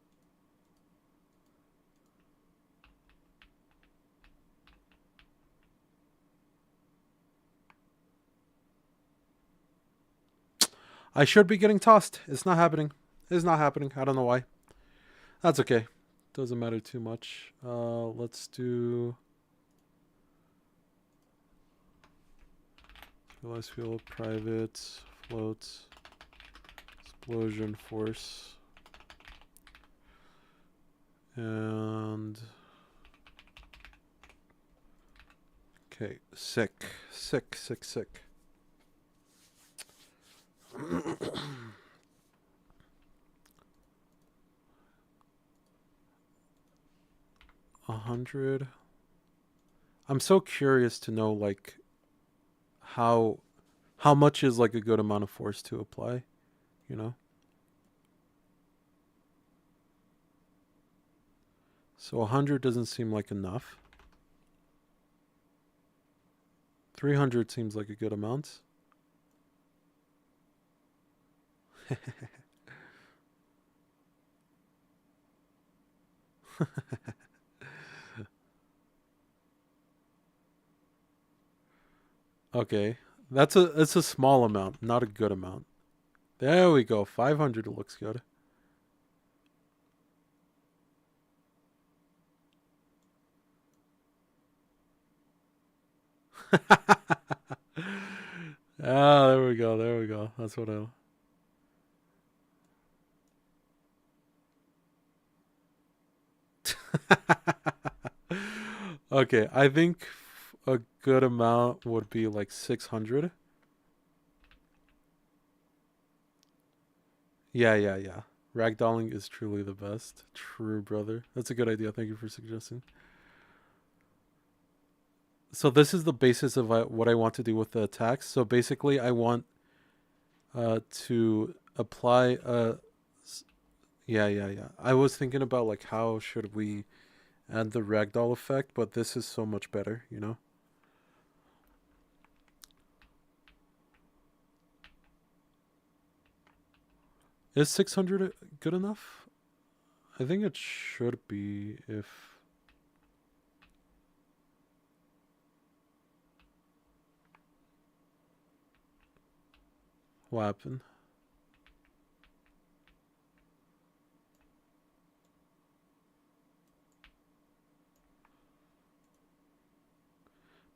I should be getting tossed. It's not happening. It's not happening. I don't know why. That's okay. Doesn't matter too much. Let's do... Realize field, private, float, explosion force. And... Okay, sick. 100. I'm so curious to know, like, how much is like a good amount of force to apply, you know? So 100 doesn't seem like enough. 300 seems like a good amount. Okay. It's a small amount, not a good amount. There we go. 500 looks good. Ah, there we go. There we go. That's what I... Okay, I think a good amount would be like 600. Yeah. Ragdolling is truly the best. True, brother. That's a good idea. Thank you for suggesting. So this is the basis of what I want to do with the attacks. So basically, I want to apply a... Yeah. I was thinking about like how should we add the ragdoll effect, but this is so much better, you know? Is 600 good enough? I think it should be if... What happened?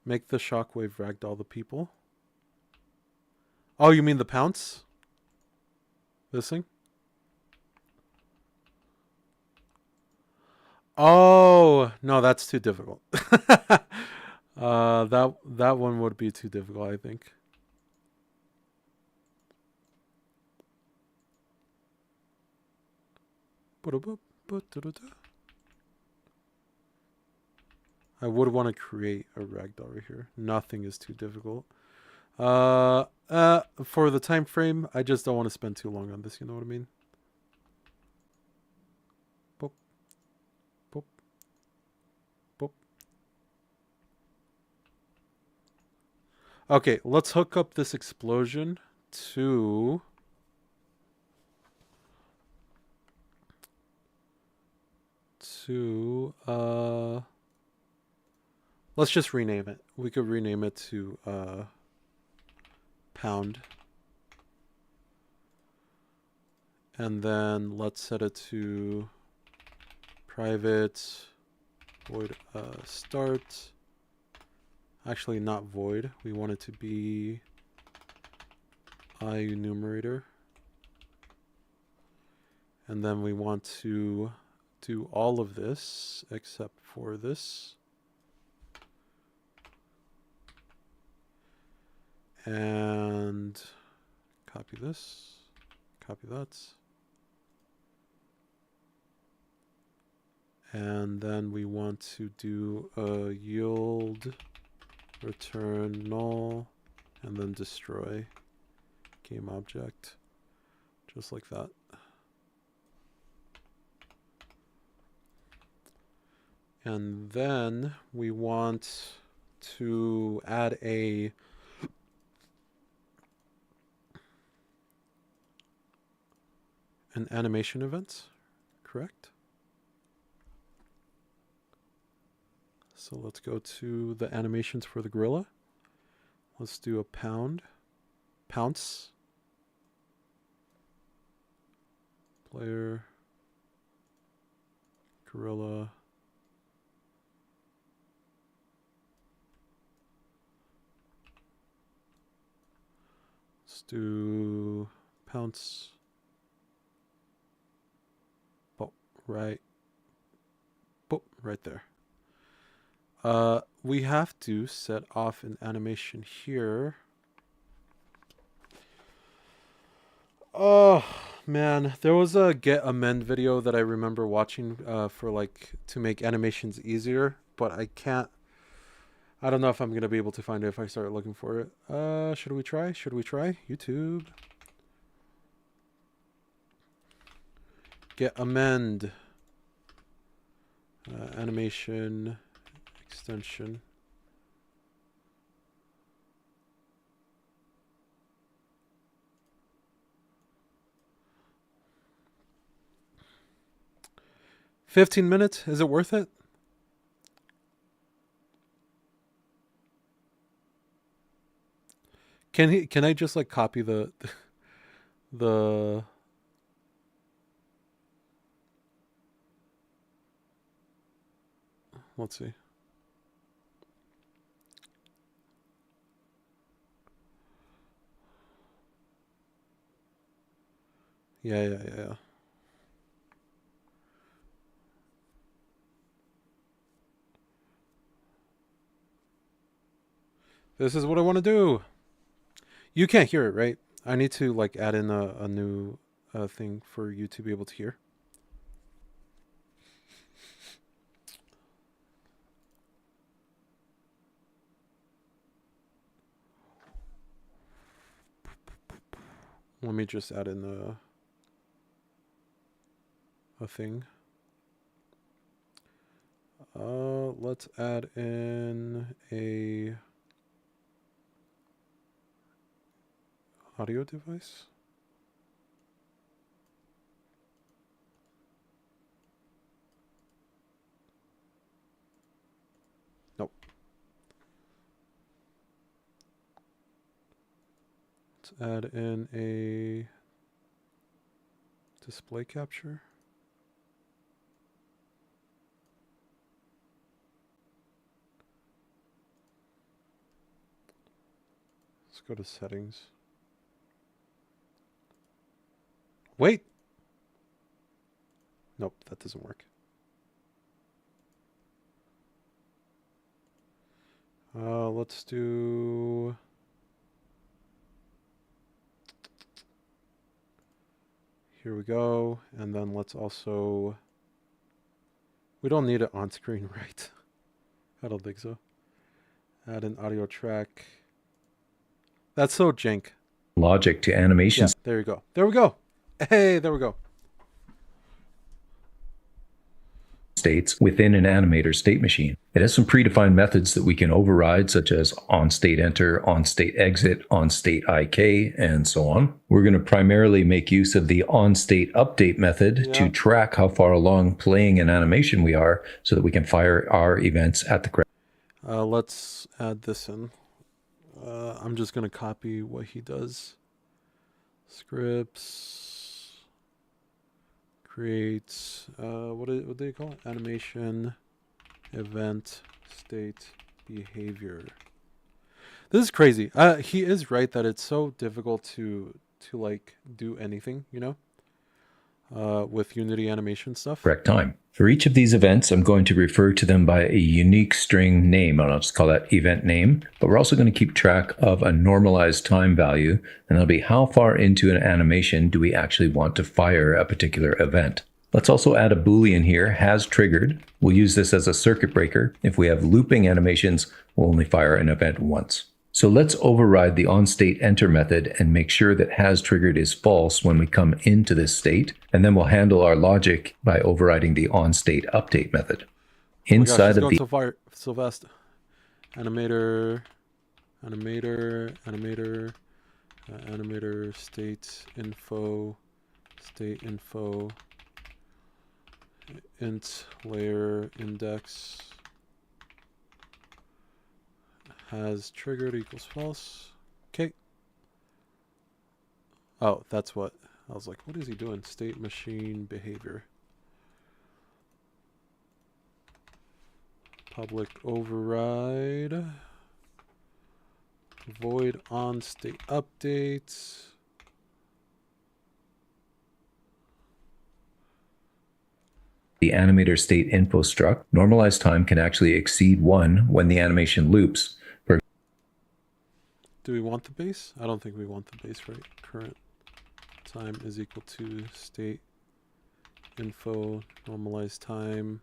Make the shockwave ragdoll the people. Oh, you mean the pounce? This thing? Oh, no, that's too difficult. That one would be too difficult, I think. I would want to create a ragdoll right here. Nothing is too difficult. For the time frame, I just don't want to spend too long on this. You know what I mean? Boop, boop, boop. Okay, let's hook up this explosion to... let's just rename it. We could rename it to pound. And then let's set it to private void start. Actually, not void. We want it to be IEnumerator. And then we want to do all of this except for this. And copy this, copy that. And then we want to do a yield return null and then destroy game object, just like that. And then we want to add an animation event, correct? So let's go to the animations for the gorilla. Let's do a pounce, player, gorilla. Let's do pounce. Oh, right. Oh, right there. We have to set off an animation here. Oh man, there was a get amend video that I remember watching for like to make animations easier, but I can't. I don't know if I'm gonna be able to find it if I start looking for it. Should we try? Should we try? YouTube. Get amend. Animation extension. $15. Is it worth it? Can I just like copy the let's see. Yeah. This is what I want to do. You can't hear it, right? I need to like add in a new thing for you to be able to hear. Let me just add in a thing. Let's add in a audio device. Nope. Let's add in a display capture. Let's go to settings. Wait. Nope, that doesn't work. Let's do... Here we go. And then let's also... We don't need it on screen, right? I don't think so. Add an audio track. That's so jank. Logic to animations. Yeah, there you go. There we go. Hey, there we go. States within an animator state machine. It has some predefined methods that we can override, such as on-state enter, on-state exit, on-state IK, and so on. We're going to primarily make use of the on-state update method to track how far along playing an animation we are so that we can fire our events at the correct. Let's add this in. I'm just going to copy what he does. Scripts. Create, what do you call it? Animation, event, state, behavior. This is crazy. He is right that it's so difficult to like do anything, you know, with Unity animation stuff. Correct time. For each of these events, I'm going to refer to them by a unique string name, and I'll just call that event name. But we're also going to keep track of a normalized time value, and that'll be how far into an animation do we actually want to fire a particular event. Let's also add a Boolean here, has triggered. We'll use this as a circuit breaker. If we have looping animations, we'll only fire an event once. So let's override the onStateEnter method and make sure that has triggered is false when we come into this state. And then we'll handle our logic by overriding the onStateUpdate method. Inside of the so far so fast. Animator, animator, animator, animator, state info, int layer index. Has triggered equals false. Okay. Oh, that's what. I was like, what is he doing? State machine behavior. Public override. Void on state updates. The animator state info struct. Normalized time can actually exceed 1 when the animation loops. Do we want the base? I don't think we want the base, right? Current time is equal to state info normalized time.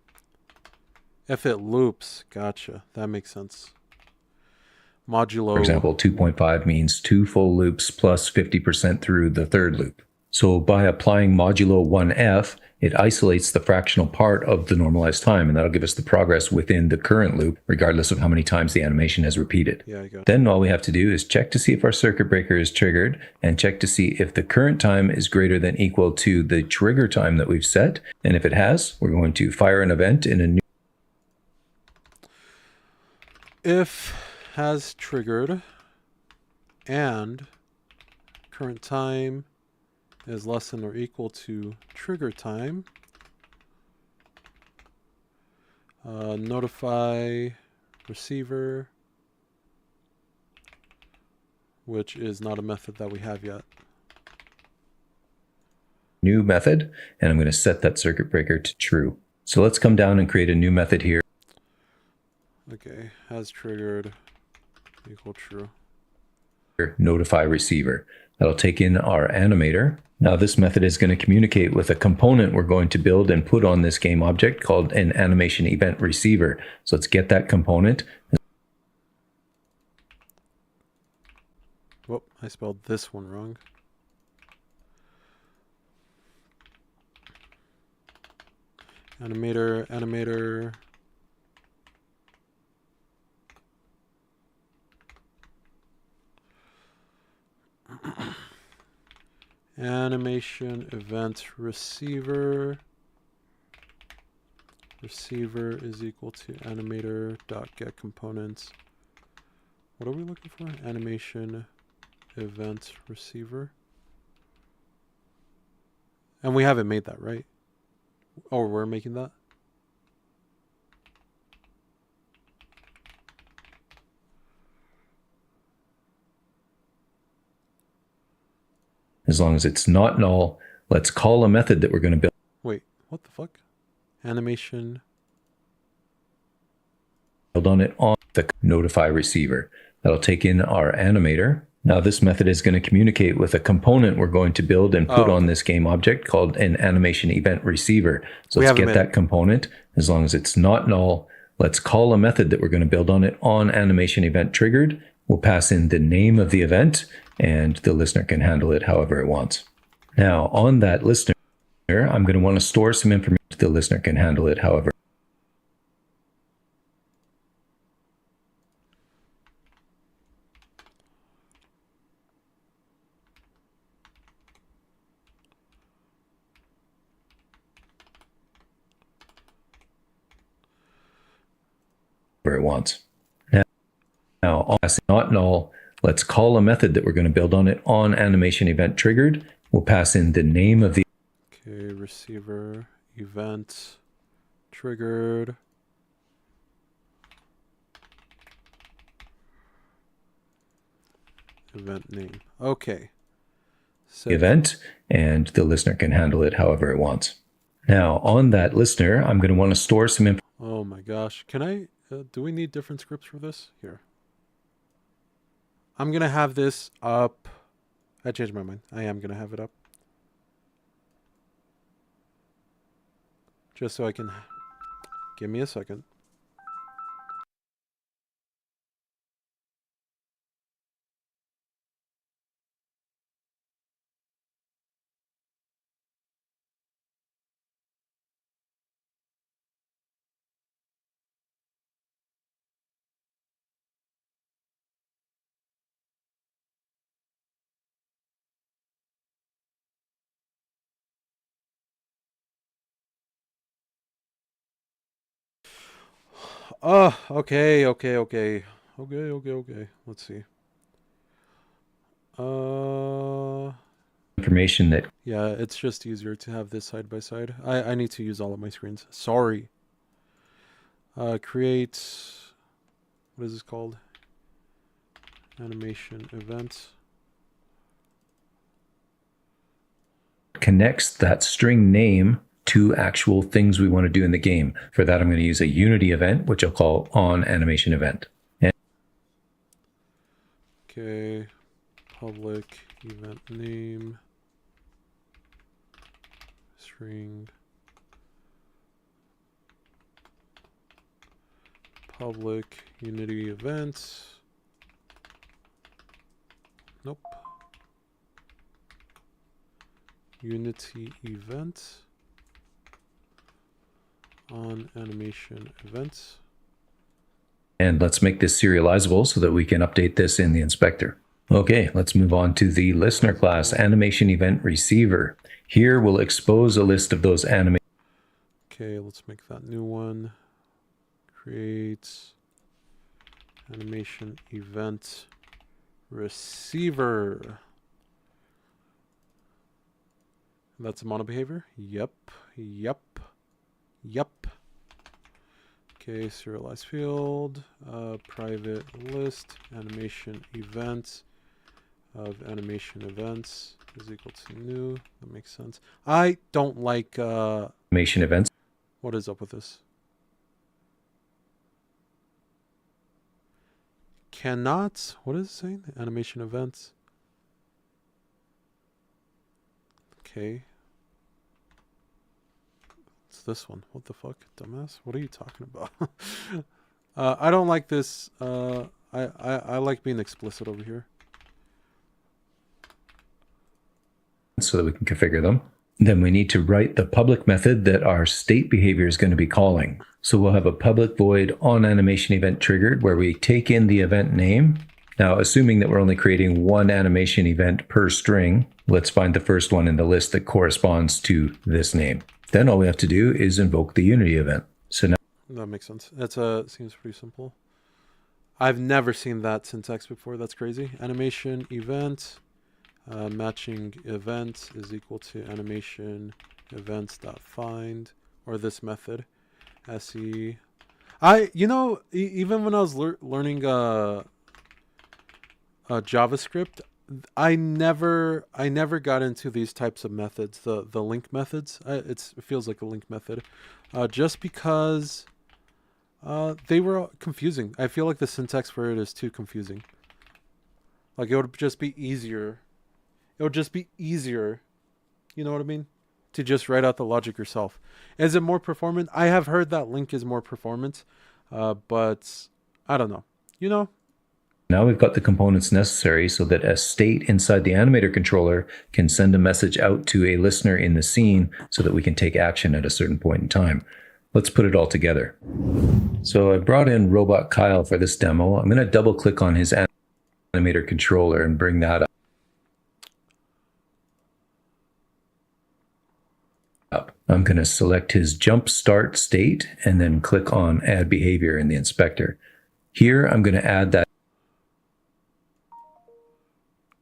If it loops, gotcha. That makes sense. Modulo. For example, 2.5 means 2 full loops plus 50% through the third loop. So by applying modulo 1f, it isolates the fractional part of the normalized time, and that'll give us the progress within the current loop, regardless of how many times the animation has repeated. Yeah, I got it. Then all we have to do is check to see if our circuit breaker is triggered, and check to see if the current time is greater than equal to the trigger time that we've set. And if it has, we're going to fire an event in a new. If has triggered and current time is less than or equal to trigger time, notify receiver, which is not a method that we have yet. New method, and I'm going to set that circuit breaker to true. So let's come down and create a new method here. Okay, has triggered equal true. Notify receiver. That'll take in our animator. Now this method is going to communicate with a component we're going to build and put on this game object called an animation event receiver. So let's get that component. Whoop, I spelled this one wrong. Animator. Animation event receiver. Receiver is equal to animator dot get components. What are we looking for? Animation event receiver. And we haven't made that, right? Oh, we're making that? As long as it's not null, let's call a method that we're going to build. Wait, what the fuck? Animation. Build on it on the notify receiver. That'll take in our animator. Now this method is going to communicate with a component we're going to build and put on this game object called an animation event receiver. So let's get that component. As long as it's not null, let's call a method that we're going to build on it on animation event triggered. We'll pass in the name of the event, and the listener can handle it however it wants. Now on that listener, I'm going to want to store some information. The listener can handle it however. It wants. Now, not null, let's call a method that we're going to build on it on animation event triggered. We'll pass in the name of the receiver event triggered. event name. Okay. So event, and the listener can handle it however it wants. Now, on that listener, I'm going to want to store some information. oh my gosh. Can I, do we need different scripts for this? Here. I'm going to have this up. I changed my mind. I am going to have it up. Just so I can, give me a second. Oh, okay. Let's see. Information that Yeah, it's just easier to have this side by side. I need to use all of my screens. Sorry. Create, what is this called? Animation event. connects that string name to actual things we want to do in the game. For that, I'm going to use a Unity event, which I'll call on animation event. Okay, public event name, string, public Unity event. Nope. Unity event on animation events. And let's make this serializable so that we can update this in the inspector. Okay, let's move on to the listener class, animation event receiver. Here we'll expose a list of those animations. Okay, let's make that new one. Create animation event receiver. That's a mono behavior? Yep. Okay, serialized field, private list, animation event of animation events is equal to new. That makes sense. I don't like, Animation events. what is up with this? Cannot, what is it saying? Animation events. Okay. It's this one. What the fuck, dumbass? What are you talking about? I don't like this. I like being explicit over here. So that we can configure them. Then we need to write the public method that our state behavior is going to be calling. So we'll have a public void on animation event triggered where we take in the event name. Now, assuming that we're only creating one animation event per string, let's find the first one in the list that corresponds to this name. Then all we have to do is invoke the Unity event. So now That makes sense. That's seems pretty simple. I've never seen that syntax before. That's crazy. Animation event matching event is equal to animation events.find, or this method se. Even when I was learning JavaScript, I never got into these types of methods, the link methods. It feels like a link method, just because they were confusing. I feel like the syntax for it is too confusing. Like it would just be easier. You know what I mean? To just write out the logic yourself. Is it more performant? I have heard that link is more performant, but I don't know. now we've got the components necessary so that a state inside the animator controller can send a message out to a listener in the scene so that we can take action at a certain point in time. Let's put it all together. So I brought in Robot Kyle for this demo. I'm going to double click on his animator controller and bring that up. I'm going to select his jump start state and then click on add behavior in the inspector. Here, I'm going to add that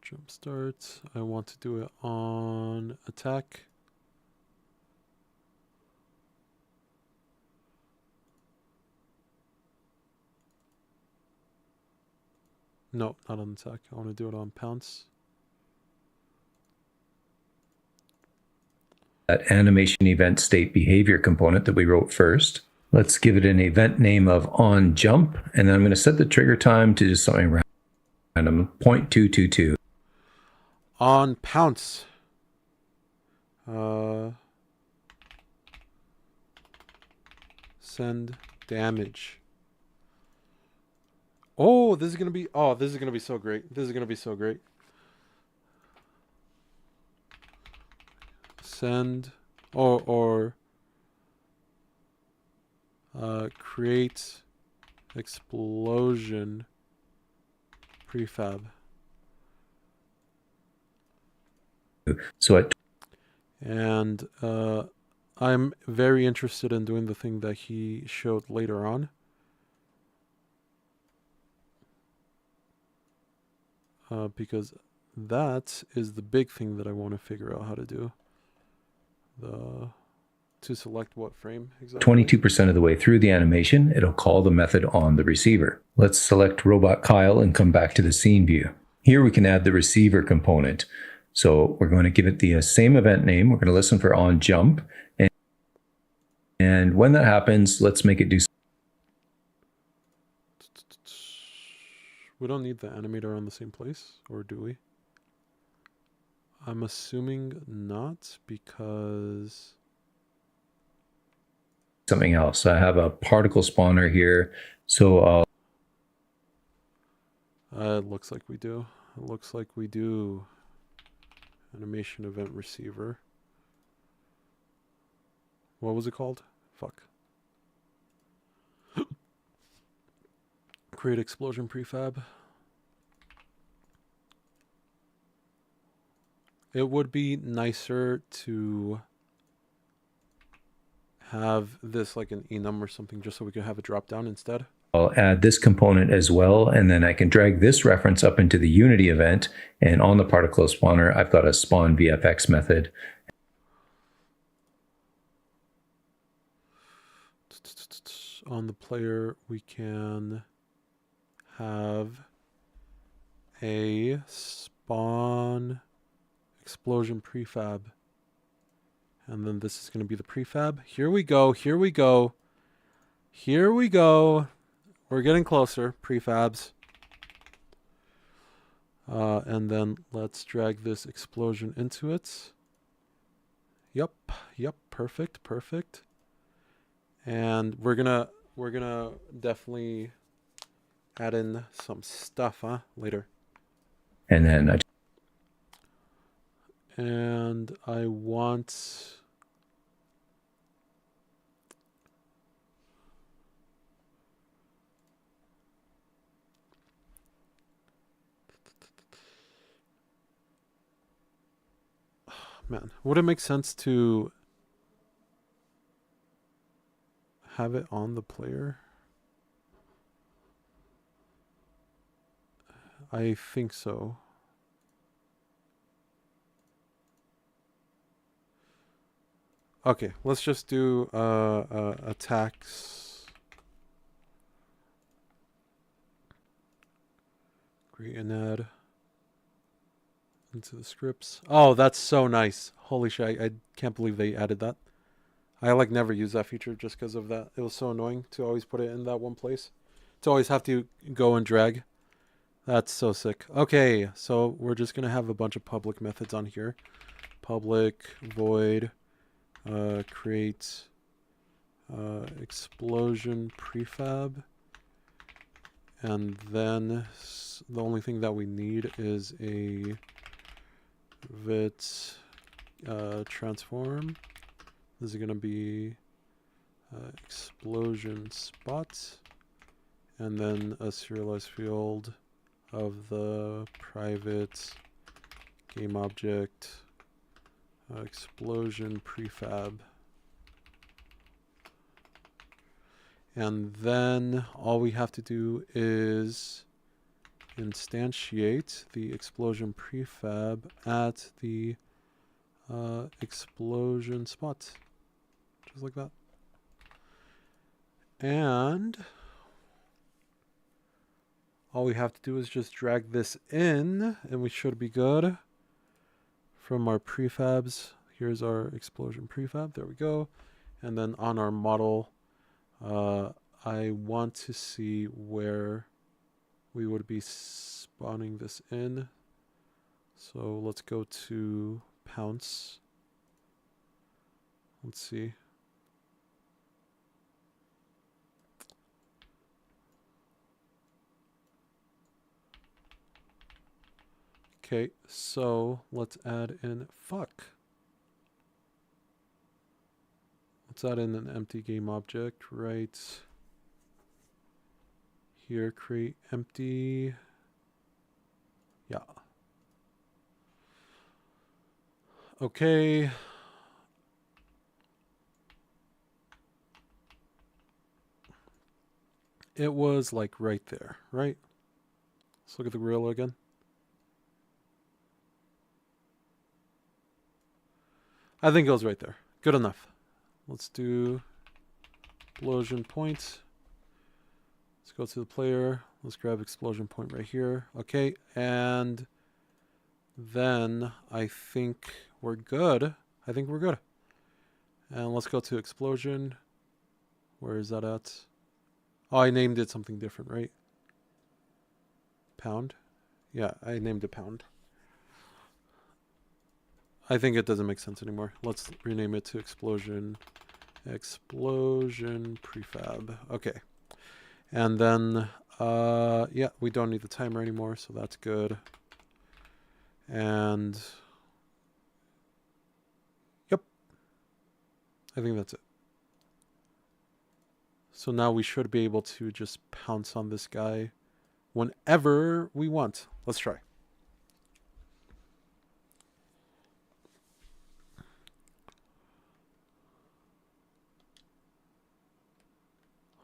Jump start. I want to do it on attack. No, not on attack. I want to do it on pounce. That animation event state behavior component that we wrote first. Let's give it an event name of on jump, and then I'm going to set the trigger time to just something random, 0.222. On pounce. Send damage. Oh, this is gonna be. Oh, this is gonna be so great. This is gonna be so great. Send or create explosion prefab. So at And I'm very interested in doing the thing that he showed later on. Because that is the big thing that I want to figure out how to do. To select what frame exactly. 22% of the way through the animation, it'll call the method on the receiver. Let's select Robot Kyle and come back to the scene view. Here we can add the receiver component. So we're going to give it the same event name. We're going to listen for on jump. And when that happens, let's make it do. We don't need the animator on the same place, or do we? I'm assuming not, because Something else. I have a particle spawner here. So it looks like we do. It looks like we do. Animation event receiver. What was it called? Fuck. Create explosion prefab. It would be nicer to have this like an enum or something, just so we could have a drop down instead. I'll add this component as well, and then I can drag this reference up into the Unity event, and on the particle spawner, I've got a spawn VFX method. On the player, we can have a spawn explosion prefab. And then this is going to be the prefab. Here we go. Here we go. Here we go. We're getting closer. Prefabs. And then let's drag this explosion into it. Yep. Yep. Perfect. Perfect. And we're gonna definitely add in some stuff, later. And then I want man, would it make sense to have it on the player? I think so. Okay, let's just do attacks. Create an add into the scripts. Oh, that's so nice. Holy shit, I can't believe they added that. I like never use that feature just because of that. It was so annoying to always put it in that one place. To always have to go and drag. That's so sick. Okay, so we're just going to have a bunch of public methods on here. Public, void, create explosion prefab. And then the only thing that we need is a vit transform. This is going to be explosion spot. And then a serialized field of the private game object explosion prefab. And then all we have to do is instantiate the explosion prefab at the explosion spot. Just like that. And all we have to do is just drag this in and we should be good. From our prefabs, here's our explosion prefab. There we go. And then on our model, I want to see where we would be spawning this in. So let's go to Pounce. Let's see. Okay, so let's add in fuck. Let's add in an empty game object right here. Create empty. Yeah. Okay. It was like right there, right? Let's look at the gorilla again. I think it was right there. Good enough. Let's do explosion point. Let's go to the player. Let's grab explosion point right here. Okay, and then I think we're good. I think we're good. And let's go to explosion. Where is that at? Oh, I named it something different, right? Pound? Yeah, I named it pound. I think it doesn't make sense anymore. Let's rename it to explosion prefab. Okay. And then, yeah, we don't need the timer anymore, so that's good. And, yep. I think that's it. So now we should be able to just pounce on this guy whenever we want. Let's try.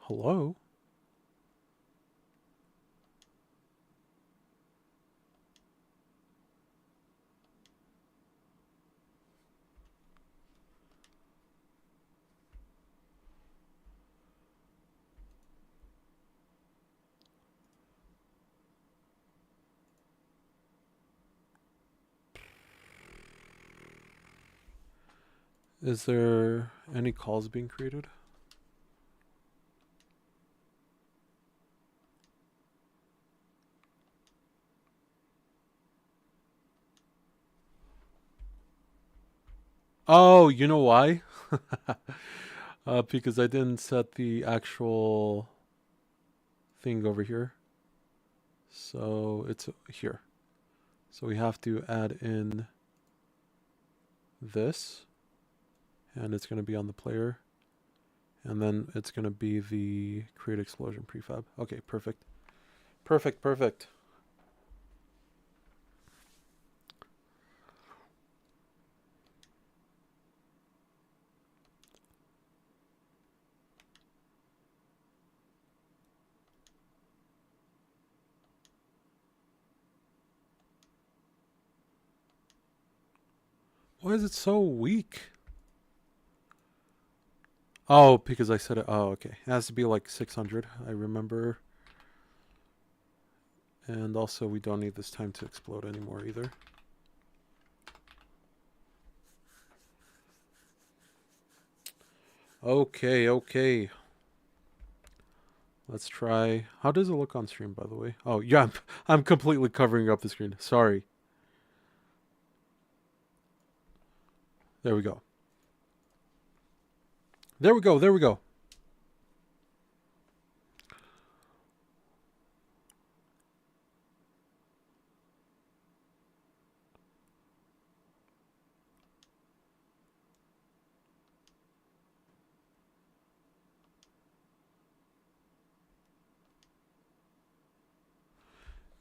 Hello? Is there any calls being created? Oh, you know why? Because I didn't set the actual thing over here. So it's here. So we have to add in this. And it's going to be on the player. And then it's going to be the create explosion prefab. Okay, perfect. Perfect, perfect. Why is it so weak? Oh, because I said it. Oh, okay. It has to be like 600. I remember. And also, we don't need this time to explode anymore either. Okay, okay. Let's try. How does it look on stream, by the way? Oh, yeah. I'm completely covering up the screen. Sorry. There we go. There we go. There we go.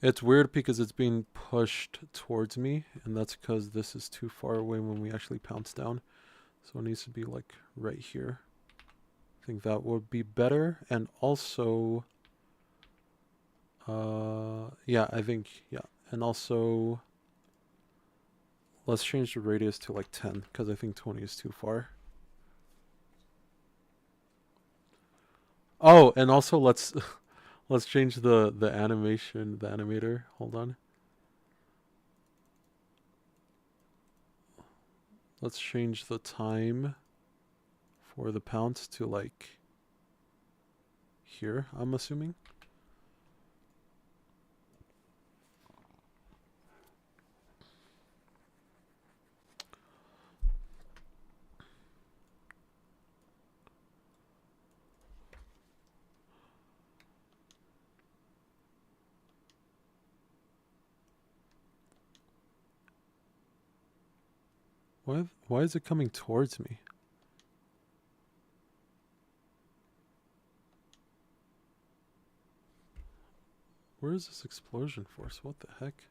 It's weird because it's being pushed towards me, and that's because this is too far away when we actually pounce down. So it needs to be like right here. I think that would be better. And also, yeah, I think, yeah. And also, let's change the radius to like 10 because I think 20 is too far. Oh, and also let's Let's change the animation, the animator. Hold on. Let's change the time for the pounce to like here, I'm assuming. Why is it coming towards me? Where is this explosion force? What the heck?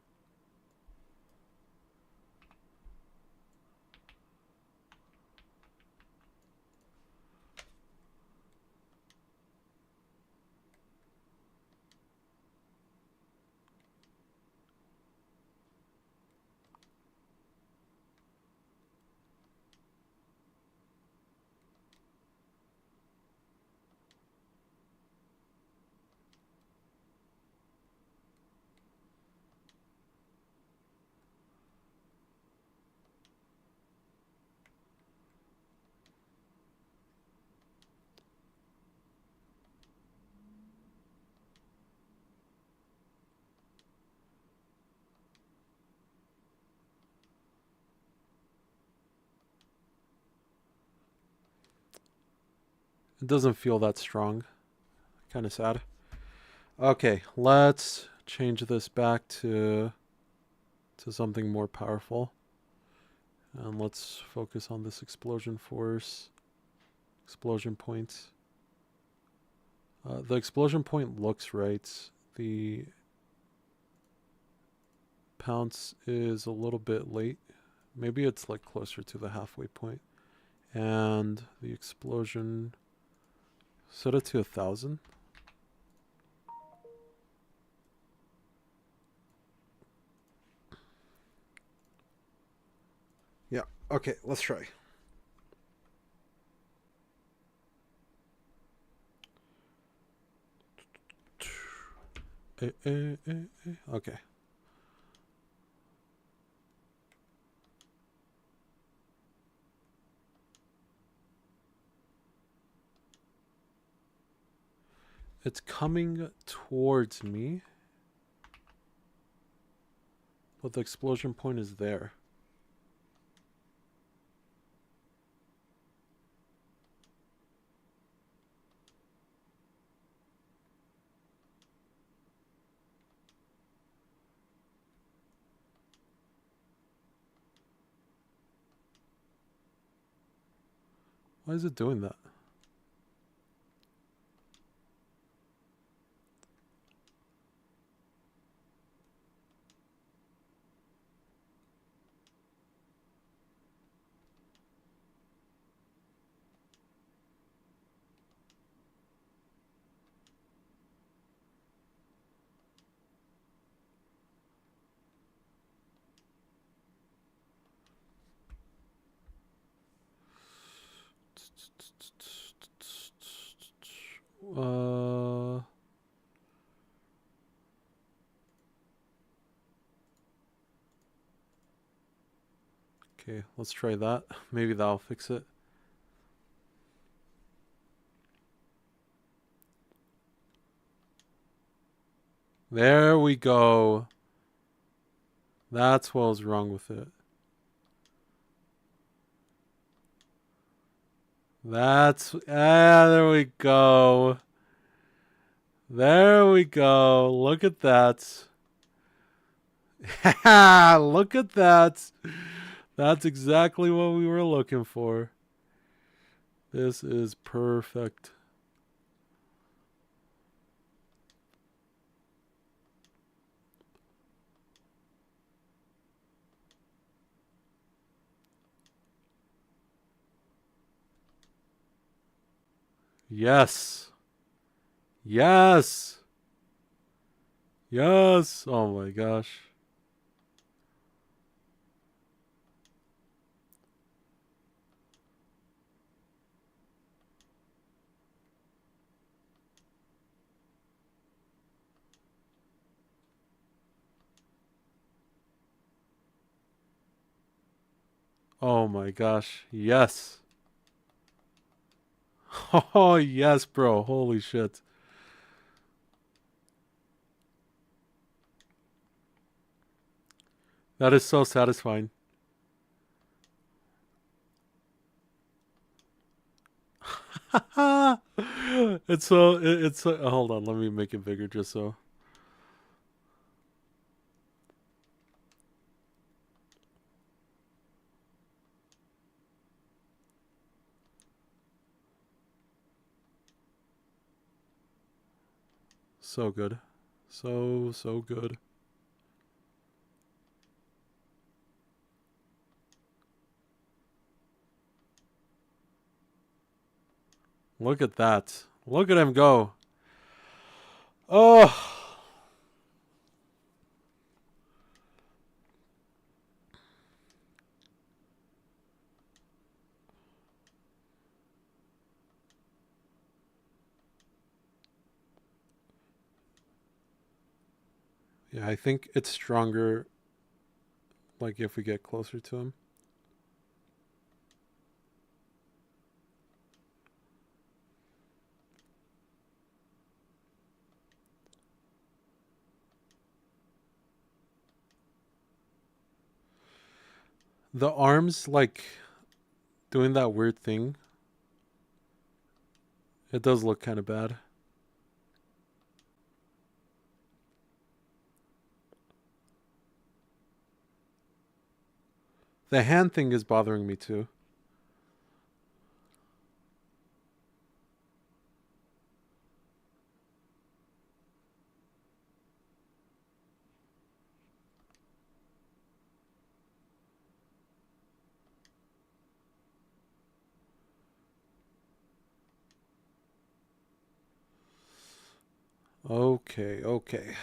It doesn't feel that strong. Kind of sad. Okay, let's change this back to something more powerful. And let's focus on this explosion force. Explosion point. The explosion point looks right. The pounce is a little bit late. Maybe it's like closer to the halfway point. And the explosion, set it to 1,000. Yeah, okay, let's try. Okay. It's coming towards me, but the explosion point is there. Why is it doing that? Uh, okay, let's try that. Maybe that'll fix it. There we go. That's what was wrong with it. There we go. There we go. Look at that. Look at that. That's exactly what we were looking for. This is perfect. Yes. Yes. Yes. Oh my gosh. Oh my gosh. Yes. Oh, yes, bro. Holy shit. That is so satisfying. It's so it's so, hold on, let me make it bigger just so. So good. So good. Look at that. Look at him go. Oh. Yeah, I think it's stronger like if we get closer to him. The arms like doing that weird thing. It does look kind of bad. The hand thing is bothering me too. Okay, okay.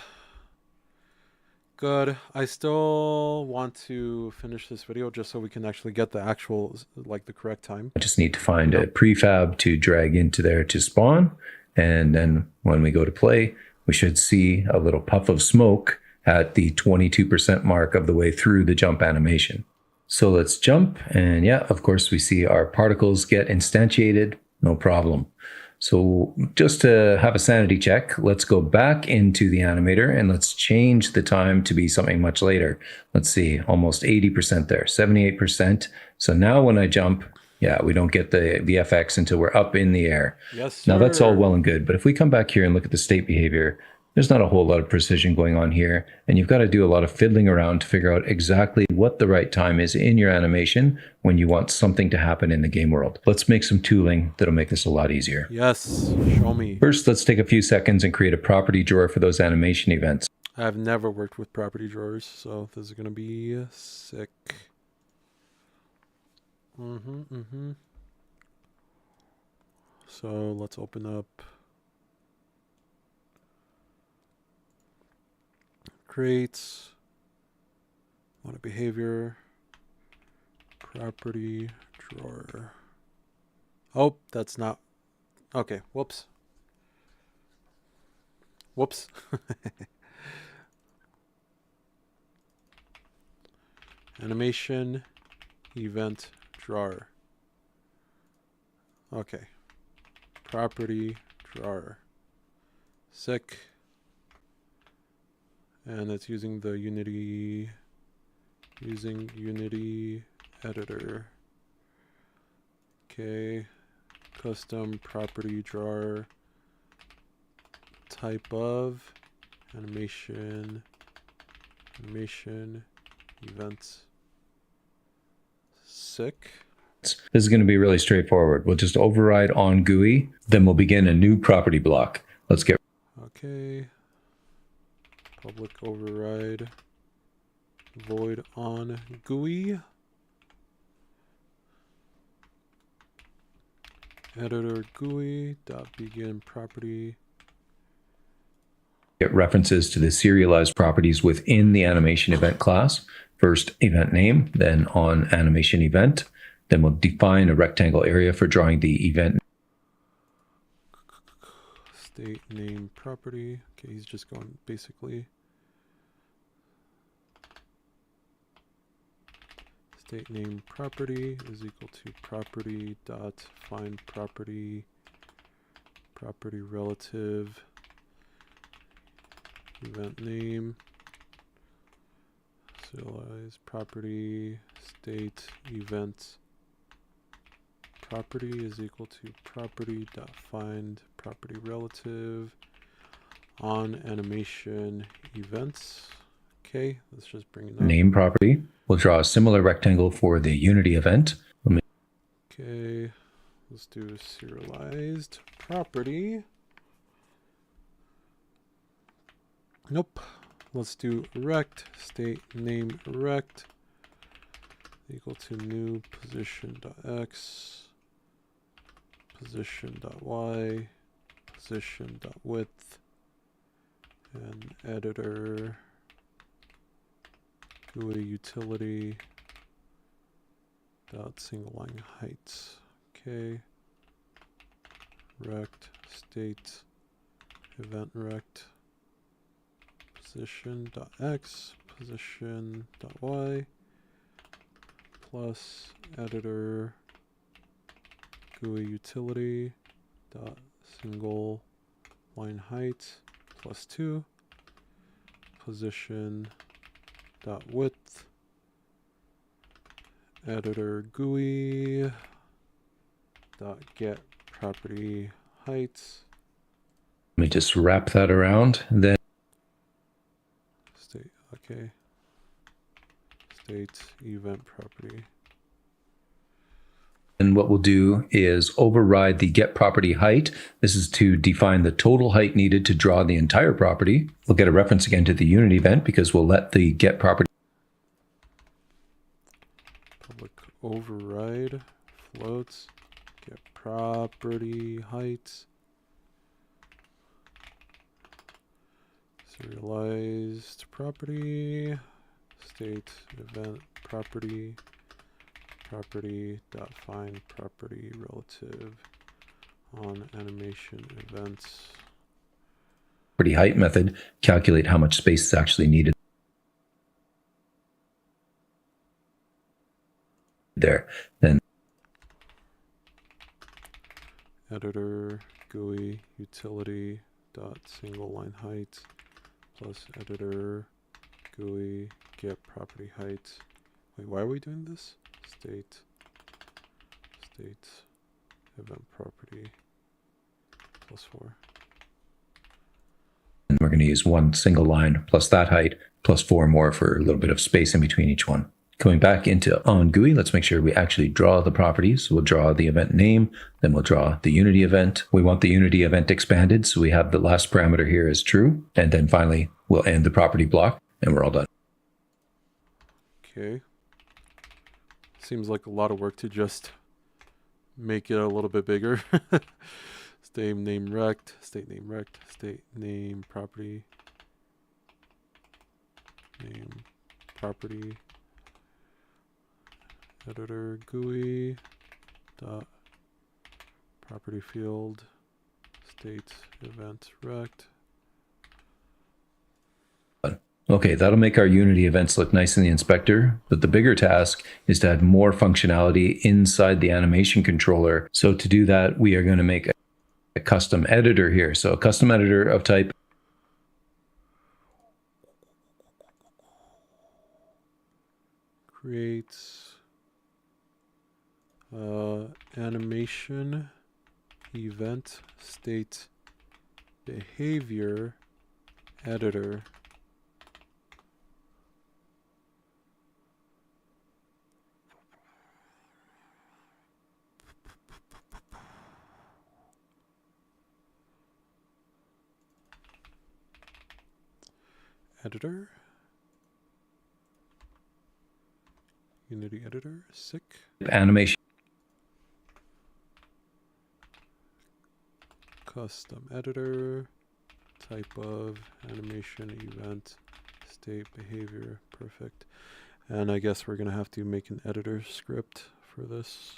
Good. I still want to finish this video just so we can actually get the actual, like the correct time. I just need to find a prefab to drag into there to spawn. And then when we go to play, we should see a little puff of smoke at the 22% mark of the way through the jump animation. So let's jump. And yeah, of course, we see our particles get instantiated. No problem. So just to have a sanity check, let's go back into the animator and let's change the time to be something much later. Let's see, almost 80% there, 78%. So now when I jump, yeah, we don't get the FX until we're up in the air. Yes, sir. Now that's all well and good, but if we come back here and look at the state behavior, there's not a whole lot of precision going on here, and you've got to do a lot of fiddling around to figure out exactly what the right time is in your animation when you want something to happen in the game world. Let's make some tooling that'll make this a lot easier. Yes, show me. First, let's take a few seconds and create a property drawer for those animation events. I've never worked with property drawers, so this is going to be sick. So let's open up creates, want a behavior, property drawer. Oh, that's not, okay, whoops. Whoops. Animation event drawer. Okay. Property drawer. Sick. And it's using the Unity editor. Okay. Custom property drawer. Type of animation events. Sick. This is going to be really straightforward. We'll just override on GUI, then we'll begin a new property block. Let's get. Okay. Public override void on GUI. Editor GUI dot begin property. Get references to the serialized properties within the animation event class. First event name, then on animation event. Then we'll define a rectangle area for drawing the event. State name property. Okay, he's just going basically. state name property is equal to property dot find property relative event name serialize property state event property is equal to property dot find property relative on animation events. Okay, let's just bring it up. Name property. We'll draw a similar rectangle for the Unity event. Okay, let's do serialized property. Nope. Let's do rect state name rect equal to new position.x position.y position.width and editor GUI utility dot single line height. Okay, rect state event rect position.x position.y plus editor GUI utility dot single line height plus 2 position dot width editor GUI dot get property heights. Let me just wrap that around. Then State, okay. State event property. and what we'll do is override the get property height. This is to define the total height needed to draw the entire property. We'll get a reference again to the Unity event because we'll let the get property Public override floats get property heights. Serialized property state event property dot find property relative on animation events. height method, calculate how much space is actually needed there. Then Editor GUI utility dot single line height plus editor GUI get property height. Wait, why are we doing this? State event property plus 4. and we're going to use one single line plus that height plus 4 more for a little bit of space in between each one. Coming back into on GUI, let's make sure we actually draw the properties. So we'll draw the event name, then we'll draw the Unity event. We want the Unity event expanded, so we have the last parameter here is true. And then finally, we'll end the property block, and we're all done. Okay. Seems like a lot of work to just make it a little bit bigger. State name rect, state name property, name property, editor GUI dot property field, state event rect. Okay, that'll make our Unity events look nice in the inspector, but the bigger task is to add more functionality inside the animation controller. So to do that, we are going to make a custom editor here. So a custom editor of type Creates animation event state behavior editor. Editor. Unity editor. Sick. animation. Custom editor. Type of animation event state behavior. Perfect. And I guess we're going to have to make an editor script for this.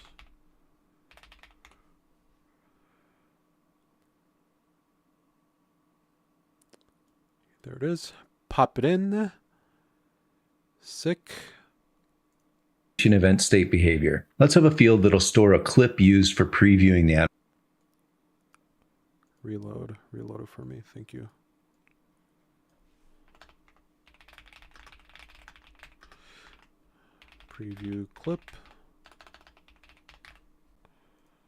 There it is. Pop it in. Sick. event state behavior. Let's have a field that'll store a clip used for previewing the Reload it for me. Thank you. Preview clip.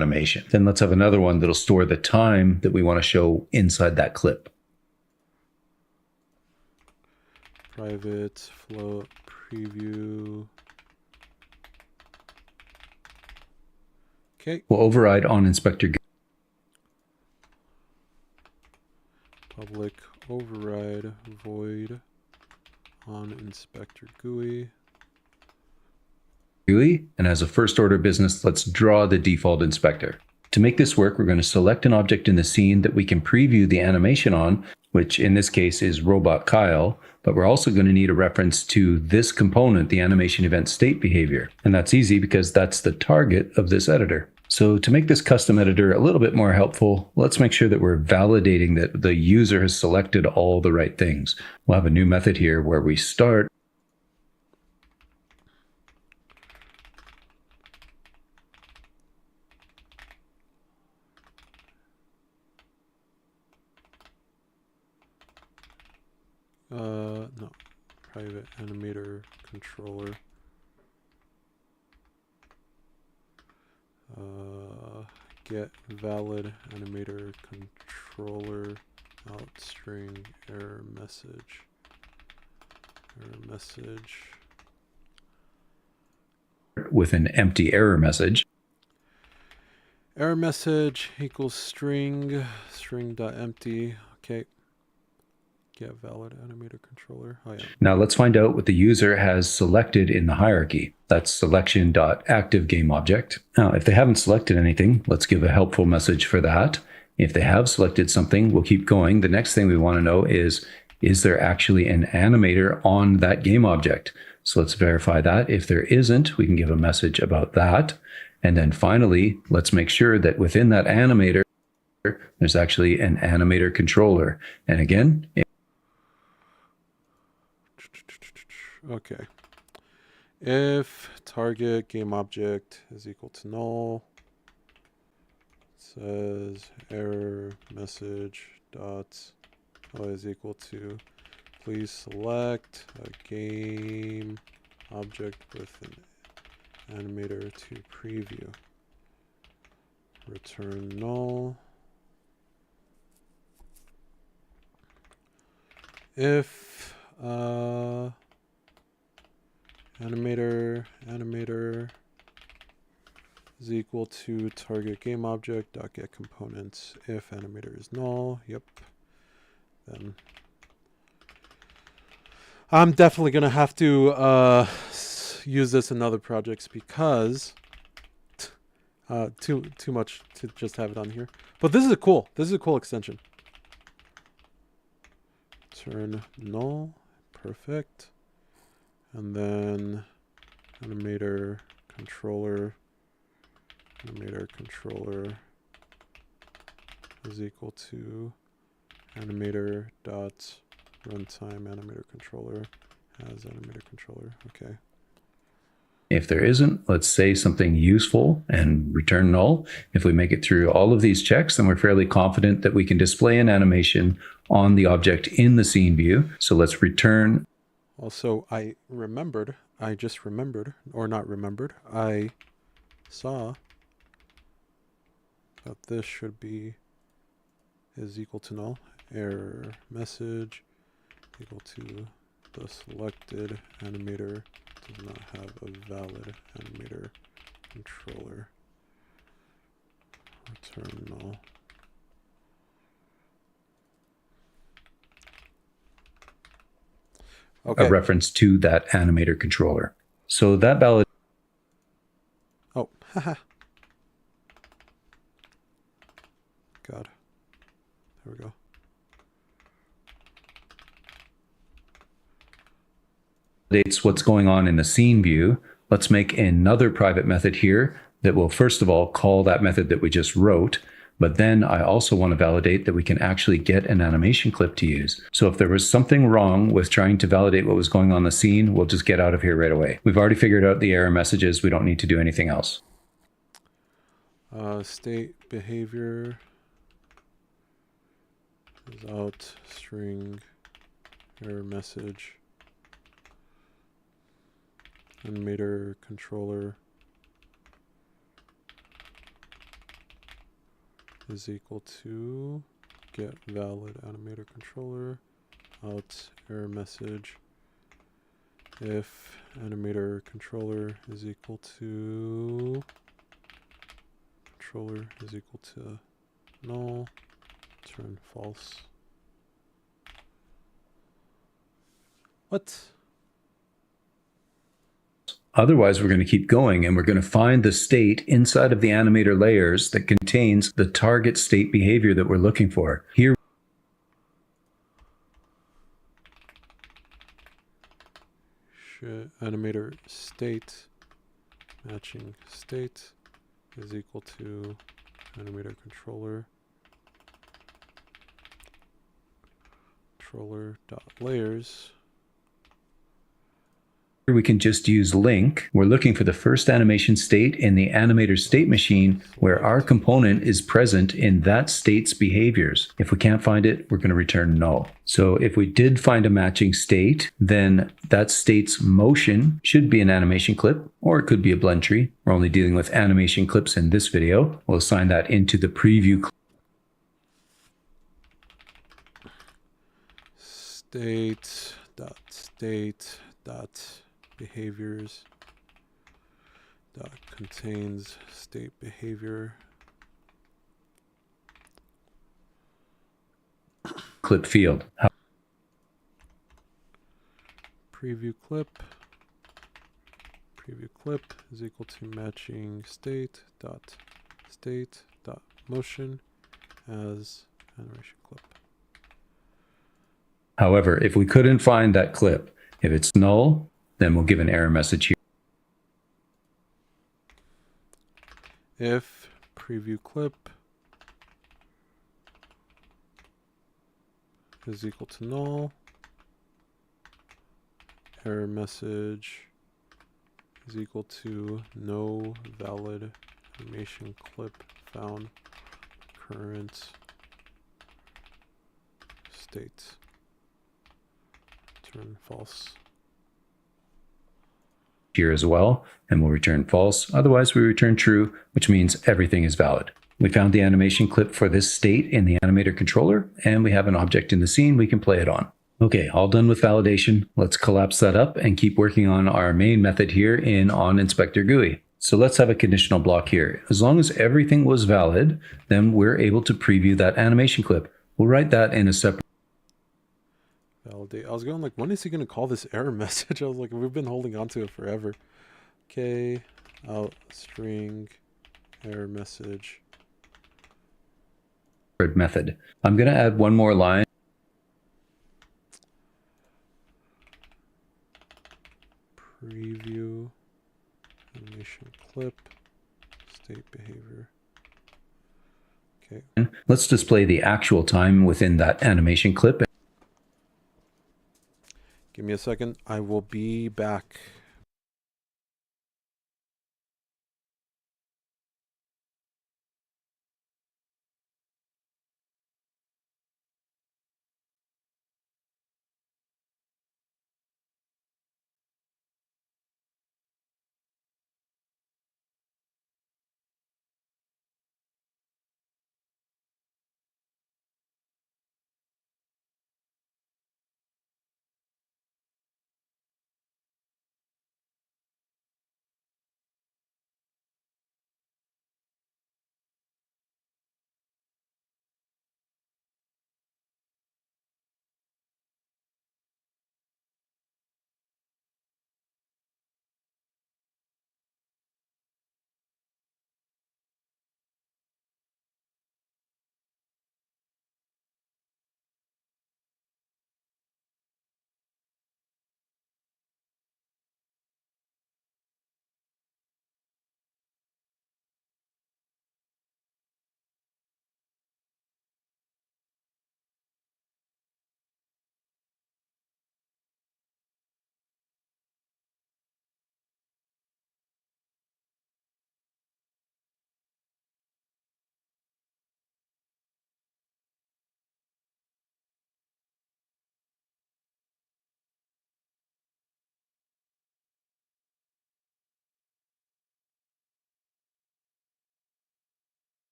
animation. Then let's have another one that'll store the time that we want to show inside that clip. Private float preview. Okay. We'll override on inspector. Public override void on inspector GUI. And as a first order business, let's draw the default inspector. To make this work, we're going to select an object in the scene that we can preview the animation on, which in this case is Robot Kyle, but we're also going to need a reference to this component, the animation event state behavior. And that's easy because that's the target of this editor. So to make this custom editor a little bit more helpful, let's make sure that we're validating that the user has selected all the right things. We'll have a new method here where we start no, private animator controller. Get valid animator controller out string error message. with an empty error message. Error message equals string.empty. Okay. Get valid animator controller. Oh yeah. Now let's find out what the user has selected in the hierarchy. That's selection.activeGameObject. Now, if they haven't selected anything, let's give a helpful message for that. If they have selected something, we'll keep going. The next thing we want to know is there actually an animator on that game object? So let's verify that. If there isn't, we can give a message about that. And then finally, let's make sure that within that animator, there's actually an animator controller. And again, okay. If target game object is equal to null, it says error message dot is equal to please select a game object with an animator to preview. Return null. If animator is equal to target game object dot get components. If animator is null, yep. Then I'm definitely gonna have to use this in other projects because too much to just have it on here. But this is a cool extension. Turn null, perfect. And then animator controller is equal to animator dot runtime animator controller as animator controller. Okay. if there isn't, let's say something useful and return null. If we make it through all of these checks, then we're fairly confident that we can display an animation on the object in the scene view. So let's return. Also, I just remembered, or not remembered, I saw that this should be is equal to null. Error message equal to the selected animator does not have a valid animator controller. Return null. Okay. A reference to that animator controller. So that valid. Oh, haha. God. There we go. Validates what's going on in the scene view. Let's make another private method here that will first of all call that method that we just wrote. But then I also want to validate that we can actually get an animation clip to use. So if there was something wrong with trying to validate what was going on in the scene, we'll just get out of here right away. We've already figured out the error messages. We don't need to do anything else. State behavior is out, string, error message, animator controller is equal to get valid animator controller, out, error message, if animator controller is equal to controller is equal to null, turn false. What? Otherwise, we're going to keep going and we're going to find the state inside of the animator layers that contains the target state behavior that we're looking for. Here, animator state matching state is equal to animator controller dot layers. we can just use link. We're looking for the first animation state in the animator state machine where our component is present in that state's behaviors. If we can't find it, we're going to return null. So if we did find a matching state, then that state's motion should be an animation clip, or it could be a blend tree. We're only dealing with animation clips in this video. We'll assign that into the preview clip. State dot behaviors dot contains state behavior clip field. preview clip is equal to matching state dot motion as animation clip. However, if we couldn't find that clip, if it's null, then we'll give an error message here. If preview clip is equal to null, error message is equal to no valid animation clip found current state. Turn false. Here as well, and we'll return false. Otherwise, we return true, which means everything is valid. We found the animation clip for this state in the animator controller, and we have an object in the scene we can play it on. Okay, all done with validation. Let's collapse that up and keep working on our main method here in onInspector GUI. So let's have a conditional block here. As long as everything was valid, then we're able to preview that animation clip. We'll write that in a separate Validate. I was going like, when is he going to call this error message? I was like, we've been holding on to it forever. Okay, out string error message. method. I'm going to add one more line. Preview animation clip state behavior. Okay. Let's display the actual time within that animation clip. Give me a second. I will be back.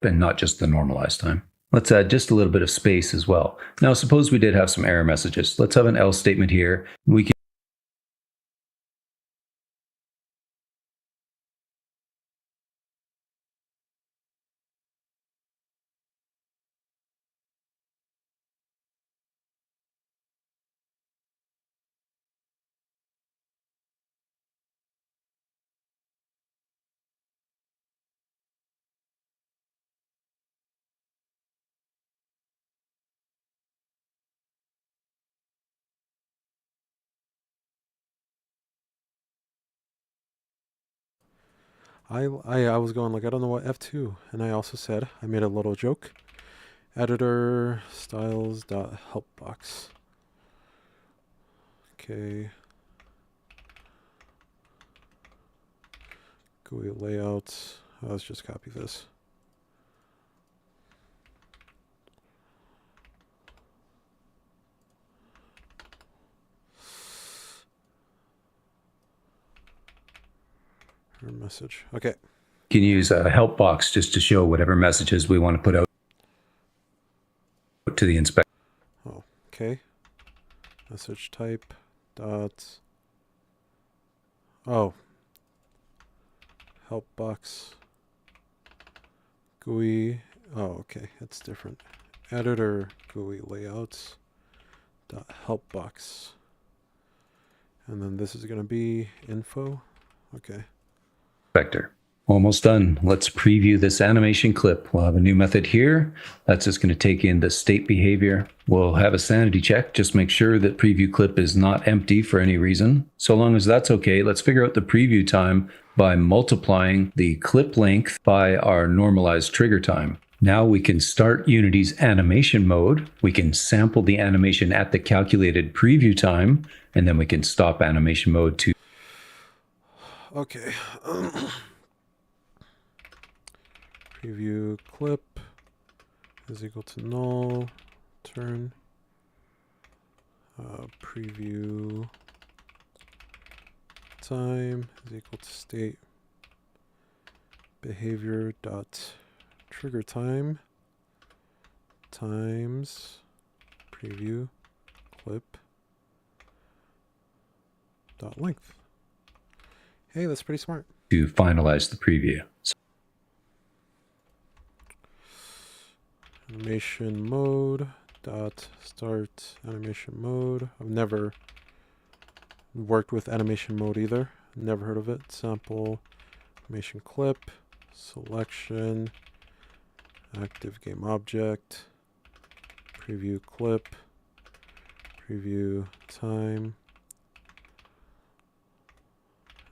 and not just the normalized time. Let's add just a little bit of space as well. Now, suppose we did have some error messages. Let's have an else statement here. We can I was going like, I don't know what F2, and I also said I made a little joke. Editor styles dot help box. Okay. GUI layouts. Let's just copy this. Message. Okay. can use a help box just to show whatever messages we want to put out to the inspector. Oh, okay. Message type dot. Oh. Help box. GUI. Oh, okay. It's different. Editor GUI layouts dot help box. And then this is going to be info. Okay. Inspector. Almost done. Let's preview this animation clip. We'll have a new method here. That's just going to take in the state behavior. We'll have a sanity check. Just make sure that preview clip is not empty for any reason. So long as that's okay, let's figure out the preview time by multiplying the clip length by our normalized trigger time. Now we can start Unity's animation mode. We can sample the animation at the calculated preview time, and then we can stop animation mode to Okay. Preview clip is equal to null. Turn. Preview time is equal to state behavior dot trigger time times preview clip dot length. Hey, that's pretty smart. to finalize the preview. Animation mode dot start animation mode. I've never worked with animation mode either. Never heard of it. Sample animation clip selection active game object preview clip preview time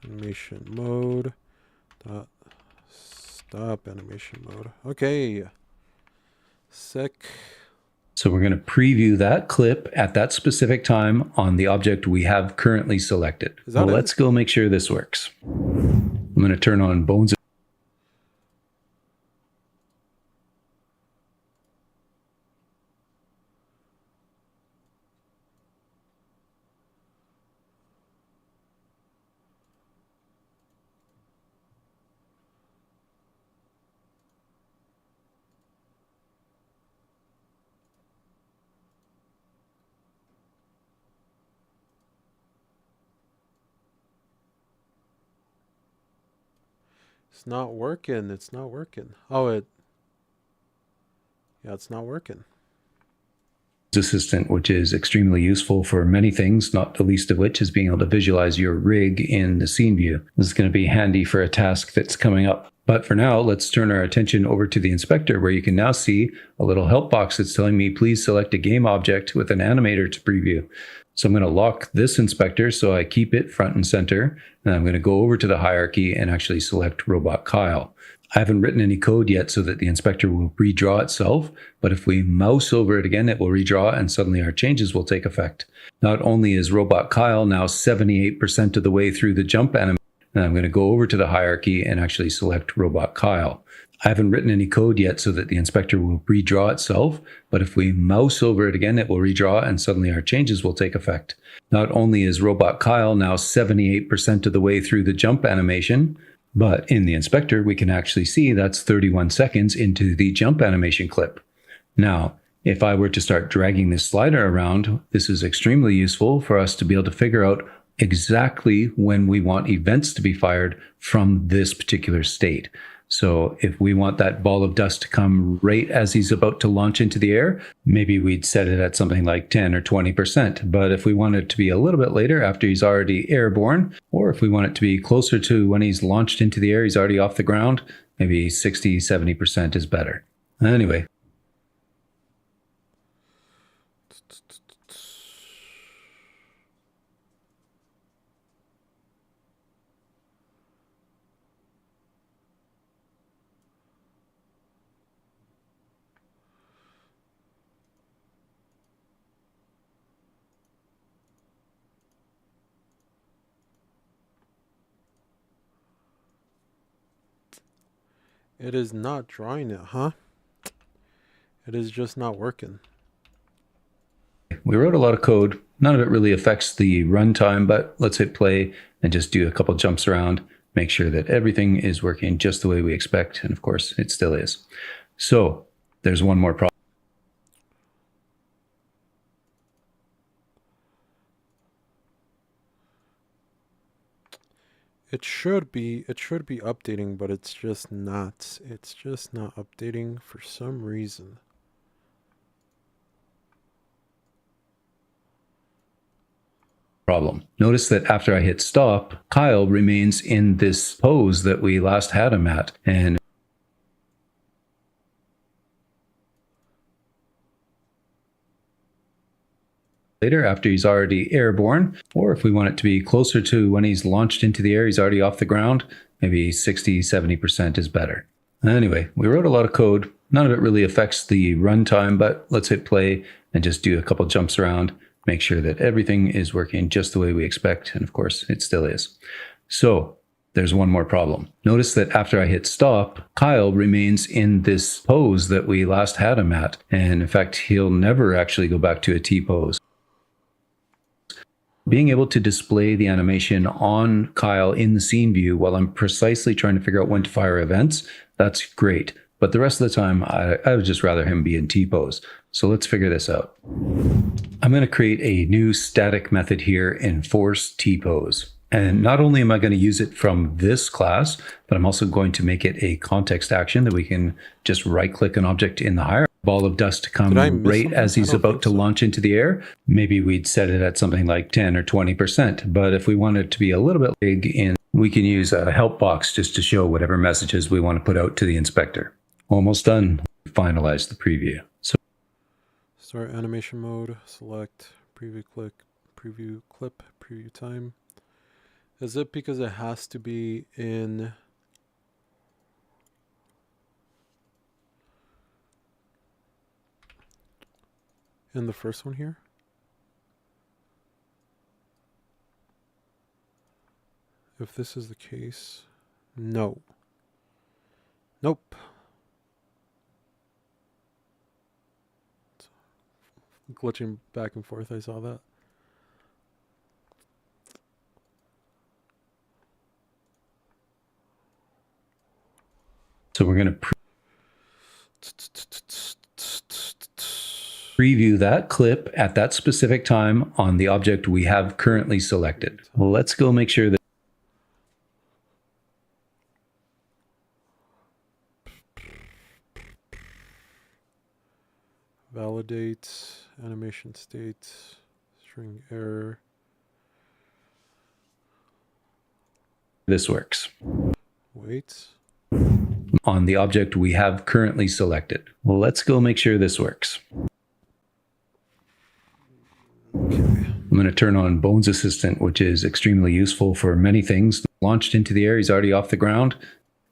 animation mode dot stop animation mode. Okay. Sick. So we're going to preview that clip at that specific time on the object we have currently selected. Is that Well, it? let's go make sure this works. I'm going to turn on Bones. It's not working. It's not working. Oh, yeah, it's not working. Assistant, which is extremely useful for many things, not the least of which is being able to visualize your rig in the scene view. This is going to be handy for a task that's coming up. But for now, let's turn our attention over to the inspector, where you can now see a little help box that's telling me, please select a game object with an animator to preview. So I'm going to lock this inspector so I keep it front and center. And I'm going to go over to the hierarchy and actually select Robot Kyle. I haven't written any code yet so that the inspector will redraw itself, but if we mouse over it again, it will redraw and suddenly our changes will take effect. Not only is Robot Kyle now 78% of the way through the jump animation, and I'm going to go over to the hierarchy and actually select Robot Kyle. I haven't written any code yet so that the inspector will redraw itself, but if we mouse over it again, it will redraw and suddenly our changes will take effect. Not only is Robot Kyle now 78% of the way through the jump animation, But in the inspector, we can actually see that's 31 seconds into the jump animation clip. Now, if I were to start dragging this slider around, this is extremely useful for us to be able to figure out exactly when we want events to be fired from this particular state. So if we want that ball of dust to come right as he's about to launch into the air, maybe we'd set it at something like 10 or 20%. But if we want it to be a little bit later after he's already airborne, or if we want it to be closer to when he's launched into the air, he's already off the ground, maybe 60, 70% is better. Anyway. It is not drawing it, huh? It is just not working. We wrote a lot of code. None of it really affects the runtime, but let's hit play and just do a couple jumps around, make sure that everything is working just the way we expect. And of course, it still is. So there's one more problem. It should be updating, but it's just not. It's just not updating for some reason. Problem. Notice that after I hit stop, Kyle remains in this pose that we last had him at. And later, after he's already airborne, or if we want it to be closer to when he's launched into the air, he's already off the ground, maybe 60, 70% is better. Anyway, we wrote a lot of code. None of it really affects the runtime, but let's hit play and just do a couple jumps around, make sure that everything is working just the way we expect. And of course, it still is. So there's one more problem. Notice that after I hit stop, Kyle remains in this pose that we last had him at. And in fact, he'll never actually go back to a T pose. Being able to display the animation on Kyle in the scene view while I'm precisely trying to figure out when to fire events, that's great. But the rest of the time, I would just rather him be in T-pose. So let's figure this out. I'm going to create a new static method here, enforce T-pose. And not only am I going to use it from this class, but I'm also going to make it a context action that we can just right-click an object in the hierarchy. Ball of dust to come right as he's about to launch into the air. Maybe we'd set it at something like 10 or 20%. But if we want it to be a little bit big in, we can use a help box just to show whatever messages we want to put out to the inspector. Almost done. Finalize the preview. So start animation mode, select preview clip, preview time. Is it because it has to be in the first one here? If this is the case, no. Nope. Glitching back and forth, I saw that. So we're going to preview that clip at that specific time on the object we have currently selected. Well, let's go make sure that validate animation state, string error. this works. Wait. On the object we have currently selected. Well, let's go make sure this works. I'm going to turn on Bones Assistant, which is extremely useful for many things. Launched into the air, he's already off the ground.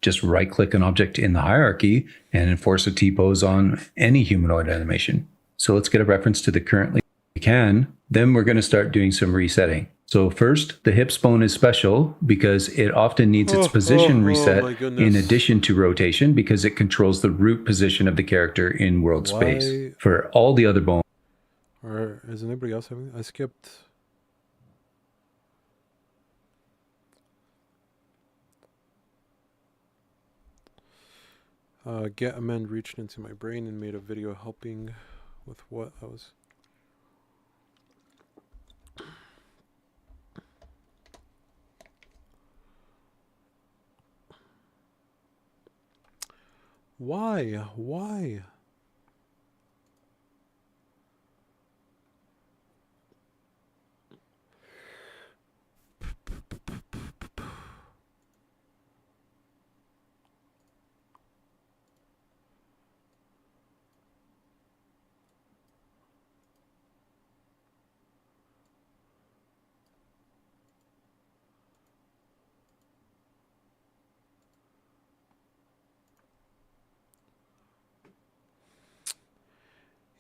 Just right-click an object in the hierarchy and enforce a T-pose on any humanoid animation. So let's get a reference to the currently we can. Then we're going to start doing some resetting. So first, the hips bone is special because it often needs its position reset in addition to rotation because it controls the root position of the character in world space. For all the other bones, or is anybody else having? I skipped. Get Amend reached into my brain and made a video helping with what I was. Why? Why?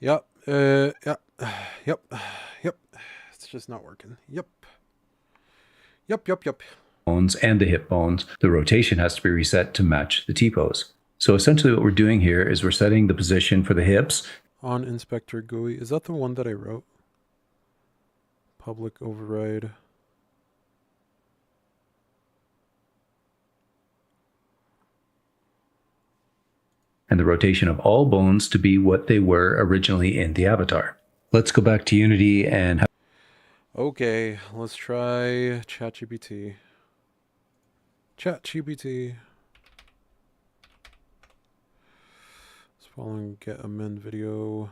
Yep. Yep. Yep. Yep. It's just not working. Yep. Yep. Yep. Yep. Bones and the hip bones, the rotation has to be reset to match the T-pose. So essentially what we're doing here is we're setting the position for the hips. On Inspector GUI. Is that the one that I wrote? Public override. And the rotation of all bones to be what they were originally in the avatar. Let's go back to Unity and Okay, let's try ChatGPT. ChatGPT. It's following Get Amend video.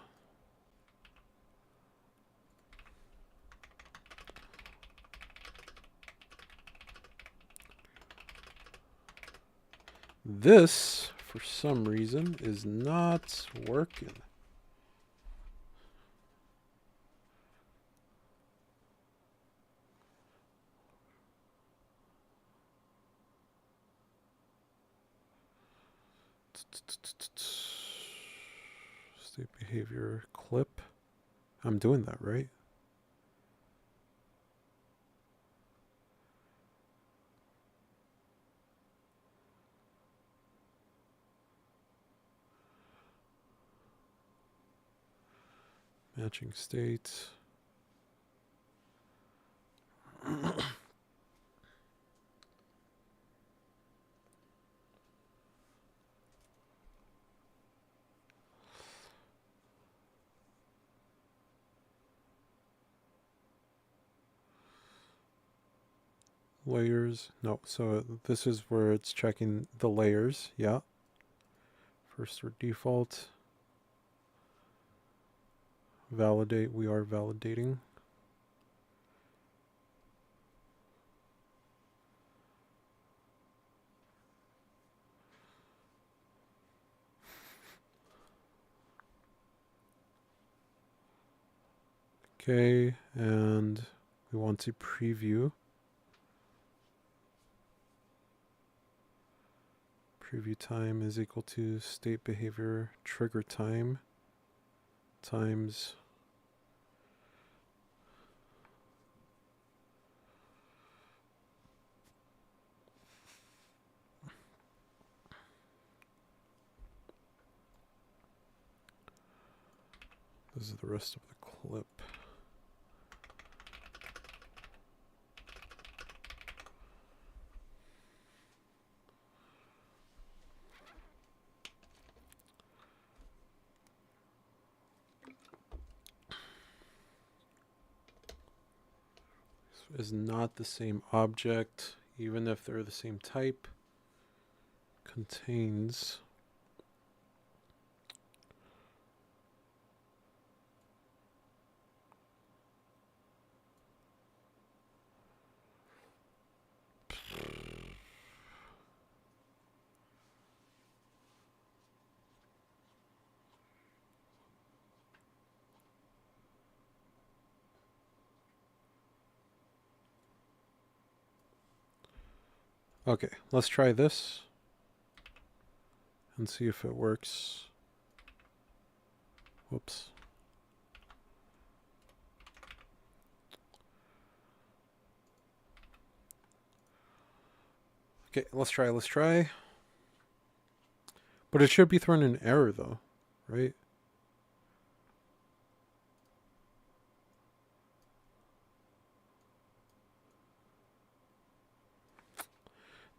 This, for some reason, is not working. State behavior clip. I'm doing that, right? Matching state. Layers. No, so this is where it's checking the layers. Yeah. First or default. Validate. We are validating. Okay, and we want to preview. Preview time is equal to state behavior trigger time times this is the rest of the clip. Is not the same object, even if they're the same type. Contains okay, let's try this and see if it works. Whoops. Okay, let's try. But it should be throwing an error though, right?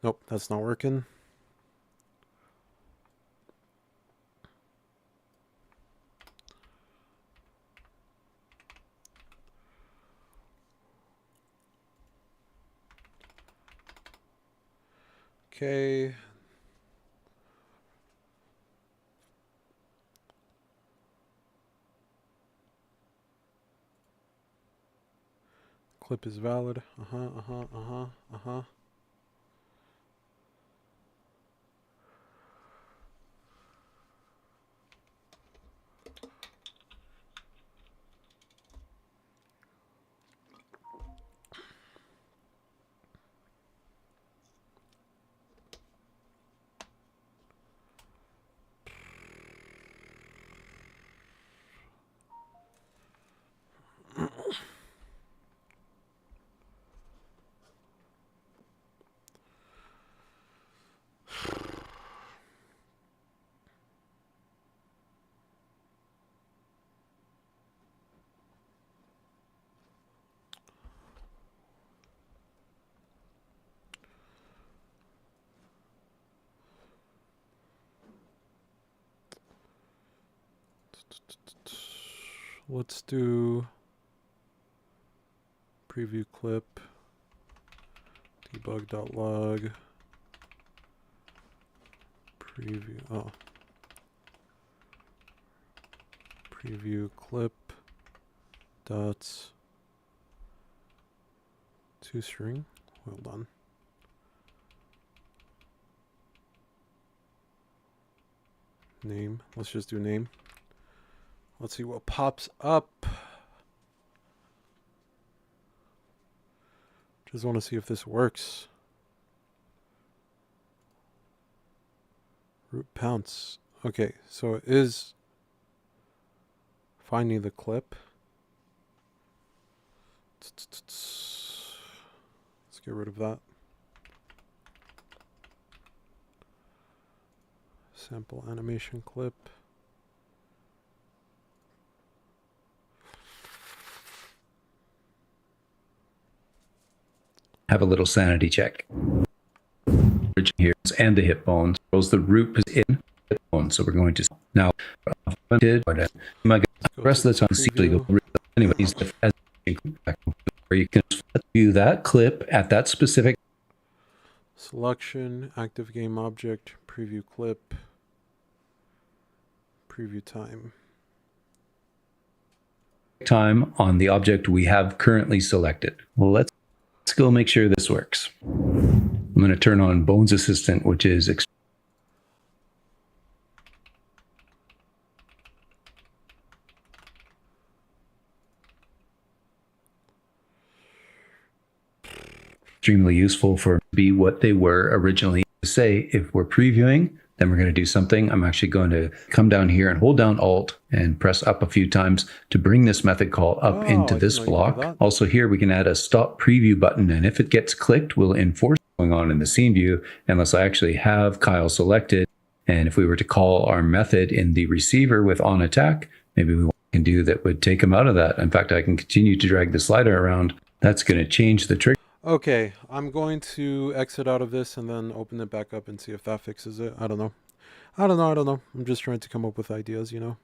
Nope, that's not working. Okay. Clip is valid. Uh-huh. Let's do preview clip, debug.log, preview clip dot toString. Hold on. Name. Let's just do name. Let's see what pops up. Just want to see if this works. Root pounce. Okay, so it is finding the clip. Let's get rid of that. Sample animation clip. Have a little sanity check. Here and the hip bones. The root is in hip bone, so we're going to now. The rest of the time, anyways, where you can view that clip at that specific Selection, active game object, preview clip, preview time. Time on the object we have currently selected. Well, let's go make sure this works. I'm going to turn on Bones Assistant, which is extremely useful for be what they were originally. Say if we're previewing, then we're going to do something. I'm actually going to come down here and hold down Alt and press up a few times to bring this method call up into this block. Also here we can add a stop preview button, and if it gets clicked, we'll enforce what's going on in the scene view unless I actually have Kyle selected. And if we were to call our method in the receiver with on attack, maybe we can do that would take him out of that. In fact, I can continue to drag the slider around. That's going to change the trigger. Okay, I'm going to exit out of this and then open it back up and see if that fixes it. I don't know. I'm just trying to come up with ideas, you know.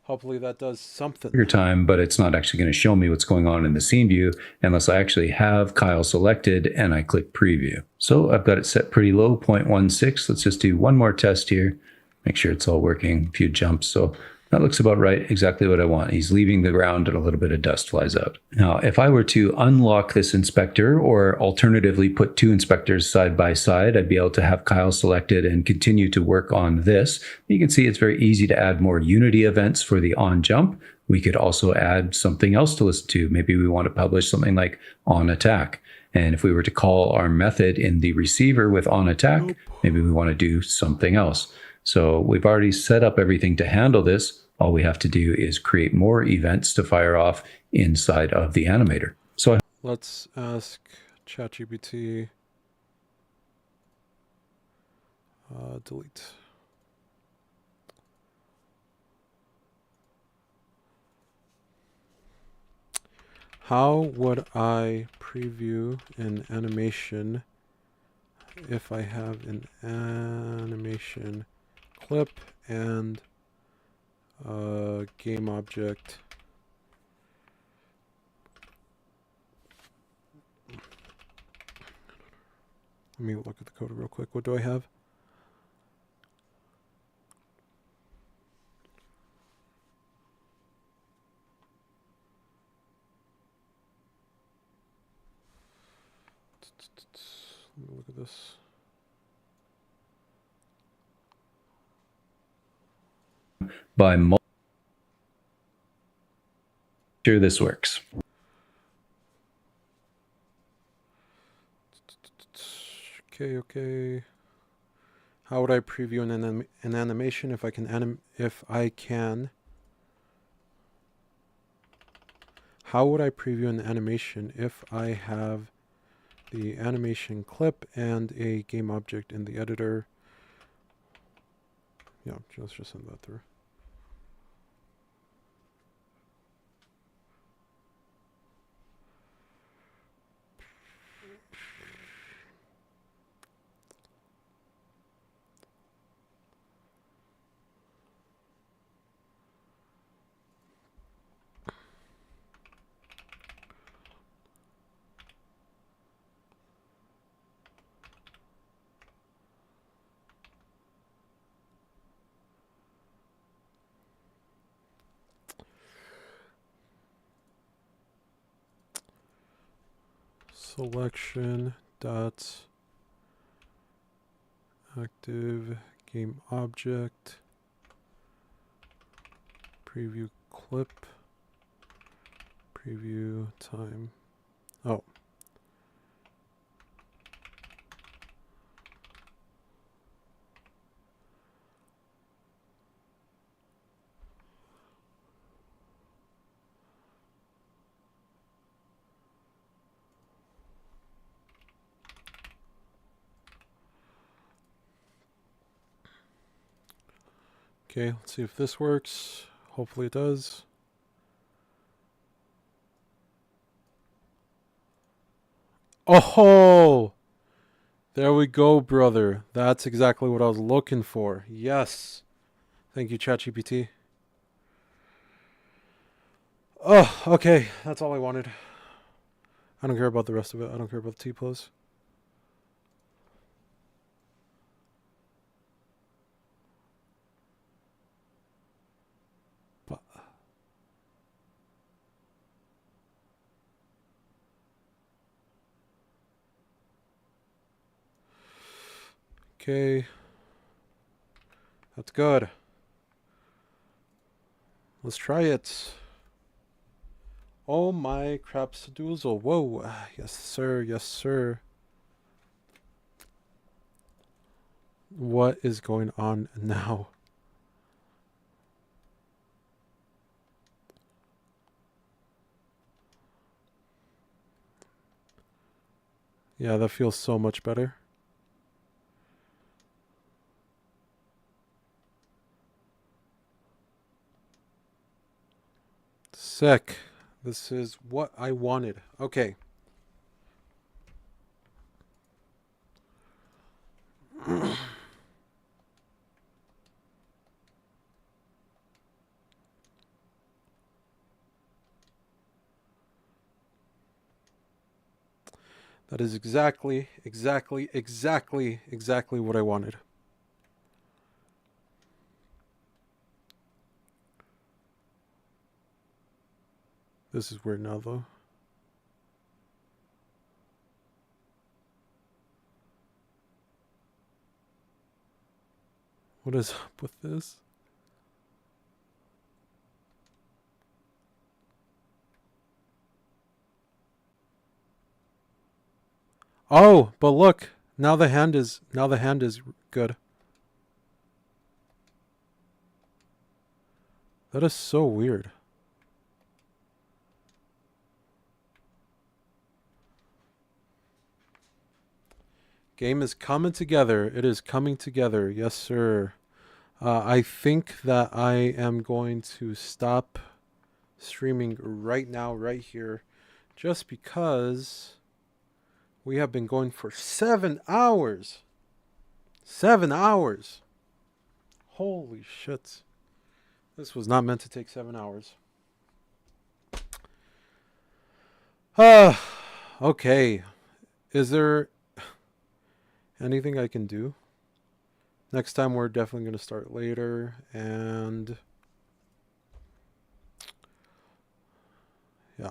Hopefully that does something. Your time, but it's not actually going to show me what's going on in the scene view unless I actually have Kyle selected and I click preview. So I've got it set pretty low, 0.16. Let's just do one more test here. Make sure it's all working. A few jumps. So that looks about right, exactly what I want. He's leaving the ground and a little bit of dust flies out. Now, if I were to unlock this inspector or alternatively put two inspectors side by side, I'd be able to have Kyle selected and continue to work on this. You can see it's very easy to add more Unity events for the on jump. We could also add something else to listen to. Maybe we want to publish something like on attack. And if we were to call our method in the receiver with on attack, maybe we want to do something else. So we've already set up everything to handle this. All we have to do is create more events to fire off inside of the animator. So let's ask ChatGPT, delete. How would I preview an animation if I have an animation clip and game object Let me look at the code real quick. What do I have? Let me look at this. By sure this works. Okay. How would I preview an animation if I can How would I preview an animation if I have the animation clip and a game object in the editor? Yeah, let's just send that through. Selection dot active game object preview clip preview time. Oh. Okay, let's see if this works. Hopefully it does. Oh! There we go, brother. That's exactly what I was looking for. Yes. Thank you, ChatGPT. Oh, okay. That's all I wanted. I don't care about the rest of it. I don't care about the T-pose. Okay. That's good. Let's try it. Oh my crapsadoozle. Whoa. Yes, sir. Yes, sir. What is going on now? Yeah, that feels so much better. Sick. This is what I wanted. Okay. That is exactly what I wanted. This is weird now, though. What is up with this? Oh, but look, now the hand is good. That is so weird. Game is coming together. It is coming together. Yes, sir. I think that I am going to stop streaming right now, right here, just because we have been going for 7 hours. 7 hours. Holy shit. This was not meant to take 7 hours. Okay. Is there... Anything I can do? Next time we're definitely going to start later, and yeah.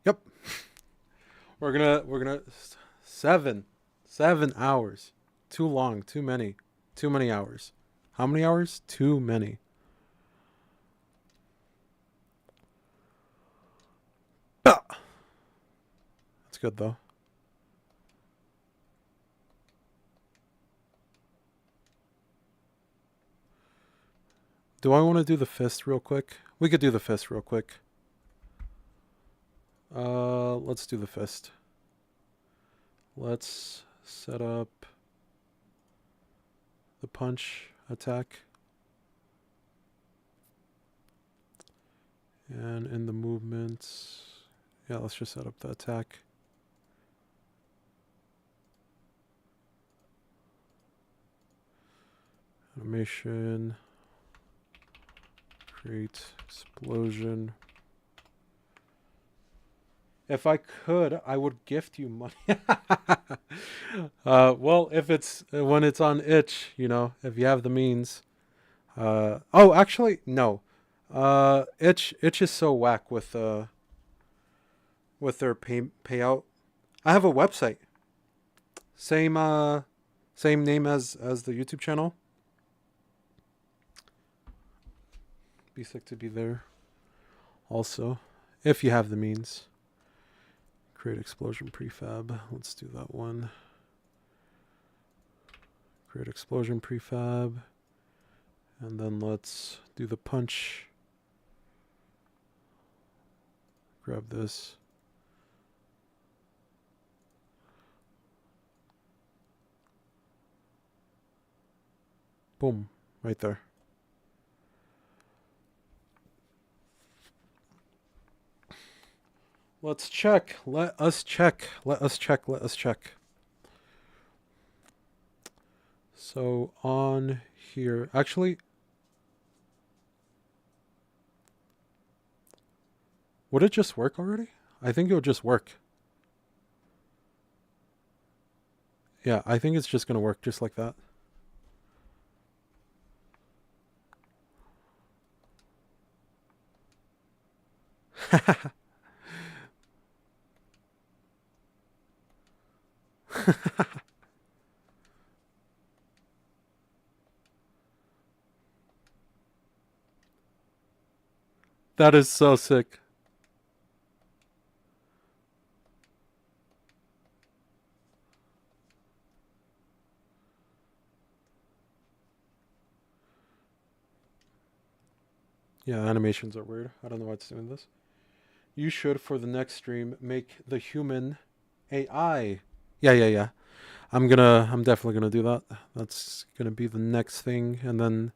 Yep. We're gonna 7 hours. Too long, too many. Too many hours. How many hours? Too many. Ah! That's good though. Do I want to do the fist real quick? We could do the fist real quick. Let's do the fist. Let's set up the punch attack. And in the movements, yeah, let's just set up the attack. Animation. Create explosion. If I could, I would gift you money. Well, if it's when it's on itch, you know, if you have the means. Oh, actually, no. Itch is so whack with their payout. I have a website. Same name as the YouTube channel. Be sick to be there. Also, if you have the means. Create explosion prefab. Let's do that one. Create explosion prefab. And then let's do the punch. Grab this. Boom. Right there. Let's check. Let us check. Let us check. Let us check. So on here, actually, would it just work already? I think it would just work. Yeah, I think it's just going to work just like that. That is so sick. Yeah, animations are weird. I don't know why it's doing this. You should, for the next stream, make the human AI. Yeah. I'm definitely gonna do that. That's gonna be the next thing, and then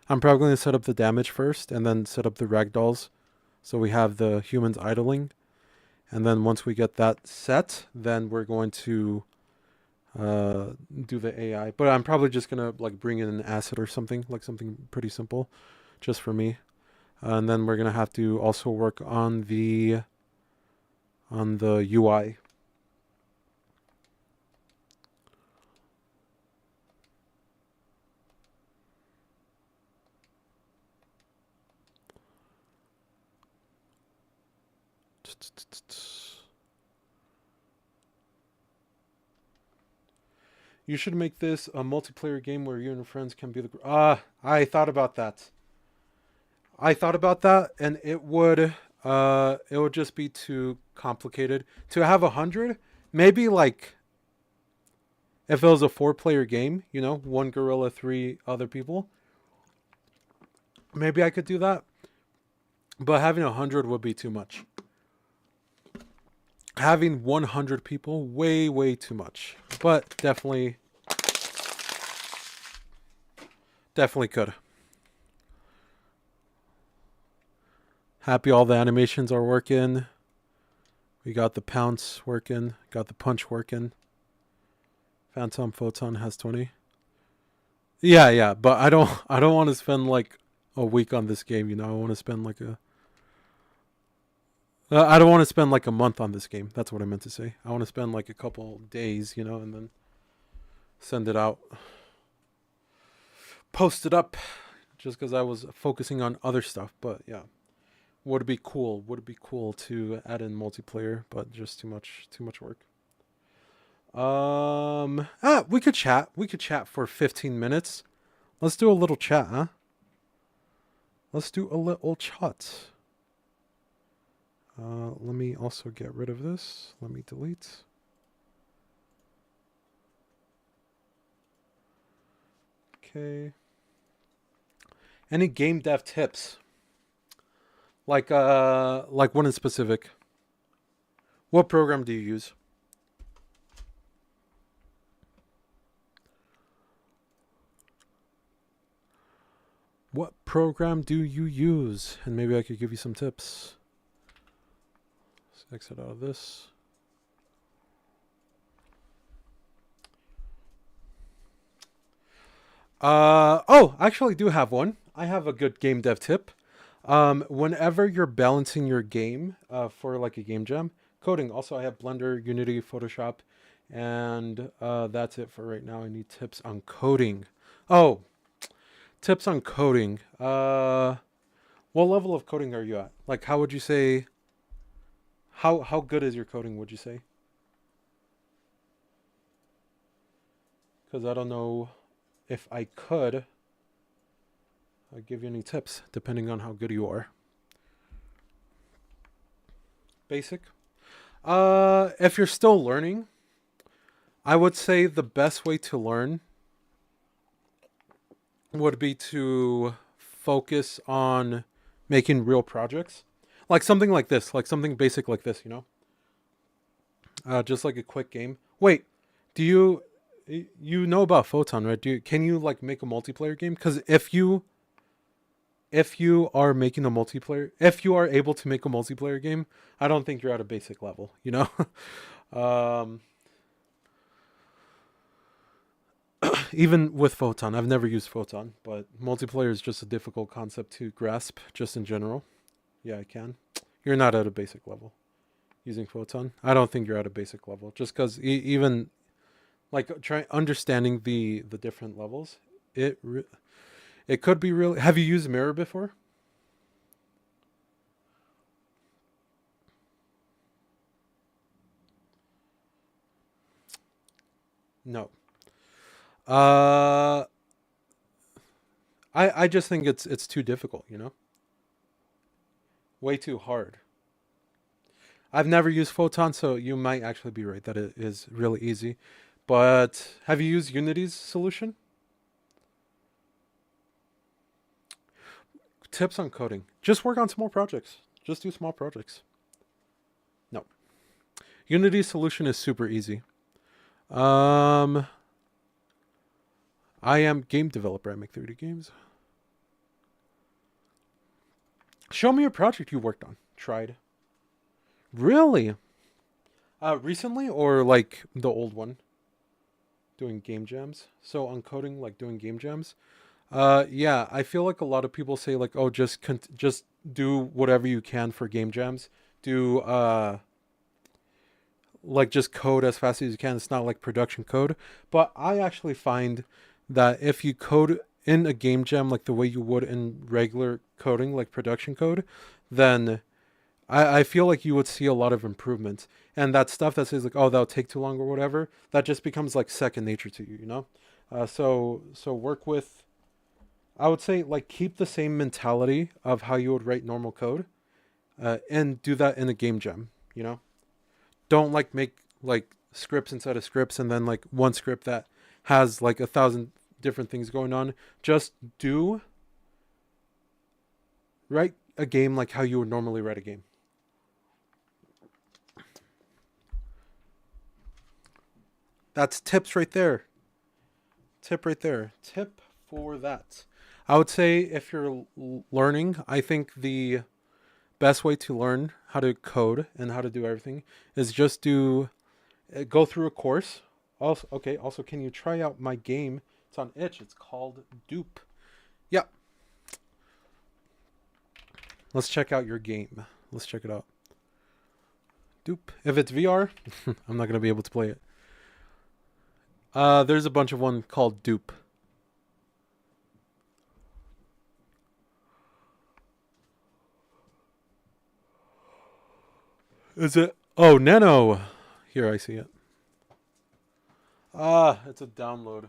I'm probably gonna set up the damage first, and then set up the ragdolls, so we have the humans idling, and then once we get that set, then we're going to do the AI. But I'm probably just gonna like bring in an asset or something, like something pretty simple, just for me, and then we're gonna have to also work on the UI. You should make this a multiplayer game where you and your friends can be the. I thought about that. And it would just be too complicated to have 100. Maybe like if it was a 4-player game, you know, 1 gorilla, 3 other people. Maybe I could do that, but having 100 would be too much. Having 100 people, way too much. But definitely could. Happy all the animations are working. We got the pounce working. Got the punch working. Phantom Photon has 20. Yeah. But I don't want to spend like a week on this game. You know, I want to spend like I don't want to spend like a month on this game. That's what I meant to say. I want to spend like a couple days, you know, and then send it out. Post it up just because I was focusing on other stuff. But yeah, would it be cool? Would it be cool to add in multiplayer? But just too much work. We could chat. We could chat for 15 minutes. Let's do a little chat, huh? Let's do a little chat. Let me also get rid of this. Let me delete. Okay. Any game dev tips? Like one in specific. What program do you use? What program do you use? And maybe I could give you some tips. Let's exit out of this. I actually do have one. I have a good game dev tip. Whenever you're balancing your game for like a game jam, coding. Also, I have Blender, Unity, Photoshop, and that's it for right now. I need tips on coding. Oh, tips on coding. What level of coding are you at? Like, how would you say? How good is your coding? Would you say? Because I don't know if I could. I'll give you any tips depending on how good you are. Basic. If you're still learning, I would say the best way to learn would be to focus on making real projects. Like something like this, like something basic like this, you know? Just like a quick game. Wait, do you know about Photon, right? Can you like make a multiplayer game? Because if you are making a multiplayer, if you are able to make a multiplayer game, I don't think you're at a basic level, you know? Even with Photon, I've never used Photon, but multiplayer is just a difficult concept to grasp just in general. Yeah, I can. You're not at a basic level using Photon. I don't think you're at a basic level just because even like try understanding the different levels. It could be really. Have you used Mirror before? No. Uh, I just think it's too difficult. You know, way too hard. I've never used Photon, so you might actually be right that it is really easy. But have you used Unity's solution? Tips on coding. Just work on small projects. Just do small projects. No. Unity's solution is super easy. I am game developer. I make 3D games. Show me a project you worked on. Tried. Really? Recently or like the old one? Doing game jams. So on coding, like doing game jams. Yeah, I feel like a lot of people say like, oh, just do whatever you can for game jams. Do like just code as fast as you can. It's not like production code. But I actually find that if you code in a game jam like the way you would in regular coding, like production code, then I feel like you would see a lot of improvements. And that stuff that says like, oh, that'll take too long or whatever, that just becomes like second nature to you, you know? So work with, I would say like keep the same mentality of how you would write normal code, and do that in a game jam, you know? Don't like make like scripts inside of scripts and then like one script that has like 1,000 different things going on. Just write a game like how you would normally write a game. That's tips right there. Tip right there. Tip for that. I would say if you're learning, I think the best way to learn how to code and how to do everything is just go through a course. Also, okay. Also, can you try out my game? It's on itch. It's called Dupe. Yeah. Let's check out your game. Let's check it out. Dupe. If it's VR, I'm not gonna be able to play it. There's a bunch of one called Dupe. Is it? Oh, Nano. Here, I see it. It's a download.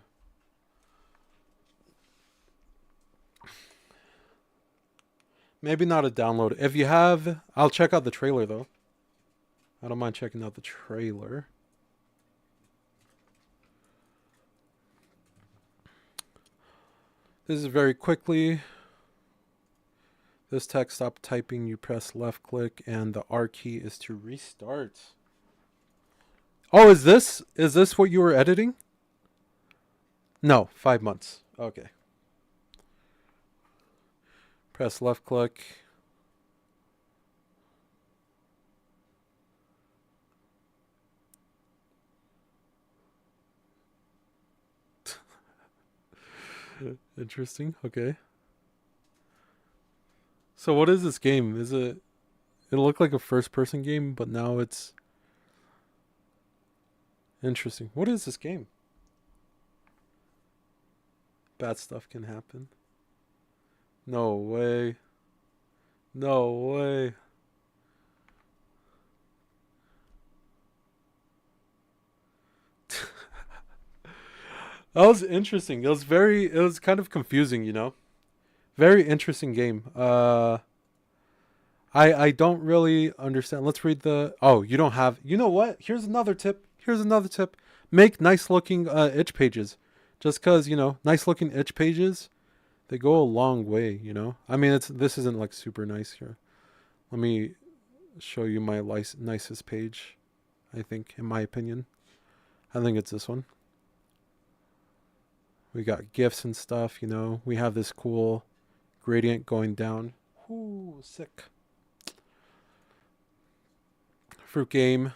Maybe not a download. If you have, I'll check out the trailer though. I don't mind checking out the trailer. This is very quickly. This text, stop typing, you press left click, and the R key is to restart. Oh, is this what you were editing? No, 5 months. Okay. Press left click. Interesting. Okay. So what is this game? Is it? It looked like a first-person game, but now it's interesting. What is this game? Bad stuff can happen. No way. No way. That was interesting. It was kind of confusing, you know? Very interesting game. I don't really understand. Let's read the, oh, you don't have, you know what? Here's another tip. Make nice looking itch pages. Just cause, you know, nice looking itch pages, they go a long way, you know? I mean, this isn't like super nice here. Let me show you my nicest page, I think, in my opinion. I think it's this one. We got GIFs and stuff, you know. We have this cool gradient going down. Ooh, sick. Fruit game.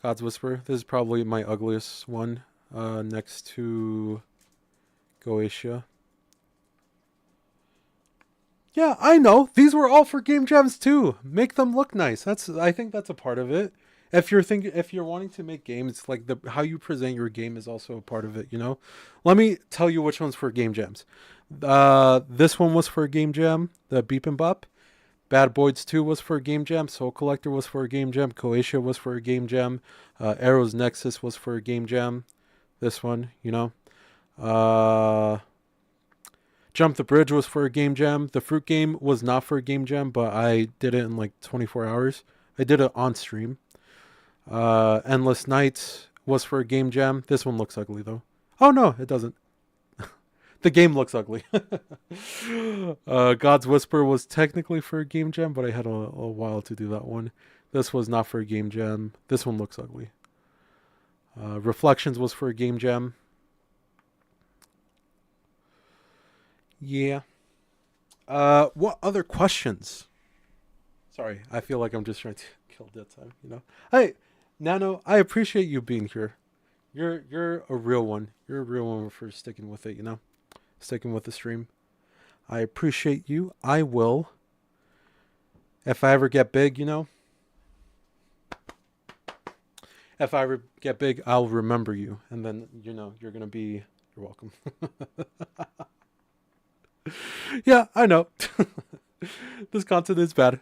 God's Whisper. This is probably my ugliest one. Next to Goetia. Yeah, I know. These were all for game jams too. Make them look nice. I think that's a part of it. If you're wanting to make games, like how you present your game is also a part of it, you know? Let me tell you which one's for game jams. This one was for a game jam, the Beep and Bop. Bad Boys 2 was for a game jam. Soul Collector was for a game jam. Goetia was for a game jam. Arrow's Nexus was for a game jam. This one, you know. Jump the Bridge was for a game jam. The Fruit game was not for a game jam, but I did it in like 24 hours. I did it on stream. Endless Nights was for a game jam. This one looks ugly though. Oh no, it doesn't. The game looks ugly. God's Whisper was technically for a game jam, but I had a while to do that one. This was not for a game jam. This one looks ugly. Reflections was for a game jam. Yeah. What other questions? Sorry, I feel like I'm just trying to kill dead time, you know? Hey, Nano, I appreciate you being here. You're a real one. You're a real one for sticking with it, you know? Sticking with the stream. I appreciate you. I will. If I ever get big, you know? If I ever get big, I'll remember you. And then, you know, you're welcome. Yeah, I know. This content is bad.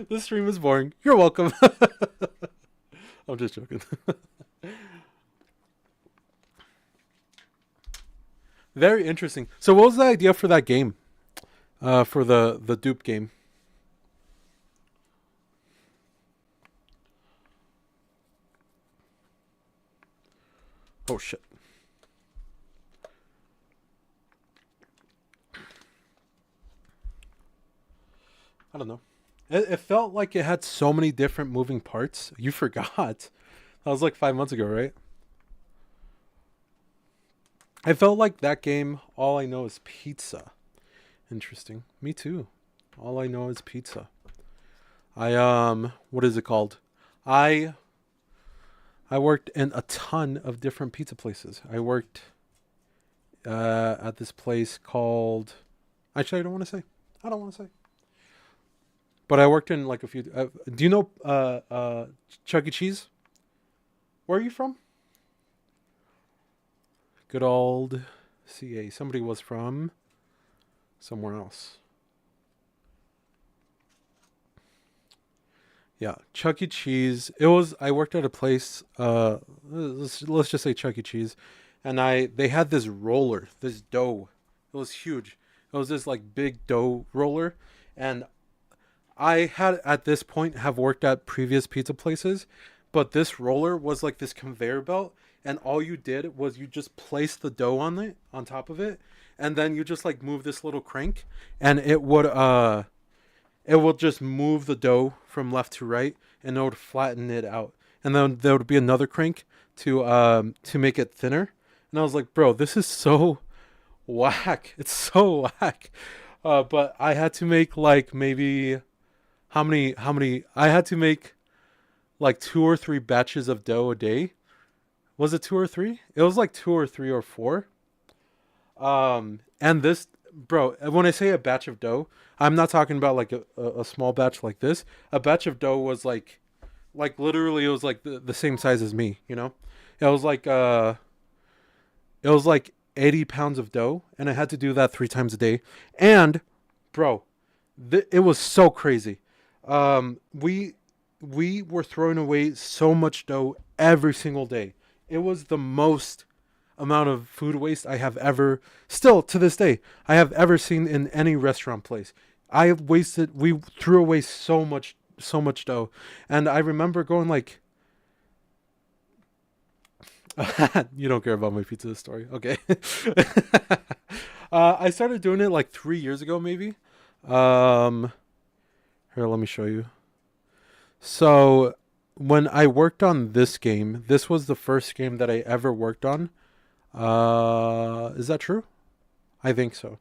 This stream is boring. You're welcome. I'm just joking. Very interesting. So what was the idea for that game? For the dupe game? Oh shit. I don't know. It felt like it had so many different moving parts. You forgot. That was like 5 months ago, right? I felt like that game, all I know is pizza. Interesting. Me too. All I know is pizza. What is it called? I worked in a ton of different pizza places. I worked at this place called, actually I don't want to say. but I worked in like a few. Do you know Chuck E. Cheese? Where are you from? Good old CA. Somebody was from somewhere else. Yeah, Chuck E. Cheese. It was. I worked at a place. Let's just say Chuck E. Cheese, and they had this roller, this dough. It was huge. It was this like big dough roller, and I had at this point have worked at previous pizza places, but this roller was like this conveyor belt, and all you did was you just place the dough on it on top of it, and then you just like move this little crank, and it will just move the dough from left to right, and it would flatten it out. And then there would be another crank to make it thinner. And I was like, bro, this is so whack. It's so whack. But I had to make like maybe how many I had to make like 2 or 3 batches of dough a day. Was it 2 or 3? It was like 2 or 3 or 4. And this, bro, when I say a batch of dough, I'm not talking about like a small batch like this. A batch of dough was like literally it was like the same size as me, you know? It was like it was like 80 pounds of dough, and I had to do that 3 times a day. And bro, it was so crazy. We were throwing away so much dough every single day. It was the most amount of food waste I have ever, still to this day, I have ever seen in any restaurant place. We threw away so much dough. And I remember going like, you don't care about my pizza story. Okay. I started doing it like 3 years ago, maybe. Um, Here, let me show you. So when I worked on this game, this was the first game that I ever worked on. Is that true? I think so.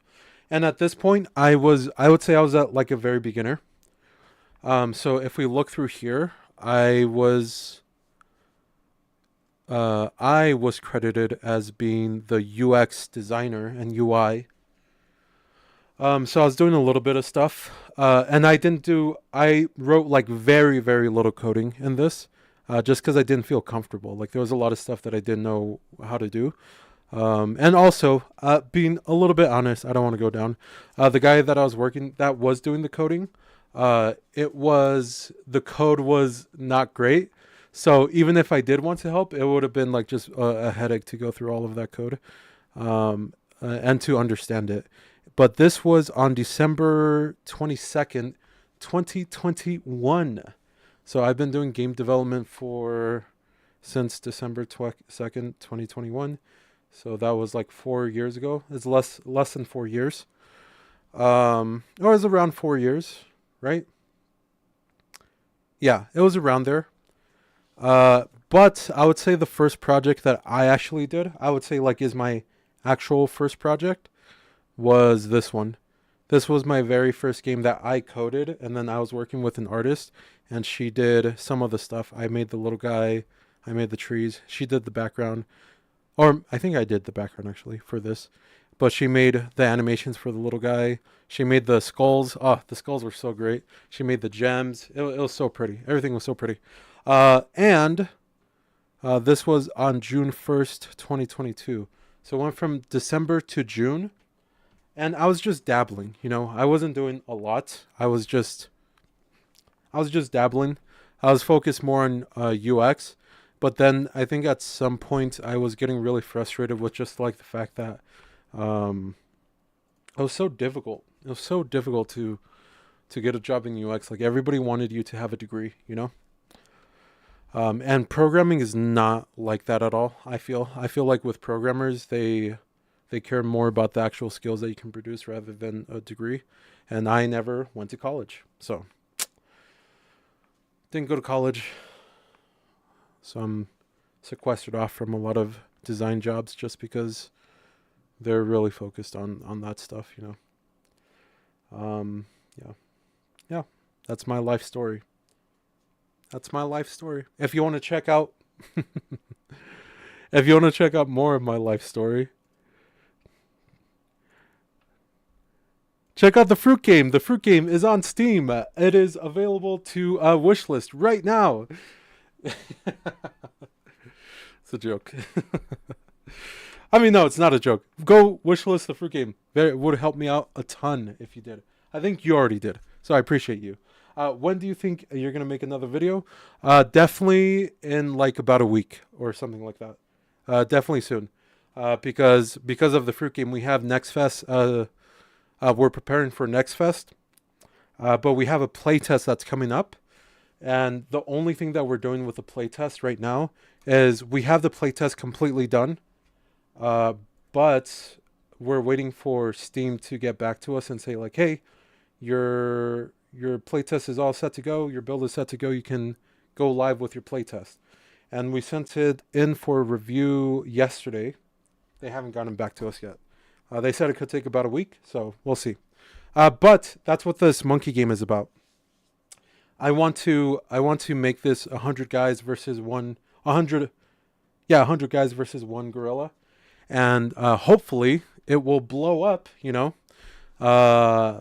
And at this point, I would say I was at like a very beginner. So if we look through here, I was credited as being the UX designer and UI. So I was doing a little bit of stuff, and I wrote like very, very little coding in this, just because I didn't feel comfortable. Like there was a lot of stuff that I didn't know how to do. And also, being a little bit honest, I don't want to go down. The guy that was doing the coding, the code was not great. So even if I did want to help, it would have been like just a headache to go through all of that code, and to understand it. But this was on December 22nd, 2021. So I've been doing game development since December 2nd, 2021. So that was like 4 years ago. It's less than 4 years. Or it was around 4 years, right? Yeah, it was around there. But I would say the first project that I actually did, I would say like is my actual first project, was this one. This was my very first game that I coded, and then I was working with an artist, and she did some of the stuff. I made the little guy, I made the trees, she did the background, or I think I did the background actually for this, but she made the animations for the little guy. She made the skulls. Oh, the skulls were so great. She made the gems. It was so pretty. Everything was so pretty. And this was on June 1st, 2022. So it went from December to June. And I was just dabbling, you know. I wasn't doing a lot. I was just dabbling. I was focused more on UX. But then I think at some point I was getting really frustrated with just like the fact that it was so difficult. It was so difficult to get a job in UX. Like everybody wanted you to have a degree, you know? And programming is not like that at all. I feel like with programmers, they care more about the actual skills that you can produce rather than a degree. And I never went to college. So didn't go to college. So I'm sequestered off from a lot of design jobs just because they're really focused on that stuff, you know. Yeah. Yeah. That's my life story. That's my life story. If you want to check out if you want to check out more of my life story, Check out the Fruit Game. The Fruit Game is on Steam. It is available to wishlist right now. It's a joke. I mean, no, it's not a joke. Go wishlist the Fruit Game. It would help me out a ton if you did. I think you already did, so I appreciate you. When do you think you're gonna make another video? Definitely in like about a week or something like that. Definitely soon, because of the Fruit Game, we have Next Fest. We're preparing for Next Fest, but we have a playtest that's coming up. And the only thing that we're doing with the playtest right now is we have the playtest completely done, but we're waiting for Steam to get back to us and say like, hey, your playtest is all set to go. Your build is set to go. You can go live with your playtest. And we sent it in for review yesterday. They haven't gotten back to us yet. They said it could take about a week, so we'll see. But that's what this monkey game is about. I want to make this 100 guys versus 100 guys versus one gorilla, and hopefully it will blow up,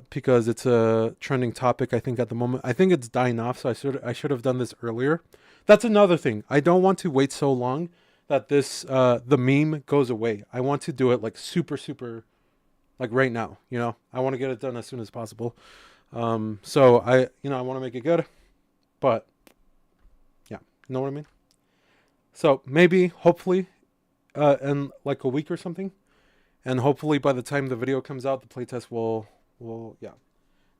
because it's a trending topic. I think at the moment, I think it's dying off. So I should have done this earlier. That's another thing. I don't want to wait so long that this the meme goes away. I want to do it like super like right now. I want to get it done as soon as possible. So I want to make it good, but yeah, you know what I mean? So maybe, hopefully, in like a week or something, and hopefully by the time the video comes out, the playtest will yeah.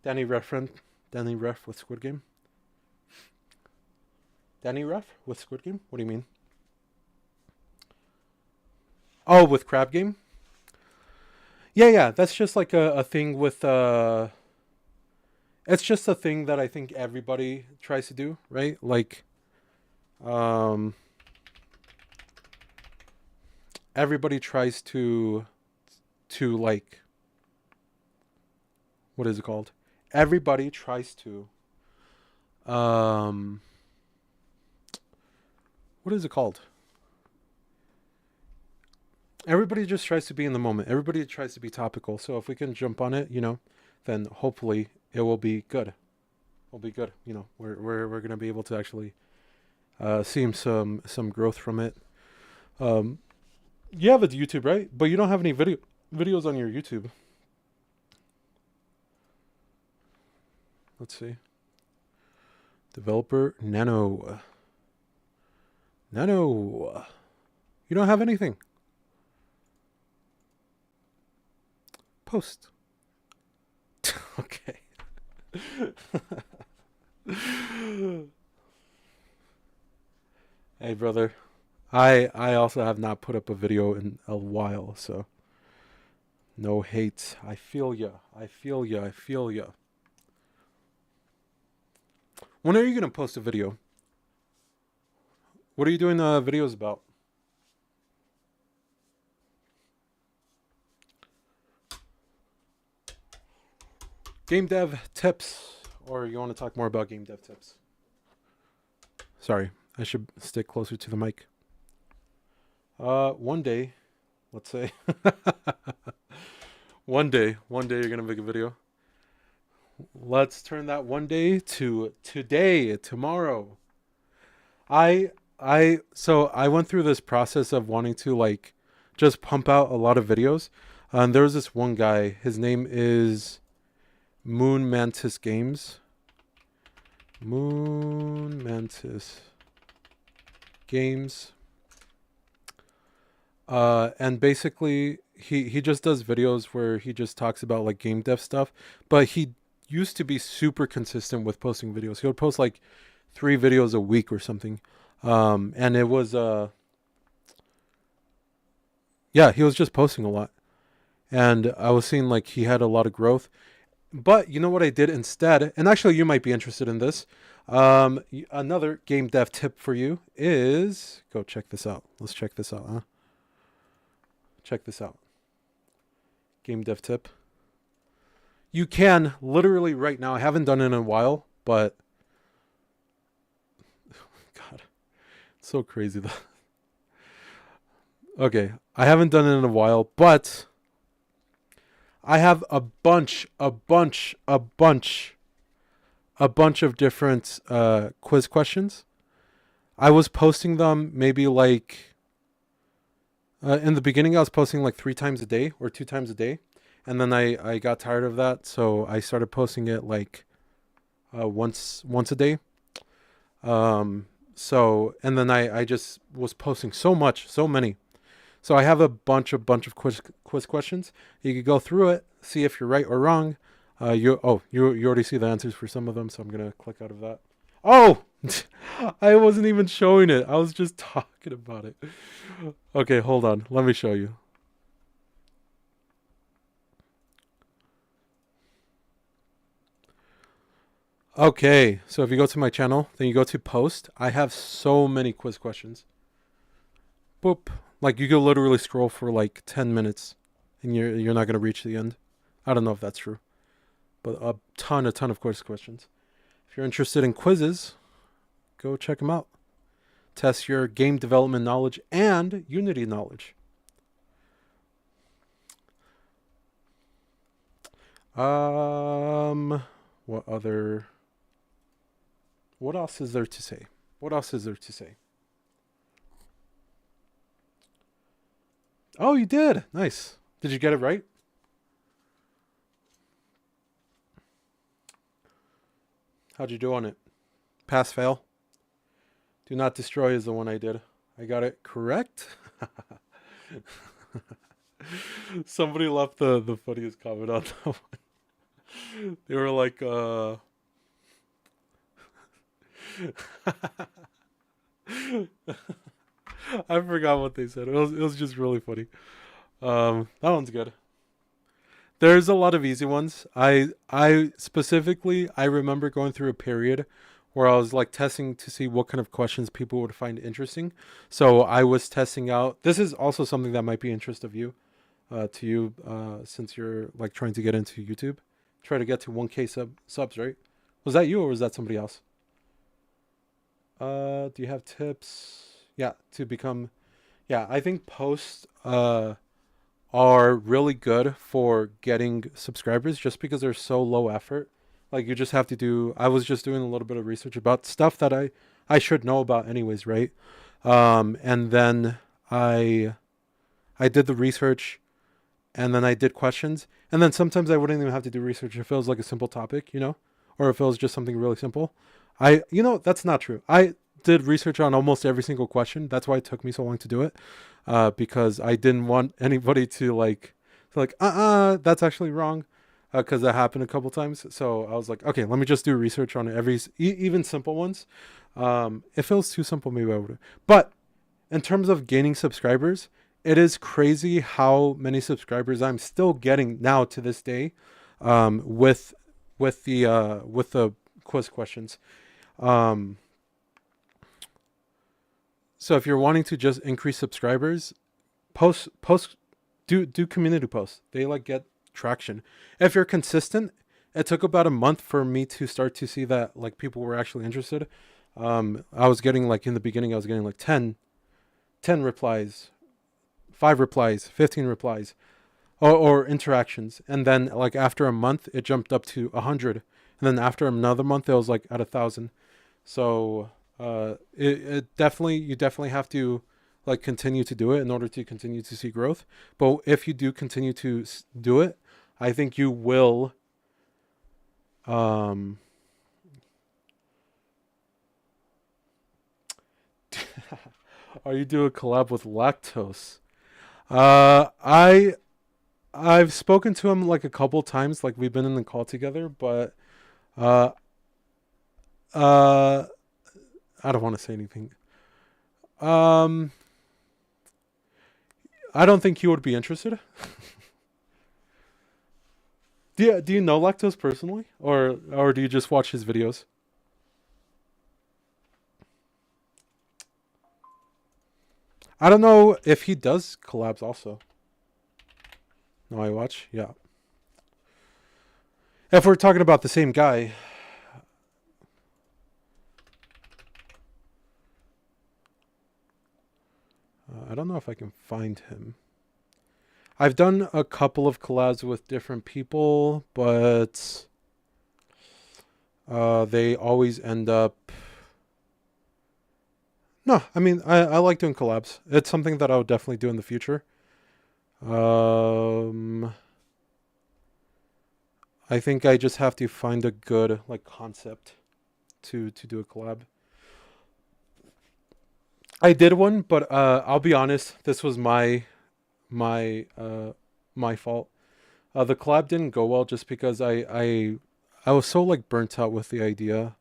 Danny Ref with Squid Game. Danny Ref with Squid Game? What do you mean? Oh, with Crab Game? Yeah, that's just like a thing with it's just a thing that I think everybody tries to do, right? Like, everybody tries to like, what is it called? Everybody tries to, what is it called? Everybody just tries to be in the moment. Everybody tries to be topical. So if we can jump on it, then hopefully it will be good. It'll be good. We're gonna be able to actually see some growth from it. You have a YouTube, right? But you don't have any videos on your YouTube. Let's see. Developer Nano. You don't have anything. Post. Okay. Hey, brother. I also have not put up a video in a while, so no hate. I feel ya. When are you gonna post a video? What are you doing videos about? Game dev tips, or you want to talk more about game dev tips? Sorry, I should stick closer to the mic. One day, let's say, one day you're gonna make a video. Let's turn that one day to today, tomorrow. So I went through this process of wanting to like just pump out a lot of videos. And there was this one guy, his name is Moon Mantis Games. Moon Mantis Games. And basically he just does videos where he just talks about like game dev stuff, but he used to be super consistent with posting videos. He would post like 3 videos a week or something. And it was yeah, he was just posting a lot. And I was seeing like he had a lot of growth. But you know what I did instead? And actually you might be interested in this. Another game dev tip for you is, go check this out. Let's check this out, huh? Check this out. Game dev tip. You can literally right now, I haven't done it in a while, but God, it's so crazy though. Okay, I haven't done it in a while, but I have a bunch of different quiz questions. I was posting them maybe like in the beginning. I was posting like 3 times a day or 2 times a day, and then I got tired of that, so I started posting it like once a day. So and then I just was posting so many. So I have a bunch of quiz questions. You could go through it, see if you're right or wrong. You already see the answers for some of them, so I'm gonna click out of that. Oh, I wasn't even showing it. I was just talking about it. Okay, hold on. Let me show you. Okay, so if you go to my channel, then you go to post. I have so many quiz questions. Boop. Like you could literally scroll for like 10 minutes and you're not gonna reach the end. I don't know if that's true, but a ton of quiz questions. If you're interested in quizzes, go check them out. Test your game development knowledge and Unity knowledge. What other? What else is there to say? What else is there to say? Oh, you did. Nice. Did you get it right? How'd you do on it? Pass, fail? Do not destroy is the one I did. I got it correct. Somebody left the funniest comment on that one. They were like, I forgot what they said. It was just really funny. That one's good. There's a lot of easy ones. I specifically I remember going through a period where I was like testing to see what kind of questions people would find interesting. So I was testing out. This is also something that might be interest of you, to you, since you're like trying to get into YouTube. Try to get to 1K subs, right? Was that you or was that somebody else? Do you have tips? Yeah, to become. Yeah, I think posts are really good for getting subscribers just because they're so low effort. Like you just have to do. I was just doing a little bit of research about stuff that I should know about anyways, right? And then I did the research, and then I did questions, and then sometimes I wouldn't even have to do research if it was like a simple topic, or if it was just something really simple. That's not true. I did research on almost every single question. That's why it took me so long to do it, because I didn't want anybody that's actually wrong, because that happened a couple times. So I was like, okay, let me just do research on even simple ones. If it was too simple, maybe I would. But in terms of gaining subscribers, it is crazy how many subscribers I'm still getting now to this day, with the quiz questions. Um, so if you're wanting to just increase subscribers, post do community posts. They like get traction. If you're consistent, it took about a month for me to start to see that like people were actually interested. I was getting like in the beginning, I was getting like 10 replies, 5 replies, 15 replies, or interactions. And then like after a month, it jumped up to 100. And then after another month, it was like at 1,000. So you definitely have to like continue to do it in order to continue to see growth. But if you do continue to do it, I think you will. Um, are you doing a collab with Lactose? I've spoken to him like a couple times, like we've been in the call together, but uh, uh, I don't want to say anything. Um, I don't think he would be interested. Do you know Lactose personally, or do you just watch his videos? I don't know if he does collabs also. No, I watch. Yeah. If we're talking about the same guy, I don't know if I can find him. I've done a couple of collabs with different people, but they always end up. No, I mean I like doing collabs. It's something that I would definitely do in the future. Um, I think I just have to find a good like concept to do a collab. I did one, but I'll be honest, this was my my fault. The collab didn't go well just because I was so like burnt out with the idea,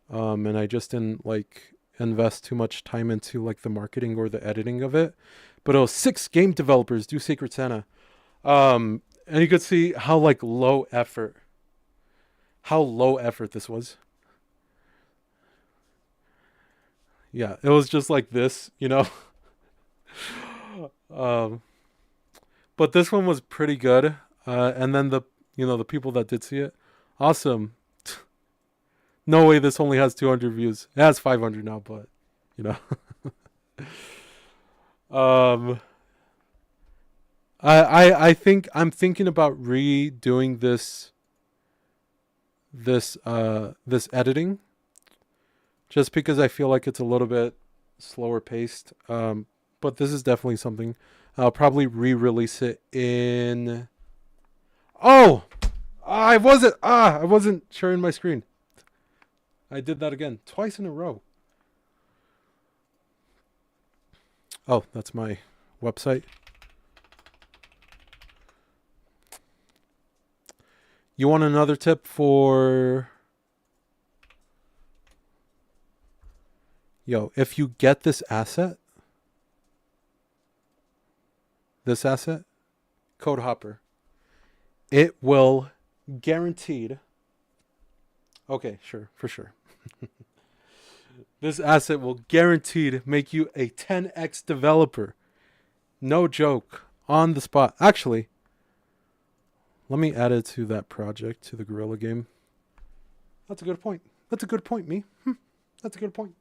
and I just didn't like invest too much time into like the marketing or the editing of it. But it was 6 game developers do Secret Santa, and you could see how low effort this was. Yeah, it was just like this, you know. um, but this one was pretty good. And then the people that did see it, awesome. No way, this only has 200 views. It has 500 now, but you know. um, I think I'm thinking about redoing this editing just because I feel like it's a little bit slower paced. But this is definitely something. I'll probably re-release it in. Oh, I wasn't sharing my screen. I did that again twice in a row. Oh, that's my website. You want another tip for. Yo, if you get this asset, Code Hopper, it will guaranteed. Okay, sure, for sure. This asset will guaranteed make you a 10x developer. No joke. On the spot. Actually, let me add it to that project, to the Gorilla game. That's a good point. That's a good point, me. That's a good point.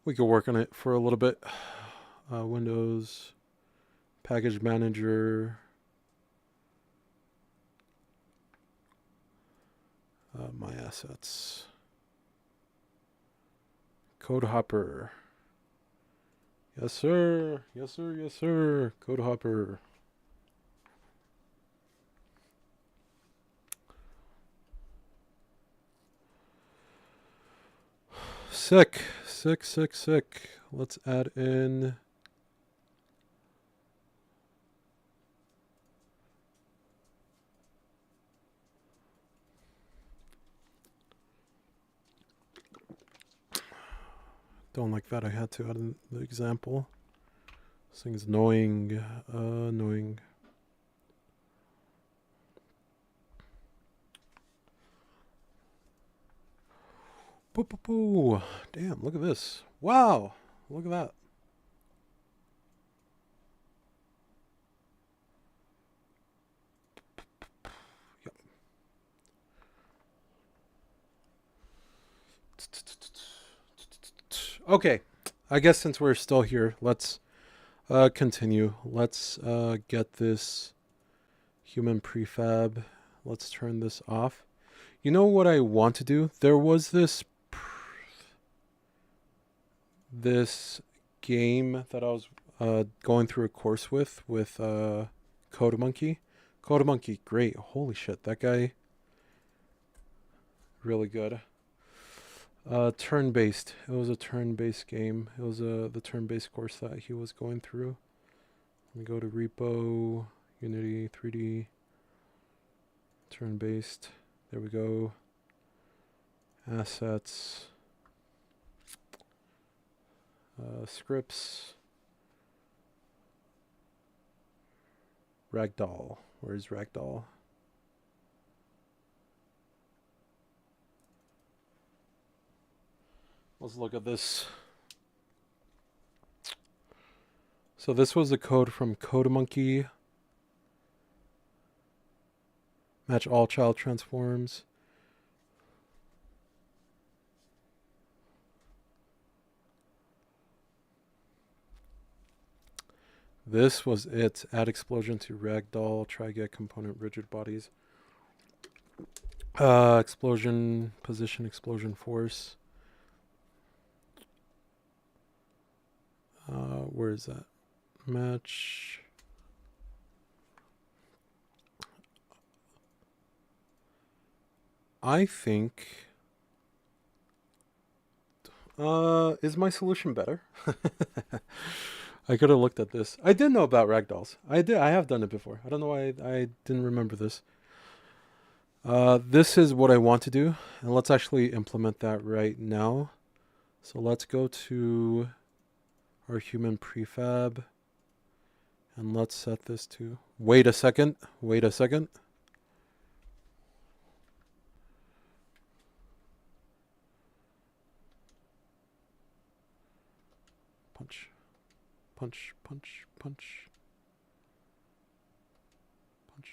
We could work on it for a little bit. Windows, Package Manager, my assets, Code Hopper. Yes, sir. Yes, sir. Yes, sir. Code Hopper. Sick. Sick, sick, sick. Let's add in. Don't like that. I had to add in the example. This thing is annoying. Annoying. Boo, boo, boo. Damn, look at this. Wow. Look at that. Yep. Okay. I guess since we're still here, let's continue. Let's get this human prefab. Let's turn this off. You know what I want to do? There was this game that I was going through a course with CodeMonkey. CodeMonkey, great. Holy shit, that guy, really good. Turn-based. It was a turn-based game. It was the turn-based course that he was going through. Let me go to repo, Unity, 3D, turn-based. There we go. Assets. Scripts. Ragdoll. Where's Ragdoll? Let's look at this. So this was the code from CodeMonkey. Match all child transforms. This was it. Add explosion to ragdoll. Try get component rigid bodies. Explosion position, explosion force. Where is that? Match. I think. Is my solution better? I could have looked at this. I did know about ragdolls. I have done it before. I don't know why I didn't remember this. This is what I want to do, and let's actually implement that right now. So let's go to our human prefab, and let's set this to. Wait a second. Wait a second. Punch. Punch, punch, punch. Punch.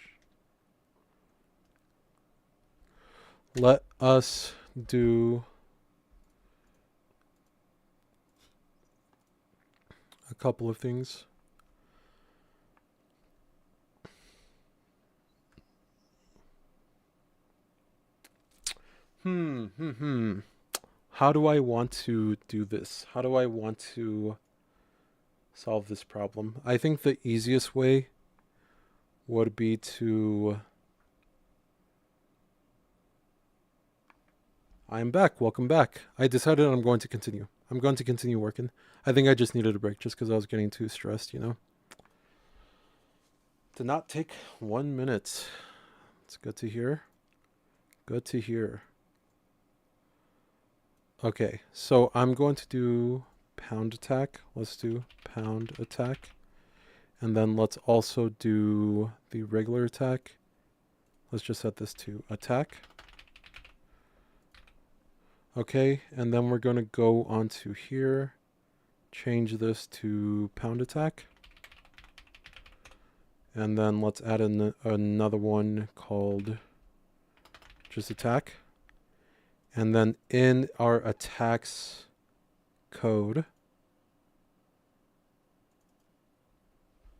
Let us do a couple of things. How do I want to do this? How do I want to solve this problem? I think the easiest way would be to... I'm back. Welcome back. I decided I'm going to continue. I'm going to continue working. I think I just needed a break just because I was getting too stressed, you know? Did not take 1 minute. It's good to hear. Good to hear. Okay, so I'm going to do pound attack. Let's do pound attack. And then let's also do the regular attack. Let's just set this to attack. Okay, and then we're going to go onto here, change this to pound attack. And then let's add another one called just attack. And then in our attacks code,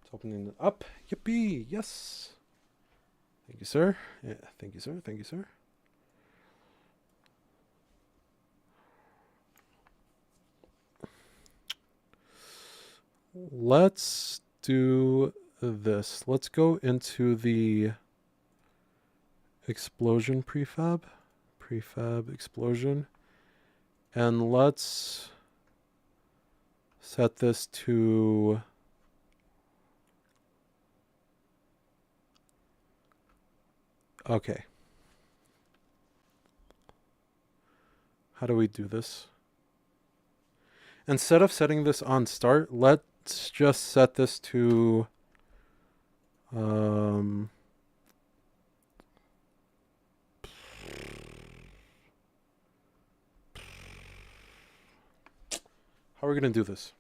it's opening it up. Yippee! Yes. Thank you, sir. Yeah, thank you, sir. Thank you, sir. Let's do this. Let's go into the explosion prefab. Prefab explosion. And let's set this to okay. How do we do this? Instead of setting this on start, let's just set this to how are we going to do this?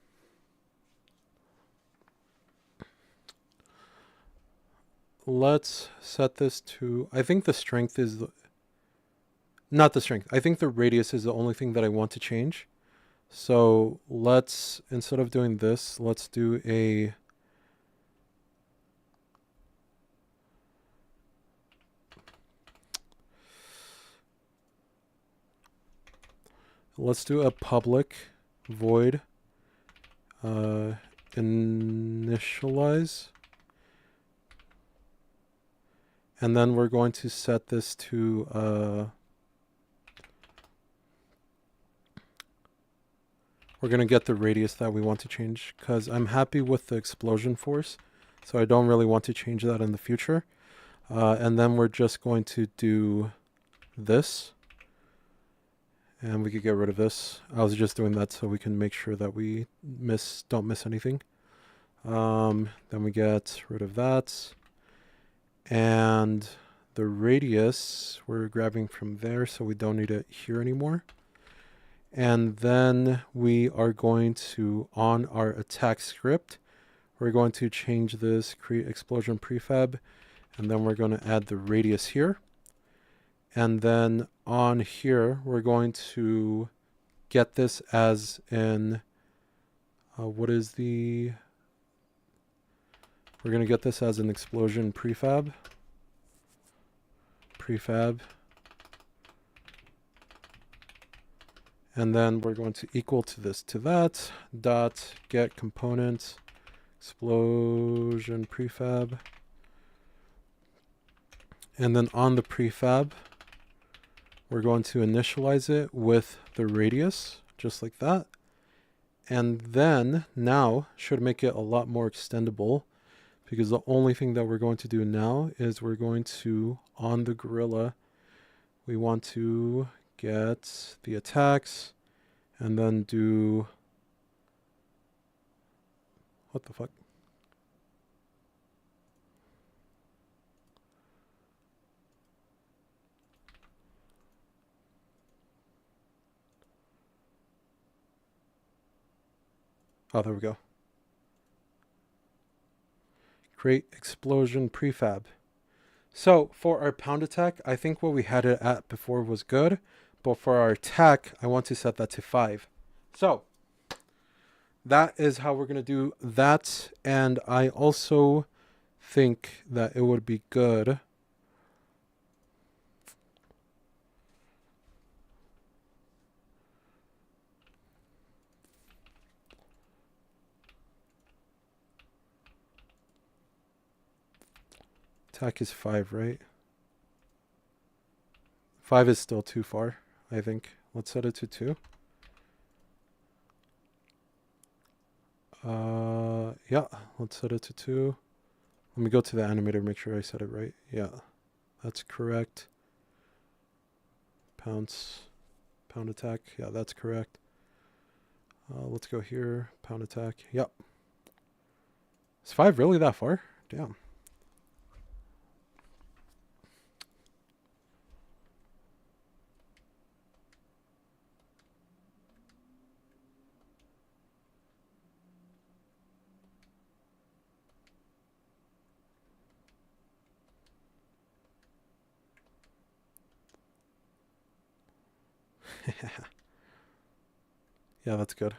Let's set this to, I think the strength is, not the strength. I think the radius is the only thing that I want to change. So let's, instead of doing this, let's do a, let's do a public void initialize. And then we're going to set this to, we're going to get the radius that we want to change because I'm happy with the explosion force. So I don't really want to change that in the future. And then we're just going to do this. And we could get rid of this. I was just doing that so we can make sure that we don't miss anything. Then we get rid of that. And the radius, we're grabbing from there, so we don't need it here anymore. And then we are going to, on our attack script, we're going to change this, create explosion prefab, and then we're going to add the radius here. And then on here, we're going to get this as in, what is the, we're going to get this as an explosion prefab. And then we're going to equal to this to that dot get component explosion prefab. And then on the prefab, we're going to initialize it with the radius, just like that. And then now should make it a lot more extendable, because the only thing that we're going to do now is we're going to, on the gorilla, we want to get the attacks and then do, what the fuck? Oh, there we go. Create explosion prefab. So for our pound attack, I think what we had it at before was good, but for our attack, I want to set that to 5. So that is how we're going to do that. And I also think that it would be good. Attack is 5, right? 5 is still too far, I think. Let's set it to 2. Yeah, let's set it to 2. Let me go to the animator, make sure I said it right. Yeah, that's correct. Pound attack. Yeah, that's correct. Let's go here. Pound attack. Yep. Is 5 really that far? Damn. Yeah, that's good.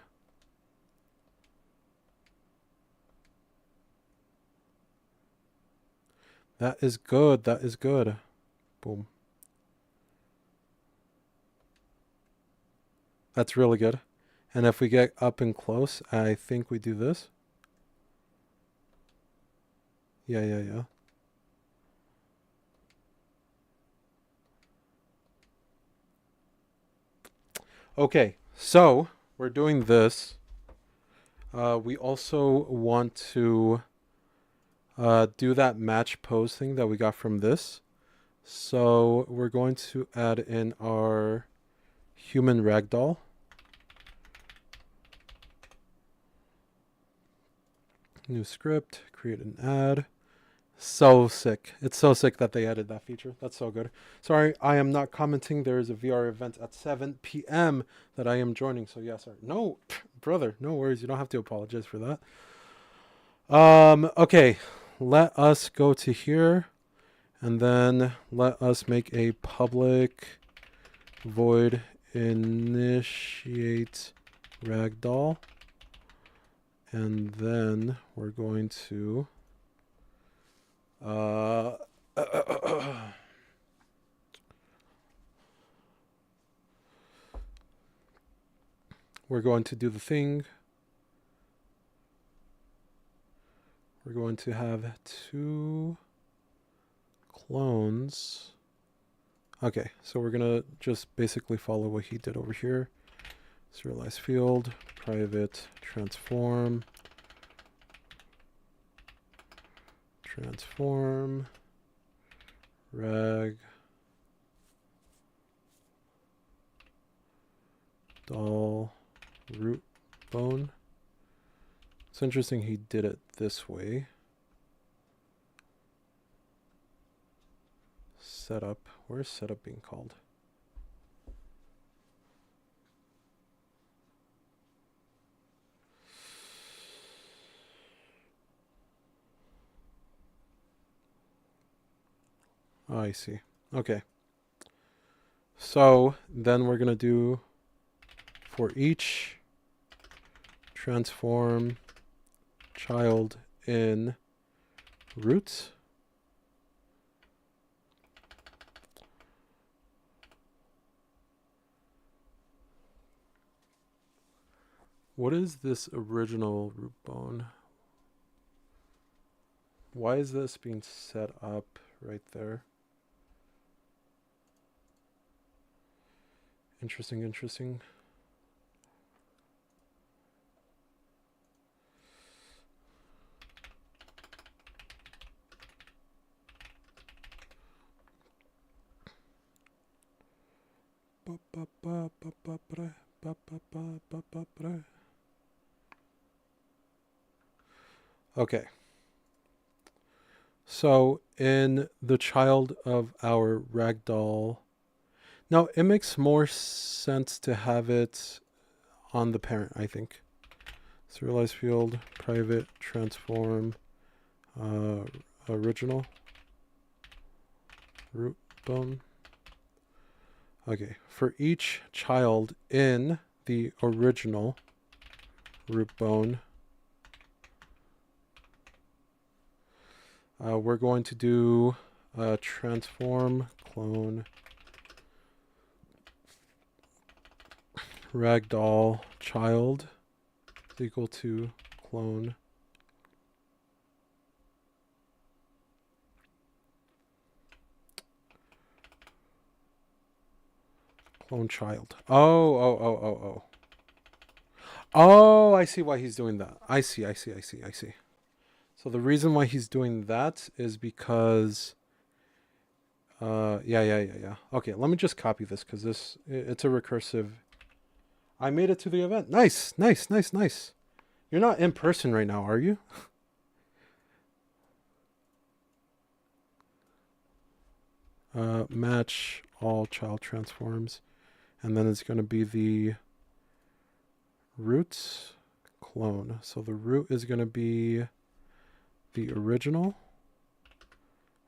That is good. That is good. Boom. That's really good. And if we get up and close, I think we do this. Yeah. Okay, so we're doing this. We also want to do that match pose thing that we got from this. So we're going to add in our human ragdoll. New script, create an ad. So sick. It's so sick that they added that feature. That's so good. Sorry, I am not commenting. There is a VR event at 7 p.m. that I am joining. So yeah, sorry. No, brother, no worries. You don't have to apologize for that. Okay, let us go to here, and then let us make a public void initiate ragdoll. And then we're going to we're going to do the thing. We're going to have 2 clones. Okay, so we're gonna just basically follow what he did over here. Serialize field, private transform, rag doll root bone. It's interesting he did it this way. Setup. Where's setup being called? Oh, I see. Okay. So then we're going to do for each transform child in root. What is this original root bone? Why is this being set up right there? Interesting, interesting. Okay. So in the child of our ragdoll, now it makes more sense to have it on the parent, I think. Serialized field, private, transform, original, root bone. Okay, for each child in the original root bone, we're going to do transform clone ragdoll child is equal to clone child. Oh. Oh, I see why he's doing that. I see. So the reason why he's doing that is because yeah. Okay, let me just copy this because it's a recursive. I made it to the event. Nice. You're not in person right now, are you? Match all child transforms. And then it's going to be the roots clone. So the root is going to be the original.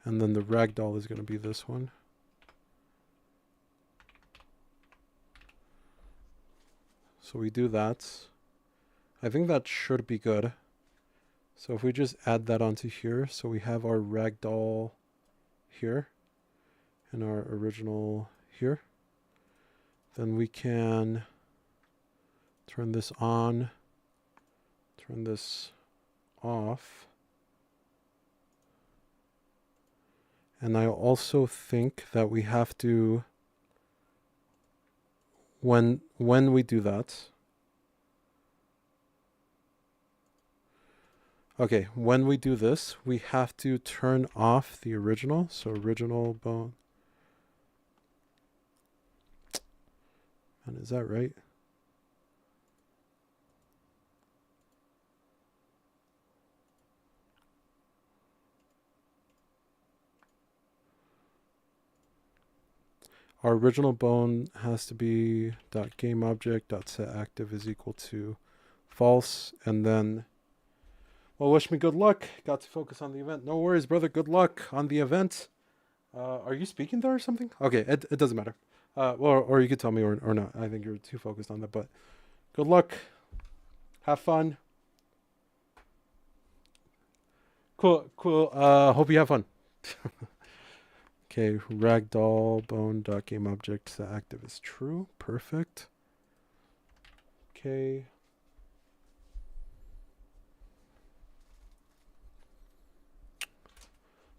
And then the ragdoll is going to be this one. So we do that. I think that should be good. So if we just add that onto here, so we have our ragdoll here and our original here, then we can turn this on, turn this off. And I also think that we have to, when we do that, okay, when we do this, we have to turn off the original. So original bone. And is that right? Our original bone has to be .gameObject.setActive is equal to false. And then, well, wish me good luck. Got to focus on the event. No worries, brother. Good luck on the event. Are you speaking there or something? Okay, it doesn't matter. Or you could tell me or not. I think you're too focused on that. But good luck. Have fun. Cool. Hope you have fun. Okay, ragdoll bone.gameObject the active is true. Perfect. Okay.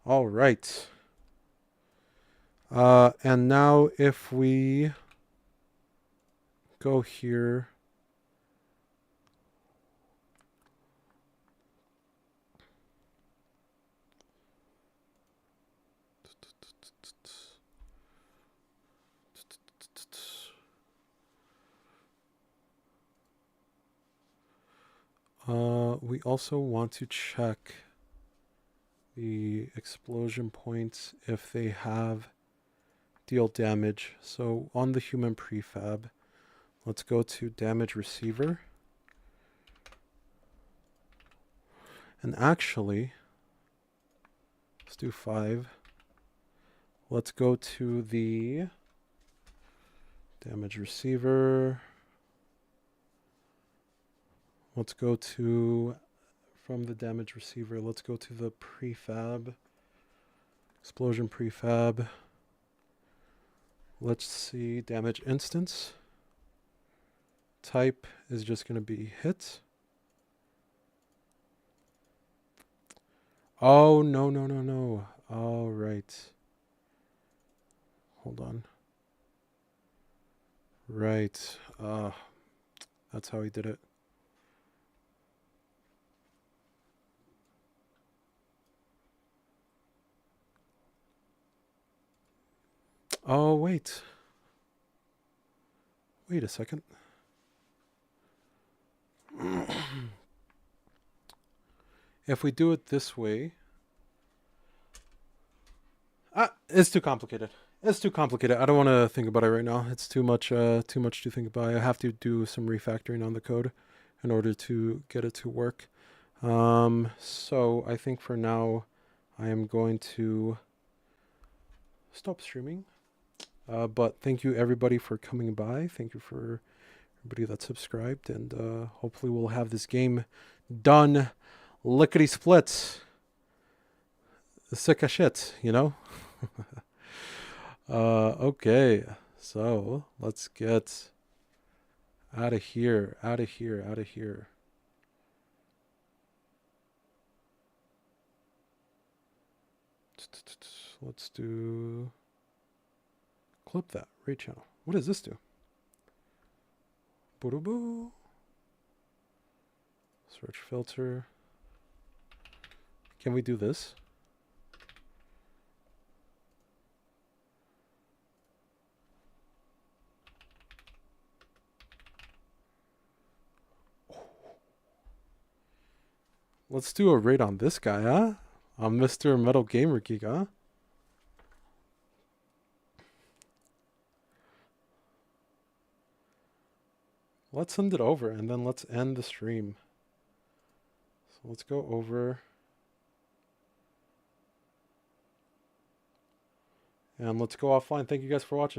All right. And now if we go here, we also want to check the explosion points if they have deal damage. So on the human prefab, let's go to damage receiver. And actually, let's do 5. Let's go to the damage receiver. Let's go to from the damage receiver. Let's go to the prefab. Explosion prefab. Let's see, damage instance. Type is just going to be hit. Oh, no, no, no, no. All right. Hold on. Right. That's how he did it. Oh, wait. Wait a second. If we do it this way... it's too complicated. It's too complicated. I don't want to think about it right now. It's too much to think about. I have to do some refactoring on the code in order to get it to work. So I think for now, I am going to stop streaming. But thank you everybody for coming by. Thank you for everybody that subscribed, and hopefully we'll have this game done lickety split. Sick of shit, you know? Okay, so let's get out of here, out of here, out of here. Let's do clip that rate channel. What does this do? Boo-boo. Search filter. Can we do this? Let's do a rate on this guy, huh? On Mr. Metal Gamer Geek, huh? Let's send it over and then let's end the stream. So let's go over. And let's go offline. Thank you guys for watching.